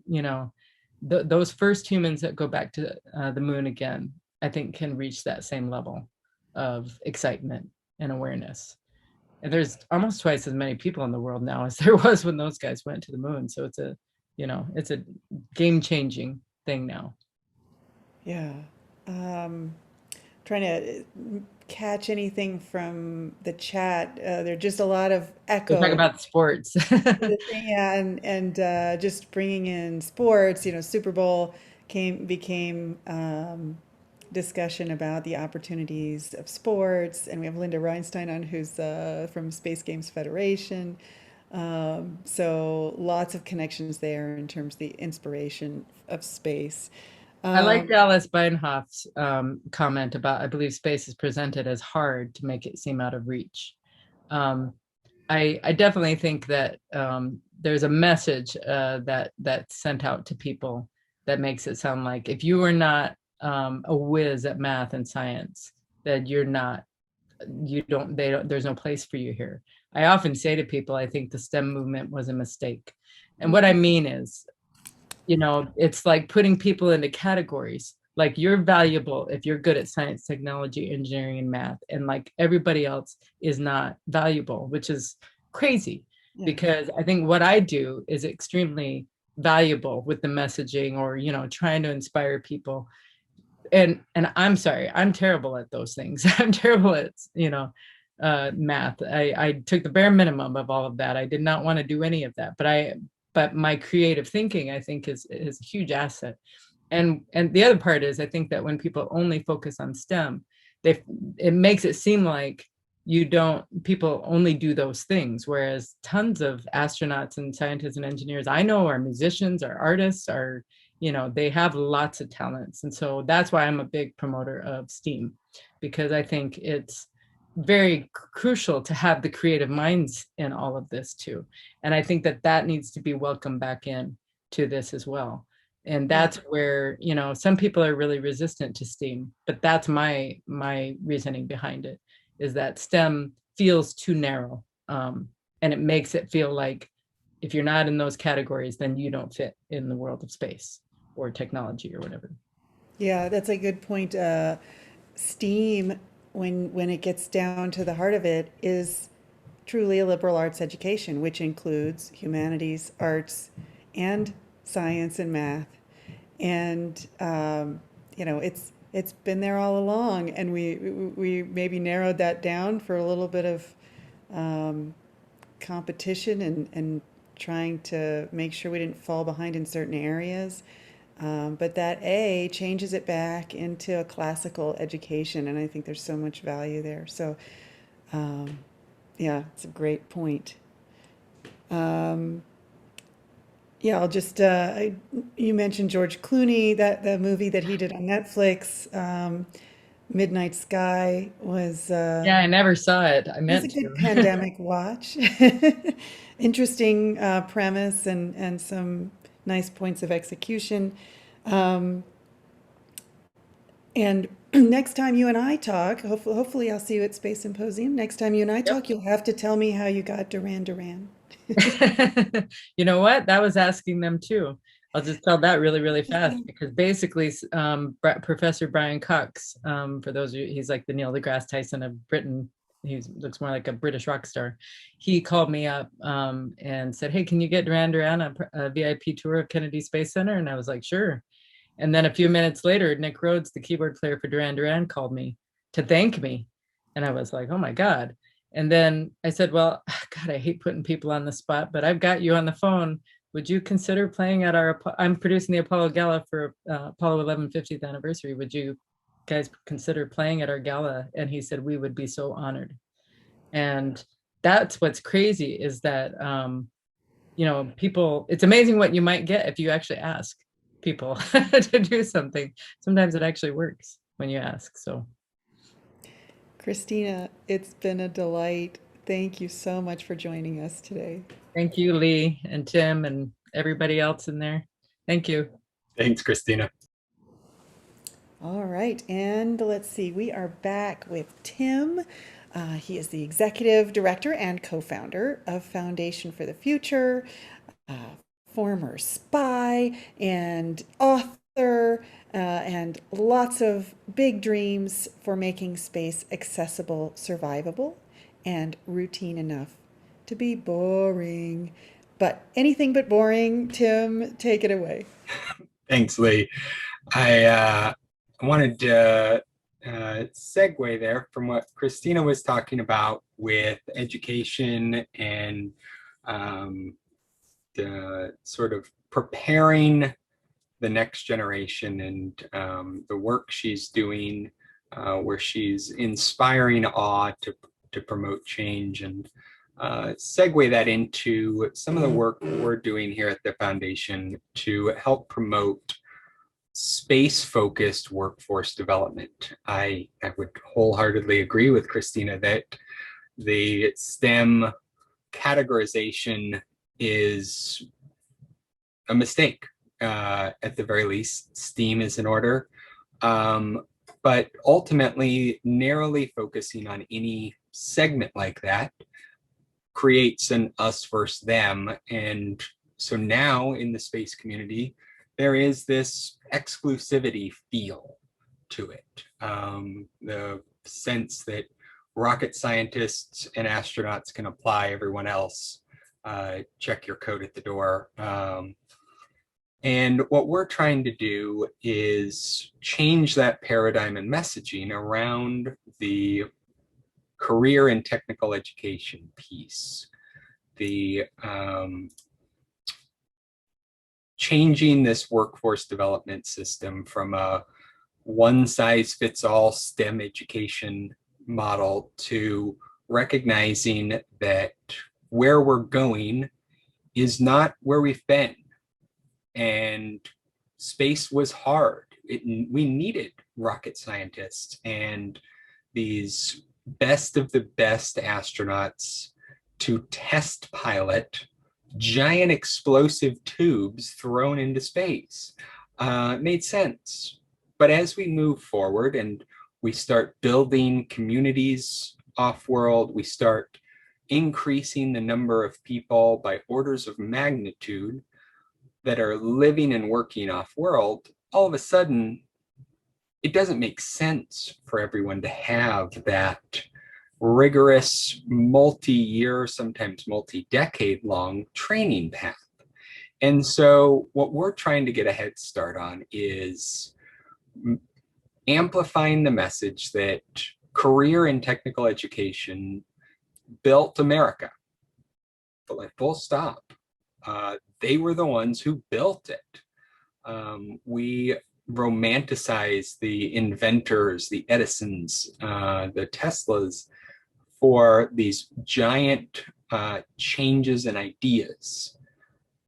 you know, those first humans that go back to the moon again, I think can reach that same level of excitement and awareness. And there's almost twice as many people in the world now as there was when those guys went to the moon. So it's a, you know, it's a game-changing thing now. Yeah. Trying to catch anything from the chat. There's just a lot of echo. We're talking about sports. Yeah, and just bringing in sports, you know, Super Bowl became discussion about the opportunities of sports, and we have Linda Reinstein on, who's from Space Games Federation. So lots of connections there in terms of the inspiration of space. I like Alice Beinhoff's comment about, I believe space is presented as hard to make it seem out of reach. I definitely think that there's a message that's sent out to people that makes it sound like if you are not a whiz at math and science, that there's no place for you here. I often say to people, I think the STEM movement was a mistake. And what I mean is, you know, it's like putting people into categories. Like, you're valuable if you're good at science, technology, engineering, and math, and like everybody else is not valuable, which is crazy. Yeah. Because I think what I do is extremely valuable with the messaging, or, you know, trying to inspire people. And I'm sorry, I'm terrible at those things. I'm terrible at, you know, math. I took the bare minimum of all of that. I did not want to do any of that, but my creative thinking, I think, is a huge asset. And the other part is, I think that when people only focus on STEM, it makes it seem like people only do those things, whereas tons of astronauts and scientists and engineers I know are musicians, are artists, are, you know, they have lots of talents. And so that's why I'm a big promoter of STEAM, because I think it's very crucial to have the creative minds in all of this too. And I think that needs to be welcomed back in to this as well. And that's where, you know, some people are really resistant to STEAM, but that's my reasoning behind it, is that STEM feels too narrow. And it makes it feel like if you're not in those categories, then you don't fit in the world of space or technology or whatever. Yeah, that's a good point. STEAM, when it gets down to the heart of it, is truly a liberal arts education, which includes humanities, arts, and science and math. And you know, it's been there all along, and we maybe narrowed that down for a little bit of competition and trying to make sure we didn't fall behind in certain areas. But that changes it back into a classical education, and I think there's so much value there. So yeah, it's a great point. Yeah, I'll just, you mentioned George Clooney, the movie that he did on Netflix, Midnight Sky, was... yeah, I never saw it. I meant to. It was a good pandemic watch. Interesting premise and some nice points of execution. And next time you and I talk, hopefully I'll see you at Space Symposium. Next time you and I talk, you'll have to tell me how you got Duran Duran. You know what? That was asking them too. I'll just tell that really, really fast because basically, Professor Brian Cox, for those of you, he's like the Neil deGrasse Tyson of Britain. He looks more like a British rock star. He called me up and said, "Hey, can you get Duran Duran a VIP tour of Kennedy Space Center?" And I was like, "Sure." And then a few minutes later, Nick Rhodes, the keyboard player for Duran Duran, called me to thank me. And I was like, oh my God. And then I said, well, God, I hate putting people on the spot, but I've got you on the phone. Would you consider playing at I'm producing the Apollo Gala for Apollo 11 50th anniversary. Would you guys consider playing at our gala? And he said, we would be so honored. And that's what's crazy is that, people, it's amazing what you might get if you actually ask people to do something. Sometimes it actually works when you ask. So Christina, it's been a delight. Thank you so much for joining us today. Thank you, Lee and Tim and everybody else in there. Thank you. Thanks, Christina. All right, and let's see, we are back with Tim. He is the executive director and co-founder of Foundation for the Future, former spy and author, and lots of big dreams for making space accessible, survivable, and routine enough to be boring. But anything but boring. Tim, take it away. Thanks, Lee. I wanted to segue there from what Christina was talking about with education and the sort of preparing the next generation and the work she's doing, where she's inspiring awe to promote change, and segue that into some of the work we're doing here at the foundation to help promote space-focused workforce development. I would wholeheartedly agree with Christina that the STEM categorization is a mistake. At the very least, STEAM is in order. But ultimately, narrowly focusing on any segment like that creates an us versus them. And so now in the space community, there is this exclusivity feel to it. The sense that rocket scientists and astronauts can apply, everyone else, check your coat at the door. And what we're trying to do is change that paradigm and messaging around the career and technical education piece. The changing this workforce development system from a one-size-fits-all STEM education model to recognizing that where we're going is not where we've been. And space was hard. We needed rocket scientists and these best of the best astronauts to test pilot giant explosive tubes thrown into space. It made sense. But as we move forward and we start building communities off-world, we start increasing the number of people by orders of magnitude that are living and working off-world, all of a sudden, it doesn't make sense for everyone to have that rigorous multi-year, sometimes multi-decade long training path. And so what we're trying to get a head start on is amplifying the message that career and technical education built America, but like full stop. They were the ones who built it. We romanticize the inventors, the Edisons, the Teslas for these giant changes and ideas.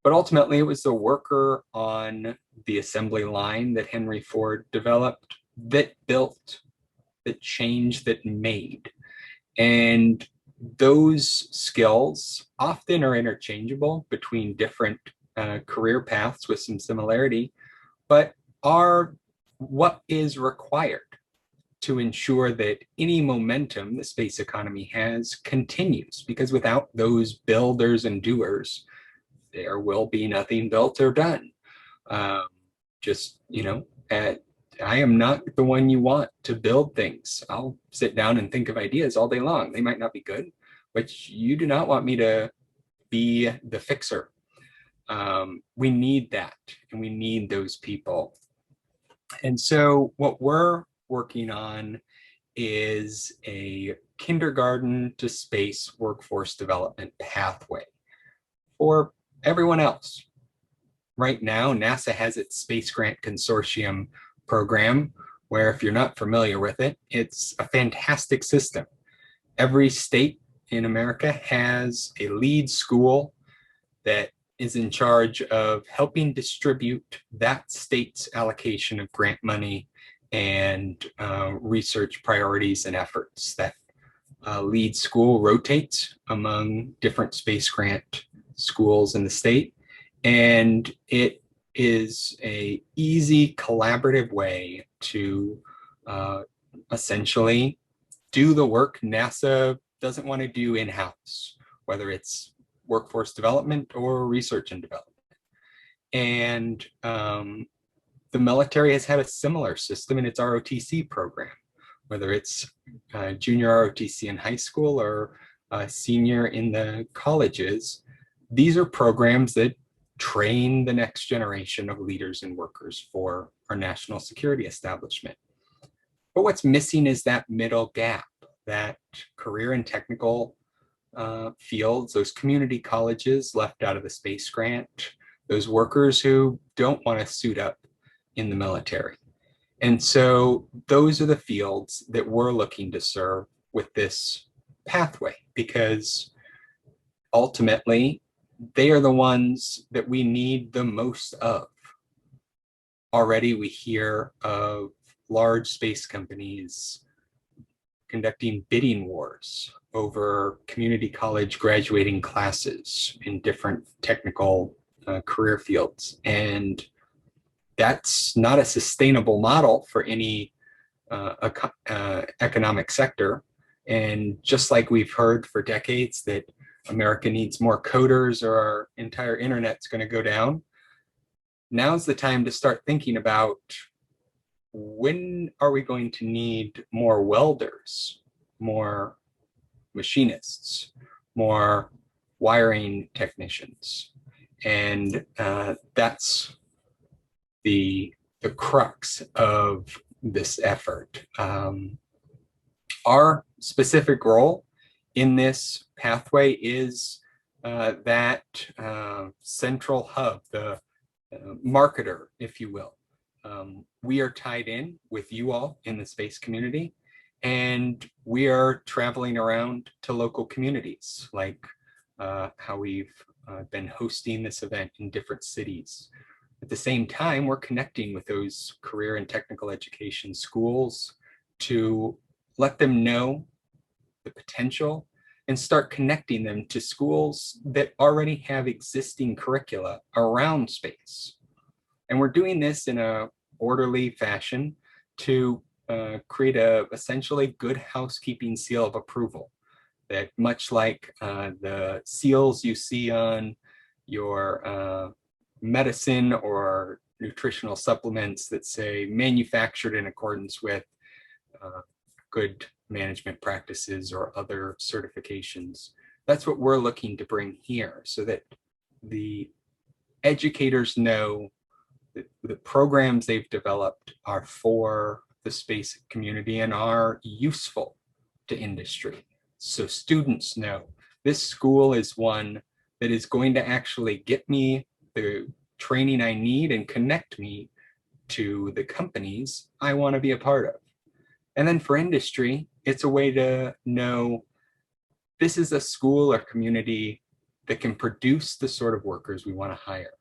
But ultimately, it was the worker on the assembly line that Henry Ford developed that built, that changed, that made. And those skills often are interchangeable between different career paths with some similarity, but are what is required to ensure that any momentum the space economy has continues, because without those builders and doers, there will be nothing built or done. Just, you know, I am not the one you want to build things. I'll sit down and think of ideas all day long. They might not be good, but you do not want me to be the fixer. We need that, and we need those people. And so what we're working on is a kindergarten to space workforce development pathway for everyone else. Right now, NASA has its Space Grant Consortium program, where if you're not familiar with it, it's a fantastic system. Every state in America has a lead school that is in charge of helping distribute that state's allocation of grant money and research priorities and efforts. That lead school rotates among different space grant schools in the state, and it is an easy collaborative way to essentially do the work NASA doesn't want to do in-house, whether it's workforce development or research and development. And the military has had a similar system in its ROTC program, whether it's junior ROTC in high school or senior in the colleges. These are programs that train the next generation of leaders and workers for our national security establishment. But what's missing is that middle gap, that career and technical fields, those community colleges left out of the space grant, those workers who don't want to suit up in the military. And so those are the fields that we're looking to serve with this pathway, because ultimately they are the ones that we need the most of. Already we hear of large space companies conducting bidding wars over community college graduating classes in different technical career fields. And that's not a sustainable model for any economic sector. And just like we've heard for decades that America needs more coders or our entire internet's going to go down, now's the time to start thinking about, when are we going to need more welders, more machinists, more wiring technicians? And that's the crux of this effort. Our specific role in this pathway is that central hub, the marketer, if you will. We are tied in with you all in the space community, and we are traveling around to local communities, like how we've been hosting this event in different cities. At the same time, we're connecting with those career and technical education schools to let them know the potential and start connecting them to schools that already have existing curricula around space. And we're doing this in a orderly fashion to create a essentially good housekeeping seal of approval, that much like the seals you see on your medicine or nutritional supplements that say manufactured in accordance with good management practices or other certifications. That's what we're looking to bring here, so that the educators know that the programs they've developed are for the space community and are useful to industry. So students know this school is one that is going to actually get me the training I need and connect me to the companies I want to be a part of. And then for industry, it's a way to know this is a school or community that can produce the sort of workers we want to hire.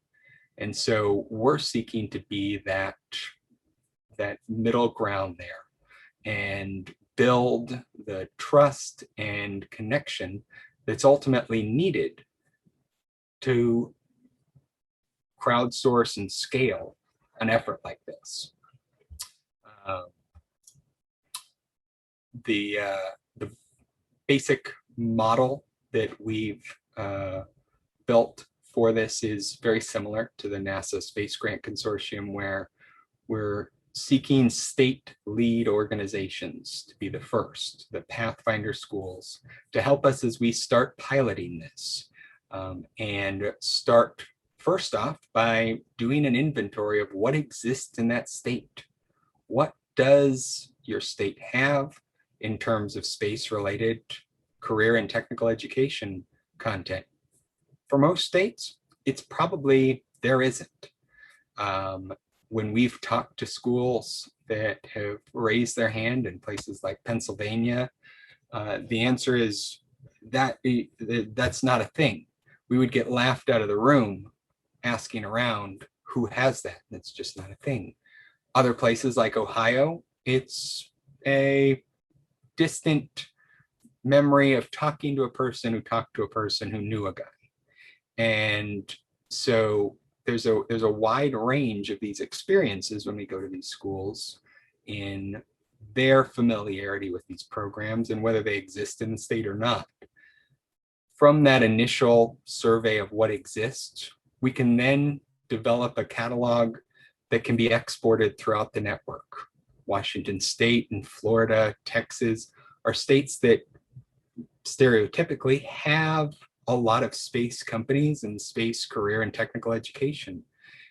And so we're seeking to be that middle ground there and build the trust and connection that's ultimately needed to crowdsource and scale an effort like this. The basic model that we've built for this is very similar to the NASA Space Grant Consortium, where we're seeking state lead organizations to be the first, the Pathfinder schools, to help us as we start piloting this, and start first off by doing an inventory of what exists in that state. What does your state have in terms of space-related career and technical education content? For most states, it's probably there isn't. When we've talked to schools that have raised their hand in places like Pennsylvania, the answer is that that's not a thing. We would get laughed out of the room asking around who has that. That's just not a thing. Other places like Ohio, it's a distant memory of talking to a person who talked to a person who knew a guy. And so there's a wide range of these experiences when we go to these schools in their familiarity with these programs and whether they exist in the state or not. From that initial survey of what exists, we can then develop a catalog that can be exported throughout the network. Washington State and Florida, Texas are states that stereotypically have a lot of space companies and space career and technical education.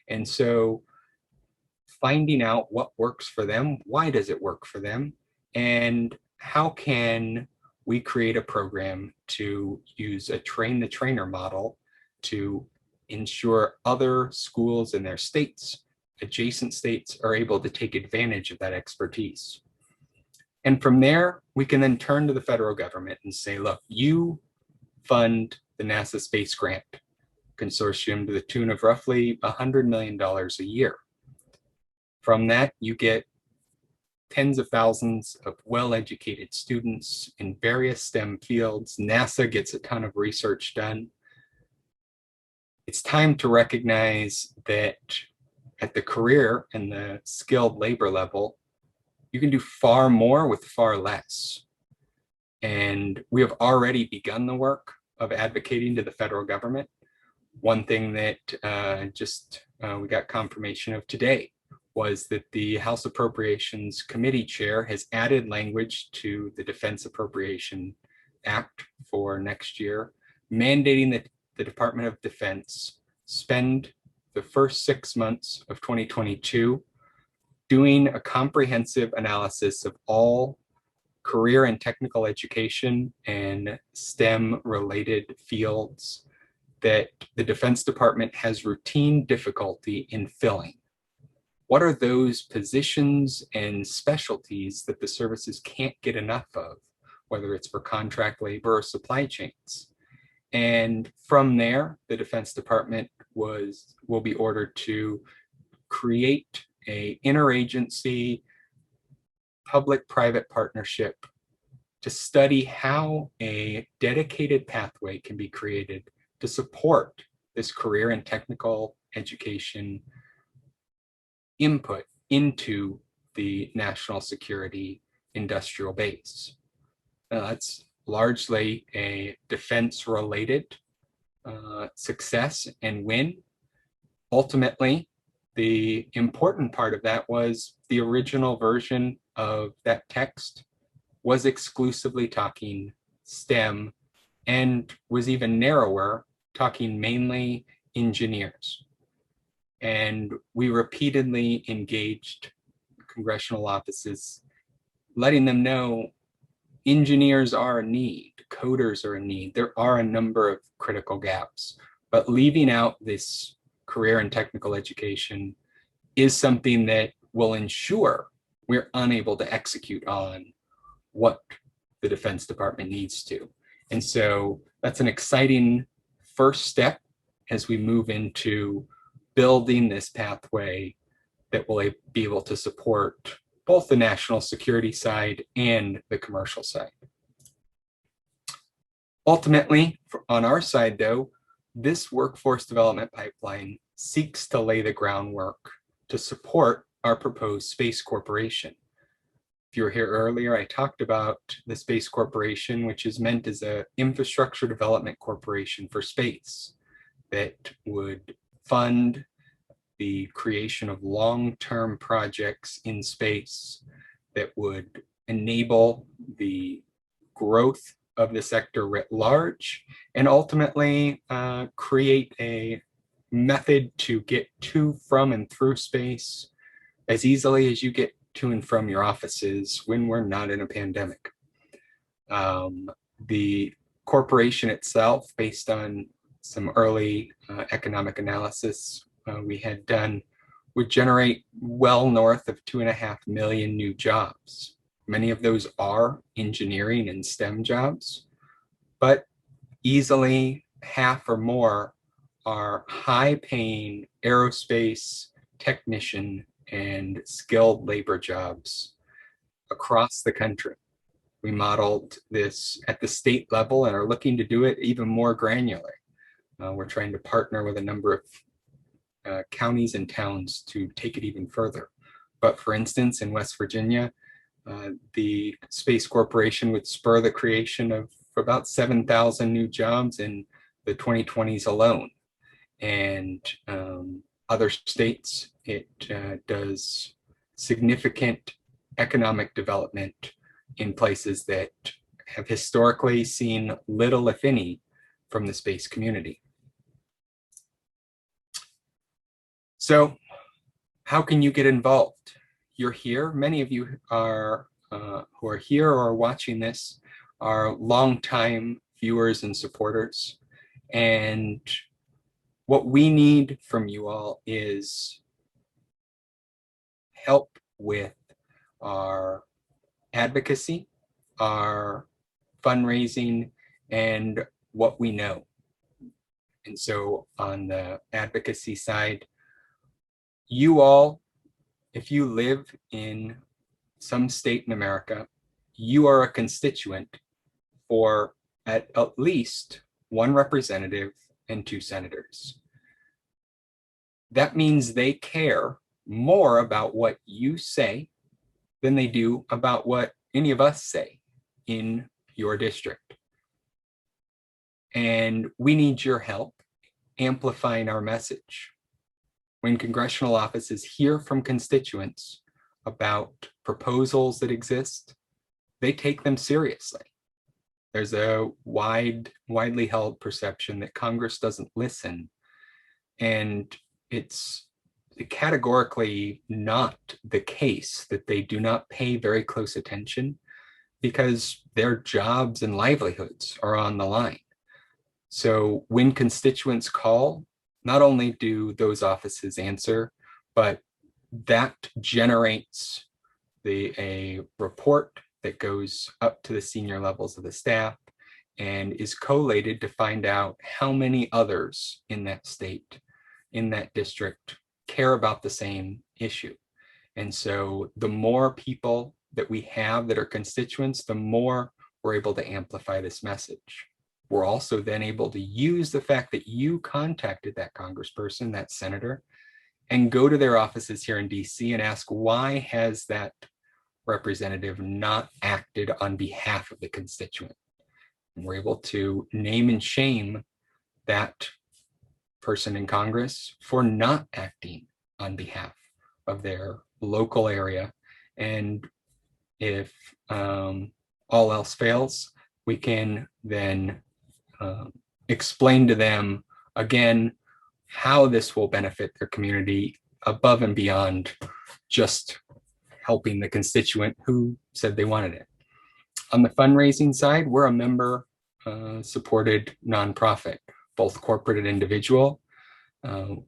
And so finding out what works for them, why does it work for them, and how can we create a program to use a train the trainer model to ensure other schools in their states, adjacent states, are able to take advantage of that expertise. And from there, we can then turn to the federal government and say, look, you fund the NASA Space Grant Consortium to the tune of roughly $100 million a year. From that, you get tens of thousands of well-educated students in various STEM fields. NASA gets a ton of research done. It's time to recognize that at the career and the skilled labor level, you can do far more with far less. And we have already begun the work of advocating to the federal government. One thing that we got confirmation of today was that the House Appropriations Committee Chair has added language to the Defense Appropriation Act for next year, mandating that the Department of Defense spend the first 6 months of 2022 doing a comprehensive analysis of all career and technical education and STEM related fields that the Defense Department has routine difficulty in filling. What are those positions and specialties that the services can't get enough of, whether it's for contract labor or supply chains? And from there, the Defense Department will be ordered to create an interagency public-private partnership to study how a dedicated pathway can be created to support this career and technical education input into the national security industrial base. That's largely a defense-related success and win. Ultimately, the important part of that was the original version of that text was exclusively talking STEM and was even narrower, talking mainly engineers. And we repeatedly engaged congressional offices, letting them know engineers are a need, coders are a need. There are a number of critical gaps, but leaving out this career and technical education is something that will ensure we're unable to execute on what the Defense Department needs to. And so that's an exciting first step as we move into building this pathway that will be able to support both the national security side and the commercial side. Ultimately, on our side though, this workforce development pipeline seeks to lay the groundwork to support our proposed space corporation. if you were here earlier, I talked about the Space Corporation, which is meant as an infrastructure development corporation for space that would fund the creation of long-term projects in space that would enable the growth of the sector writ large and ultimately create a method to get to, from, and through space as easily as you get to and from your offices when we're not in a pandemic. The corporation itself, based on some early economic analysis we had done, would generate well north of 2.5 million new jobs. Many of those are engineering and STEM jobs, but easily half or more are high-paying aerospace technician and skilled labor jobs across the country. We modeled this at the state level and are looking to do it even more granular. We're trying to partner with a number of counties and towns to take it even further. But for instance, in West Virginia, the Space Corporation would spur the creation of about 7,000 new jobs in the 2020s alone. And other states, it does significant economic development in places that have historically seen little, if any, from the space community. So how can you get involved? You're here. Many of you are who are here or are watching this are longtime viewers and supporters. And what we need from you all is help with our advocacy, our fundraising, and what we know. And so on the advocacy side, you all, if you live in some state in America, you are a constituent for at least one representative and 2 senators. That means they care more about what you say than they do about what any of us say in your district. And we need your help amplifying our message. When congressional offices hear from constituents about proposals that exist, they take them seriously. There's a widely held perception that Congress doesn't listen, and it's categorically not the case that they do not pay very close attention, because their jobs and livelihoods are on the line. So when constituents call, not only do those offices answer, but that generates a report that goes up to the senior levels of the staff and is collated to find out how many others in that state, in that district, care about the same issue. And so the more people that we have that are constituents, the more we're able to amplify this message. We're also then able to use the fact that you contacted that congressperson, that senator, and go to their offices here in DC and ask, why has that representative not acted on behalf of the constituent? And we're able to name and shame that person in Congress for not acting on behalf of their local area. And if all else fails, we can then explain to them again how this will benefit their community above and beyond just helping the constituent who said they wanted it. On the fundraising side, we're a member supported nonprofit, both corporate and individual.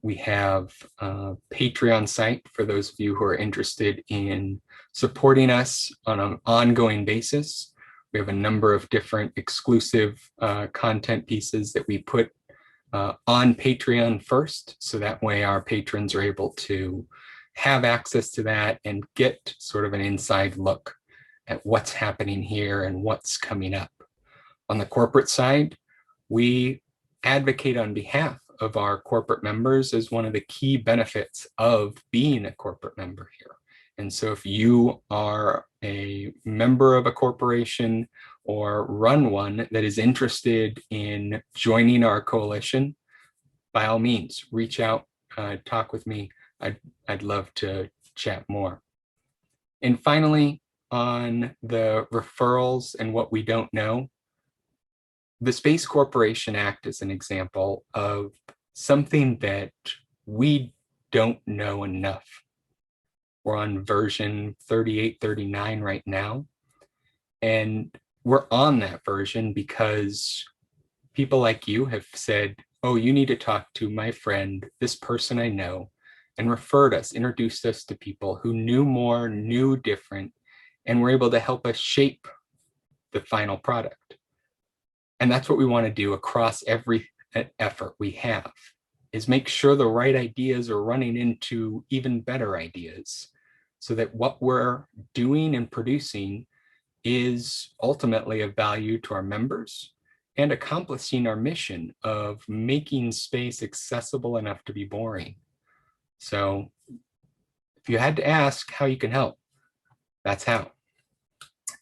We have a Patreon site for those of you who are interested in supporting us on an ongoing basis. We have a number of different exclusive content pieces that we put on Patreon first, so that way our patrons are able to have access to that and get sort of an inside look at what's happening here and what's coming up. On the corporate side, we advocate on behalf of our corporate members as one of the key benefits of being a corporate member here. And so if you are a member of a corporation or run one that is interested in joining our coalition, by all means, reach out, talk with me. I'd love to chat more. And finally, on the referrals and what we don't know, the Space Corporation Act is an example of something that we don't know enough. We're on version 3839 right now. And we're on that version because people like you have said, oh, you need to talk to my friend, this person I know, and referred us, introduced us to people who knew more, knew different, and were able to help us shape the final product. And that's what we want to do across every effort we have, is make sure the right ideas are running into even better ideas, so that what we're doing and producing is ultimately of value to our members and accomplishing our mission of making space accessible enough to be boring. So if you had to ask how you can help, that's how.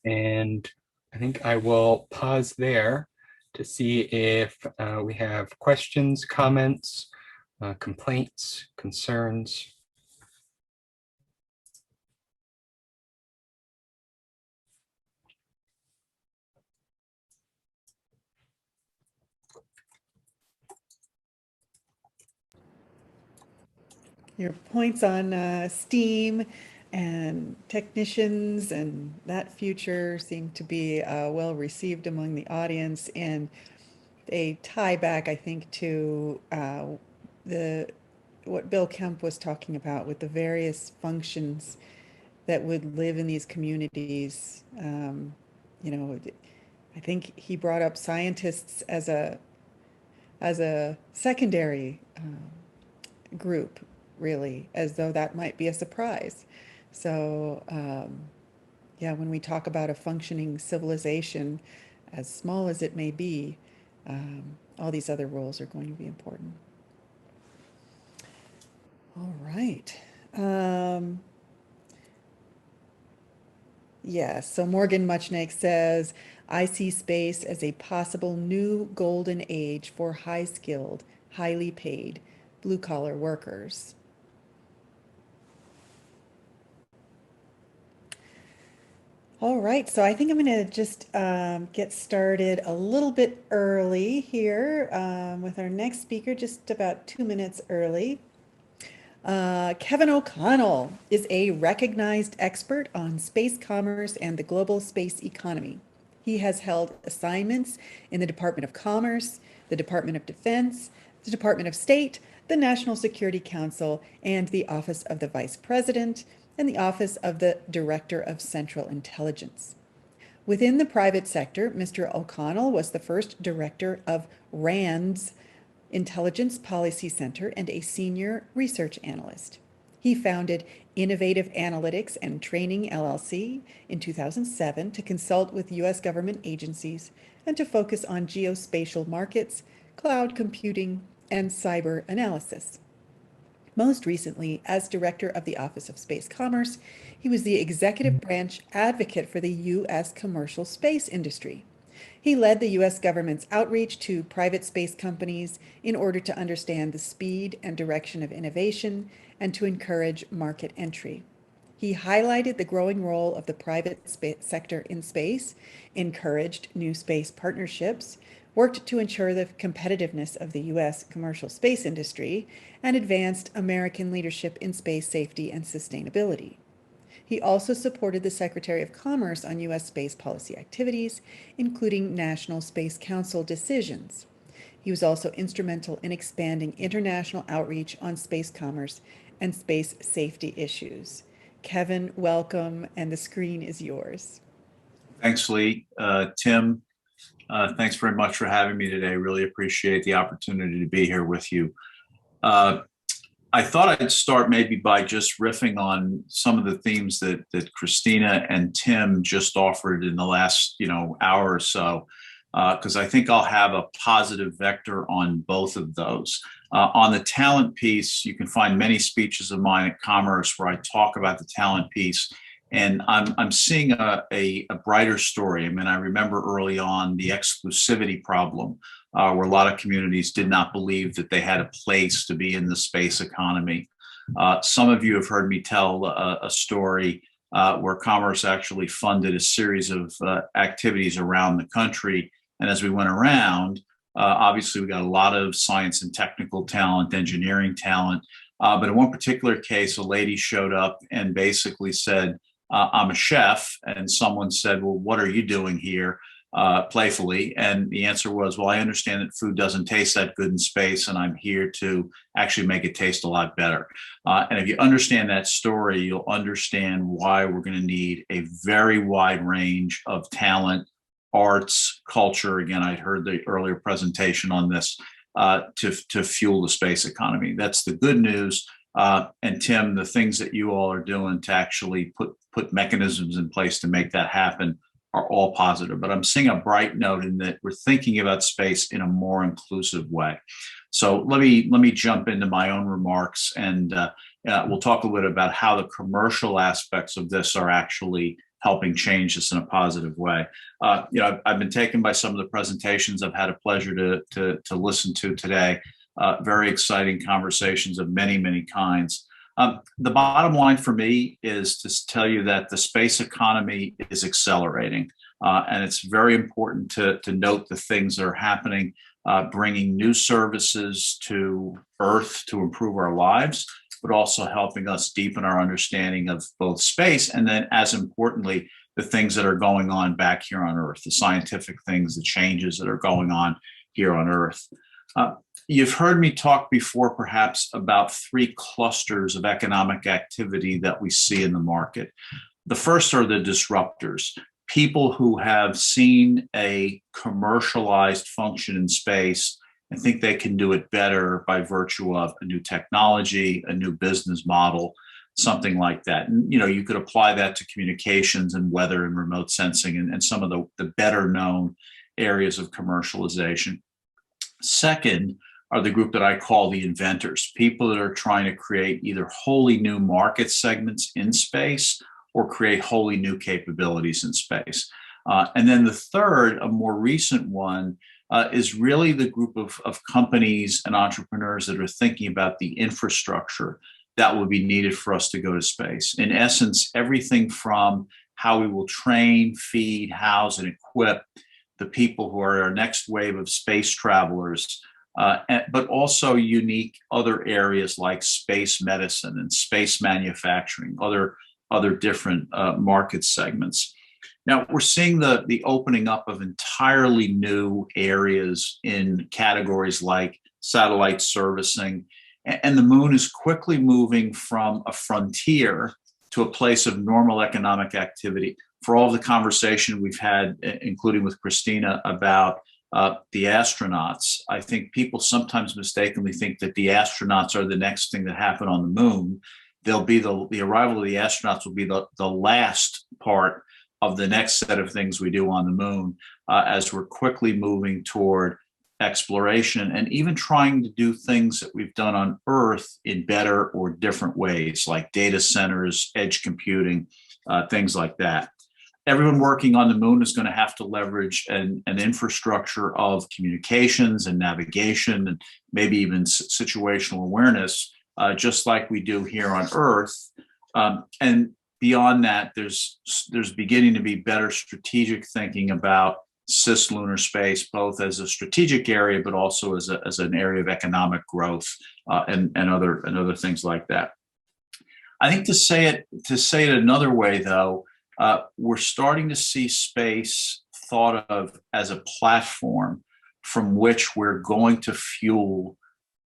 And I think I will pause there to see if we have questions, comments, complaints, concerns. Your points on STEAM and technicians and that future seem to be well received among the audience, and they tie back, I think, to what Bill Kemp was talking about with the various functions that would live in these communities. You know, I think he brought up scientists as a secondary group, really, as though that might be a surprise. So yeah, when we talk about a functioning civilization, as small as it may be, all these other roles are going to be important. All right. Yeah, so Morgan Muchnake says, I see space as a possible new golden age for high-skilled, highly paid, blue-collar workers. All right, so I think I'm going to just get started a little bit early here with our next speaker, just about 2 minutes early. Kevin O'Connell is a recognized expert on space commerce and the global space economy. He has held assignments in the Department of Commerce, the Department of Defense, the Department of State, the National Security Council, and the Office of the Vice President, and the Office of the Director of Central Intelligence. Within the private sector, Mr. O'Connell was the first director of RAND's Intelligence Policy Center and a senior research analyst. He founded Innovative Analytics and Training LLC in 2007 to consult with U.S. government agencies and to focus on geospatial markets, cloud computing, and cyber analysis. Most recently, as director of the Office of Space Commerce, he was the executive branch advocate for the U.S. commercial space industry. He led the U.S. government's outreach to private space companies in order to understand the speed and direction of innovation and to encourage market entry. He highlighted the growing role of the private sector in space, encouraged new space partnerships, worked to ensure the competitiveness of the U.S. commercial space industry, and advanced American leadership in space safety and sustainability. He also supported the Secretary of Commerce on U.S. space policy activities, including National Space Council decisions. He was also instrumental in expanding international outreach on space commerce and space safety issues. Kevin, welcome, and the screen is yours. Thanks, Lee. Tim, thanks very much for having me today. Really appreciate the opportunity to be here with you. I thought I'd start maybe by just riffing on some of the themes that Christina and Tim just offered in the last hour or so, because I think I'll have a positive vector on both of those. On the talent piece, you can find many speeches of mine at Commerce where I talk about the talent piece. And I'm seeing a brighter story. I mean, I remember early on the exclusivity problem, where a lot of communities did not believe that they had a place to be in the space economy. Some of you have heard me tell a story where Commerce actually funded a series of activities around the country. And as we went around, obviously we got a lot of science and technical talent, engineering talent. But in one particular case, a lady showed up and basically said, I'm a chef. And someone said, well, what are you doing here? Playfully. And the answer was, well, I understand that food doesn't taste that good in space, and I'm here to actually make it taste a lot better. And if you understand that story, you'll understand why we're going to need a very wide range of talent, arts, culture. Again, I'd heard the earlier presentation on this, to fuel the space economy. That's the good news. And Tim, the things that you all are doing to actually put mechanisms in place to make that happen are all positive. But I'm seeing a bright note in that we're thinking about space in a more inclusive way. So let me jump into my own remarks, and we'll talk a little bit about how the commercial aspects of this are actually helping change this in a positive way. I've been taken by some of the presentations I've had a pleasure to listen to today. Very exciting conversations of many, many kinds. The bottom line for me is to tell you that the space economy is accelerating, and it's very important to note the things that are happening, bringing new services to Earth to improve our lives, but also helping us deepen our understanding of both space and then, as importantly, the things that are going on back here on Earth, the scientific things, the changes that are going on here on Earth. You've heard me talk before, perhaps, about three clusters of economic activity that we see in the market. The first are the disruptors, people who have seen a commercialized function in space and think they can do it better by virtue of a new technology, a new business model, something like that. And, you could apply that to communications and weather and remote sensing and some of the better known areas of commercialization. Second are the group that I call the inventors, people that are trying to create either wholly new market segments in space or create wholly new capabilities in space. And then the third, a more recent one, is really the group of companies and entrepreneurs that are thinking about the infrastructure that will be needed for us to go to space. In essence, everything from how we will train, feed, house, and equip the people who are our next wave of space travelers, but also unique other areas like space medicine and space manufacturing, other different market segments. Now, we're seeing the opening up of entirely new areas in categories like satellite servicing, and the moon is quickly moving from a frontier to a place of normal economic activity. For all of the conversation we've had, including with Christina, about the astronauts, I think people sometimes mistakenly think that the astronauts are the next thing that happened on the moon. They'll be the arrival of the astronauts will be the last part of the next set of things we do on the moon, as we're quickly moving toward exploration and even trying to do things that we've done on Earth in better or different ways, like data centers, edge computing, things like that. Everyone working on the moon is going to have to leverage an infrastructure of communications and navigation and maybe even situational awareness, just like we do here on Earth. And beyond that, there's beginning to be better strategic thinking about cislunar space, both as a strategic area, but also as an area of economic growth and other things like that. I think to say it another way, though, we're starting to see space thought of as a platform from which we're going to fuel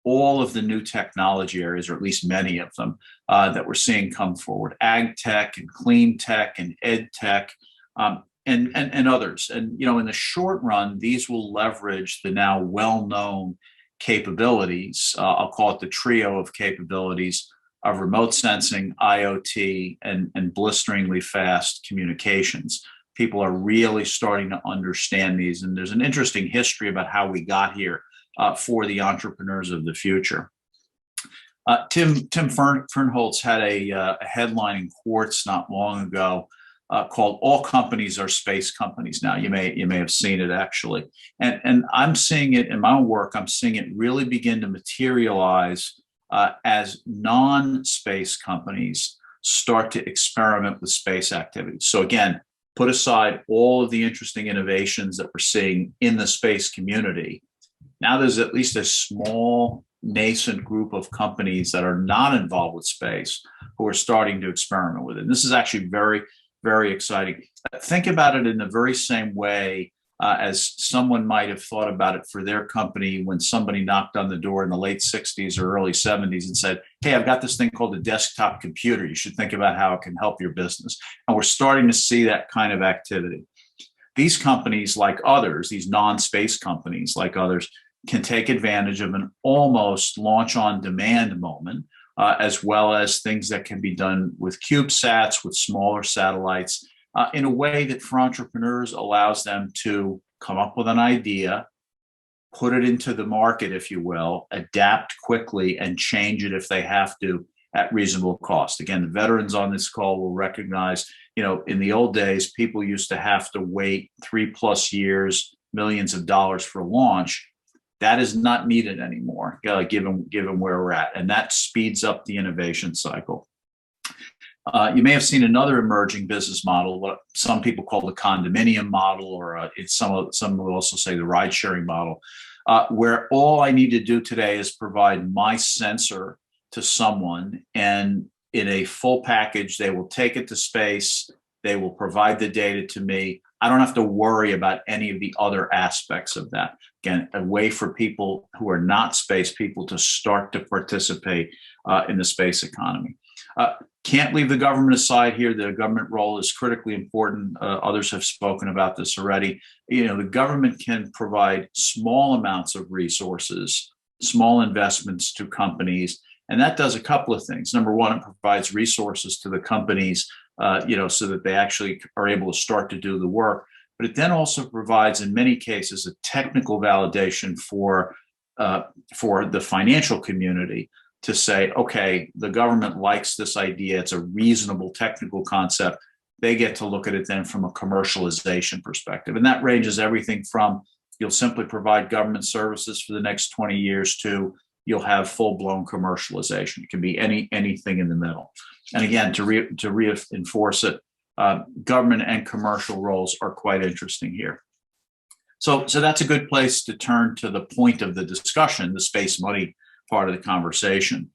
all of the new technology areas, or at least many of them, that we're seeing come forward: ag tech and clean tech and ed tech, and others. And in the short run, these will leverage the now well-known capabilities. I'll call it the trio of capabilities of remote sensing, IoT, and blisteringly fast communications. People are really starting to understand these, and there's an interesting history about how we got here. for the entrepreneurs of the future. Tim Fernholz had a headline in Quartz not long ago called "All Companies Are Space Companies." Now, you may have seen it actually, and I'm seeing it in my own work. I'm seeing it really begin to materialize as non-space companies start to experiment with space activities. So again, put aside all of the interesting innovations that we're seeing in the space community. Now there's at least a small nascent group of companies that are not involved with space who are starting to experiment with it. And this is actually very, very exciting. Think about it in the very same way as someone might have thought about it for their company when somebody knocked on the door in the late 60s or early 70s and said, hey, I've got this thing called a desktop computer. You should think about how it can help your business. And we're starting to see that kind of activity. These companies, like others, these non-space companies like others, can take advantage of an almost launch on demand moment, as well as things that can be done with CubeSats, with smaller satellites, in a way that for entrepreneurs allows them to come up with an idea, put it into the market, if you will, adapt quickly and change it if they have to at reasonable cost. Again, the veterans on this call will recognize, in the old days, people used to have to wait 3+ years, millions of dollars for launch. That is not needed anymore, given where we're at, and that speeds up the innovation cycle. You may have seen another emerging business model, what some people call the condominium model, or some will also say the ride-sharing model, where all I need to do today is provide my sensor to someone, and in a full package, they will take it to space. They will provide the data to me. I don't have to worry about any of the other aspects of that. Again, a way for people who are not space people to start to participate in the space economy. Can't leave the government aside here. The government role is critically important. Others have spoken about this already. The government can provide small amounts of resources, small investments to companies, and that does a couple of things. Number one, it provides resources to the companies, so that they actually are able to start to do the work. But it then also provides, in many cases, a technical validation for the financial community to say, okay, the government likes this idea. It's a reasonable technical concept. They get to look at it then from a commercialization perspective. And that ranges everything from you'll simply provide government services for the next 20 years to you'll have full-blown commercialization. It can be anything in the middle. And again, to reinforce it, government and commercial roles are quite interesting here. So that's a good place to turn to the point of the discussion, the space money part of the conversation.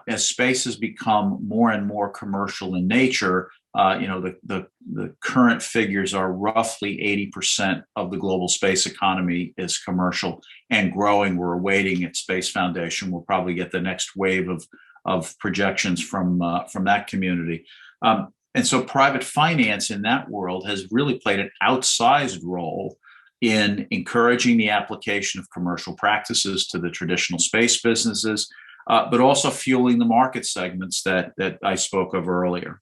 As space has become more and more commercial in nature, the current figures are roughly 80% of the global space economy is commercial and growing. We're awaiting at Space Foundation. We'll probably get the next wave of projections from that community. And so private finance in that world has really played an outsized role in encouraging the application of commercial practices to the traditional space businesses, but also fueling the market segments that I spoke of earlier.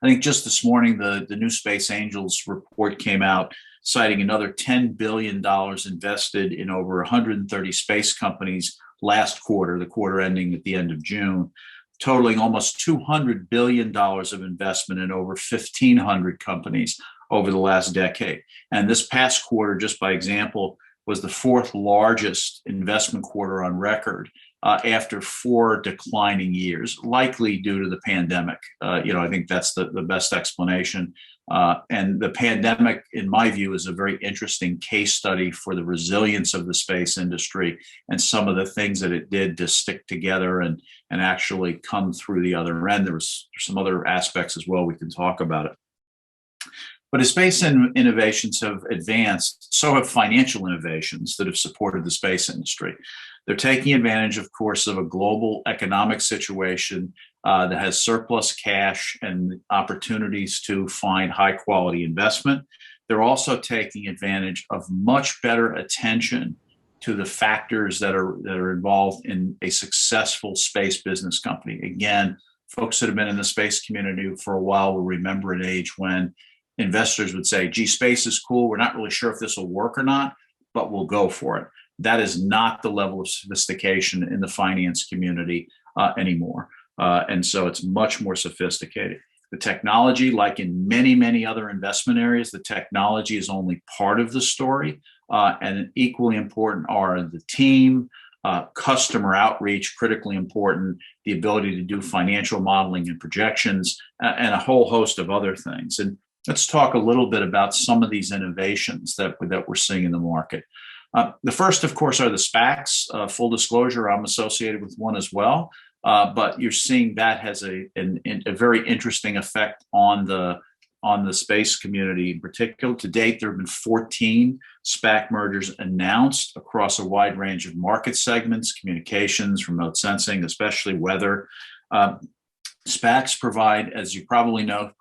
I think just this morning, the new Space Angels report came out citing another $10 billion invested in over 130 space companies last quarter, the quarter ending at the end of June, totaling almost $200 billion of investment in over 1,500 companies over the last decade. And this past quarter, just by example, was the fourth largest investment quarter on record after 4 declining years, likely due to the pandemic. I think that's the best explanation. And the pandemic, in my view, is a very interesting case study for the resilience of the space industry and some of the things that it did to stick together and actually come through the other end. There's some other aspects as well we can talk about it. But as space innovations have advanced, so have financial innovations that have supported the space industry. They're taking advantage, of course, of a global economic situation that has surplus cash and opportunities to find high quality investment. They're also taking advantage of much better attention to the factors that are involved in a successful space business company. Again, folks that have been in the space community for a while will remember an age when investors would say, gee, space is cool. We're not really sure if this will work or not, but we'll go for it. That is not the level of sophistication in the finance community anymore. And so it's much more sophisticated. The technology, like in many, many other investment areas, the technology is only part of the story. And equally important are the team, customer outreach, critically important, the ability to do financial modeling and projections, and a whole host of other things. And let's talk a little bit about some of these innovations that we're seeing in the market. The first, of course, are the SPACs. Full disclosure, I'm associated with one as well. But you're seeing that has a very interesting effect on the space community in particular. To date, there have been 14 SPAC mergers announced across a wide range of market segments, communications, remote sensing, especially weather. SPACs provide, as you probably know,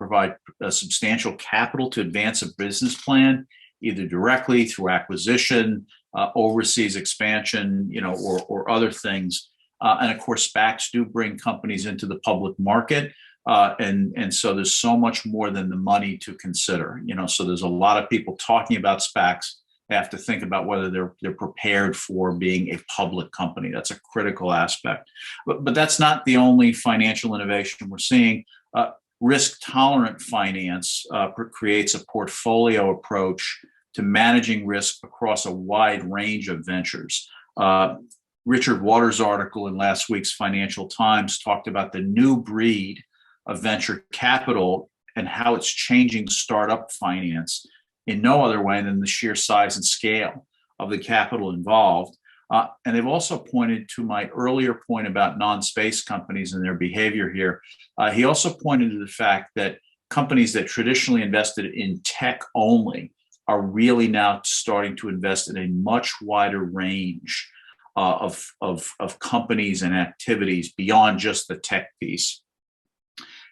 a substantial capital to advance a business plan, either directly through acquisition, overseas expansion, or other things. And of course, SPACs do bring companies into the public market. And so there's so much more than the money to consider, so there's a lot of people talking about SPACs have to think about whether they're prepared for being a public company. That's a critical aspect. But that's not the only financial innovation we're seeing. Risk tolerant finance creates a portfolio approach to managing risk across a wide range of ventures. Richard Waters' article in last week's Financial Times talked about the new breed of venture capital and how it's changing startup finance in no other way than the sheer size and scale of the capital involved. And they've also pointed to my earlier point about non-space companies and their behavior here. He also pointed to the fact that companies that traditionally invested in tech only are really now starting to invest in a much wider range of companies and activities beyond just the tech piece.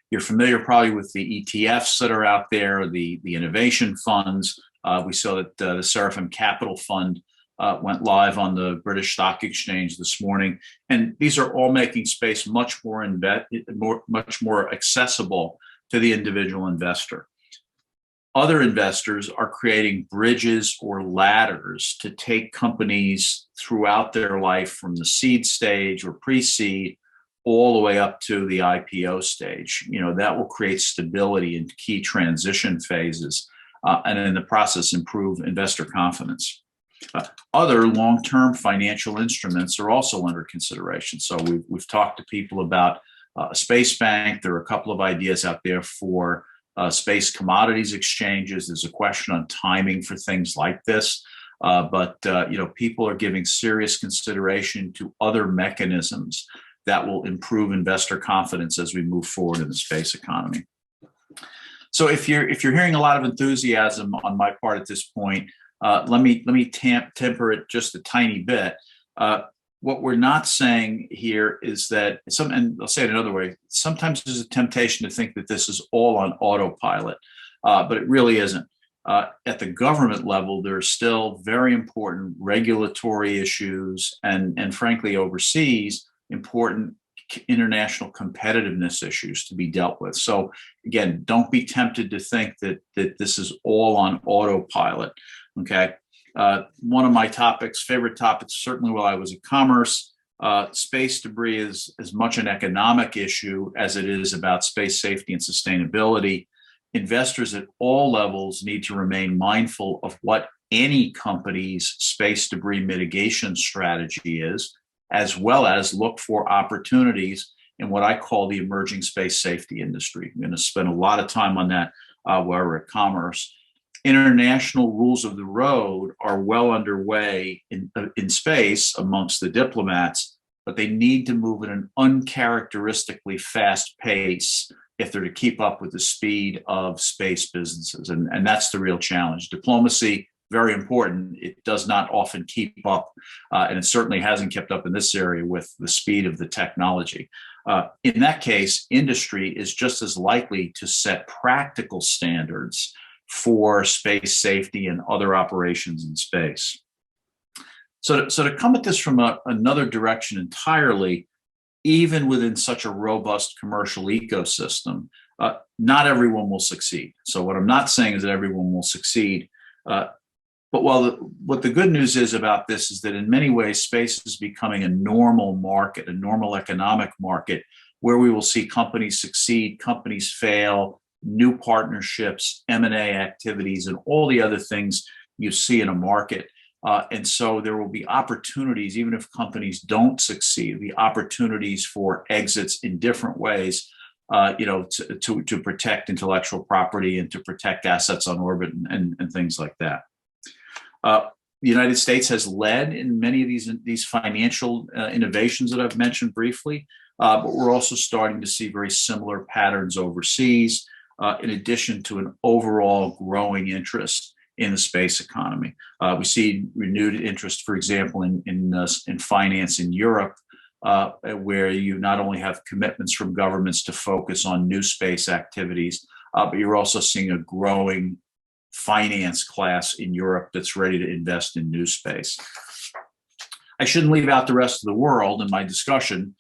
You're familiar probably with the ETFs that are out there, the innovation funds. We saw that the Seraphim Capital Fund went live on the British Stock Exchange this morning, and these are all making space much more accessible to the individual investor. Other investors are creating bridges or ladders to take companies throughout their life from the seed stage or pre-seed all the way up to the IPO stage. That will create stability in key transition phases and in the process improve investor confidence. Other long-term financial instruments are also under consideration. So we've talked to people about a space bank. There are a couple of ideas out there for space commodities exchanges. There's a question on timing for things like this. But people are giving serious consideration to other mechanisms that will improve investor confidence as we move forward in the space economy. So if you're hearing a lot of enthusiasm on my part at this point, let me temper it just a tiny bit. What we're not saying here is that and I'll say it another way, sometimes there's a temptation to think that this is all on autopilot, but it really isn't. At the government level, there are still very important regulatory issues and frankly, overseas, important international competitiveness issues to be dealt with. So again, don't be tempted to think that this is all on autopilot, okay? One of my favorite topics, certainly while I was in commerce, space debris is as much an economic issue as it is about space safety and sustainability. Investors at all levels need to remain mindful of what any company's space debris mitigation strategy is, as well as look for opportunities in what I call the emerging space safety industry. I'm going to spend a lot of time on that while we're at Commerce. International rules of the road are well underway in space amongst the diplomats, but they need to move at an uncharacteristically fast pace if they're to keep up with the speed of space businesses. And that's the real challenge. Diplomacy, very important. It does not often keep up, and it certainly hasn't kept up in this area with the speed of the technology. In that case, industry is just as likely to set practical standards for space safety and other operations in space. So to come at this from another direction entirely, even within such a robust commercial ecosystem, not everyone will succeed. So what I'm not saying is that everyone will succeed. But what the good news is about this is that in many ways, space is becoming a normal market, a normal economic market, where we will see companies succeed, companies fail, new partnerships, M&A activities, and all the other things you see in a market. And so there will be opportunities, even if companies don't succeed, the opportunities for exits in different ways, to protect intellectual property and to protect assets on orbit and things like that. The United States has led in many of these financial innovations that I've mentioned briefly, but we're also starting to see very similar patterns overseas, in addition to an overall growing interest in the space economy. We see renewed interest, for example, in finance in Europe, where you not only have commitments from governments to focus on new space activities, but you're also seeing a growing finance class in Europe that's ready to invest in new space. I shouldn't leave out the rest of the world in my discussion.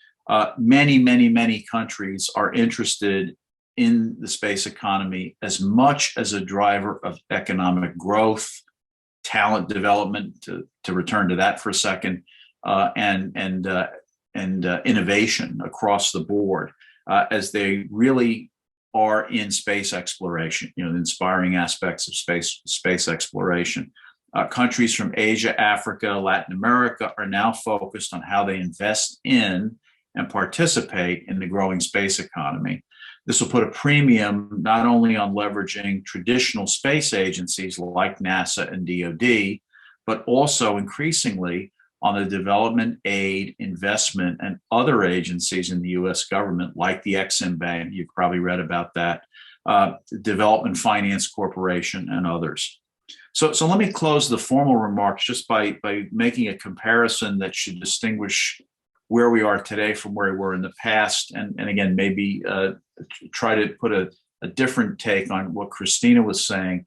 Many countries are interested in the space economy as much as a driver of economic growth, talent development, to return to that for a second, and innovation across the board, as they really are in space exploration, the inspiring aspects of space exploration. Countries from Asia, Africa, Latin America are now focused on how they invest in and participate in the growing space economy. This will put a premium not only on leveraging traditional space agencies like NASA and DoD, but also increasingly on the development aid, investment, and other agencies in the US government, like the Exim Bank, you've probably read about that, Development Finance Corporation, and others. So let me close the formal remarks just by making a comparison that should distinguish where we are today from where we were in the past, and again, maybe try to put a different take on what Christina was saying.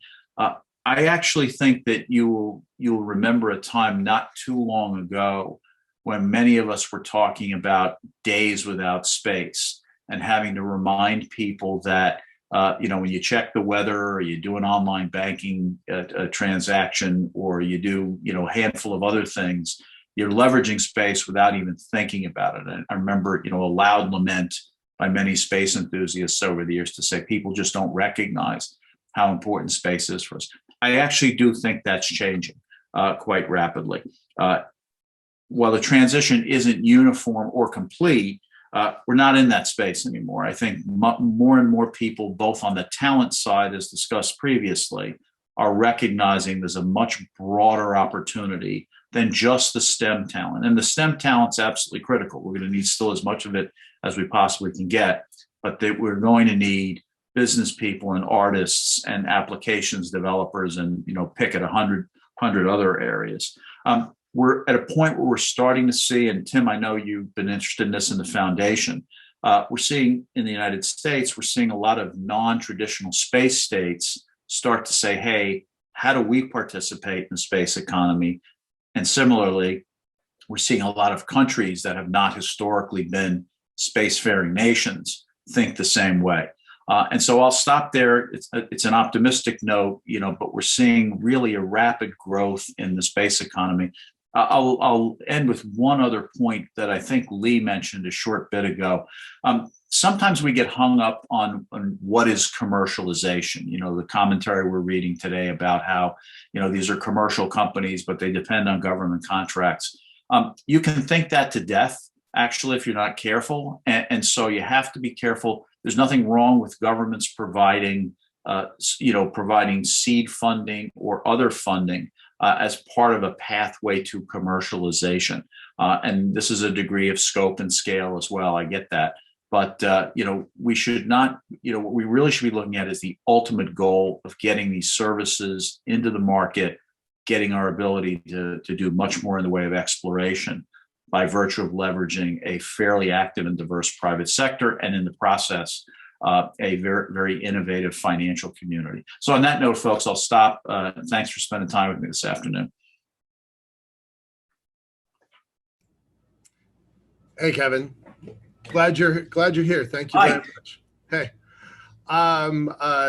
I actually think that you'll remember a time not too long ago when many of us were talking about days without space and having to remind people that when you check the weather, or you do an online banking transaction, or you do a handful of other things, you're leveraging space without even thinking about it. And I remember a loud lament by many space enthusiasts over the years to say people just don't recognize how important space is for us. I actually do think that's changing quite rapidly. While the transition isn't uniform or complete, we're not in that space anymore. I think more and more people, both on the talent side, as discussed previously, are recognizing there's a much broader opportunity than just the STEM talent. And the STEM talent's absolutely critical. We're going to need still as much of it as we possibly can get, but that we're going to need business people and artists and applications developers and pick at 100 other areas. We're at a point where we're starting to see, and Tim, I know you've been interested in this in the foundation, we're seeing in the United States, we're seeing a lot of non-traditional space states start to say, hey, how do we participate in the space economy? And similarly, we're seeing a lot of countries that have not historically been spacefaring nations think the same way. And so I'll stop there. It's an optimistic note, but we're seeing really a rapid growth in the space economy. I'll end with one other point that I think Lee mentioned a short bit ago. Sometimes we get hung up on what is commercialization. The commentary we're reading today about how, these are commercial companies, but they depend on government contracts. You can think that to death, actually, if you're not careful. And so you have to be careful. There's nothing wrong with governments providing seed funding or other funding as part of a pathway to commercialization. And this is a degree of scope and scale as well. I get that. But, we should not, what we really should be looking at is the ultimate goal of getting these services into the market, getting our ability to do much more in the way of exploration by virtue of leveraging a fairly active and diverse private sector, and in the process, a very, very innovative financial community. So on that note, folks, I'll stop. Thanks for spending time with me this afternoon. Hey, Kevin. Glad you're here. Thank you very much. Hey,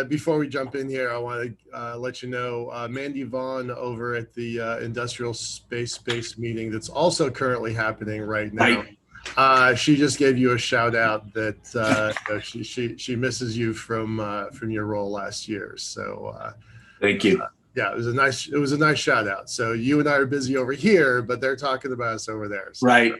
Before we jump in here, I want to let you know Mandy Vaughn over at the Industrial Space meeting that's also currently happening right now. She just gave you a shout out that she misses you from your role last year. So thank you. Yeah, it was a nice shout out. So you and I are busy over here, but they're talking about us over there. So. Right.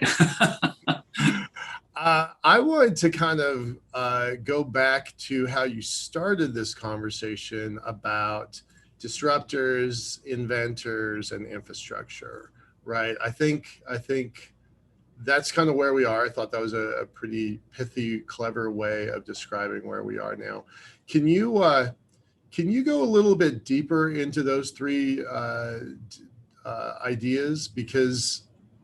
I wanted to kind of go back to how you started this conversation about disruptors, inventors, and infrastructure, right? I think that's kind of where we are. I thought that was a pretty pithy, clever way of describing where we are now. Can you go a little bit deeper into those three ideas? Because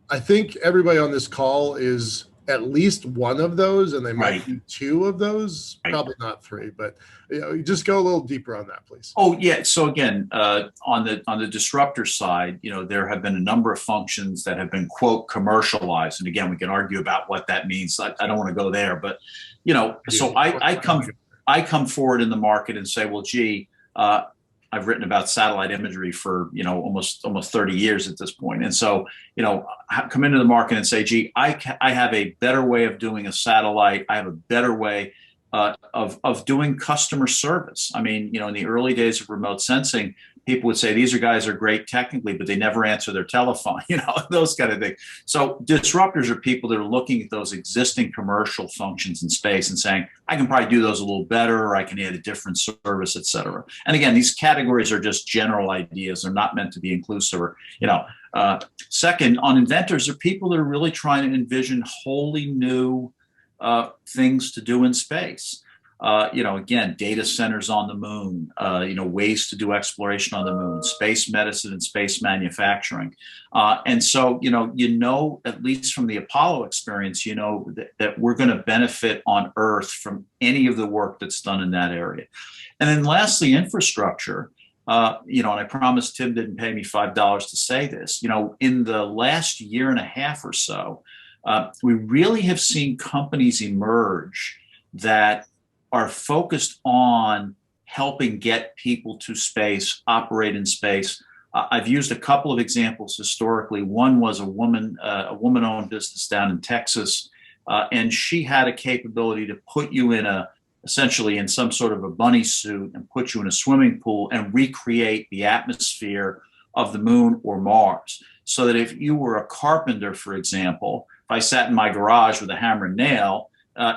I think everybody on this call is at least one of those, and they might be two of those, probably not three, but just go a little deeper on that, please. Oh yeah. So again, on the disruptor side, there have been a number of functions that have been, quote, commercialized. And again, we can argue about what that means. I don't want to go there, but so I come forward in the market and say, well, gee, I've written about satellite imagery for, almost 30 years at this point. And so, come into the market and say, gee, I have a better way of doing a satellite. I have a better way of doing customer service. I mean, in the early days of remote sensing, people would say, these guys are great technically, but they never answer their telephone, those kind of things. So disruptors are people that are looking at those existing commercial functions in space and saying, I can probably do those a little better, or I can add a different service, et cetera. And again, these categories are just general ideas. They're not meant to be inclusive or, second, on inventors are people that are really trying to envision wholly new things to do in space. Again, data centers on the moon, ways to do exploration on the moon, space medicine and space manufacturing. And so, at least from the Apollo experience, that we're going to benefit on Earth from any of the work that's done in that area. And then lastly, infrastructure. And I promised Tim didn't pay me $5 to say this, in the last year and a half or so, we really have seen companies emerge that are focused on helping get people to space, operate in space. I've used a couple of examples historically. One was a woman-owned business down in Texas, and she had a capability to put you essentially in some sort of a bunny suit and put you in a swimming pool and recreate the atmosphere of the moon or Mars. So that if you were a carpenter, for example, if I sat in my garage with a hammer and nail,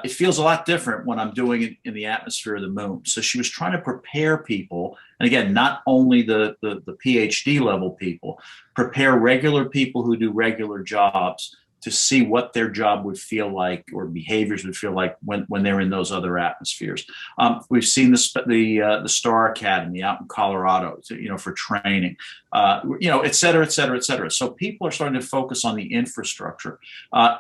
it feels a lot different when I'm doing it in the atmosphere of the moon. So she was trying to prepare people, and again, not only the PhD level people, prepare regular people who do regular jobs to see what their job would feel like or behaviors would feel like when they're in those other atmospheres. We've seen the Star Academy out in Colorado, for training, et cetera, et cetera, et cetera. So people are starting to focus on the infrastructure.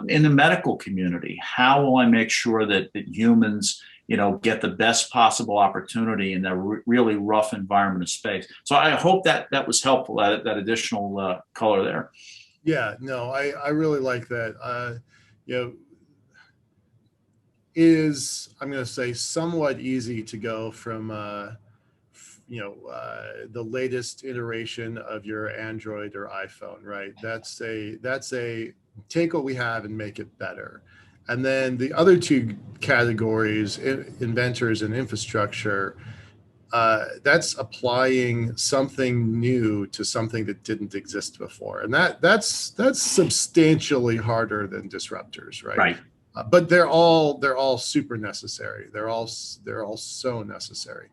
In the medical community, how will I make sure that humans, get the best possible opportunity in that really rough environment of space? So I hope that was helpful, that additional color there. Yeah, no, I really like that. Is, I'm going to say, somewhat easy to go from, the latest iteration of your Android or iPhone, right? That's a take what we have and make it better. And then the other two categories, inventors and infrastructure, that's applying something new to something that didn't exist before, and that's substantially harder than disruptors, right? Right. But they're all super necessary. They're all so necessary.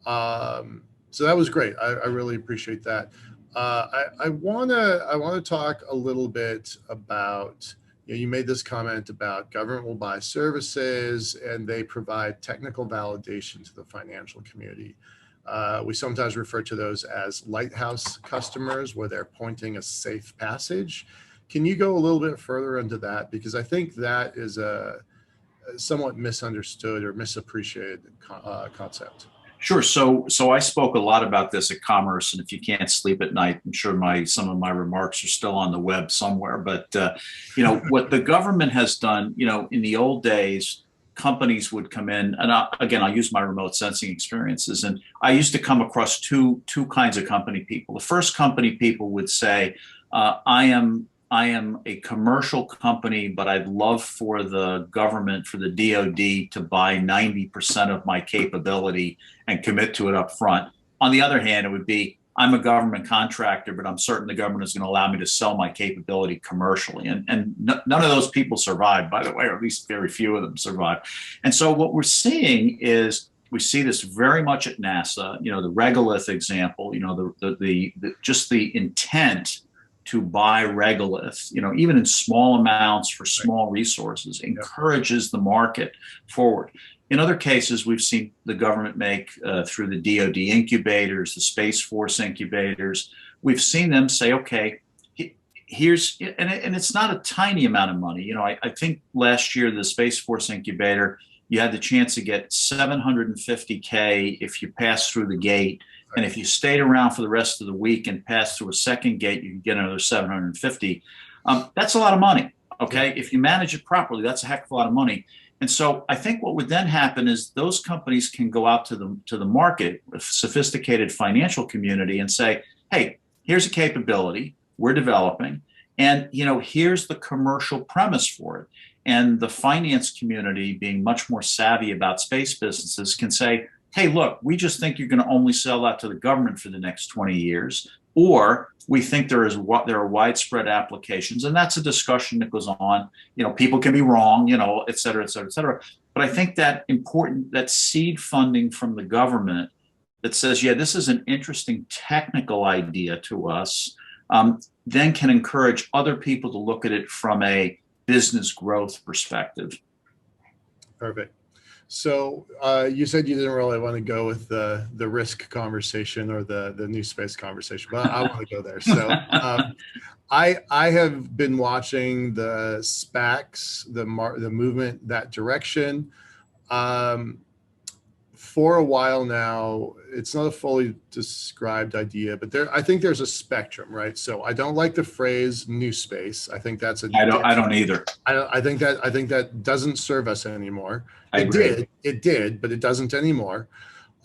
So that was great. I really appreciate that. I wanna talk a little bit about. You made this comment about government will buy services and they provide technical validation to the financial community. We sometimes refer to those as lighthouse customers, where they're pointing a safe passage. Can you go a little bit further into that? Because I think that is a somewhat misunderstood or misappreciated concept. Sure. So I spoke a lot about this at Commerce, and if you can't sleep at night, I'm sure some of my remarks are still on the web somewhere. But what the government has done, in the old days, companies would come in, and again, I'll use my remote sensing experiences, and I used to come across two kinds of company people. The first company people would say, I am a commercial company, but I'd love for the government, for the DoD, to buy 90% of my capability and commit to it up front. On the other hand, it would be, I'm a government contractor, but I'm certain the government is going to allow me to sell my capability commercially. And none of those people survived, by the way, or at least very few of them survived. And so what we're seeing is, we see this very much at NASA. You know, the regolith example, you know, the just the intent to buy regolith, you know, even in small amounts for small resources, encourages the market forward. In other cases, we've seen the government make, through the DoD incubators, the Space Force incubators, we've seen them say, okay, here's, and it's not a tiny amount of money. You know, I think last year, the Space Force incubator, you had the chance to get $750K if you passed through the gate. And if you stayed around for the rest of the week and passed through a second gate, you could get another 750. That's a lot of money. Okay. If you manage it properly, that's a heck of a lot of money. And so I think what would then happen is those companies can go out to the market, a sophisticated financial community, and say, hey, here's a capability we're developing, and you know, here's the commercial premise for it. And the finance community, being much more savvy about space businesses, can say, hey, look, we just think you're going to only sell that to the government for the next 20 years, or we think there are widespread applications, and that's a discussion that goes on. You know, people can be wrong, you know, et cetera, et cetera, et cetera. But I think that that seed funding from the government that says, yeah, this is an interesting technical idea to us, then can encourage other people to look at it from a business growth perspective. Perfect. So you said you didn't really want to go with the risk conversation or the new space conversation, but I want to go there. So I have been watching the SPACs, the movement that direction for a while now. It's not a fully described idea, but I think there's a spectrum, right? So I don't like the phrase new space. I think that's I don't either. I think that doesn't serve us anymore. It did, but it doesn't anymore.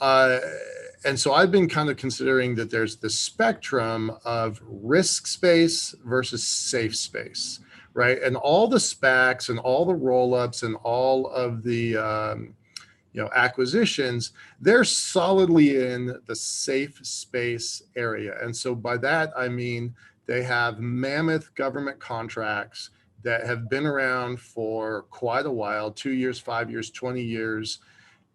And so I've been kind of considering that there's the spectrum of risk space versus safe space, right? And all the SPACs and all the roll-ups and all of the acquisitions, they're solidly in the safe space area. And so by that, I mean, they have mammoth government contracts that have been around for quite a while, 2 years, 5 years, 20 years.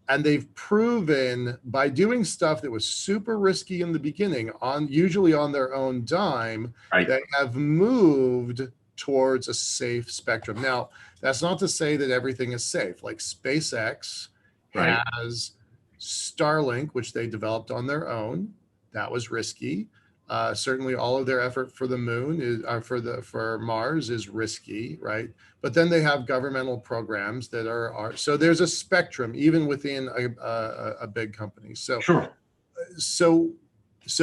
And they've proven by doing stuff that was super risky in the beginning, usually on their own dime, they have moved towards a safe spectrum. Now, that's not to say that everything is safe. Like SpaceX has Starlink, which they developed on their own. That was risky. Certainly, all of their effort for the moon for Mars is risky, right? But then they have governmental programs that are so there's a spectrum even within a big company. So sure. So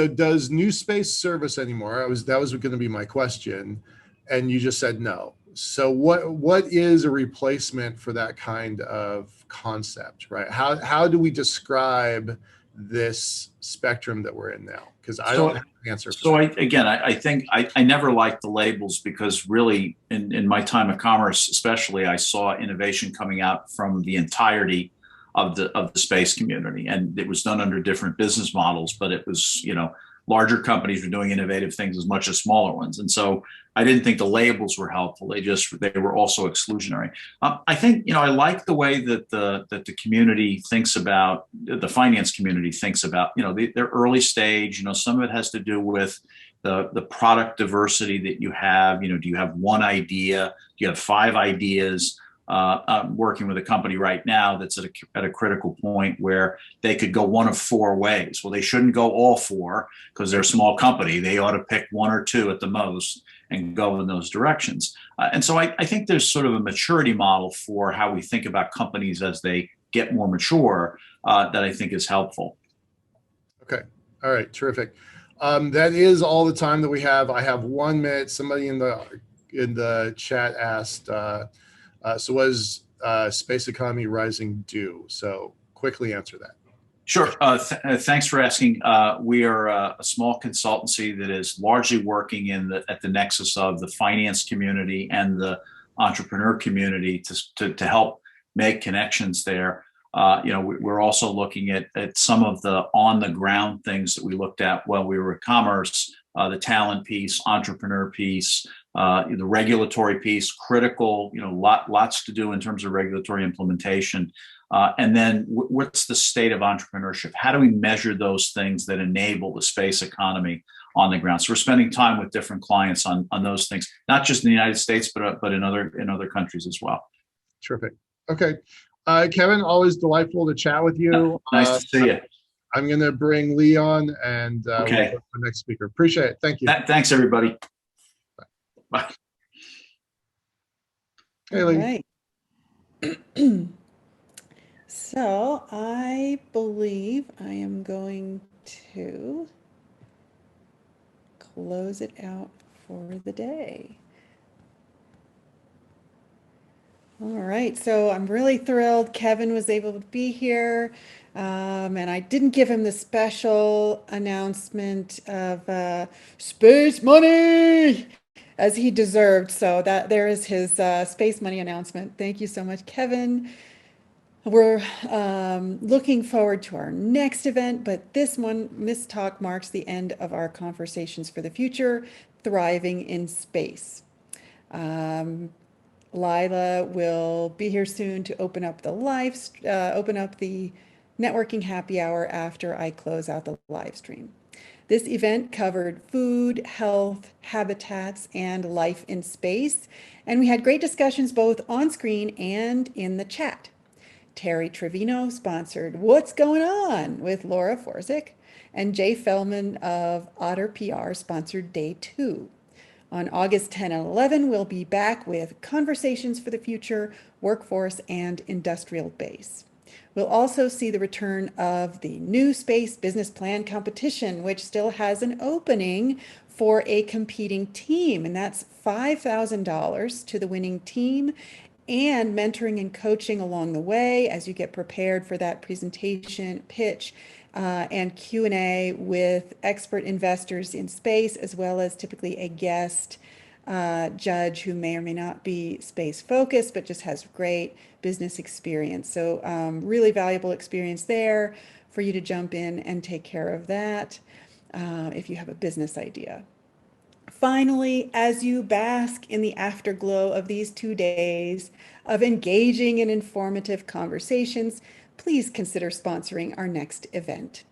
does new space serve us anymore? That was going to be my question, and you just said no. So what is a replacement for that kind of concept, right? How do we describe this spectrum that we're in now? Because I don't have an answer. I think I never liked the labels, because really in my time of commerce, especially, I saw innovation coming out from the entirety of the space community, and it was done under different business models, but it was, you know, larger companies were doing innovative things as much as smaller ones. And so I didn't think the labels were helpful. They were also exclusionary. I think, you know, I like the way that the community thinks about, the finance community thinks about, you know, their early stage. You know, some of it has to do with the product diversity that you have. You know, do you have one idea? Do you have 5 ideas? I'm working with a company right now that's at a critical point where they could go one of 4 ways. Well, they shouldn't go all 4 because they're a small company. They ought to pick 1 or 2 at the most and go in those directions. And so I think there's sort of a maturity model for how we think about companies as they get more mature that I think is helpful. Okay. All right. Terrific. That is all the time that we have. I have 1 minute. Somebody in the chat asked, so was space economy rising do? So quickly answer that. Sure. Thanks for asking. We are a small consultancy that is largely working at the nexus of the finance community and the entrepreneur community to help make connections there. We're also looking at some of the on the ground things that we looked at while we were at Commerce, the talent piece, entrepreneur piece, the regulatory piece, critical, lots to do in terms of regulatory implementation. And then what's the state of entrepreneurship? How do we measure those things that enable the space economy on the ground? So we're spending time with different clients on those things, not just in the United States, but in other countries as well. Terrific. Okay. Kevin, always delightful to chat with you. Nice to see you. I'm going to bring Lee on and Okay. we'll go to the next speaker. Appreciate it. Thank you. Thanks, everybody. Bye. Hey, Lee. All right. So I believe I am going to close it out for the day. All right, so I'm really thrilled Kevin was able to be here. And I didn't give him the special announcement of space money as he deserved. So there is his space money announcement. Thank you so much, Kevin. We're looking forward to our next event, but this talk marks the end of our Conversations for the Future, Thriving in Space. Lila will be here soon to open up the networking happy hour after I close out the live stream. This event covered food, health, habitats, and life in space, and we had great discussions both on screen and in the chat. Terry Trevino sponsored What's Going On with Laura Forczyk, and Jay Feldman of Otter PR sponsored Day 2. On August 10 and 11, we'll be back with Conversations for the Future, Workforce, and Industrial Base. We'll also see the return of the New Space Business Plan competition, which still has an opening for a competing team, and that's $5,000 to the winning team, and mentoring and coaching along the way as you get prepared for that presentation, pitch, and Q&A with expert investors in space, as well as typically a guest judge who may or may not be space focused, but just has great business experience. So really valuable experience there for you to jump in and take care of that if you have a business idea. Finally, as you bask in the afterglow of these 2 days of engaging and informative conversations, please consider sponsoring our next event.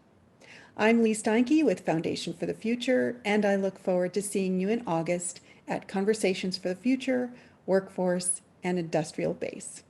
I'm Lee Steinke with Foundation for the Future, and I look forward to seeing you in August at Conversations for the Future, Workforce, and Industrial Base.